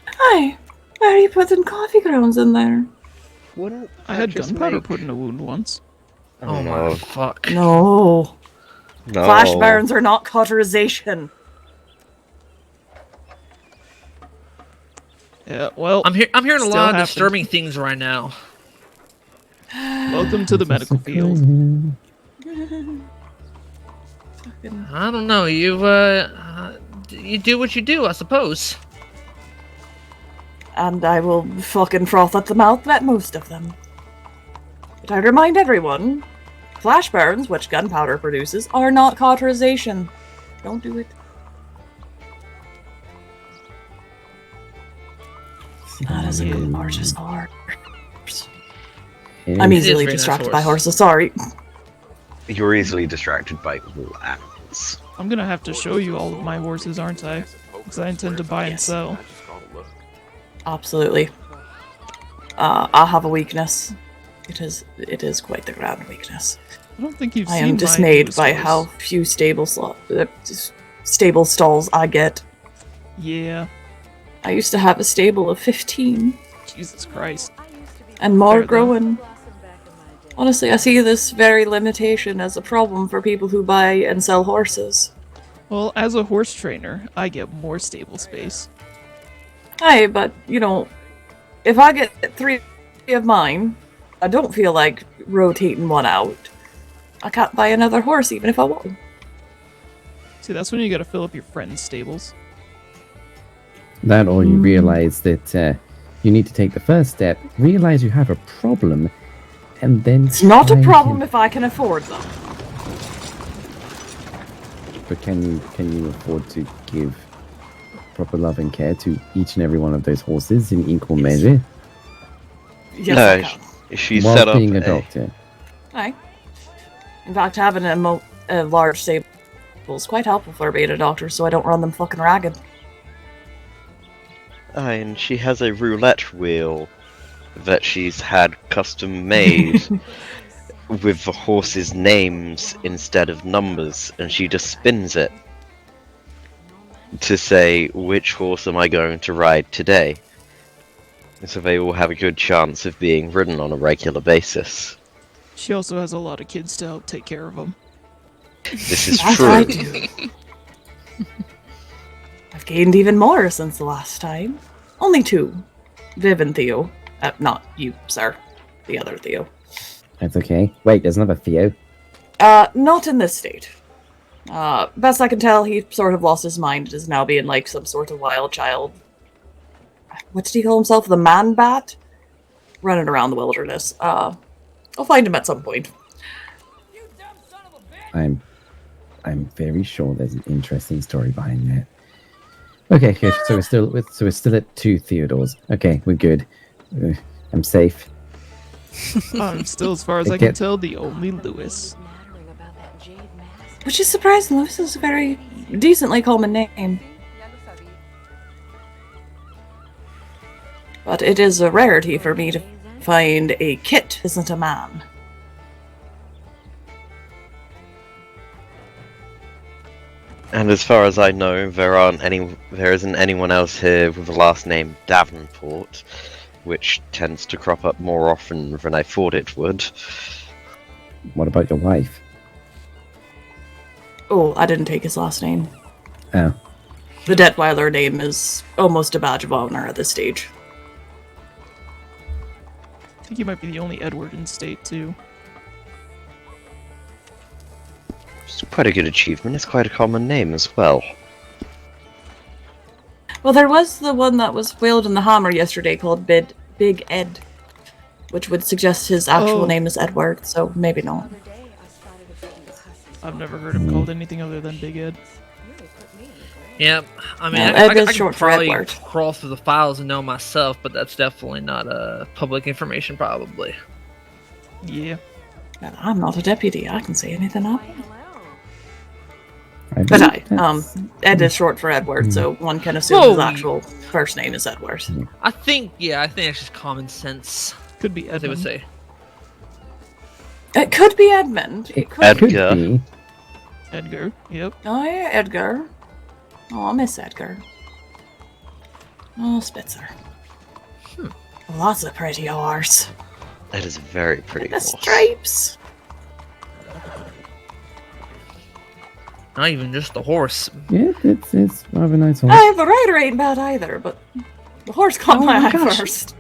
Hi, why are you putting coffee grounds in there? Wouldn't I had just gunpowder make- put in a wound once. Oh no. my fuck. No. No. Flash burns are not cauterization. Yeah, well, I'm hearing a still lot of happened. disturbing things right now. Welcome to the medical field. I don't know. You do what you do, I suppose. And I will fucking froth at the mouth at most of them. But I remind everyone, flash burns, which gunpowder produces, are not cauterization. Don't do it. That is a good horse's horse. I'm easily distracted by horses, sorry. You're easily distracted by all animals. I'm gonna have to show you all of my horses, aren't I? Because I intend to buy and sell. Absolutely. I have a weakness. It is quite the grand weakness. I don't think you've I seen am my dismayed newest by horse. how few stable stalls I get. Yeah. I used to have a stable of 15. Jesus Christ. And more Fair, though. growing. Honestly, I see this very limitation as a problem for people who buy and sell horses. Well, as a horse trainer, I get more stable space. Hey, but, you know, if I get 3 of mine, I don't feel like rotating one out. I can't buy another horse even if I want. See, that's when you gotta fill up your friends' stables. That, or you realize that you need to take the first step, realize you have a problem, and then It's not a problem if I can afford them. But can you afford to give proper love and care to each and every one of those horses in equal measure? Yes, I can. She while set up being a doctor. Aye. In fact, having a large stable is quite helpful for being a doctor, so I don't run them fucking ragged. And she has a roulette wheel that she's had custom made with the horses' names instead of numbers, and she just spins it to say, which horse am I going to ride today? So they all have a good chance of being ridden on a regular basis. She also has a lot of kids to help take care of them. This is That true. I do. I've gained even more since the last time. Only 2. Viv and Theo. Not you, sir. The other Theo. That's okay. Wait, there's another Theo. Not in this state. Best I can tell, he sort of lost his mind and is now being like some sort of wild child. What did he call himself? The man bat? Running around the wilderness. I'll find him at some point. I'm very sure there's an interesting story behind that. Okay, good. So we're still at 2 Theodores. Okay, we're good. I'm safe. I'm still, as far as I can tell, the only Lewis. Which is surprising. Lewis is a very decently common name. But it is a rarity for me to find a kit isn't a man. And as far as I know, there isn't anyone else here with the last name Davenport, which tends to crop up more often than I thought it would. What about your wife? Oh, I didn't take his last name. Oh. The Detweiler name is almost a badge of honor at this stage. I think he might be the only Edward in state, too. It's quite a good achievement. It's quite a common name as well. Well, there was the one that was wielding the hammer yesterday called Big Ed, which would suggest his actual name is Edward, so maybe not. I've never heard him called anything other than Big Ed. Yep. I mean, Well, I Ed is could short for probably Edward. crawl through the files and know myself, but that's definitely not public information, probably. Yeah. And I'm not a deputy. I can say anything I want. I But believe Ed is short for Edward, so one can assume his actual first name is Edward. I think it's just common sense. Could be as they would Edmund. say. It could be Edmund. It could Edgar. be. Edgar. Yep. Oh yeah, Edgar. Oh, I miss Edgar. Oh, Spitzer. Lots of pretty horse. That is a very pretty The horse. stripes. Not even just the horse. Yeah, it's rather nice horse. The rider ain't bad either, but the horse caught my eye first.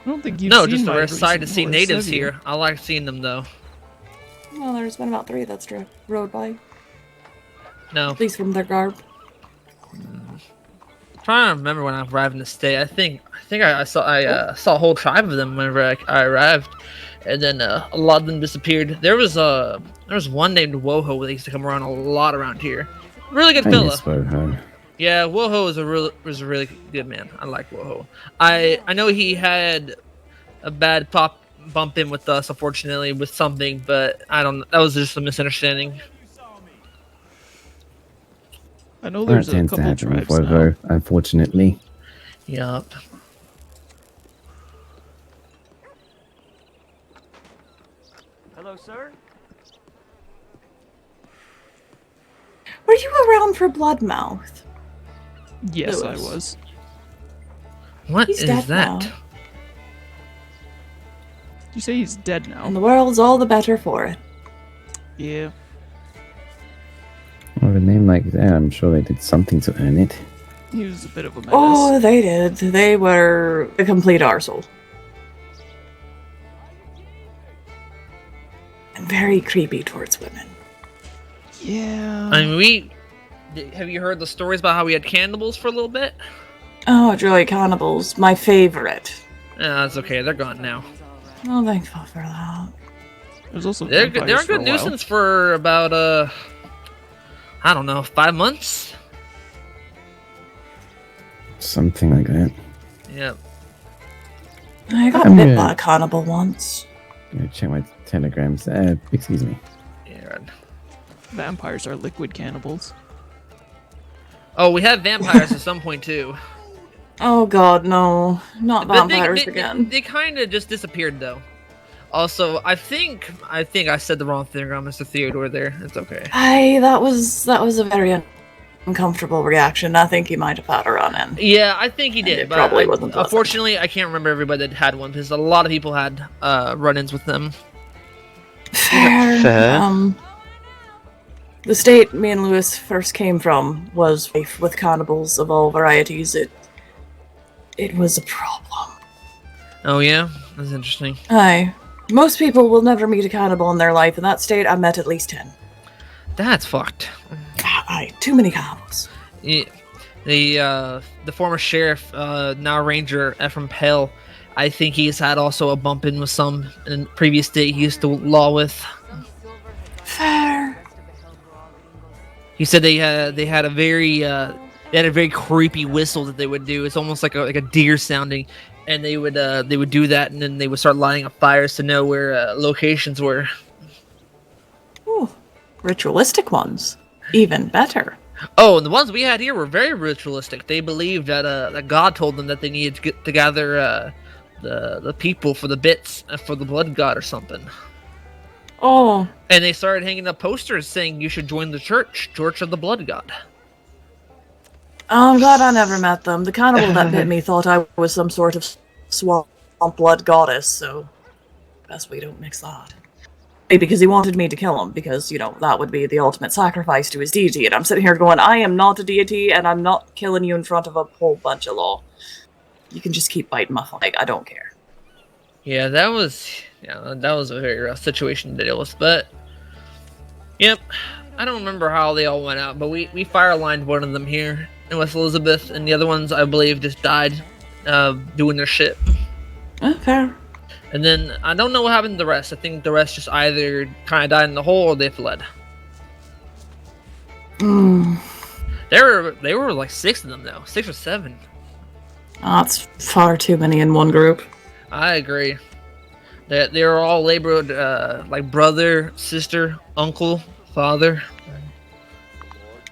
I don't think you've No, seen just a my rare sight to recent see horse, natives have you? here. I like seeing them though. Well, there's been about 3 that's rode by. No. At least from their garb. Trying to remember when I arrived in the state. I think I saw a whole tribe of them whenever I arrived, and then a lot of them disappeared. There was one named Woho that used to come around a lot around here. Really good I fella. miss Woho. Yeah, Woho was a really good man. I like Woho. I know he had a bad bump in with us, unfortunately, with something, but I don't. That was just a misunderstanding. I know That there's a tends to couple happen with tribes now. Woho, unfortunately. Yup. Hello, sir. Were you around for Bloodmouth? Yes, Lewis. I was. What He's is dead that? now. You say he's dead now? And the world's all the better for it. Yeah. With a name like that, I'm sure they did something to earn it. He was a bit of a menace. Oh, they did. They were a complete arsehole. And very creepy towards women. Yeah. I mean, have you heard the stories about how we had cannibals for a little bit? Oh, Joy Cannibals, my favorite. That's okay. They're gone now. Oh, thankful for that. There's also They're vampires a for good while. nuisance for about I don't know, 5 months. Something like that. Yep. I got I'm bit gonna- by a cannibal once. Gonna check my telegrams. Excuse me. Yeah. Vampires are liquid cannibals. Oh, we had vampires at some point too. Oh god, no. Not But vampires again. They kind of just disappeared though. Also, I think I said the wrong thing on Mr. Theodore there. It's okay. That was a very uncomfortable reaction. I think he might have had a run in. Yeah, I think he And did. it But probably wasn't pleasant. unfortunately, I can't remember everybody that had one because a lot of people had run-ins with them. Fair. The state me and Lewis first came from was rife with cannibals of all varieties. It was a problem. Oh yeah, that's interesting. Aye. Most people will never meet a cannibal in their life. In that state, I met at least 10. That's fucked. Aye, too many cannibals. Yeah, the former sheriff, now Ranger Ephraim Pell, I think he's had also a bump in with some in previous state he used to law with. Fair. He said they had a very creepy whistle that they would do. It's almost like a deer sounding, and they would do that, and then they would start lighting up fires to know where locations were. Ooh, ritualistic ones. Even better. Oh, and the ones we had here were very ritualistic. They believed that God told them that they needed to gather the people for the bits for the blood god or something. Oh. And they started hanging up posters saying you should join the church of the blood god. I'm glad I never met them. The cannibal that bit me thought I was some sort of swamp blood goddess, so best we don't mix that. Because he wanted me to kill him, because, that would be the ultimate sacrifice to his deity, and I'm sitting here going, I am not a deity, and I'm not killing you in front of a whole bunch of law. You can just keep biting my flag, I don't care. Yeah, that was a very rough situation to deal with, but yep. I don't remember how they all went out, but we fire lined one of them here in West Elizabeth, and the other ones I believe just died doing their shit. Okay. And then I don't know what happened to the rest. I think the rest just either kind of died in the hole or they fled. Mm. They were like 6 of them though, 6 or 7. That's far too many in one group. I agree. They were all labeled like brother, sister, uncle, father,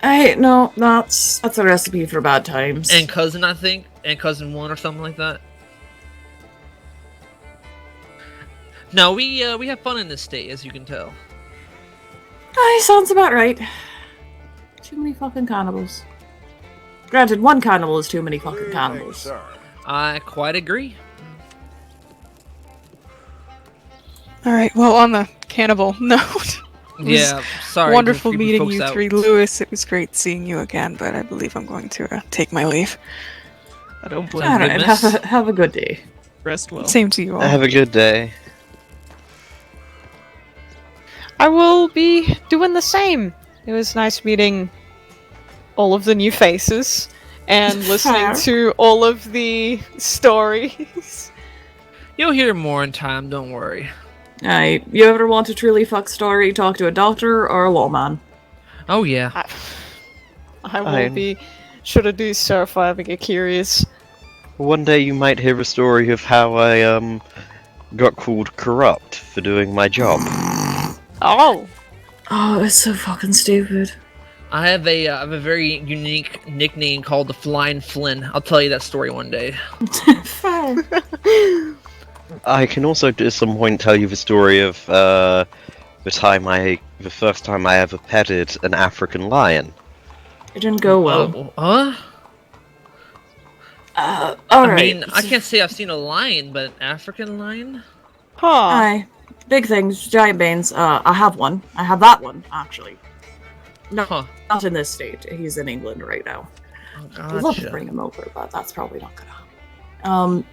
Hey, no, that's a recipe for bad times. and cousin. I think, and cousin 1 or something like that. No, we have fun in this state, as you can tell. Aye, sounds about right. Too many fucking cannibals. Granted, one cannibal is too many fucking cannibals. I quite agree. Alright, well, on the cannibal note. it was Yeah, sorry. Wonderful to creep you meeting folks you out. three, Lewis. It was great seeing you again, but I believe I'm going to take my leave. I don't blame All you, right, miss. have a good day. Rest well. Same to you all. Have a good day. I will be doing the same. It was nice meeting all of the new faces and listening to all of the stories. You'll hear more in time. Don't worry. Aye, you ever want a truly fuck story, talk to a doctor or a lawman. Oh yeah. I will be sure to do so if I ever get curious. One day you might hear a story of how I got called corrupt for doing my job. Oh. Oh, it's so fucking stupid. I have a very unique nickname called the Flying Flynn. I'll tell you that story one day. I can also at some point tell you the story of the first time I ever petted an African lion. It didn't go well. I Alright. mean, I can't say I've seen a lion, but an African lion? Huh. Aye. Big things, giant banes. I have one. I have that one, actually. No, not in this state. He's in England right now. I'd love to Gotcha. bring him over, but that's probably not gonna happen.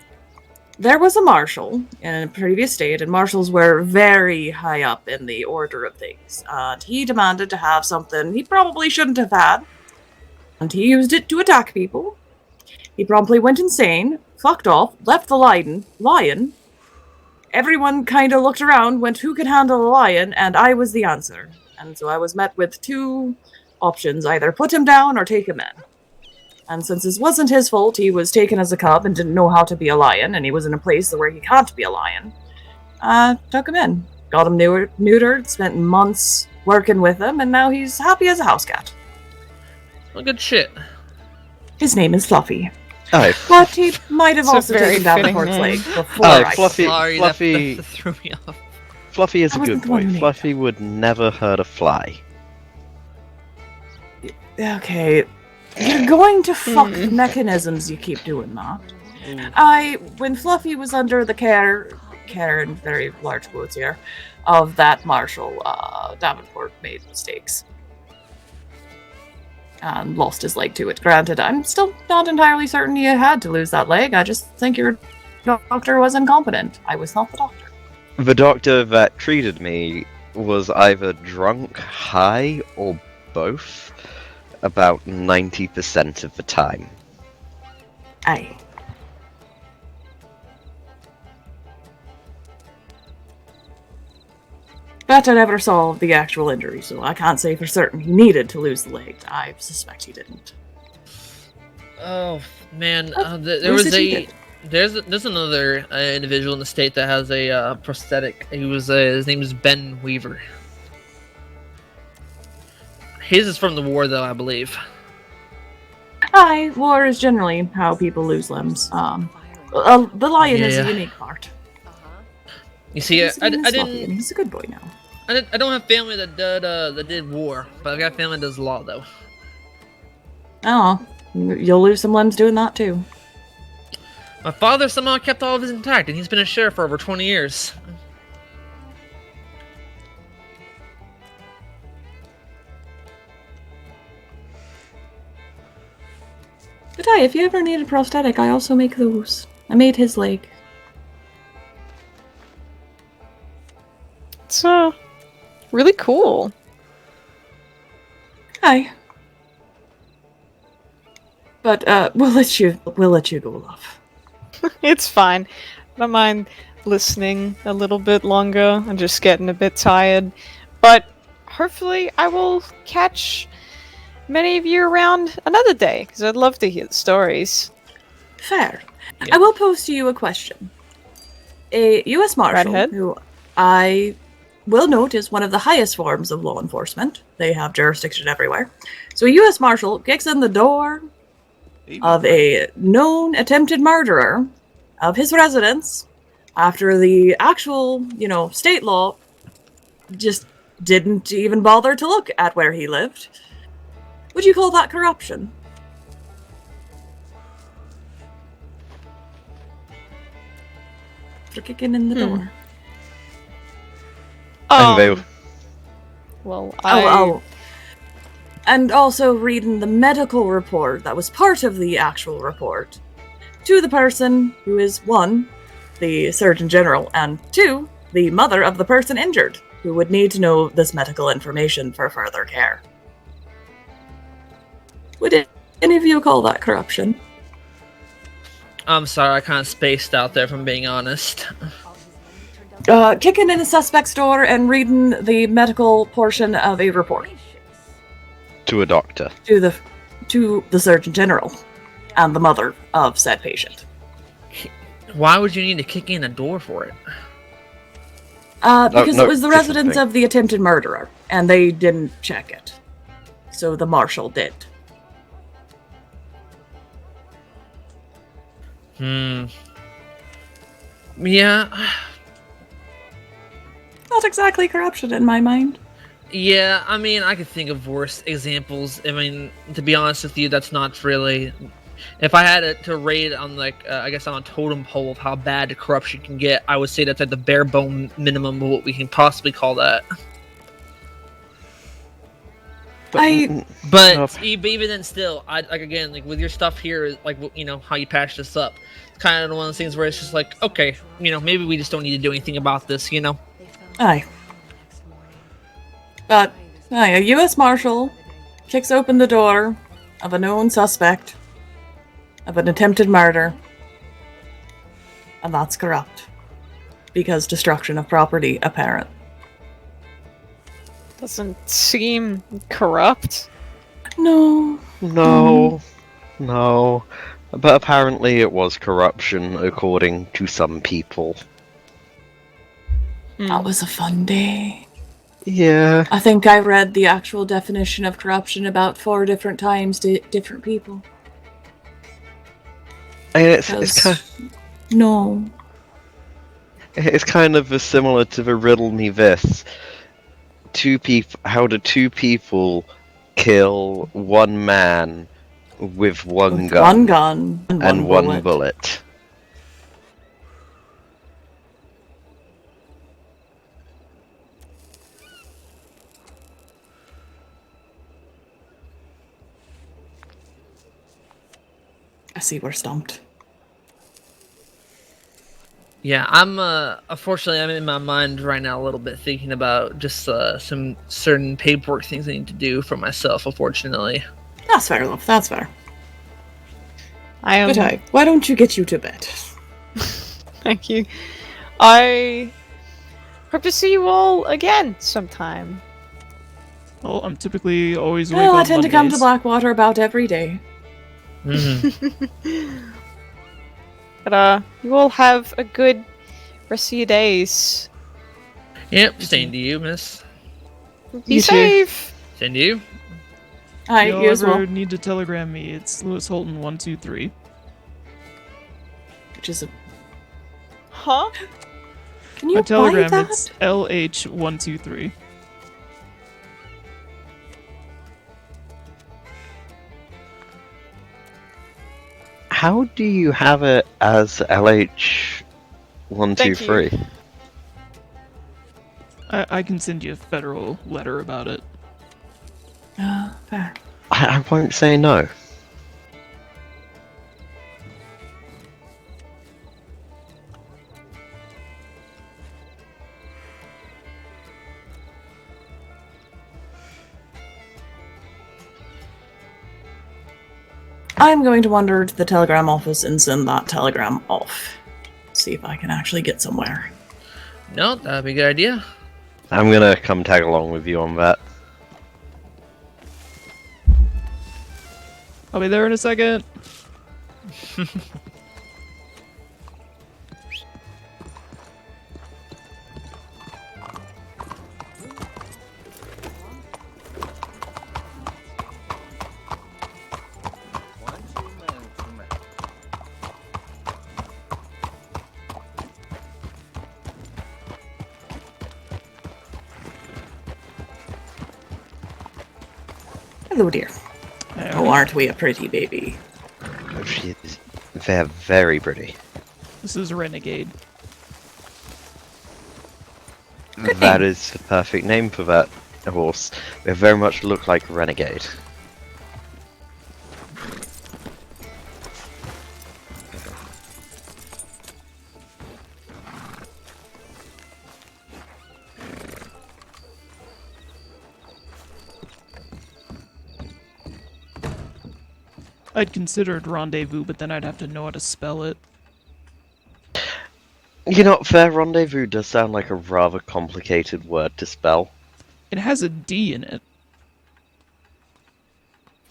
There was a marshal in a previous state, and marshals were very high up in the order of things. And he demanded to have something he probably shouldn't have had, and he used it to attack people. He promptly went insane, fucked off, left the lion. Everyone kind of looked around, went, who could handle a lion? And I was the answer. And so I was met with 2 options, either put him down or take him in. And since this wasn't his fault, he was taken as a cub and didn't know how to be a lion, and he was in a place where he can't be a lion. Took him in. Got him neutered, spent months working with him, and now he's happy as a house cat. Well, good shit. His name is Fluffy. Aye. But he might have It's a also very taken down the fitting horse name. leg before Aye, I... Fluffy. Sorry, Fluffy. that threw me off. Fluffy is I a wasn't good the one boy. who named Fluffy would never hurt a fly. Okay, you're going to fuck the mechanisms you keep doing that. When Fluffy was under the care in very large quotes here, of that marshal, Davenport made mistakes. And lost his leg to it. Granted, I'm still not entirely certain he had to lose that leg. I just think your doctor was incompetent. I was not the doctor. The doctor that treated me was either drunk, high, or both. About 90% of the time. Aye. But I never saw the actual injury, so I can't say for certain he needed to lose the leg. I suspect he didn't. Oh man, there Who was said he a did? there's another individual in the state that has a prosthetic. He was his name is Ben Weaver. His is from the war, though, I believe. Aye, war is generally how people lose limbs. The lion is a Yeah. unique part. You see, His I name is Fluffy, didn't. and he's a good boy now. I don't have family that did war, but I got family that does law, though. Oh, you'll lose some limbs doing that too. My father somehow kept all of his intact, and he's been a sheriff for over 20 years. But aye, if you ever need a prosthetic, I also make those. I made his leg. It's really cool. Aye. But we'll let you go, love. It's fine. I don't mind listening a little bit longer. I'm just getting a bit tired. But hopefully I will catch many of you around another day, because I'd love to hear the stories. Fair. I will pose to you a question. A U.S. Marshal, Redhead? who I will note is one of the highest forms of law enforcement. They have jurisdiction everywhere. So a U.S. Marshal kicks in the door of a known attempted murderer of his residence after the actual, state law just didn't even bother to look at where he lived. Would you call that corruption? For kicking in the door. Well, And also reading the medical report that was part of the actual report to the person who is, 1, the Surgeon General, and 2, the mother of the person injured, who would need to know this medical information for further care. Would any of you call that corruption? I'm sorry, I kind of spaced out there, if I'm being honest. Kicking in a suspect's door and reading the medical portion of a report. To a doctor. To the Surgeon General and the mother of said patient. Why would you need to kick in a door for it? Because it was the residence of the attempted murderer, and they didn't check it. So the marshal did. Yeah. Not exactly corruption in my mind. Yeah, I mean, I could think of worse examples. I mean, to be honest with you, that's not really... If I had to rate on, I guess on a totem pole of how bad corruption can get, I would say that's at the bare bone minimum of what we can possibly call that. But even then, still, again, with your stuff here, how you patch this up, it's kind of one of those things where it's just like, okay, maybe we just don't need to do anything about this, Aye. But, a U.S. Marshal kicks open the door of a known suspect of an attempted murder, and that's corrupt. Because destruction of property apparent. Doesn't seem corrupt. No. No. But apparently it was corruption, according to some people. That was a fun day. Yeah. I think I read the actual definition of corruption about 4 different times to different people. And it's kind of... No. It's kind of similar to the riddle me this. How do 2 people kill 1 man with 1 gun? 1 gun and 1 bullet. I see we're stumped. Yeah, unfortunately, I'm in my mind right now a little bit thinking about just some certain paperwork things I need to do for myself, unfortunately. That's fair, love. That's fair. Good eye. Why don't you get you to bed? Thank you. I hope to see you all again sometime. Well, I'm typically always awake Well, on I tend to come to Mondays. Blackwater about every day. But you all have a good rest of your days. Yep, same to you, miss. Be safe. Same to you. Hi, If you you as well. ever need to telegram me, it's Lewis Holton 123. Which is a... Huh? Can you My telegram, buy that? it's LH123. How do you have it as LH123? I can send you a federal letter about it. Fair. I won't say no. I'm going to wander to the telegram office and send that telegram off. see if I can actually get somewhere. No, that'd be a good idea. I'm gonna come tag along with you on that. I'll be there in a second. Hello, dear. Oh, aren't we a pretty baby? Oh, she is very pretty. This is Renegade. That is the perfect name for that horse. They very much look like a renegade. I'd considered rendezvous, but then I'd have to know how to spell it. You know, fair rendezvous does sound like a rather complicated word to spell. It has a D in it.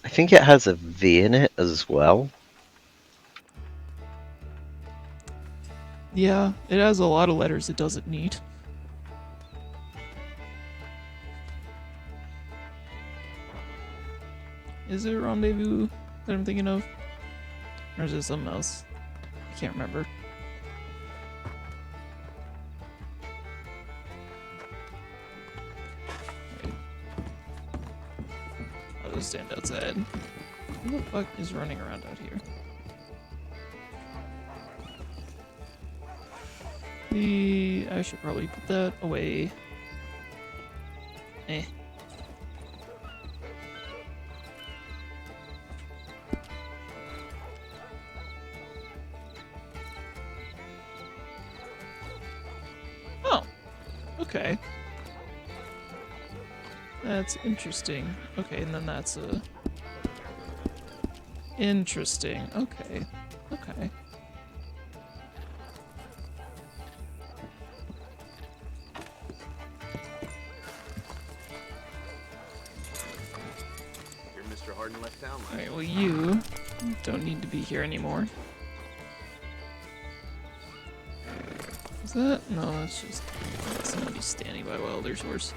I think it has a V in it as well. Yeah, it has a lot of letters it doesn't need. Is it rendezvous that I'm thinking of? Or is it something else? I can't remember. I'll just stand outside. Who the fuck is running around out here? I should probably put that away. Eh. Oh, okay. That's interesting. Okay, and then that's a... Interesting. Okay. Okay. Here, Mr. Harden left town. Alright, well you don't need to be here anymore. Is that? No, that's just somebody standing by Wilder's horse.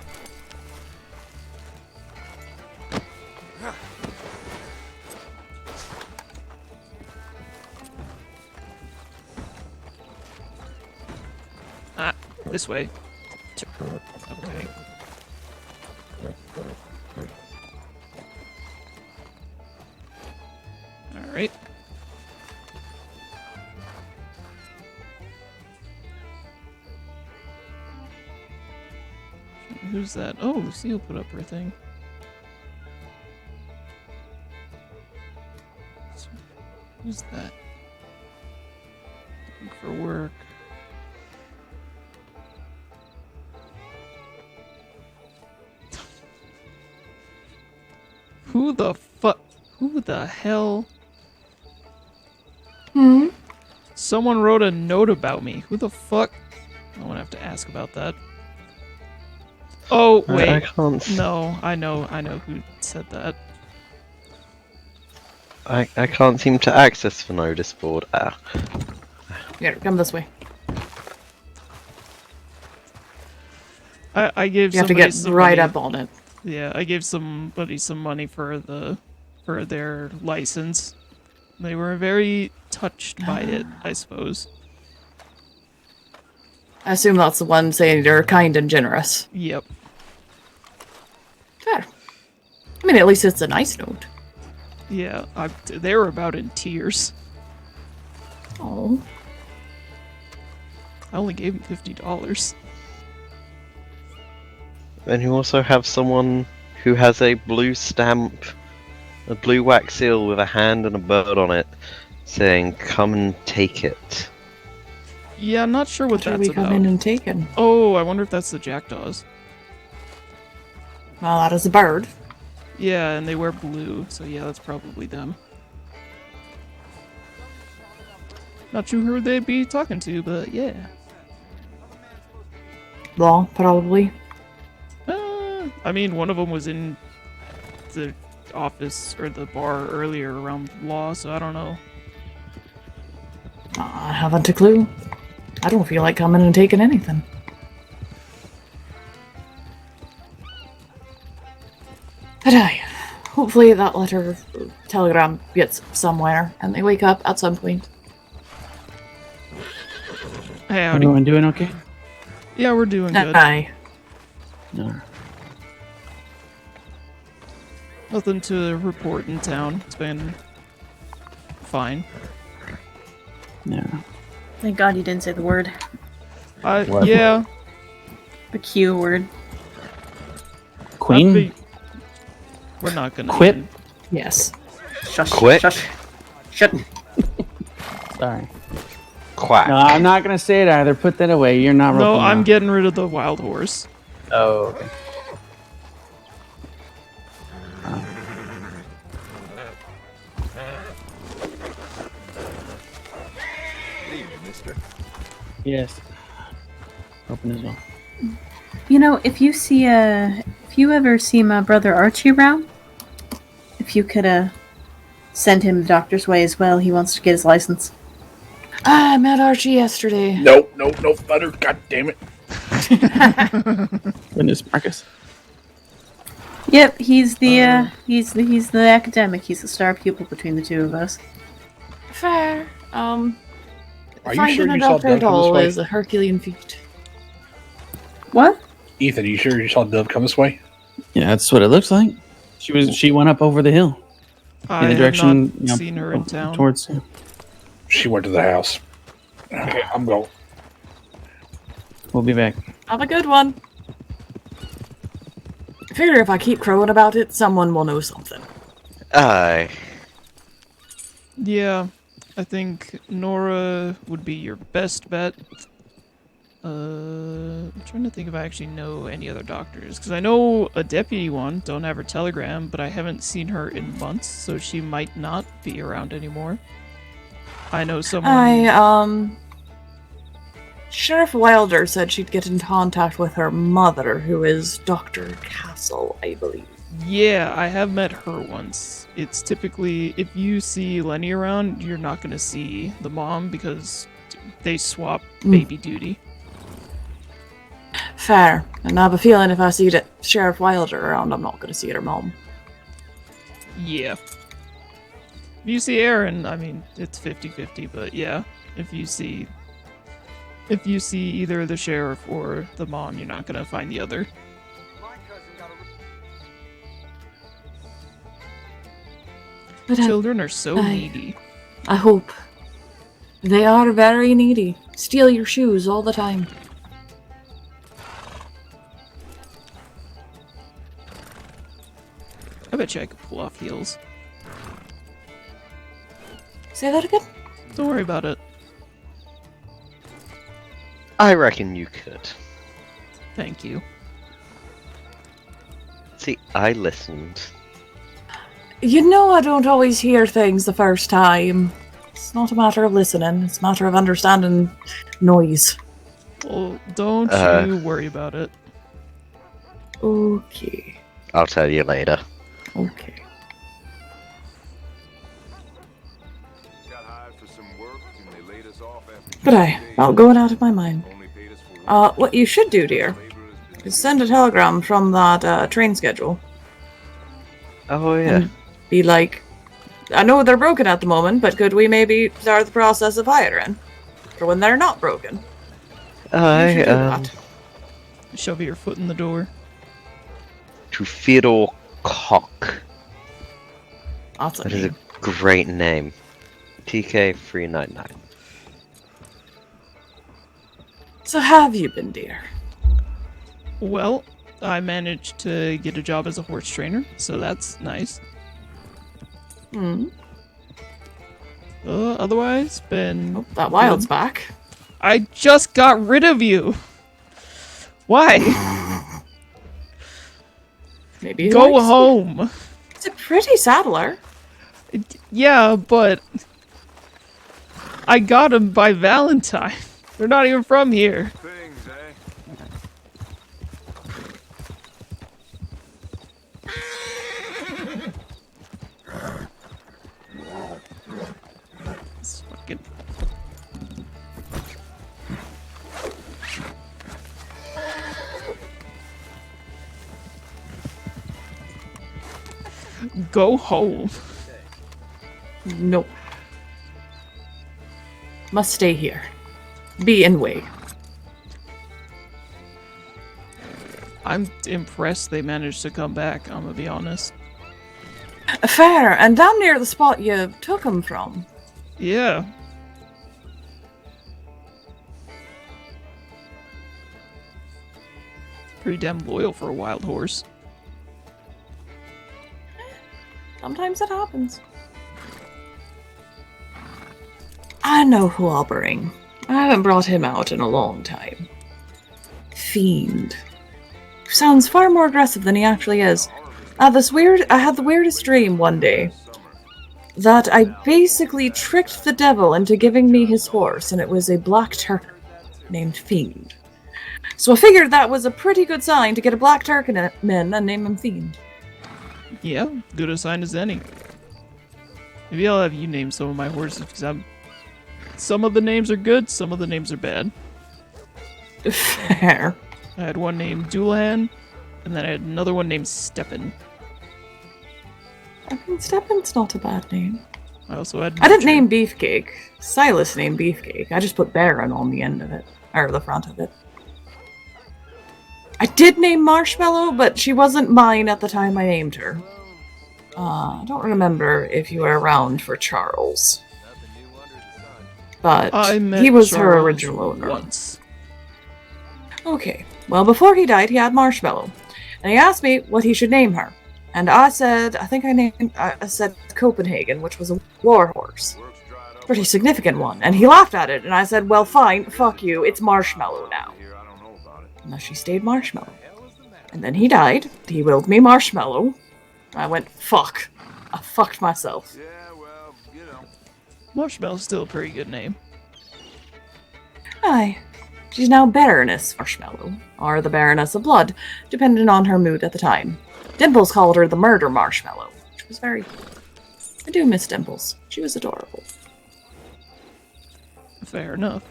Ah, this way. Okay. Alright. Who's that? Oh, Lucille put up her thing. Who's that? Looking for work. Who the fuck? Who the hell? Hmm? Someone wrote a note about me. Who the fuck? I won't have to ask about that. Oh, wait. I can't... No, I know who said that. I can't seem to access the notice board. Ah. Here, come this way. I gave You have to somebody get some right money. up on it. Yeah, I gave somebody some money for their license. They were very touched by it, I suppose. I assume that's the one saying you're kind and generous. Yep. Fair. I mean, at least it's a nice note. Yeah, they were about in tears. Oh. I only gave him $50. And you also have someone who has a blue stamp, a blue wax seal with a hand and a bird on it, saying, "Come and take it." Yeah, I'm not sure what that's we about. come in and take him. Oh, I wonder if that's the jackdaws. Well, that is a bird. Yeah, and they wear blue, so yeah, that's probably them. Not sure who they'd be talking to, but yeah. Law, probably. I mean, one of them was in the office or the bar earlier around law, so I don't know. I haven't a clue. I don't feel like coming and taking anything. But hopefully that letter or telegram gets somewhere and they wake up at some point. Hey, howdy. Everyone doing okay? Yeah, we're doing good. Aye. No. Nothing to report in town. It's been fine. No. Thank God you didn't say the word. What? Yeah. The Q word. Queen? We're not gonna Quit? even- Yes. Shush. Quit? Shush. Shut. Sorry. Quack. No, I'm not gonna say it either. Put that away. You're not. No, roping I'm out. getting rid of the wild horse. Oh, okay. Good evening, mister. Yes. Open as well. You know, if you ever see my brother Archie around, if you could send him the doctor's way as well. He wants to get his license. I met Archie yesterday. Nope, Thunder. God damn it. Goodness, Marcus. Yep, he's the academic. He's the star pupil between the two of us. Fair. Are you Finding sure a you saw doctor Dove at come this all way? is a Herculean feat. What? Ethan, are you sure you saw Dove come this way? Yeah, that's what it looks like. She went up over the hill. I In the have direction, not seen her in town. Towards. She went to the house. Okay, I'm going. We'll be back. Have a good one. I figure if I keep crowing about it, someone will know something. Aye. Yeah, I think Nora would be your best bet. I'm trying to think if I actually know any other doctors, because I know a deputy one, don't have her telegram, but I haven't seen her in months, so she might not be around anymore. I know someone... Sheriff Wilder said she'd get in contact with her mother, who is Dr. Castle, I believe. Yeah, I have met her once. It's typically, if you see Lenny around, you're not going to see the mom because they swap baby duty. Fair. And I have a feeling if I see Sheriff Wilder around, I'm not going to see her mom. Yeah. If you see Aaron, I mean, it's 50-50, but yeah, if you see either the sheriff or the mom, you're not going to find the other. But Children are so needy. I hope. They are very needy. Steal your shoes all the time. I bet you I could pull off heels. Say that again? Don't worry about it. I reckon you could. Thank you. See, I listened. You know I don't always hear things the first time. It's not a matter of listening, it's a matter of understanding noise. Well, don't you worry about it. Okay. I'll tell you later. Okay. But I'll go out of my mind. What you should do, dear, is send a telegram from that train schedule. Oh, yeah. And be like, I know they're broken at the moment, but could we maybe start the process of hiring for when they're not broken? You should do that. Shove your foot in the door. To Theodore Cock. That's a That is a great name. TK399. So have you been, dear? Well, I managed to get a job as a horse trainer, so that's nice. Otherwise, been... that wild's back. I just got rid of you! Why? Maybe Go home! It's a pretty saddler. Yeah, but... I got them by Valentine. They're not even from here. It's fucking... Go home. Nope. Must stay here. Be in way. I'm impressed they managed to come back, I'm gonna be honest. Fair, and down near the spot you took him from. Yeah. Pretty damn loyal for a wild horse. Sometimes it happens. I know who I'll bring. I haven't brought him out in a long time. Fiend. Sounds far more aggressive than he actually is. I had the weirdest dream one day. That I basically tricked the devil into giving me his horse, and it was a black Turk named Fiend. So I figured that was a pretty good sign to get a black Turkman and name him Fiend. Yeah, good a sign as any. Maybe I'll have you name some of my horses, because some of the names are good, some of the names are bad. Fair. I had one named Doulahan, and then I had another one named Steppen. I mean, Steppen's not a bad name. I also had... I didn't name Beefcake. Silas named Beefcake. I just put Baron on the end of it. Or the front of it. I did name Marshmallow, but she wasn't mine at the time I named her. I don't remember if you were around for Charles. But he was her original owner. Once. Okay. Well, before he died, he had Marshmallow. And he asked me what he should name her. And I said, I said Copenhagen, which was a war horse. Pretty significant one. And he laughed at it, and I said, well, fine, fuck you, it's Marshmallow now. And she stayed Marshmallow. And then he died. He willed me Marshmallow. I went, fuck. I fucked myself. Marshmallow's still a pretty good name. Aye. She's now Baroness Marshmallow, or the Baroness of Blood, depending on her mood at the time. Dimples called her the Murder Marshmallow, which was very... I do miss Dimples. She was adorable. Fair enough.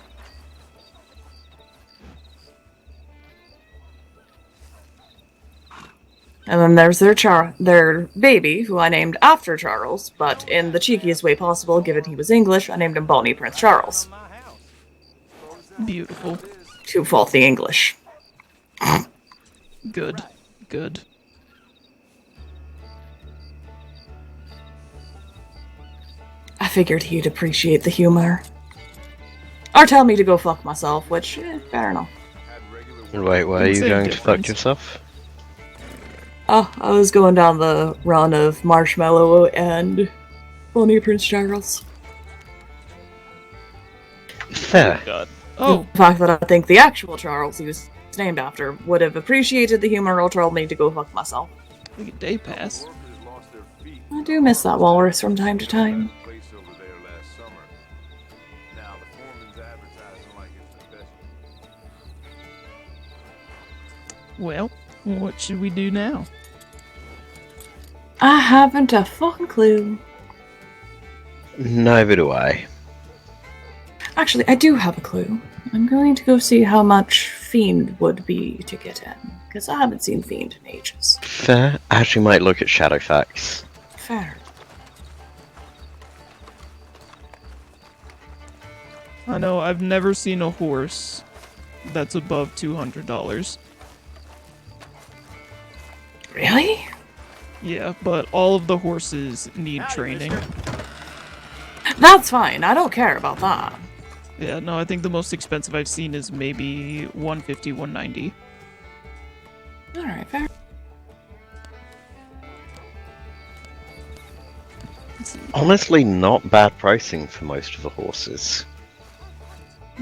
And then there's their baby, who I named after Charles, but in the cheekiest way possible, given he was English, I named him Bonnie Prince Charles. Beautiful. To fault the English. Good. Good. I figured he'd appreciate the humor. Or tell me to go fuck myself, which, fair enough. Wait, why are you going to fuck yourself? Oh, I was going down the run of Marshmallow and Bonnie Prince Charles. Fair. Oh, God. Oh. The fact that I think the actual Charles he was named after would have appreciated the humor or told me to go fuck myself. Like a day pass. I do miss that walrus from time to time. Well, what should we do now? I haven't a fucking clue. Neither do I. Actually, I do have a clue. I'm going to go see how much Fiend would be to get in, because I haven't seen Fiend in ages. Fair. I actually might look at Shadowfax. Fair. I know, I've never seen a horse that's above $200. Really? Yeah, but all of the horses need training. That's fine. I don't care about that. Yeah, no, I think the most expensive I've seen is maybe 150, 190. Alright, fair. Honestly, not bad pricing for most of the horses.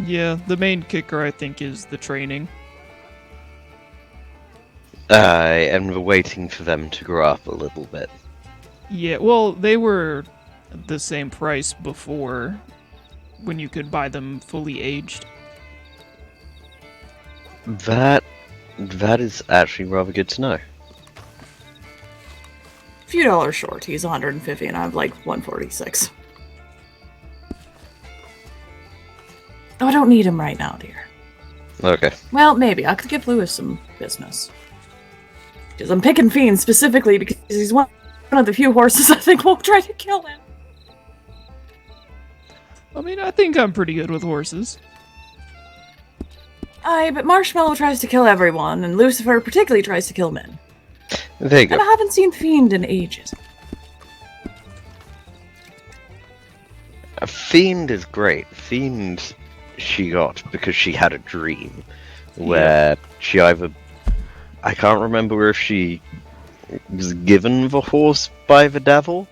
Yeah, the main kicker I think is the training. And we're waiting for them to grow up a little bit. Yeah, well, they were the same price before when you could buy them fully aged. That is actually rather good to know. A few dollars short. He's 150 and I'm like 146. Oh, I don't need him right now, dear. Okay. Well, maybe. I could give Lewis some business. Because I'm picking Fiend specifically because he's one of the few horses I think won't try to kill him. I mean, I think I'm pretty good with horses. Aye, but Marshmallow tries to kill everyone, and Lucifer particularly tries to kill men. There you go. And I haven't seen Fiend in ages. A Fiend is great. Fiend she got because she had a dream where she either... I can't remember if she was given the horse by the devil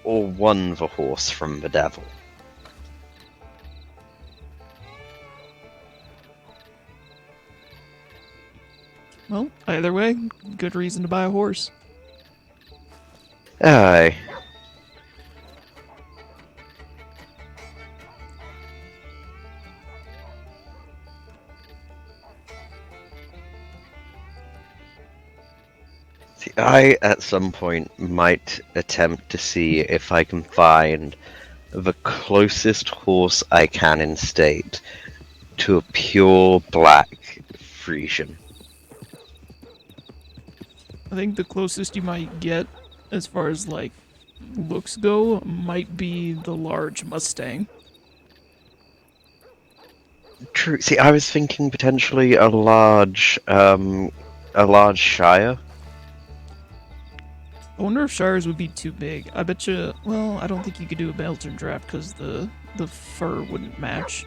or won the horse from the devil. Well, either way, good reason to buy a horse. Aye. See, I, at some point, might attempt to see if I can find the closest horse I can in state to a pure black Frisian. I think the closest you might get, as far as, like, looks go, might be the large Mustang. True. See, I was thinking potentially a large Shire. I wonder if Shires would be too big. I bet you. Well, I don't think you could do a Belgian draft because the fur wouldn't match.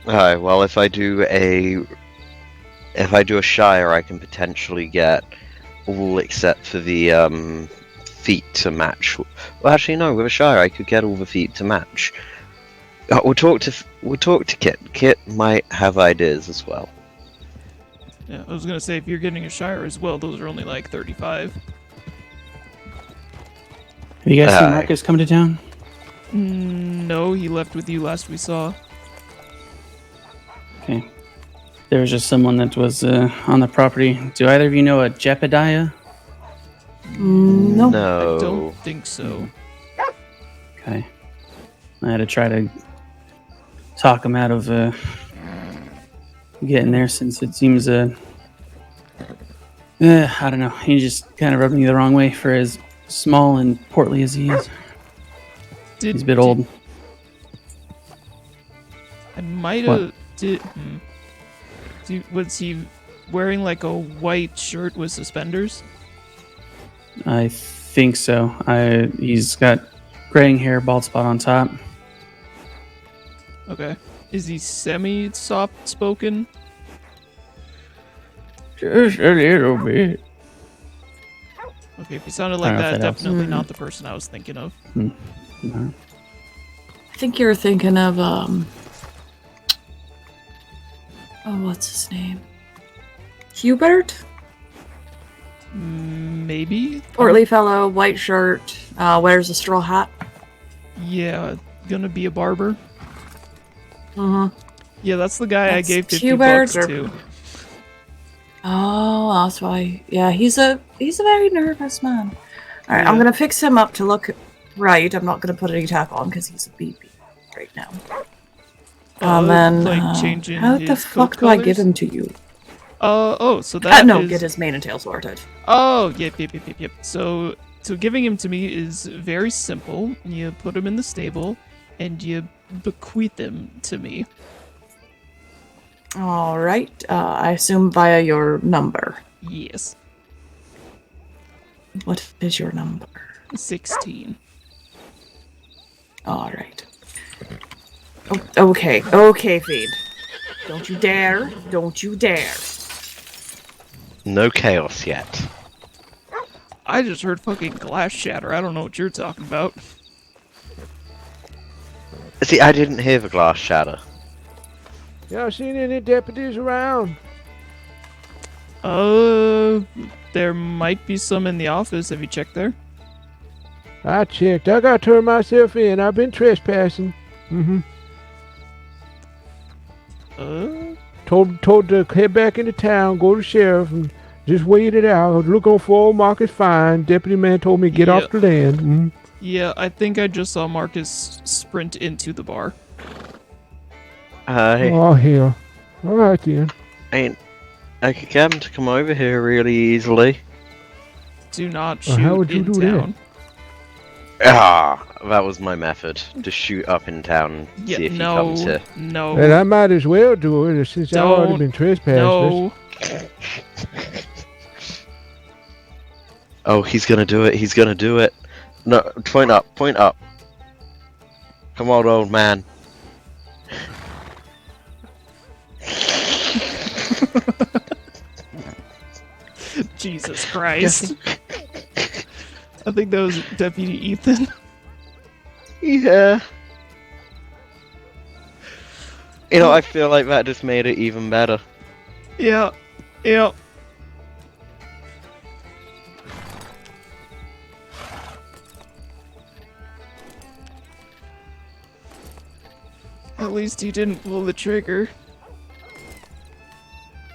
Alright, well, if I do a Shire, I can potentially get all except for the feet to match. Well, actually, no. With a Shire, I could get all the feet to match. We'll talk to Kit. Kit might have ideas as well. Yeah, I was gonna say if you're getting a Shire as well, those are only like 35. Have you guys seen Marcus come to town? No, he left with you last we saw. Okay. There was just someone that was on the property. Do either of you know a Jepediah? No. No. I don't think so. Okay. I had to try to talk him out of getting there since it seems I don't know. He just kind of rubbed me the wrong way for as small and portly as he is. He's a bit old. I might have. Was he wearing like a white shirt with suspenders? I think so. He's got graying hair, bald spot on top. Okay. Is he semi-soft spoken? Just a little bit. Okay, if he sounded like that, definitely not the person I was thinking of. No. I think you're thinking of, what's his name? Hubert? Maybe? Portly fellow, white shirt, wears a straw hat. Yeah, gonna be a barber. Uh-huh. Yeah, that's the guy I gave $50 Hubert to. Oh, that's why. Yeah, he's a very nervous man. All right, Yeah. I'm gonna fix him up to look right. I'm not gonna put any tack on because he's a baby right now. And then, like changing how the his fuck coat do I give colors? him to you? So that No, is- get his mane and tail sorted. Oh, yep. So giving him to me is very simple. You put him in the stable, and you bequeath him to me. All right. I assume via your number. Yes. What is your number? 16. All right. Oh, okay, Feed. Don't you dare! Don't you dare! No chaos yet. I just heard fucking glass shatter. I don't know what you're talking about. See, I didn't hear the glass shatter. Y'all seen any deputies around? There might be some in the office. Have you checked there? I checked. I got to turn myself in. I've been trespassing. Mm-hmm. Told to head back into town, go to sheriff, and just wait it out. Look on for Marcus fine. Deputy man told me to get off the land. Mm-hmm. Yeah, I think I just saw Marcus sprint into the bar. Oh, hell. All right, then. I could get him to come over here really easily. Do not shoot how would you in do town. That was my method. To shoot up in town and see if he comes here. No. And I might as well do it since I've already been trespassing. No. Oh, he's gonna do it. He's gonna do it. No, point up. Point up. Come on, old man. Jesus Christ. I think that was Deputy Ethan. Yeah. You know, I feel like that just made it even better. Yeah. Yeah. At least he didn't pull the trigger.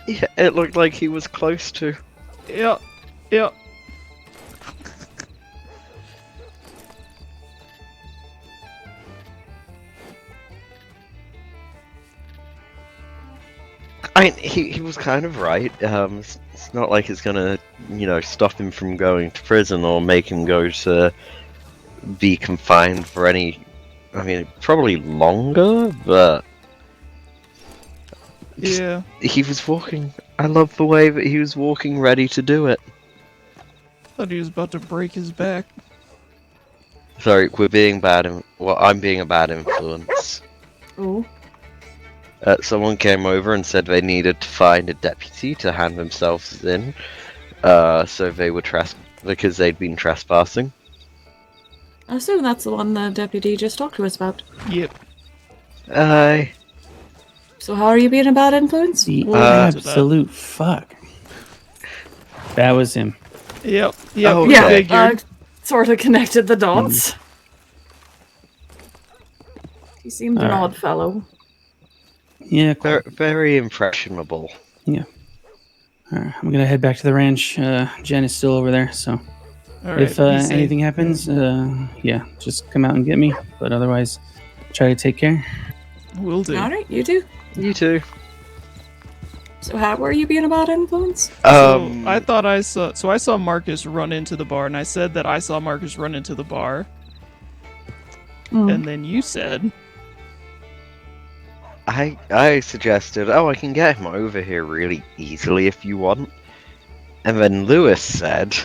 Yeah, it looked like he was close to. Yeah. Yeah. I mean, he was kind of right. It's not like it's gonna, stop him from going to prison or make him go to be confined for any. I mean, probably longer, but yeah, he was walking. I love the way that he was walking, ready to do it. Thought he was about to break his back. Sorry, we're being bad. I'm being a bad influence. Oh. Someone came over and said they needed to find a deputy to hand themselves in, so they were because they'd been trespassing. I assume that's the one the deputy just talked to us about. Yep. So how are you being a bad influence? The absolute fuck. That was him. Yep. Yep. Oh, yeah. Sort of connected the dots. He seemed an odd fellow. Yeah, very impressionable. Yeah. Alright, I'm gonna head back to the ranch. Jen is still over there, so if anything happens, yeah, just come out and get me. But otherwise, try to take care. Will do. Alright, you too. You too. So how were you being a bad influence? So I thought I saw Marcus run into the bar, and I said that I saw Marcus run into the bar. And then you said I suggested, I can get him over here really easily if you want. And then Lewis said,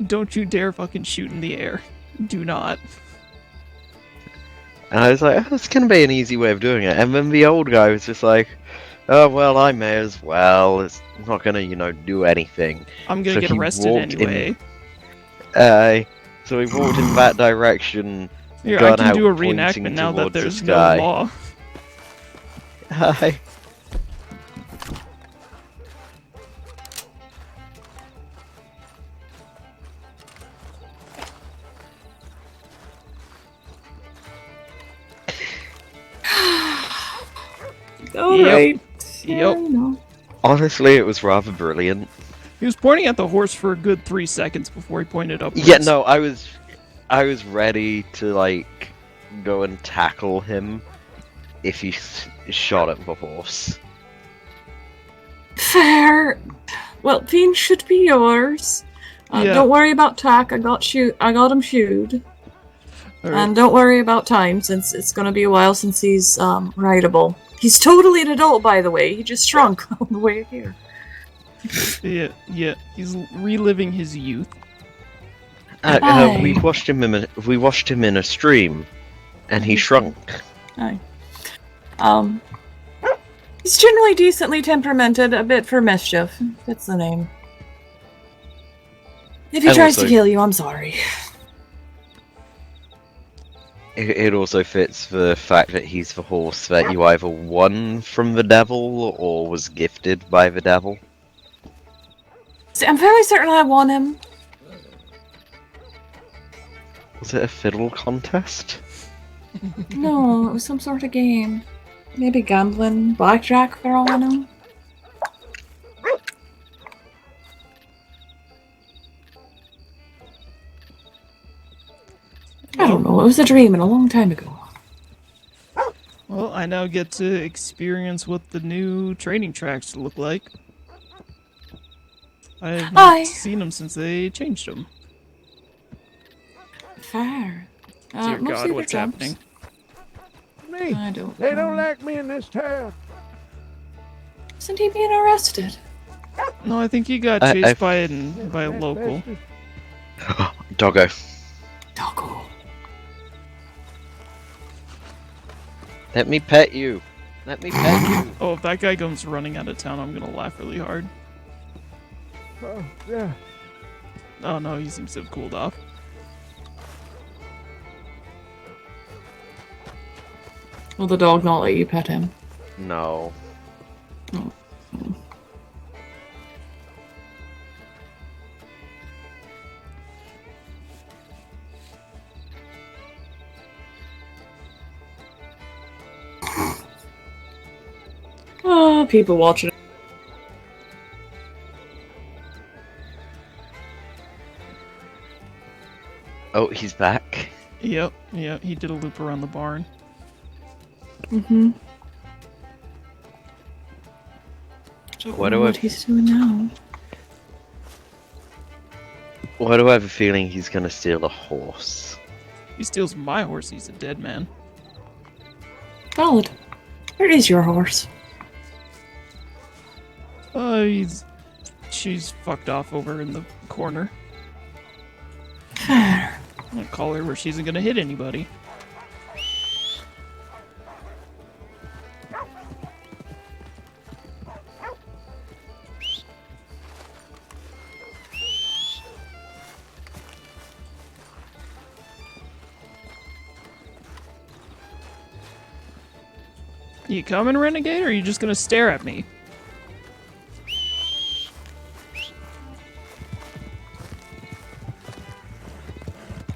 don't you dare fucking shoot in the air. Do not. And I was like, that's gonna be an easy way of doing it. And then the old guy was just like, oh, well, I may as well. It's not gonna, do anything. I'm gonna get arrested anyway. So he walked in that direction. Here, I can do a reenactment now that there's no law. Hi. Alright. Yep. Honestly, it was rather brilliant. He was pointing at the horse for a good 3 seconds before he pointed upwards. Yeah, no, I was ready to go and tackle him if he shot at the horse. Fair. Well, Fiend should be yours. Yeah. Don't worry about tack. I got him shoed. Right. And don't worry about time, since it's going to be a while since he's rideable. He's totally an adult, by the way. He just shrunk on the way here. Yeah. He's reliving his youth. We washed him in a stream, and he shrunk. Aye. He's generally decently temperamented, a bit for mischief. That's the name. If he And tries also- to kill you, I'm sorry. It also fits the fact that he's the horse that you either won from the devil or was gifted by the devil. See, I'm fairly certain I won him. Was it a fiddle contest? No, it was some sort of game. Maybe gambling, blackjack for all I know. I don't know, it was a dream and a long time ago. Well, I now get to experience what the new training tracks look like. I have not seen them since they changed them. Fair. Dear mostly God, the what's jumps. happening? Me. I don't They know. don't like me in this town. Isn't he being arrested? No, I think he got I- chased I- by a local. Doggo. Doggo. Let me pet you. Let me pet you. Oh, if that guy comes running out of town, I'm gonna laugh really hard. Oh, yeah. Oh no, he seems to have cooled off. Will the dog not let you pet him? No. Oh. Oh, people watching. Oh, he's back. Yep, he did a loop around the barn. Mm-hmm. What do I? He's doing now? Why do I have a feeling he's gonna steal a horse? He steals my horse, he's a dead man. Valid. Where is your horse? She's fucked off over in the corner. Fair. I'm gonna call her where she isn't gonna hit anybody. You coming, Renegade, or are you just gonna stare at me?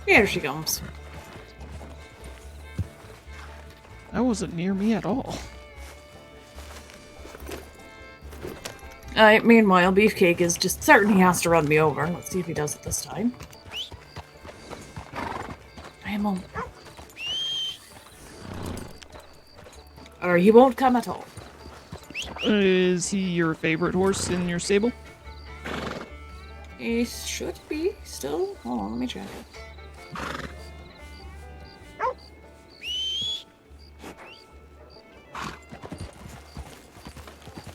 Here she comes. That wasn't near me at all. Meanwhile, Beefcake is just certain he has to run me over. Let's see if he does it this time. I am on. Or he won't come at all. Is he your favorite horse in your stable? He should be still. Hold on, let me check.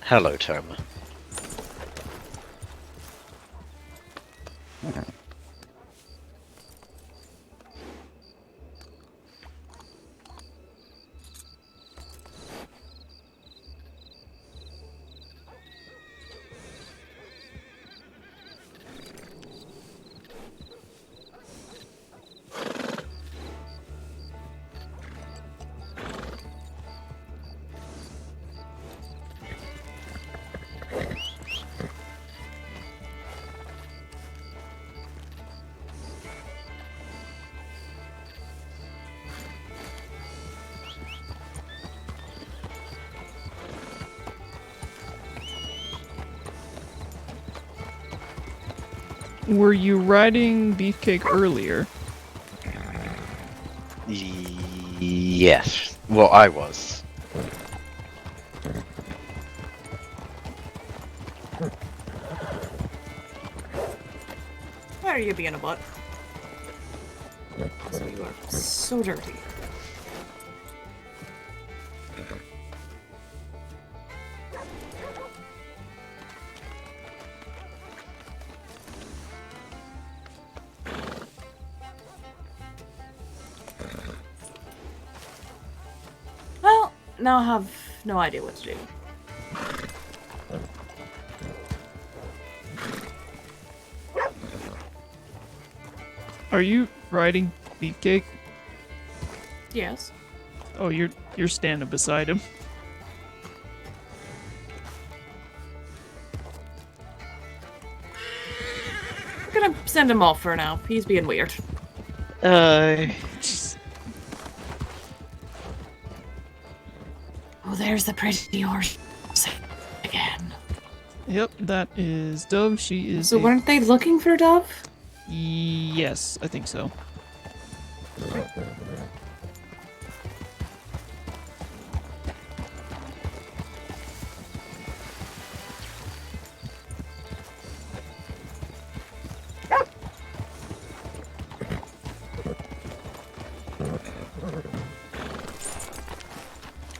Hello, Toma. Were you riding Beefcake earlier? Yes. Well, I was. Why are you being a butt? So you are so dirty. Well, now I have no idea what to do. Are you riding Beefcake? Yes. Oh, you're standing beside him. I'm gonna send him off for now. He's being weird. Oh, there's the pretty horse again. Yep, that is Dove. She is. So weren't they looking for Dove? Yes, I think so.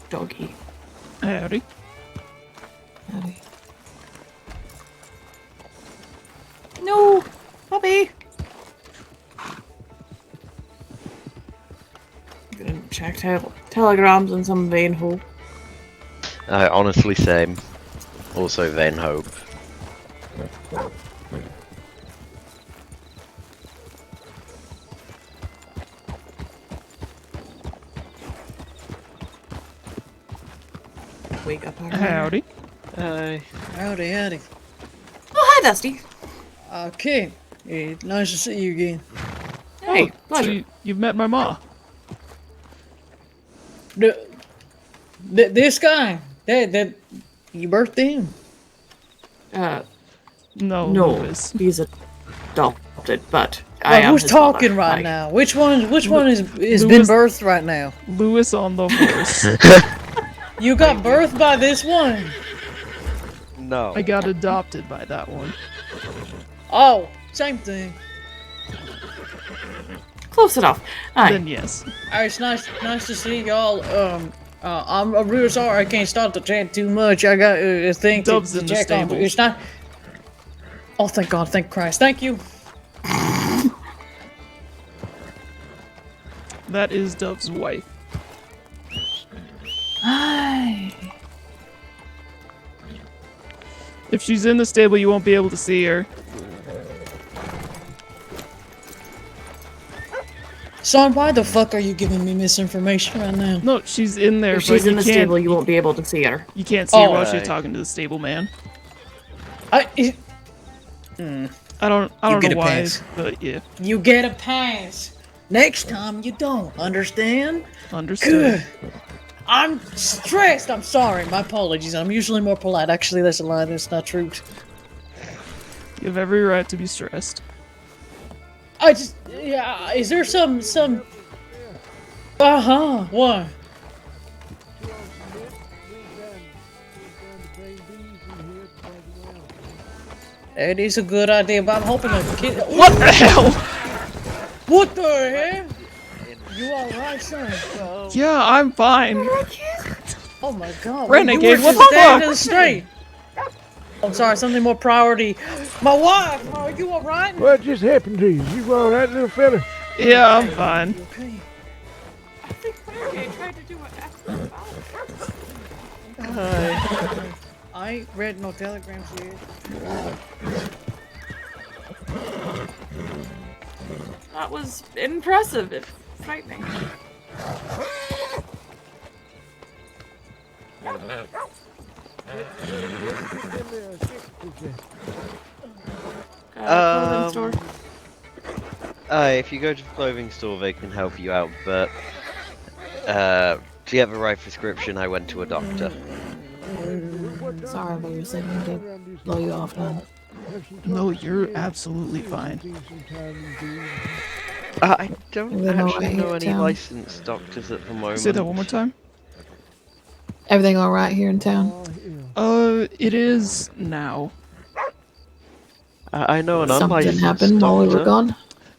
Doggy. Howdy. Howdy. No! Puppy! I'm gonna check telegrams and some vain hope. Honestly, same. Also, vain hope. Wake up already. Howdy. Howdy, howdy. Oh, hi, Dusty. Okay. Nice to see you again. Hey, so you've met my ma. This guy, that you birthed him? No, No, Lewis. he's adopted, but I am who's his talking mother. right now? Which one is Lewis- been birthed right now? Lewis on the horse. You got birthed by this one? No. I got adopted by that one. Oh, same thing. Close enough. Aye. Then yes. Alright, it's nice to see y'all. I'm really sorry I can't start the chat too much. I got a thing Dove's to in the check on. stables. It's not. Oh, thank God, thank Christ, thank you. That is Dove's wife. Hi. If she's in the stable, you won't be able to see her. Son, why the fuck are you giving me misinformation right now? No, she's in there. If she's but in you the can't- stable, you won't be able to see her. You can't see her while Alright. she's talking to the stable man. I don't You get know a why, pass. but yeah. You get a pass. Next time you don't. Understand? Understood. Good. I'm stressed. I'm sorry. My apologies. I'm usually more polite. Actually, that's a lie. That's not true. You have every right to be stressed. I just, yeah. Is there some? What? It is a good idea, but I'm hoping a kid. What the hell? What the hell? You alright, son? Yeah, I'm fine. Oh my God! Renegade, you what were the just fuck? straight. I'm sorry. Something more priority. My wife. Are you alright? What just happened to you? You alright, little fella? Yeah, I'm fine. Okay. I think Renegade tried to do an excellent I ain't read no telegrams yet. That was impressive, if frightening. Clothing store. If you go to the clothing store, they can help you out, but to get the right prescription, I went to a doctor. Sorry, but you're saying to blow you off now. No, you're absolutely fine. I don't Everything actually alright know here in any town? licensed doctors at the moment. Say that one more time. Everything all right here in town? It is now. I know an Something unlicensed happened while we were doctor. gone?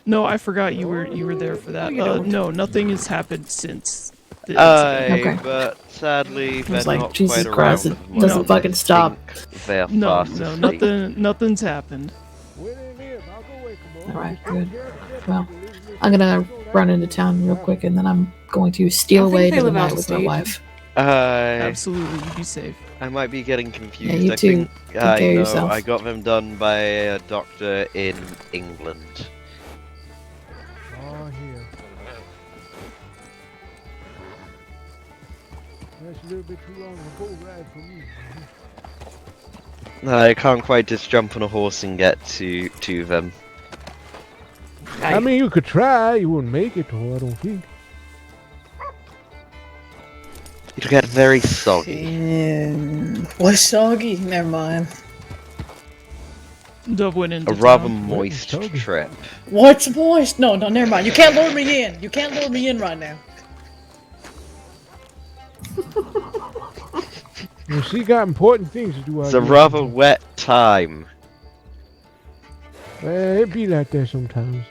No, I forgot you were there for that. No, nothing has happened since the Aye, Okay. but sadly, they're was like, not Jesus quite Christ, around it at the doesn't moment. fucking stop. I think they're No, fast no, asleep. nothing's happened. Alright, good. Well, I'm gonna run into town real quick and then I'm going to steal I think away they to the live out night of with my state. wife. Absolutely, you be safe. I might be getting confused. Yeah, you I too. think Take care of I know yourself. I got them done by a doctor in England. Oh, here. That's a little bit too long of a boat ride for me. I can't quite just jump on a horse and get to them. I mean, you could try. You wouldn't make it, though, I don't think. It'll get very soggy. What's soggy? Never mind. Dove went into A rather town. moist trip. What's moist? No, never mind. You can't lure me in. You can't lure me in right now. Well, she got important things to do. It's a rather wet time. It be like that sometimes.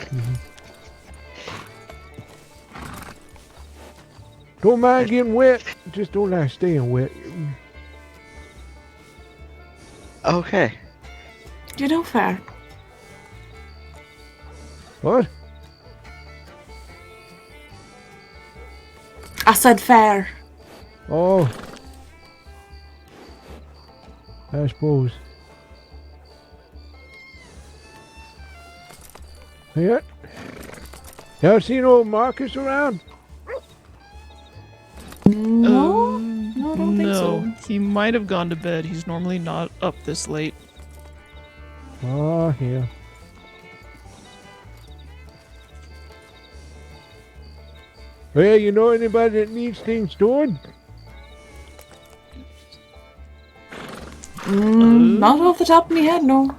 Don't mind getting wet, just don't like staying wet. Okay. You know, fair. What? I said fair. Oh. I suppose. Yeah. Y'all seen old Marcus around? No, no, I don't think so. He might have gone to bed. He's normally not up this late. Oh, yeah. Well, you know anybody that needs things doing? Not off the top of my head, no.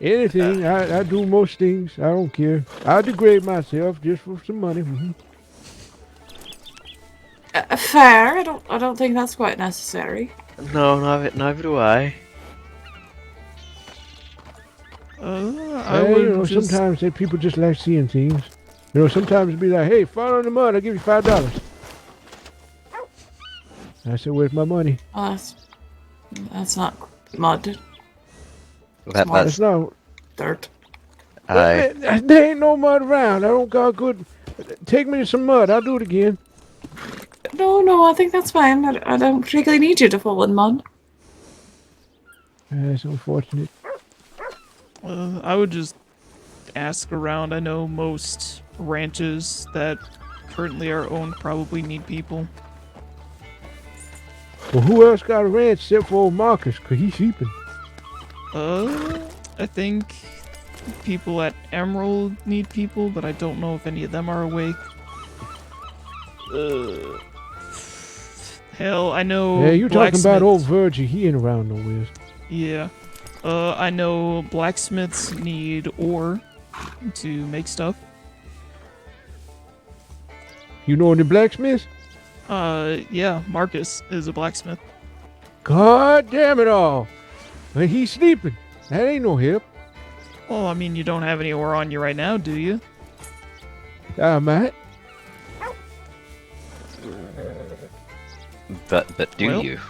Anything. I do most things. I don't care. I degrade myself just for some money. Fair. I don't think that's quite necessary. No, neither do I. I would just... Sometimes people just like seeing things. You know, sometimes it'd be like, hey, fall in the mud, I'll give you $5. I said, where's my money? Oh, that's not mud. That's not dirt. There ain't no mud around. I don't got good. Take me to some mud. I'll do it again. No, I think that's fine. I don't particularly need you to fall in mud. That's unfortunate. I would just ask around. I know most ranches that currently are owned probably need people. Well, who else got a ranch except for old Marcus? Because he's sleeping. I think people at Emerald need people, but I don't know if any of them are awake. Hell, I know. Yeah, you talking about old Virgie? He ain't around nowhere. Yeah. I know blacksmiths need ore to make stuff. You know any blacksmiths? Yeah, Marcus is a blacksmith. God damn it all! But he's sleeping. That ain't no help. Well, I mean, you don't have any ore on you right now, do you? I might. But do you?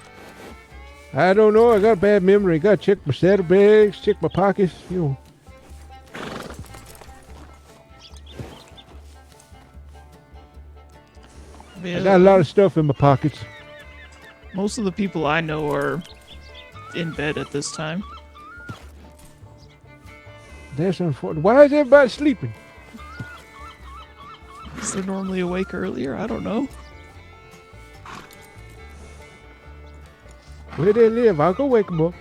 I don't know. I got a bad memory. Got to check my saddlebags, check my pockets, you know. I got a lot of stuff in my pockets. Most of the people I know are in bed at this time. That's unfortunate. Why is everybody sleeping? Is they normally awake earlier? I don't know. Where they live? I'll go wake them up.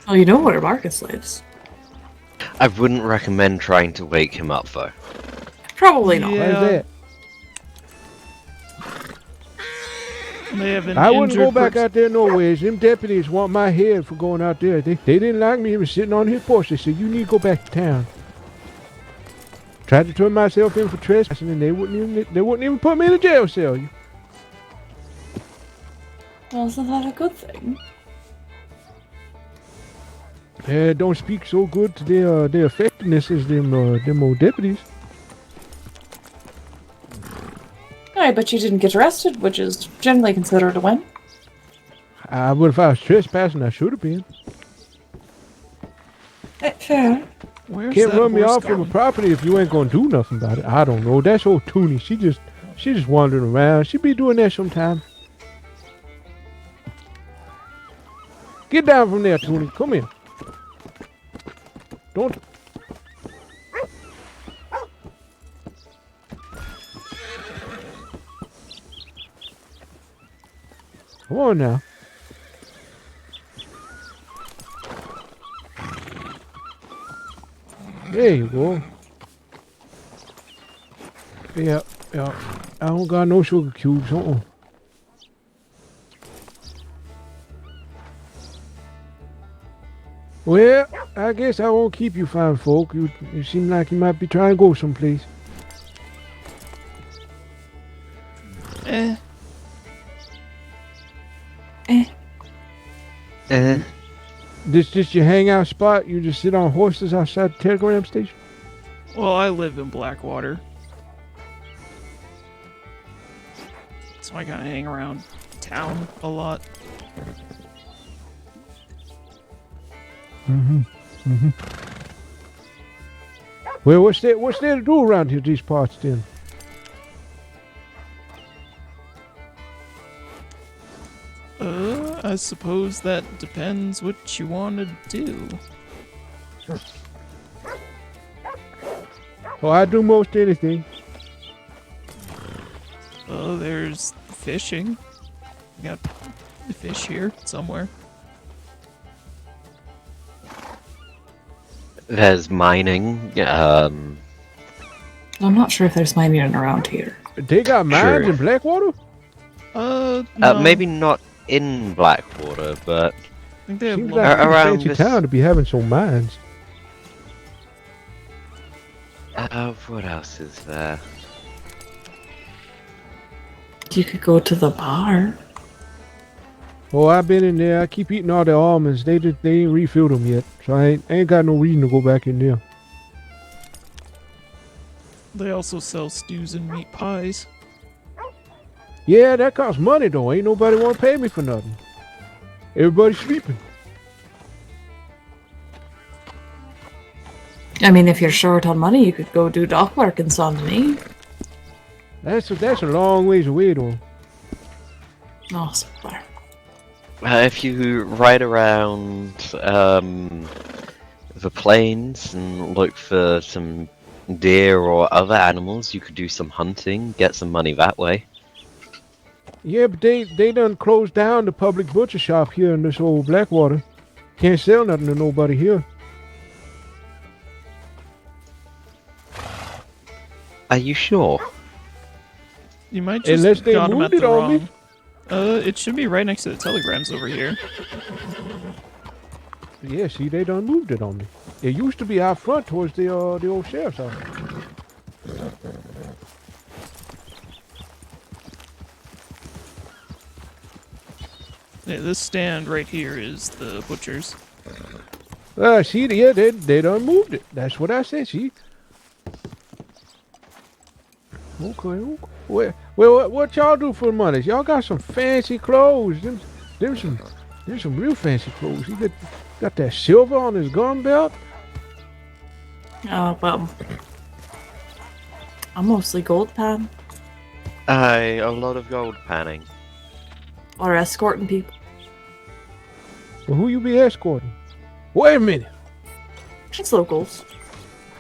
Oh, you know where Marcus lives. I wouldn't recommend trying to wake him up, though. Probably not. Why is that? They have an I wouldn't go injured back out there no ways. Them deputies want my head for going out there. They didn't like me even sitting on his porch. They said, you need to go back to town. Tried to turn myself in for trespassing and they wouldn't even put me in a jail cell. Well, isn't that a good thing? Don't speak so good to their effectiveness as them old deputies. Alright, but you didn't get arrested, which is generally considered a win. But if I was trespassing, I should have been. Fair. Where's Can't that run me horse off from a going? property if you ain't gonna do nothing about it. I don't know. That's old Toonie. She just wandering around. She be doing that sometime. Get down from there, Toonie. Come here. Don't. Come on now. There you go. Yeah. I don't got no sugar cubes. Well, I guess I won't keep you fine folk. You seem like you might be trying to go someplace. This your hangout spot? You just sit on horses outside the telegram station? Well, I live in Blackwater. So I kind of hang around town a lot. Well, what's there to do around here, these parts then? I suppose that depends what you want to do. Oh, I do most anything. Oh, there's fishing. We got the fish here somewhere. There's mining. I'm not sure if there's mining around here. They got mines in Blackwater? No. Maybe not in Blackwater, but I think they have Seems like a around fancy this. town to be having some mines. What else is there? You could go to the bar. Oh, I've been in there. I keep eating all the almonds. They ain't refilled them yet, so I ain't got no reason to go back in there. They also sell stews and meat pies. Yeah, that costs money though. Ain't nobody want to pay me for nothing. Everybody's sleeping. I mean, if you're short on money, you could go do dock work in Saint-Denis. That's a long ways away though. Oh, somewhere. If you ride around the plains and look for some deer or other animals, you could do some hunting, get some money that way. Yeah, but they done closed down the public butcher shop here in this old Blackwater. Can't sell nothing to nobody here. Are you sure? You might just Unless they got them at moved the it on me. wrong. It should be right next to the telegrams over here. Yeah, see, they done moved it on me. It used to be out front towards the old sheriff's office. Yeah, this stand right here is the butcher's. See, yeah, they done moved it. That's what I said, see. Okay. Well, what y'all do for money? Y'all got some fancy clothes. Them some real fancy clothes. He got that silver on his gun belt. Oh, well. I'm mostly gold pan. A lot of gold panning. Or escorting people. Well, who you be escorting? Wait a minute. Just locals.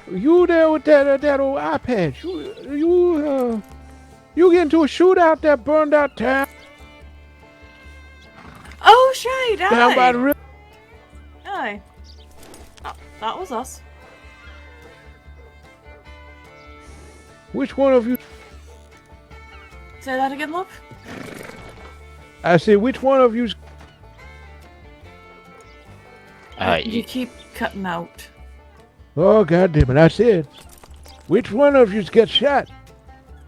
You there with that old iPad? You get into a shootout that burned out town? Oh, shade! Down by the river? Aye. Oh, that was us. Which one of you? Say that again, love? I said, which one of you's? You keep cutting out. Oh, goddamn it! I said, which one of you's get shot?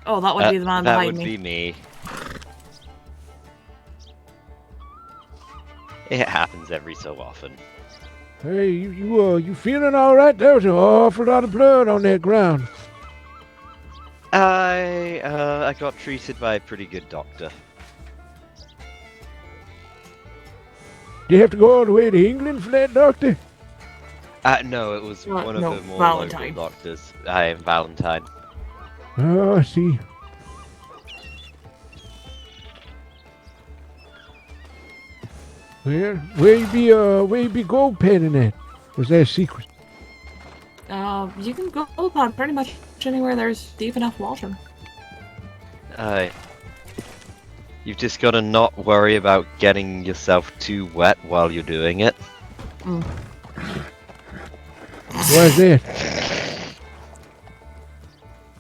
Oh, that would be the man behind me. That would be me. It happens every so often. Hey, you feeling all right? There was an awful lot of blood on that ground. I got treated by a pretty good doctor. Do you have to go all the way to England for that, doctor? No, it was one of no, the more Valentine. local doctors. I am Valentine. Oh, I see. Where you be gold panning at? Was that a secret? You can go upon pretty much anywhere there's deep enough water. You've just got to not worry about getting yourself too wet while you're doing it. Mm. Why is that?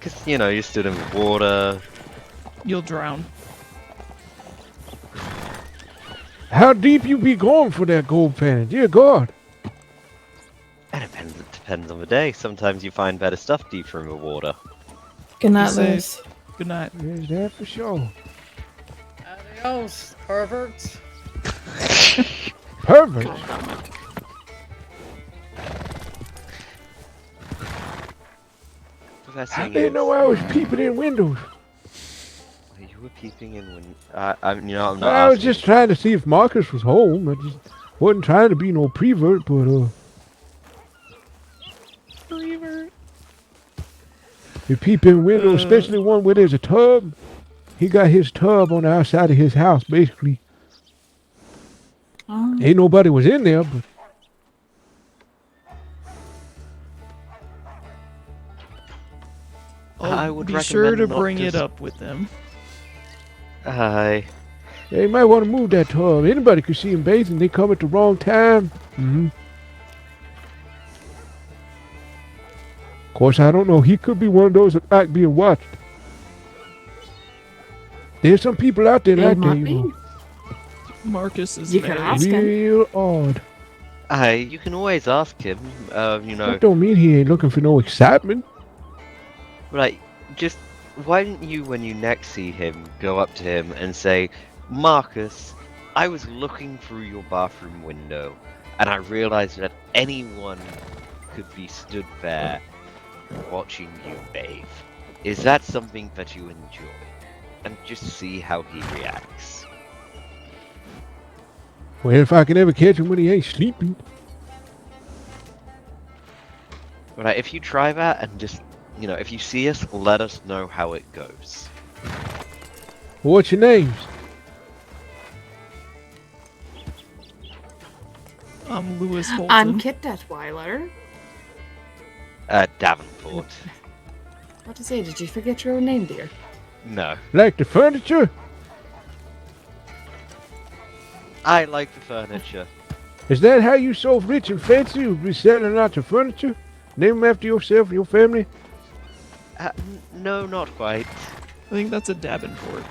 Because, you know, you stood in the water. You'll drown. How deep you be going for that gold pan? Dear God. It depends on the day. Sometimes you find better stuff deeper in the water. Good night, Be safe. Lewis. Good night. Is that for sure? Adios, perverts. Perfect. I didn't know I was peeping in windows. You were peeping in when I'm not. I was just trying to see if Marcus was home. I just wasn't trying to be no prevert, but Prevert. you peep in windows, especially one where there's a tub. He got his tub on the outside of his house, basically. Ain't nobody was in there, but I would be sure to recommend not bring to it up with them. Aye. yeah, you might want to move that tub. Anybody could see him bathing. They come at the wrong time. Of course, I don't know. He could be one of those that like being watched. There's some people out there like that, you know. Marcus is You can ask him. Real odd. Aye, you can always ask him. You know. That don't mean he ain't looking for no excitement. Like, just why didn't you, when you next see him, go up to him and say, Marcus, I was looking through your bathroom window, and I realized that anyone could be stood there watching you bathe. Is that something that you enjoy? And just see how he reacts. Well, if I can ever catch him when he ain't sleeping. Right, if you try that and just, you know, if you see us, let us know how it goes. What's your names? I'm Lewis Holton. I'm Kit Detweiler. Davenport. What to say? Did you forget your own name, dear? No. Like the furniture? I like the furniture. Is that how you so rich and fancy? You be selling out your furniture? Name them after yourself and your family? No, not quite. I think that's a Davenport.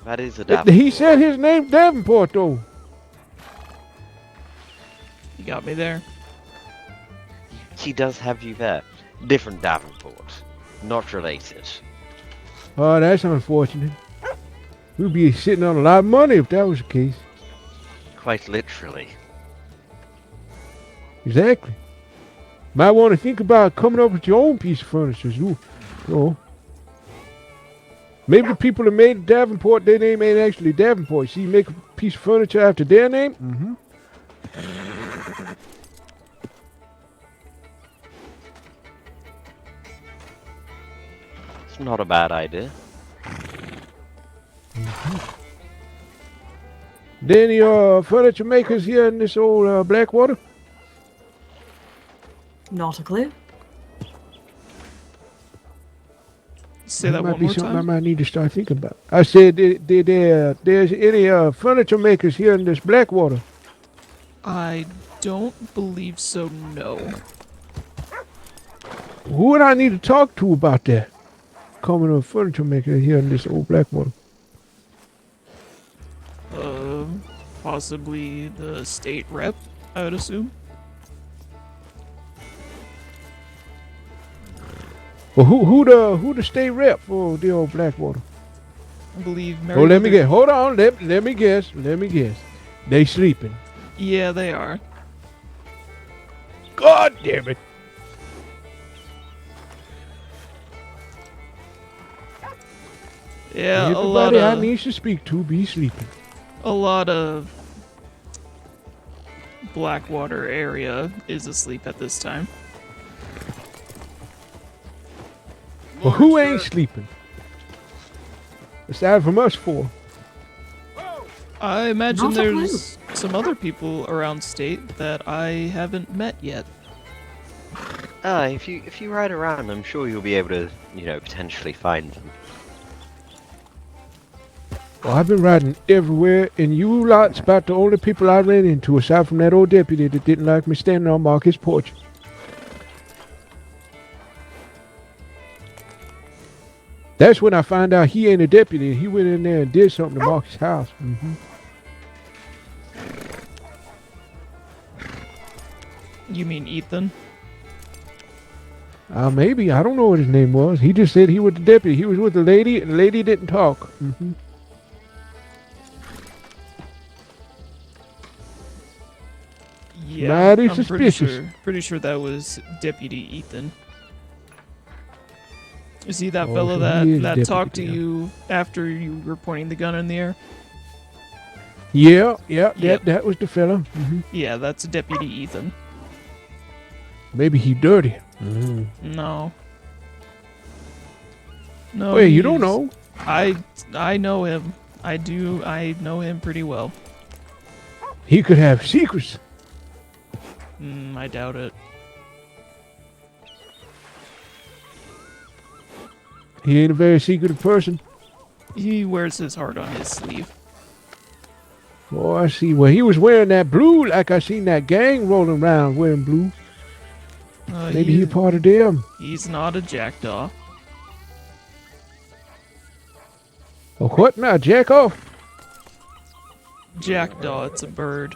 That is a Davenport. He said his name Davenport, though. You got me there. He does have you there. Different Davenport. Not related. Oh, that's unfortunate. We'd be sitting on a lot of money if that was the case. Quite literally. Exactly. Might want to think about coming up with your own piece of furniture. You know. Maybe the people that made Davenport, their name ain't actually Davenport. See, you make a piece of furniture after their name? Mm-hmm. It's not a bad idea. Any furniture makers here in this old Blackwater? Not a clue. Say that might one be more something I time. might need to start thinking about. I said, there's any furniture makers here in this Blackwater? I don't believe so, no. Who would I need to talk to about that? Coming a furniture maker here in this old Blackwater. Possibly the state rep, I would assume. Well, who the state rep for the old Blackwater? I believe Oh, let me guess. Hold on. Let me guess. They sleeping. Yeah, they are. God damn it. Yeah, Everybody a lot I of need to speak to be sleeping. a lot of Blackwater area is asleep at this time. Well, who ain't sleeping? Aside from us four. I imagine Not a clue. there's some other people around state that I haven't met yet. If you ride around, I'm sure you'll be able to, you know, potentially find them. Well, I've been riding everywhere, and you lot's about the only people I ran into, aside from that old deputy that didn't like me standing on Marcus' porch. That's when I find out he ain't a deputy. He went in there and did something to Mark's house. Mm-hmm. You mean Ethan? Maybe. I don't know what his name was. He just said he was the deputy. He was with the lady, and the lady didn't talk. Mm-hmm. Yeah, Mighty I'm suspicious. Pretty sure that was Deputy Ethan. Is he that Oh, fellow so that, he is that deputy, talked to yeah. you after you were pointing the gun in the air? Yeah, Yep. that was the fella. Mm-hmm. Yeah, that's Deputy Ethan. Maybe he dirty. No. No. Wait, you don't he's- know? I know him. I know him pretty well. He could have secrets. I doubt it. He ain't a very secretive person. He wears his heart on his sleeve. Oh, I see. Well, he was wearing that blue like I seen that gang rolling around wearing blue. Maybe he part of them. He's not a jackdaw. Oh, what now? Jack off? Jackdaw, it's a bird.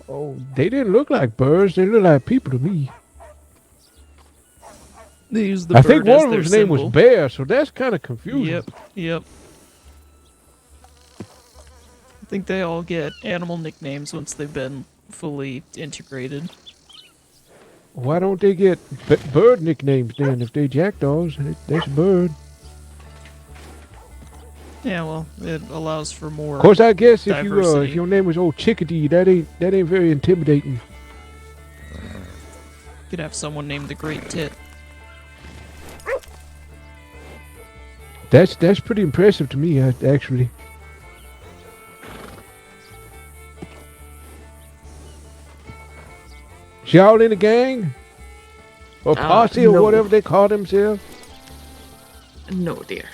Oh, they didn't look like birds. They look like people to me. They use the I bird think as one of their them's name symbol. was Bear, so that's kind of confusing. Yep. I think they all get animal nicknames once they've been fully integrated. Why don't they get bird nicknames then? If they jackdaws, that's a bird. Yeah, well, it allows for more. Of course, I guess if diversity. your name was Old Chickadee, that ain't very intimidating. You could have someone named the Great Tit. That's pretty impressive to me, actually. Y'all in a gang? Or posse or no. whatever they call themselves? No, dear.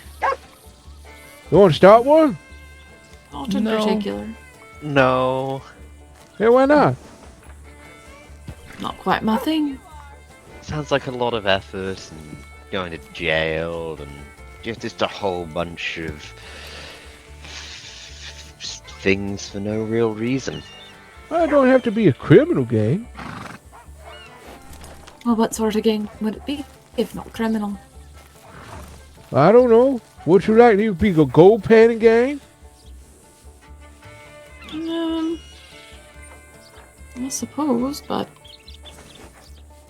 You want to start one? Not in No. particular. No. Yeah, why not? Not quite my thing. Sounds like a lot of effort and going to jail and just a whole bunch of things for no real reason. I don't have to be a criminal gang. Well, what sort of gang would it be, if not criminal? I don't know. What you like? You be a gold panning gang? I suppose, but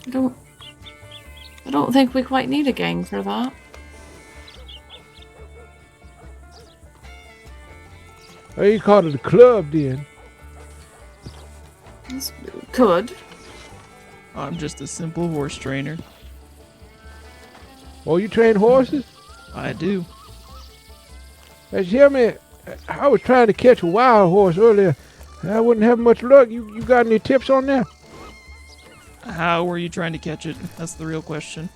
I don't think we quite need a gang for that. Or you call it a club then? Could. I'm just a simple horse trainer. Oh, you train horses? I do. Hey, hear me? I was trying to catch a wild horse earlier. I wouldn't have much luck. You got any tips on that? How were you trying to catch it? That's the real question.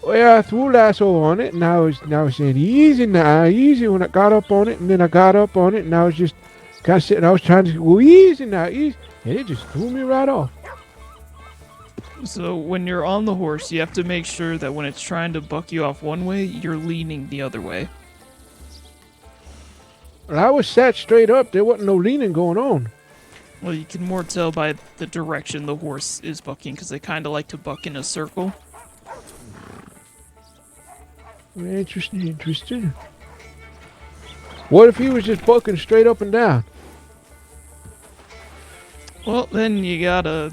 Well, I threw a lasso on it, and I was saying easy now, easy. When I got up on it, and then I got up on it, and I was just kind of sitting. I was trying to go easy now, easy, and it just threw me right off. So when you're on the horse, you have to make sure that when it's trying to buck you off one way, you're leaning the other way. And I was sat straight up. There wasn't no leaning going on. Well, you can more tell by the direction the horse is bucking, because they kind of like to buck in a circle. Interesting. What if he was just bucking straight up and down? Well, then you gotta...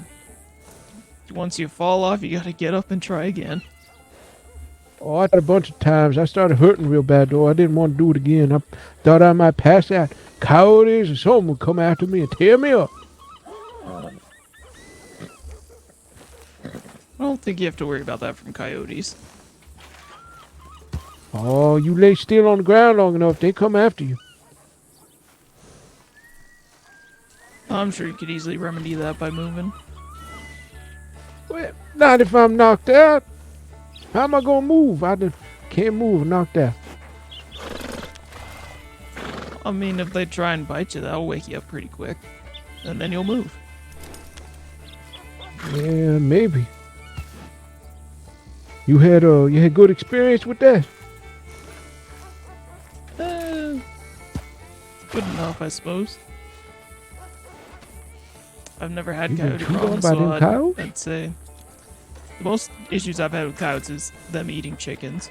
Once you fall off, you gotta get up and try again. Oh, I tried a bunch of times. I started hurting real bad, though. I didn't want to do it again. I thought I might pass out. Coyotes or someone would come after me and tear me up. I don't think you have to worry about that from coyotes. Oh, you lay still on the ground long enough, they come after you. I'm sure you could easily remedy that by moving. Well, not if I'm knocked out. How am I going to move? I just can't move knocked out. I mean, if they try and bite you, that'll wake you up pretty quick. And then you'll move. Yeah, maybe. You had good experience with that? Good enough, I suppose. I've never had You been coyote treated problems, by so them coyotes? I'd say the most issues I've had with coyotes is them eating chickens.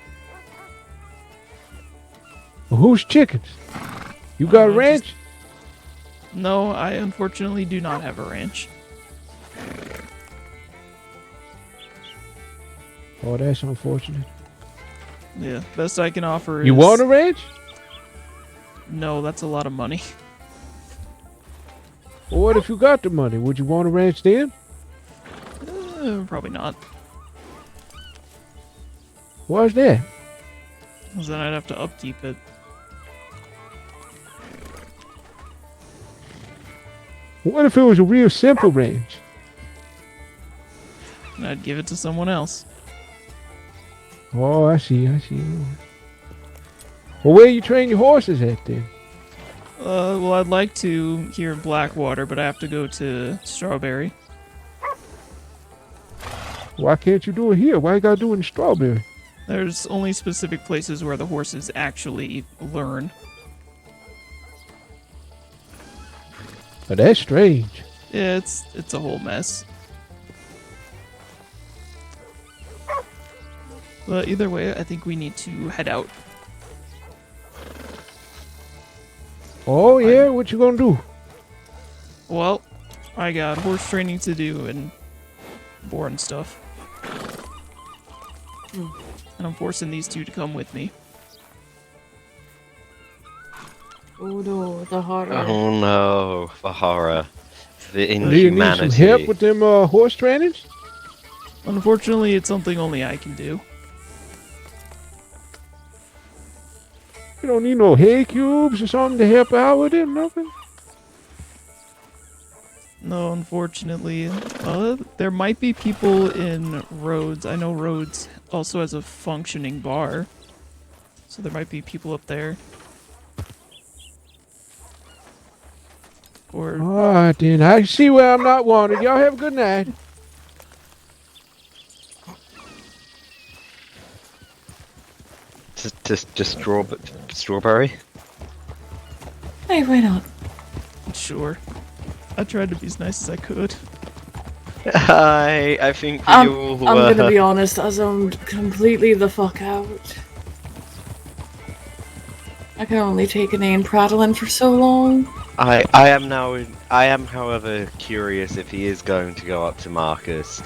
Well, whose chickens? You got a just- ranch? No, I unfortunately do not have a ranch. Oh, that's unfortunate. Yeah, best I can offer is... You want a ranch? No, that's a lot of money. Well, what if you got the money? Would you want a ranch then? Probably not. Why's that? Because then I'd have to upkeep it. What if it was a real simple ranch? And I'd give it to someone else. Oh, I see. Well, where you train your horses at then? Well, I'd like to here in Blackwater, but I have to go to Strawberry. Why can't you do it here? Why you gotta do it in Strawberry? There's only specific places where the horses actually learn. Oh, that's strange. Yeah, it's a whole mess. But either way, I think we need to head out. Oh yeah, what you gonna do? Well, I got horse training to do and boring stuff. And I'm forcing these two to come with me. Oh no, the horror. Oh no, the horror. The Do you need inhumanity. some help with them horse trainings? Unfortunately, it's something only I can do. You don't need no hay cubes or something to help out with it, nothing? No, unfortunately. There might be people in Rhodes. I know Rhodes also has a functioning bar. So there might be people up there. Or... Alright then, I see where I'm not wanted. Y'all have a good night. Just strawberry? Hey, why not? Sure. I tried to be as nice as I could. I think I'm you'll... gonna be honest, I zoned completely the fuck out. I can only take a name prattling for so long. I am however curious if he is going to go up to Marcus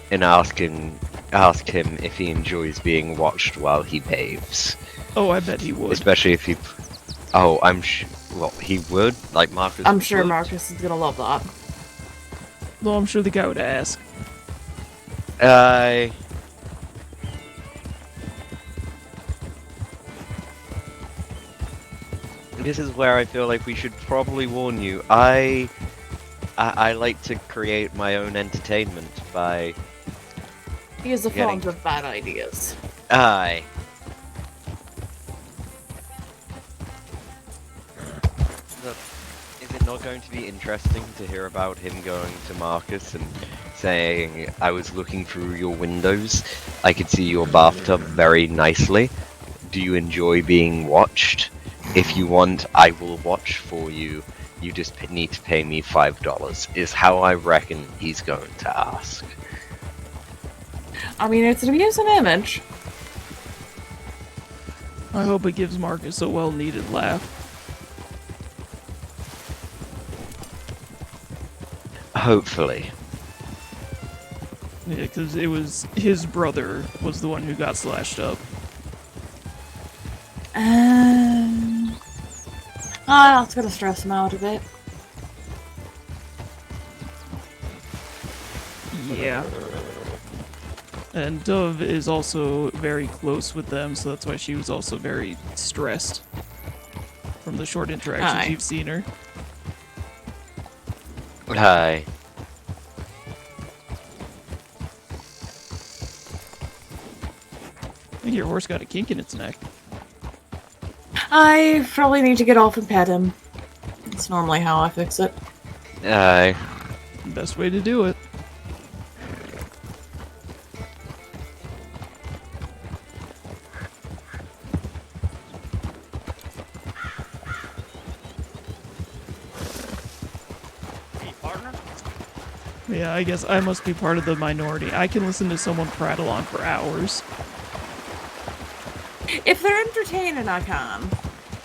and ask him if he enjoys being watched while he bathes. Oh, I bet he would. Especially if he... Oh, I'm sure... Well, he would? Like Marcus I'm sure would? Marcus is gonna love that. Well, I'm sure the guy would ask. This is where I feel like we should probably warn you. I like to create my own entertainment by... He is a Getting- font of bad ideas. Aye. Look, is it not going to be interesting to hear about him going to Marcus and saying, I was looking through your windows, I could see your bathtub very nicely. Do you enjoy being watched? If you want, I will watch for you. You just need to pay me $5, is how I reckon he's going to ask. I mean, it's an amusing image. I hope it gives Marcus a well-needed laugh. Hopefully. Yeah, because it was his brother was the one who got slashed up. That's gonna stress him out a bit. Yeah. And Dove is also very close with them, so that's why she was also very stressed from the short interactions Aye. you've seen her. Hi. I think your horse got a kink in its neck. I probably need to get off and pet him. It's normally how I fix it. Aye. Best way to do it. Yeah, I guess I must be part of the minority. I can listen to someone prattle on for hours. If they're entertaining, I can.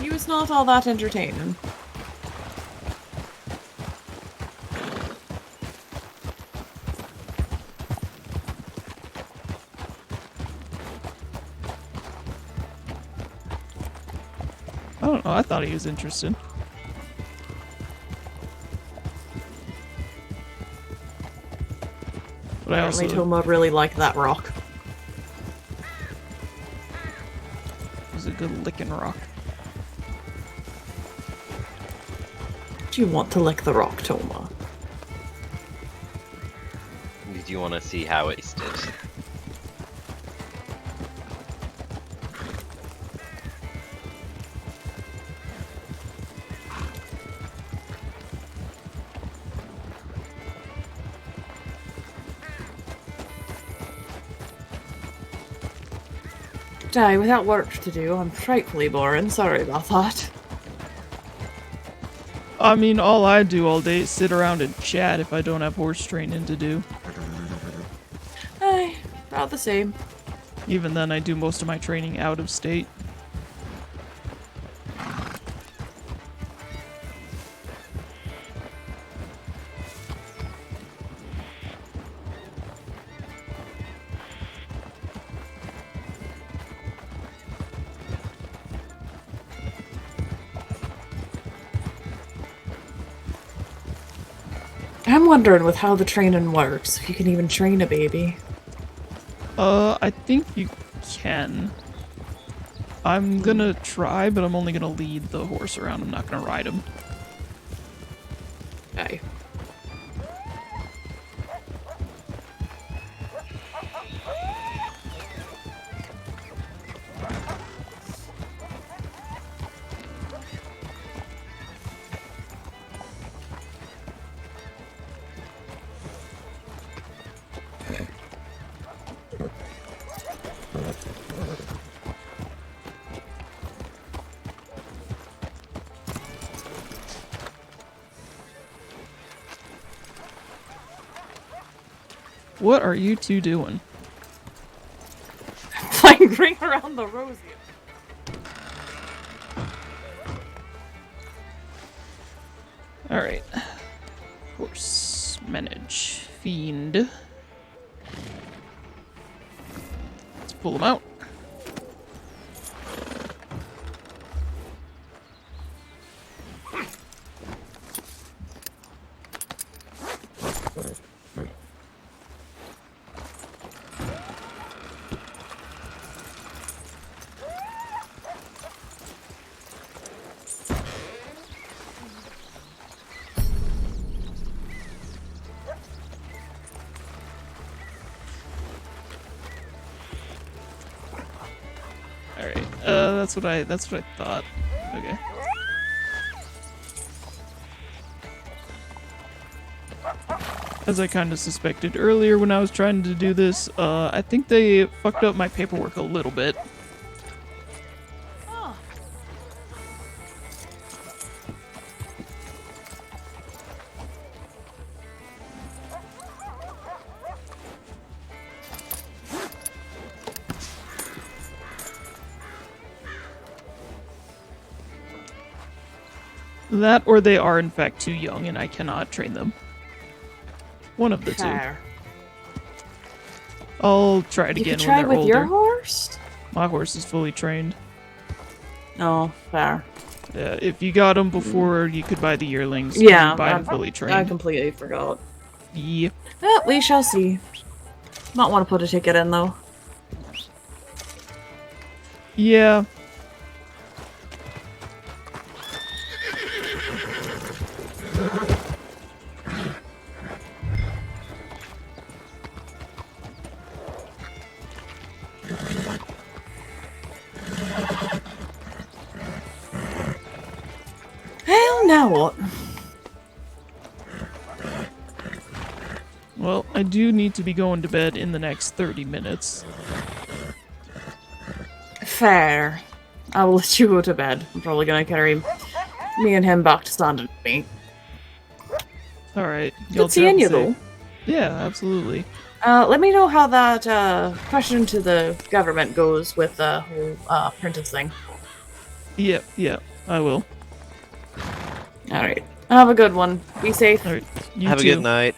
He was not all that entertaining. I don't know, I thought he was interested. But I also... Toma really liked that rock. It was a good licking rock. Do you want to lick the rock, Toma? Did you want to see how it stood? Die without work to do. I'm frightfully boring. Sorry about that. I mean, all I do all day is sit around and chat if I don't have horse training to do. Aye, about the same. Even then, I do most of my training out of state. I'm wondering with how the training works, if you can even train a baby. I think you can. I'm gonna try, but I'm only gonna lead the horse around. I'm not gonna ride him. Aye. What are you two doing? Playing Ring Around the Rosie. Alright. Horse manage. Fiend. Let's pull him out. That's what I thought. Okay. As I kind of suspected earlier when I was trying to do this, I think they fucked up my paperwork a little bit. That, or they are in fact too young and I cannot train them. One of the Fair. two. I'll try it You again could try when they're with older. your horse? My horse is fully trained. Oh, fair. Yeah, if you got them before you could buy the yearlings, Yeah, you buy them fully trained. I completely forgot. Yep. Well, we shall see. Not want to put a ticket in though. Yeah. Hell, now what? Well, I do need to be going to bed in the next 30 minutes. Fair. I will let you go to bed. I'm probably gonna carry me and him back to Standard Meat. Alright. Good seeing you though. Yeah, absolutely. Let me know how that question to the government goes with the whole apprentice thing. Yep, I will. Alright. Have a good one. Be safe. Alright. Have a good night.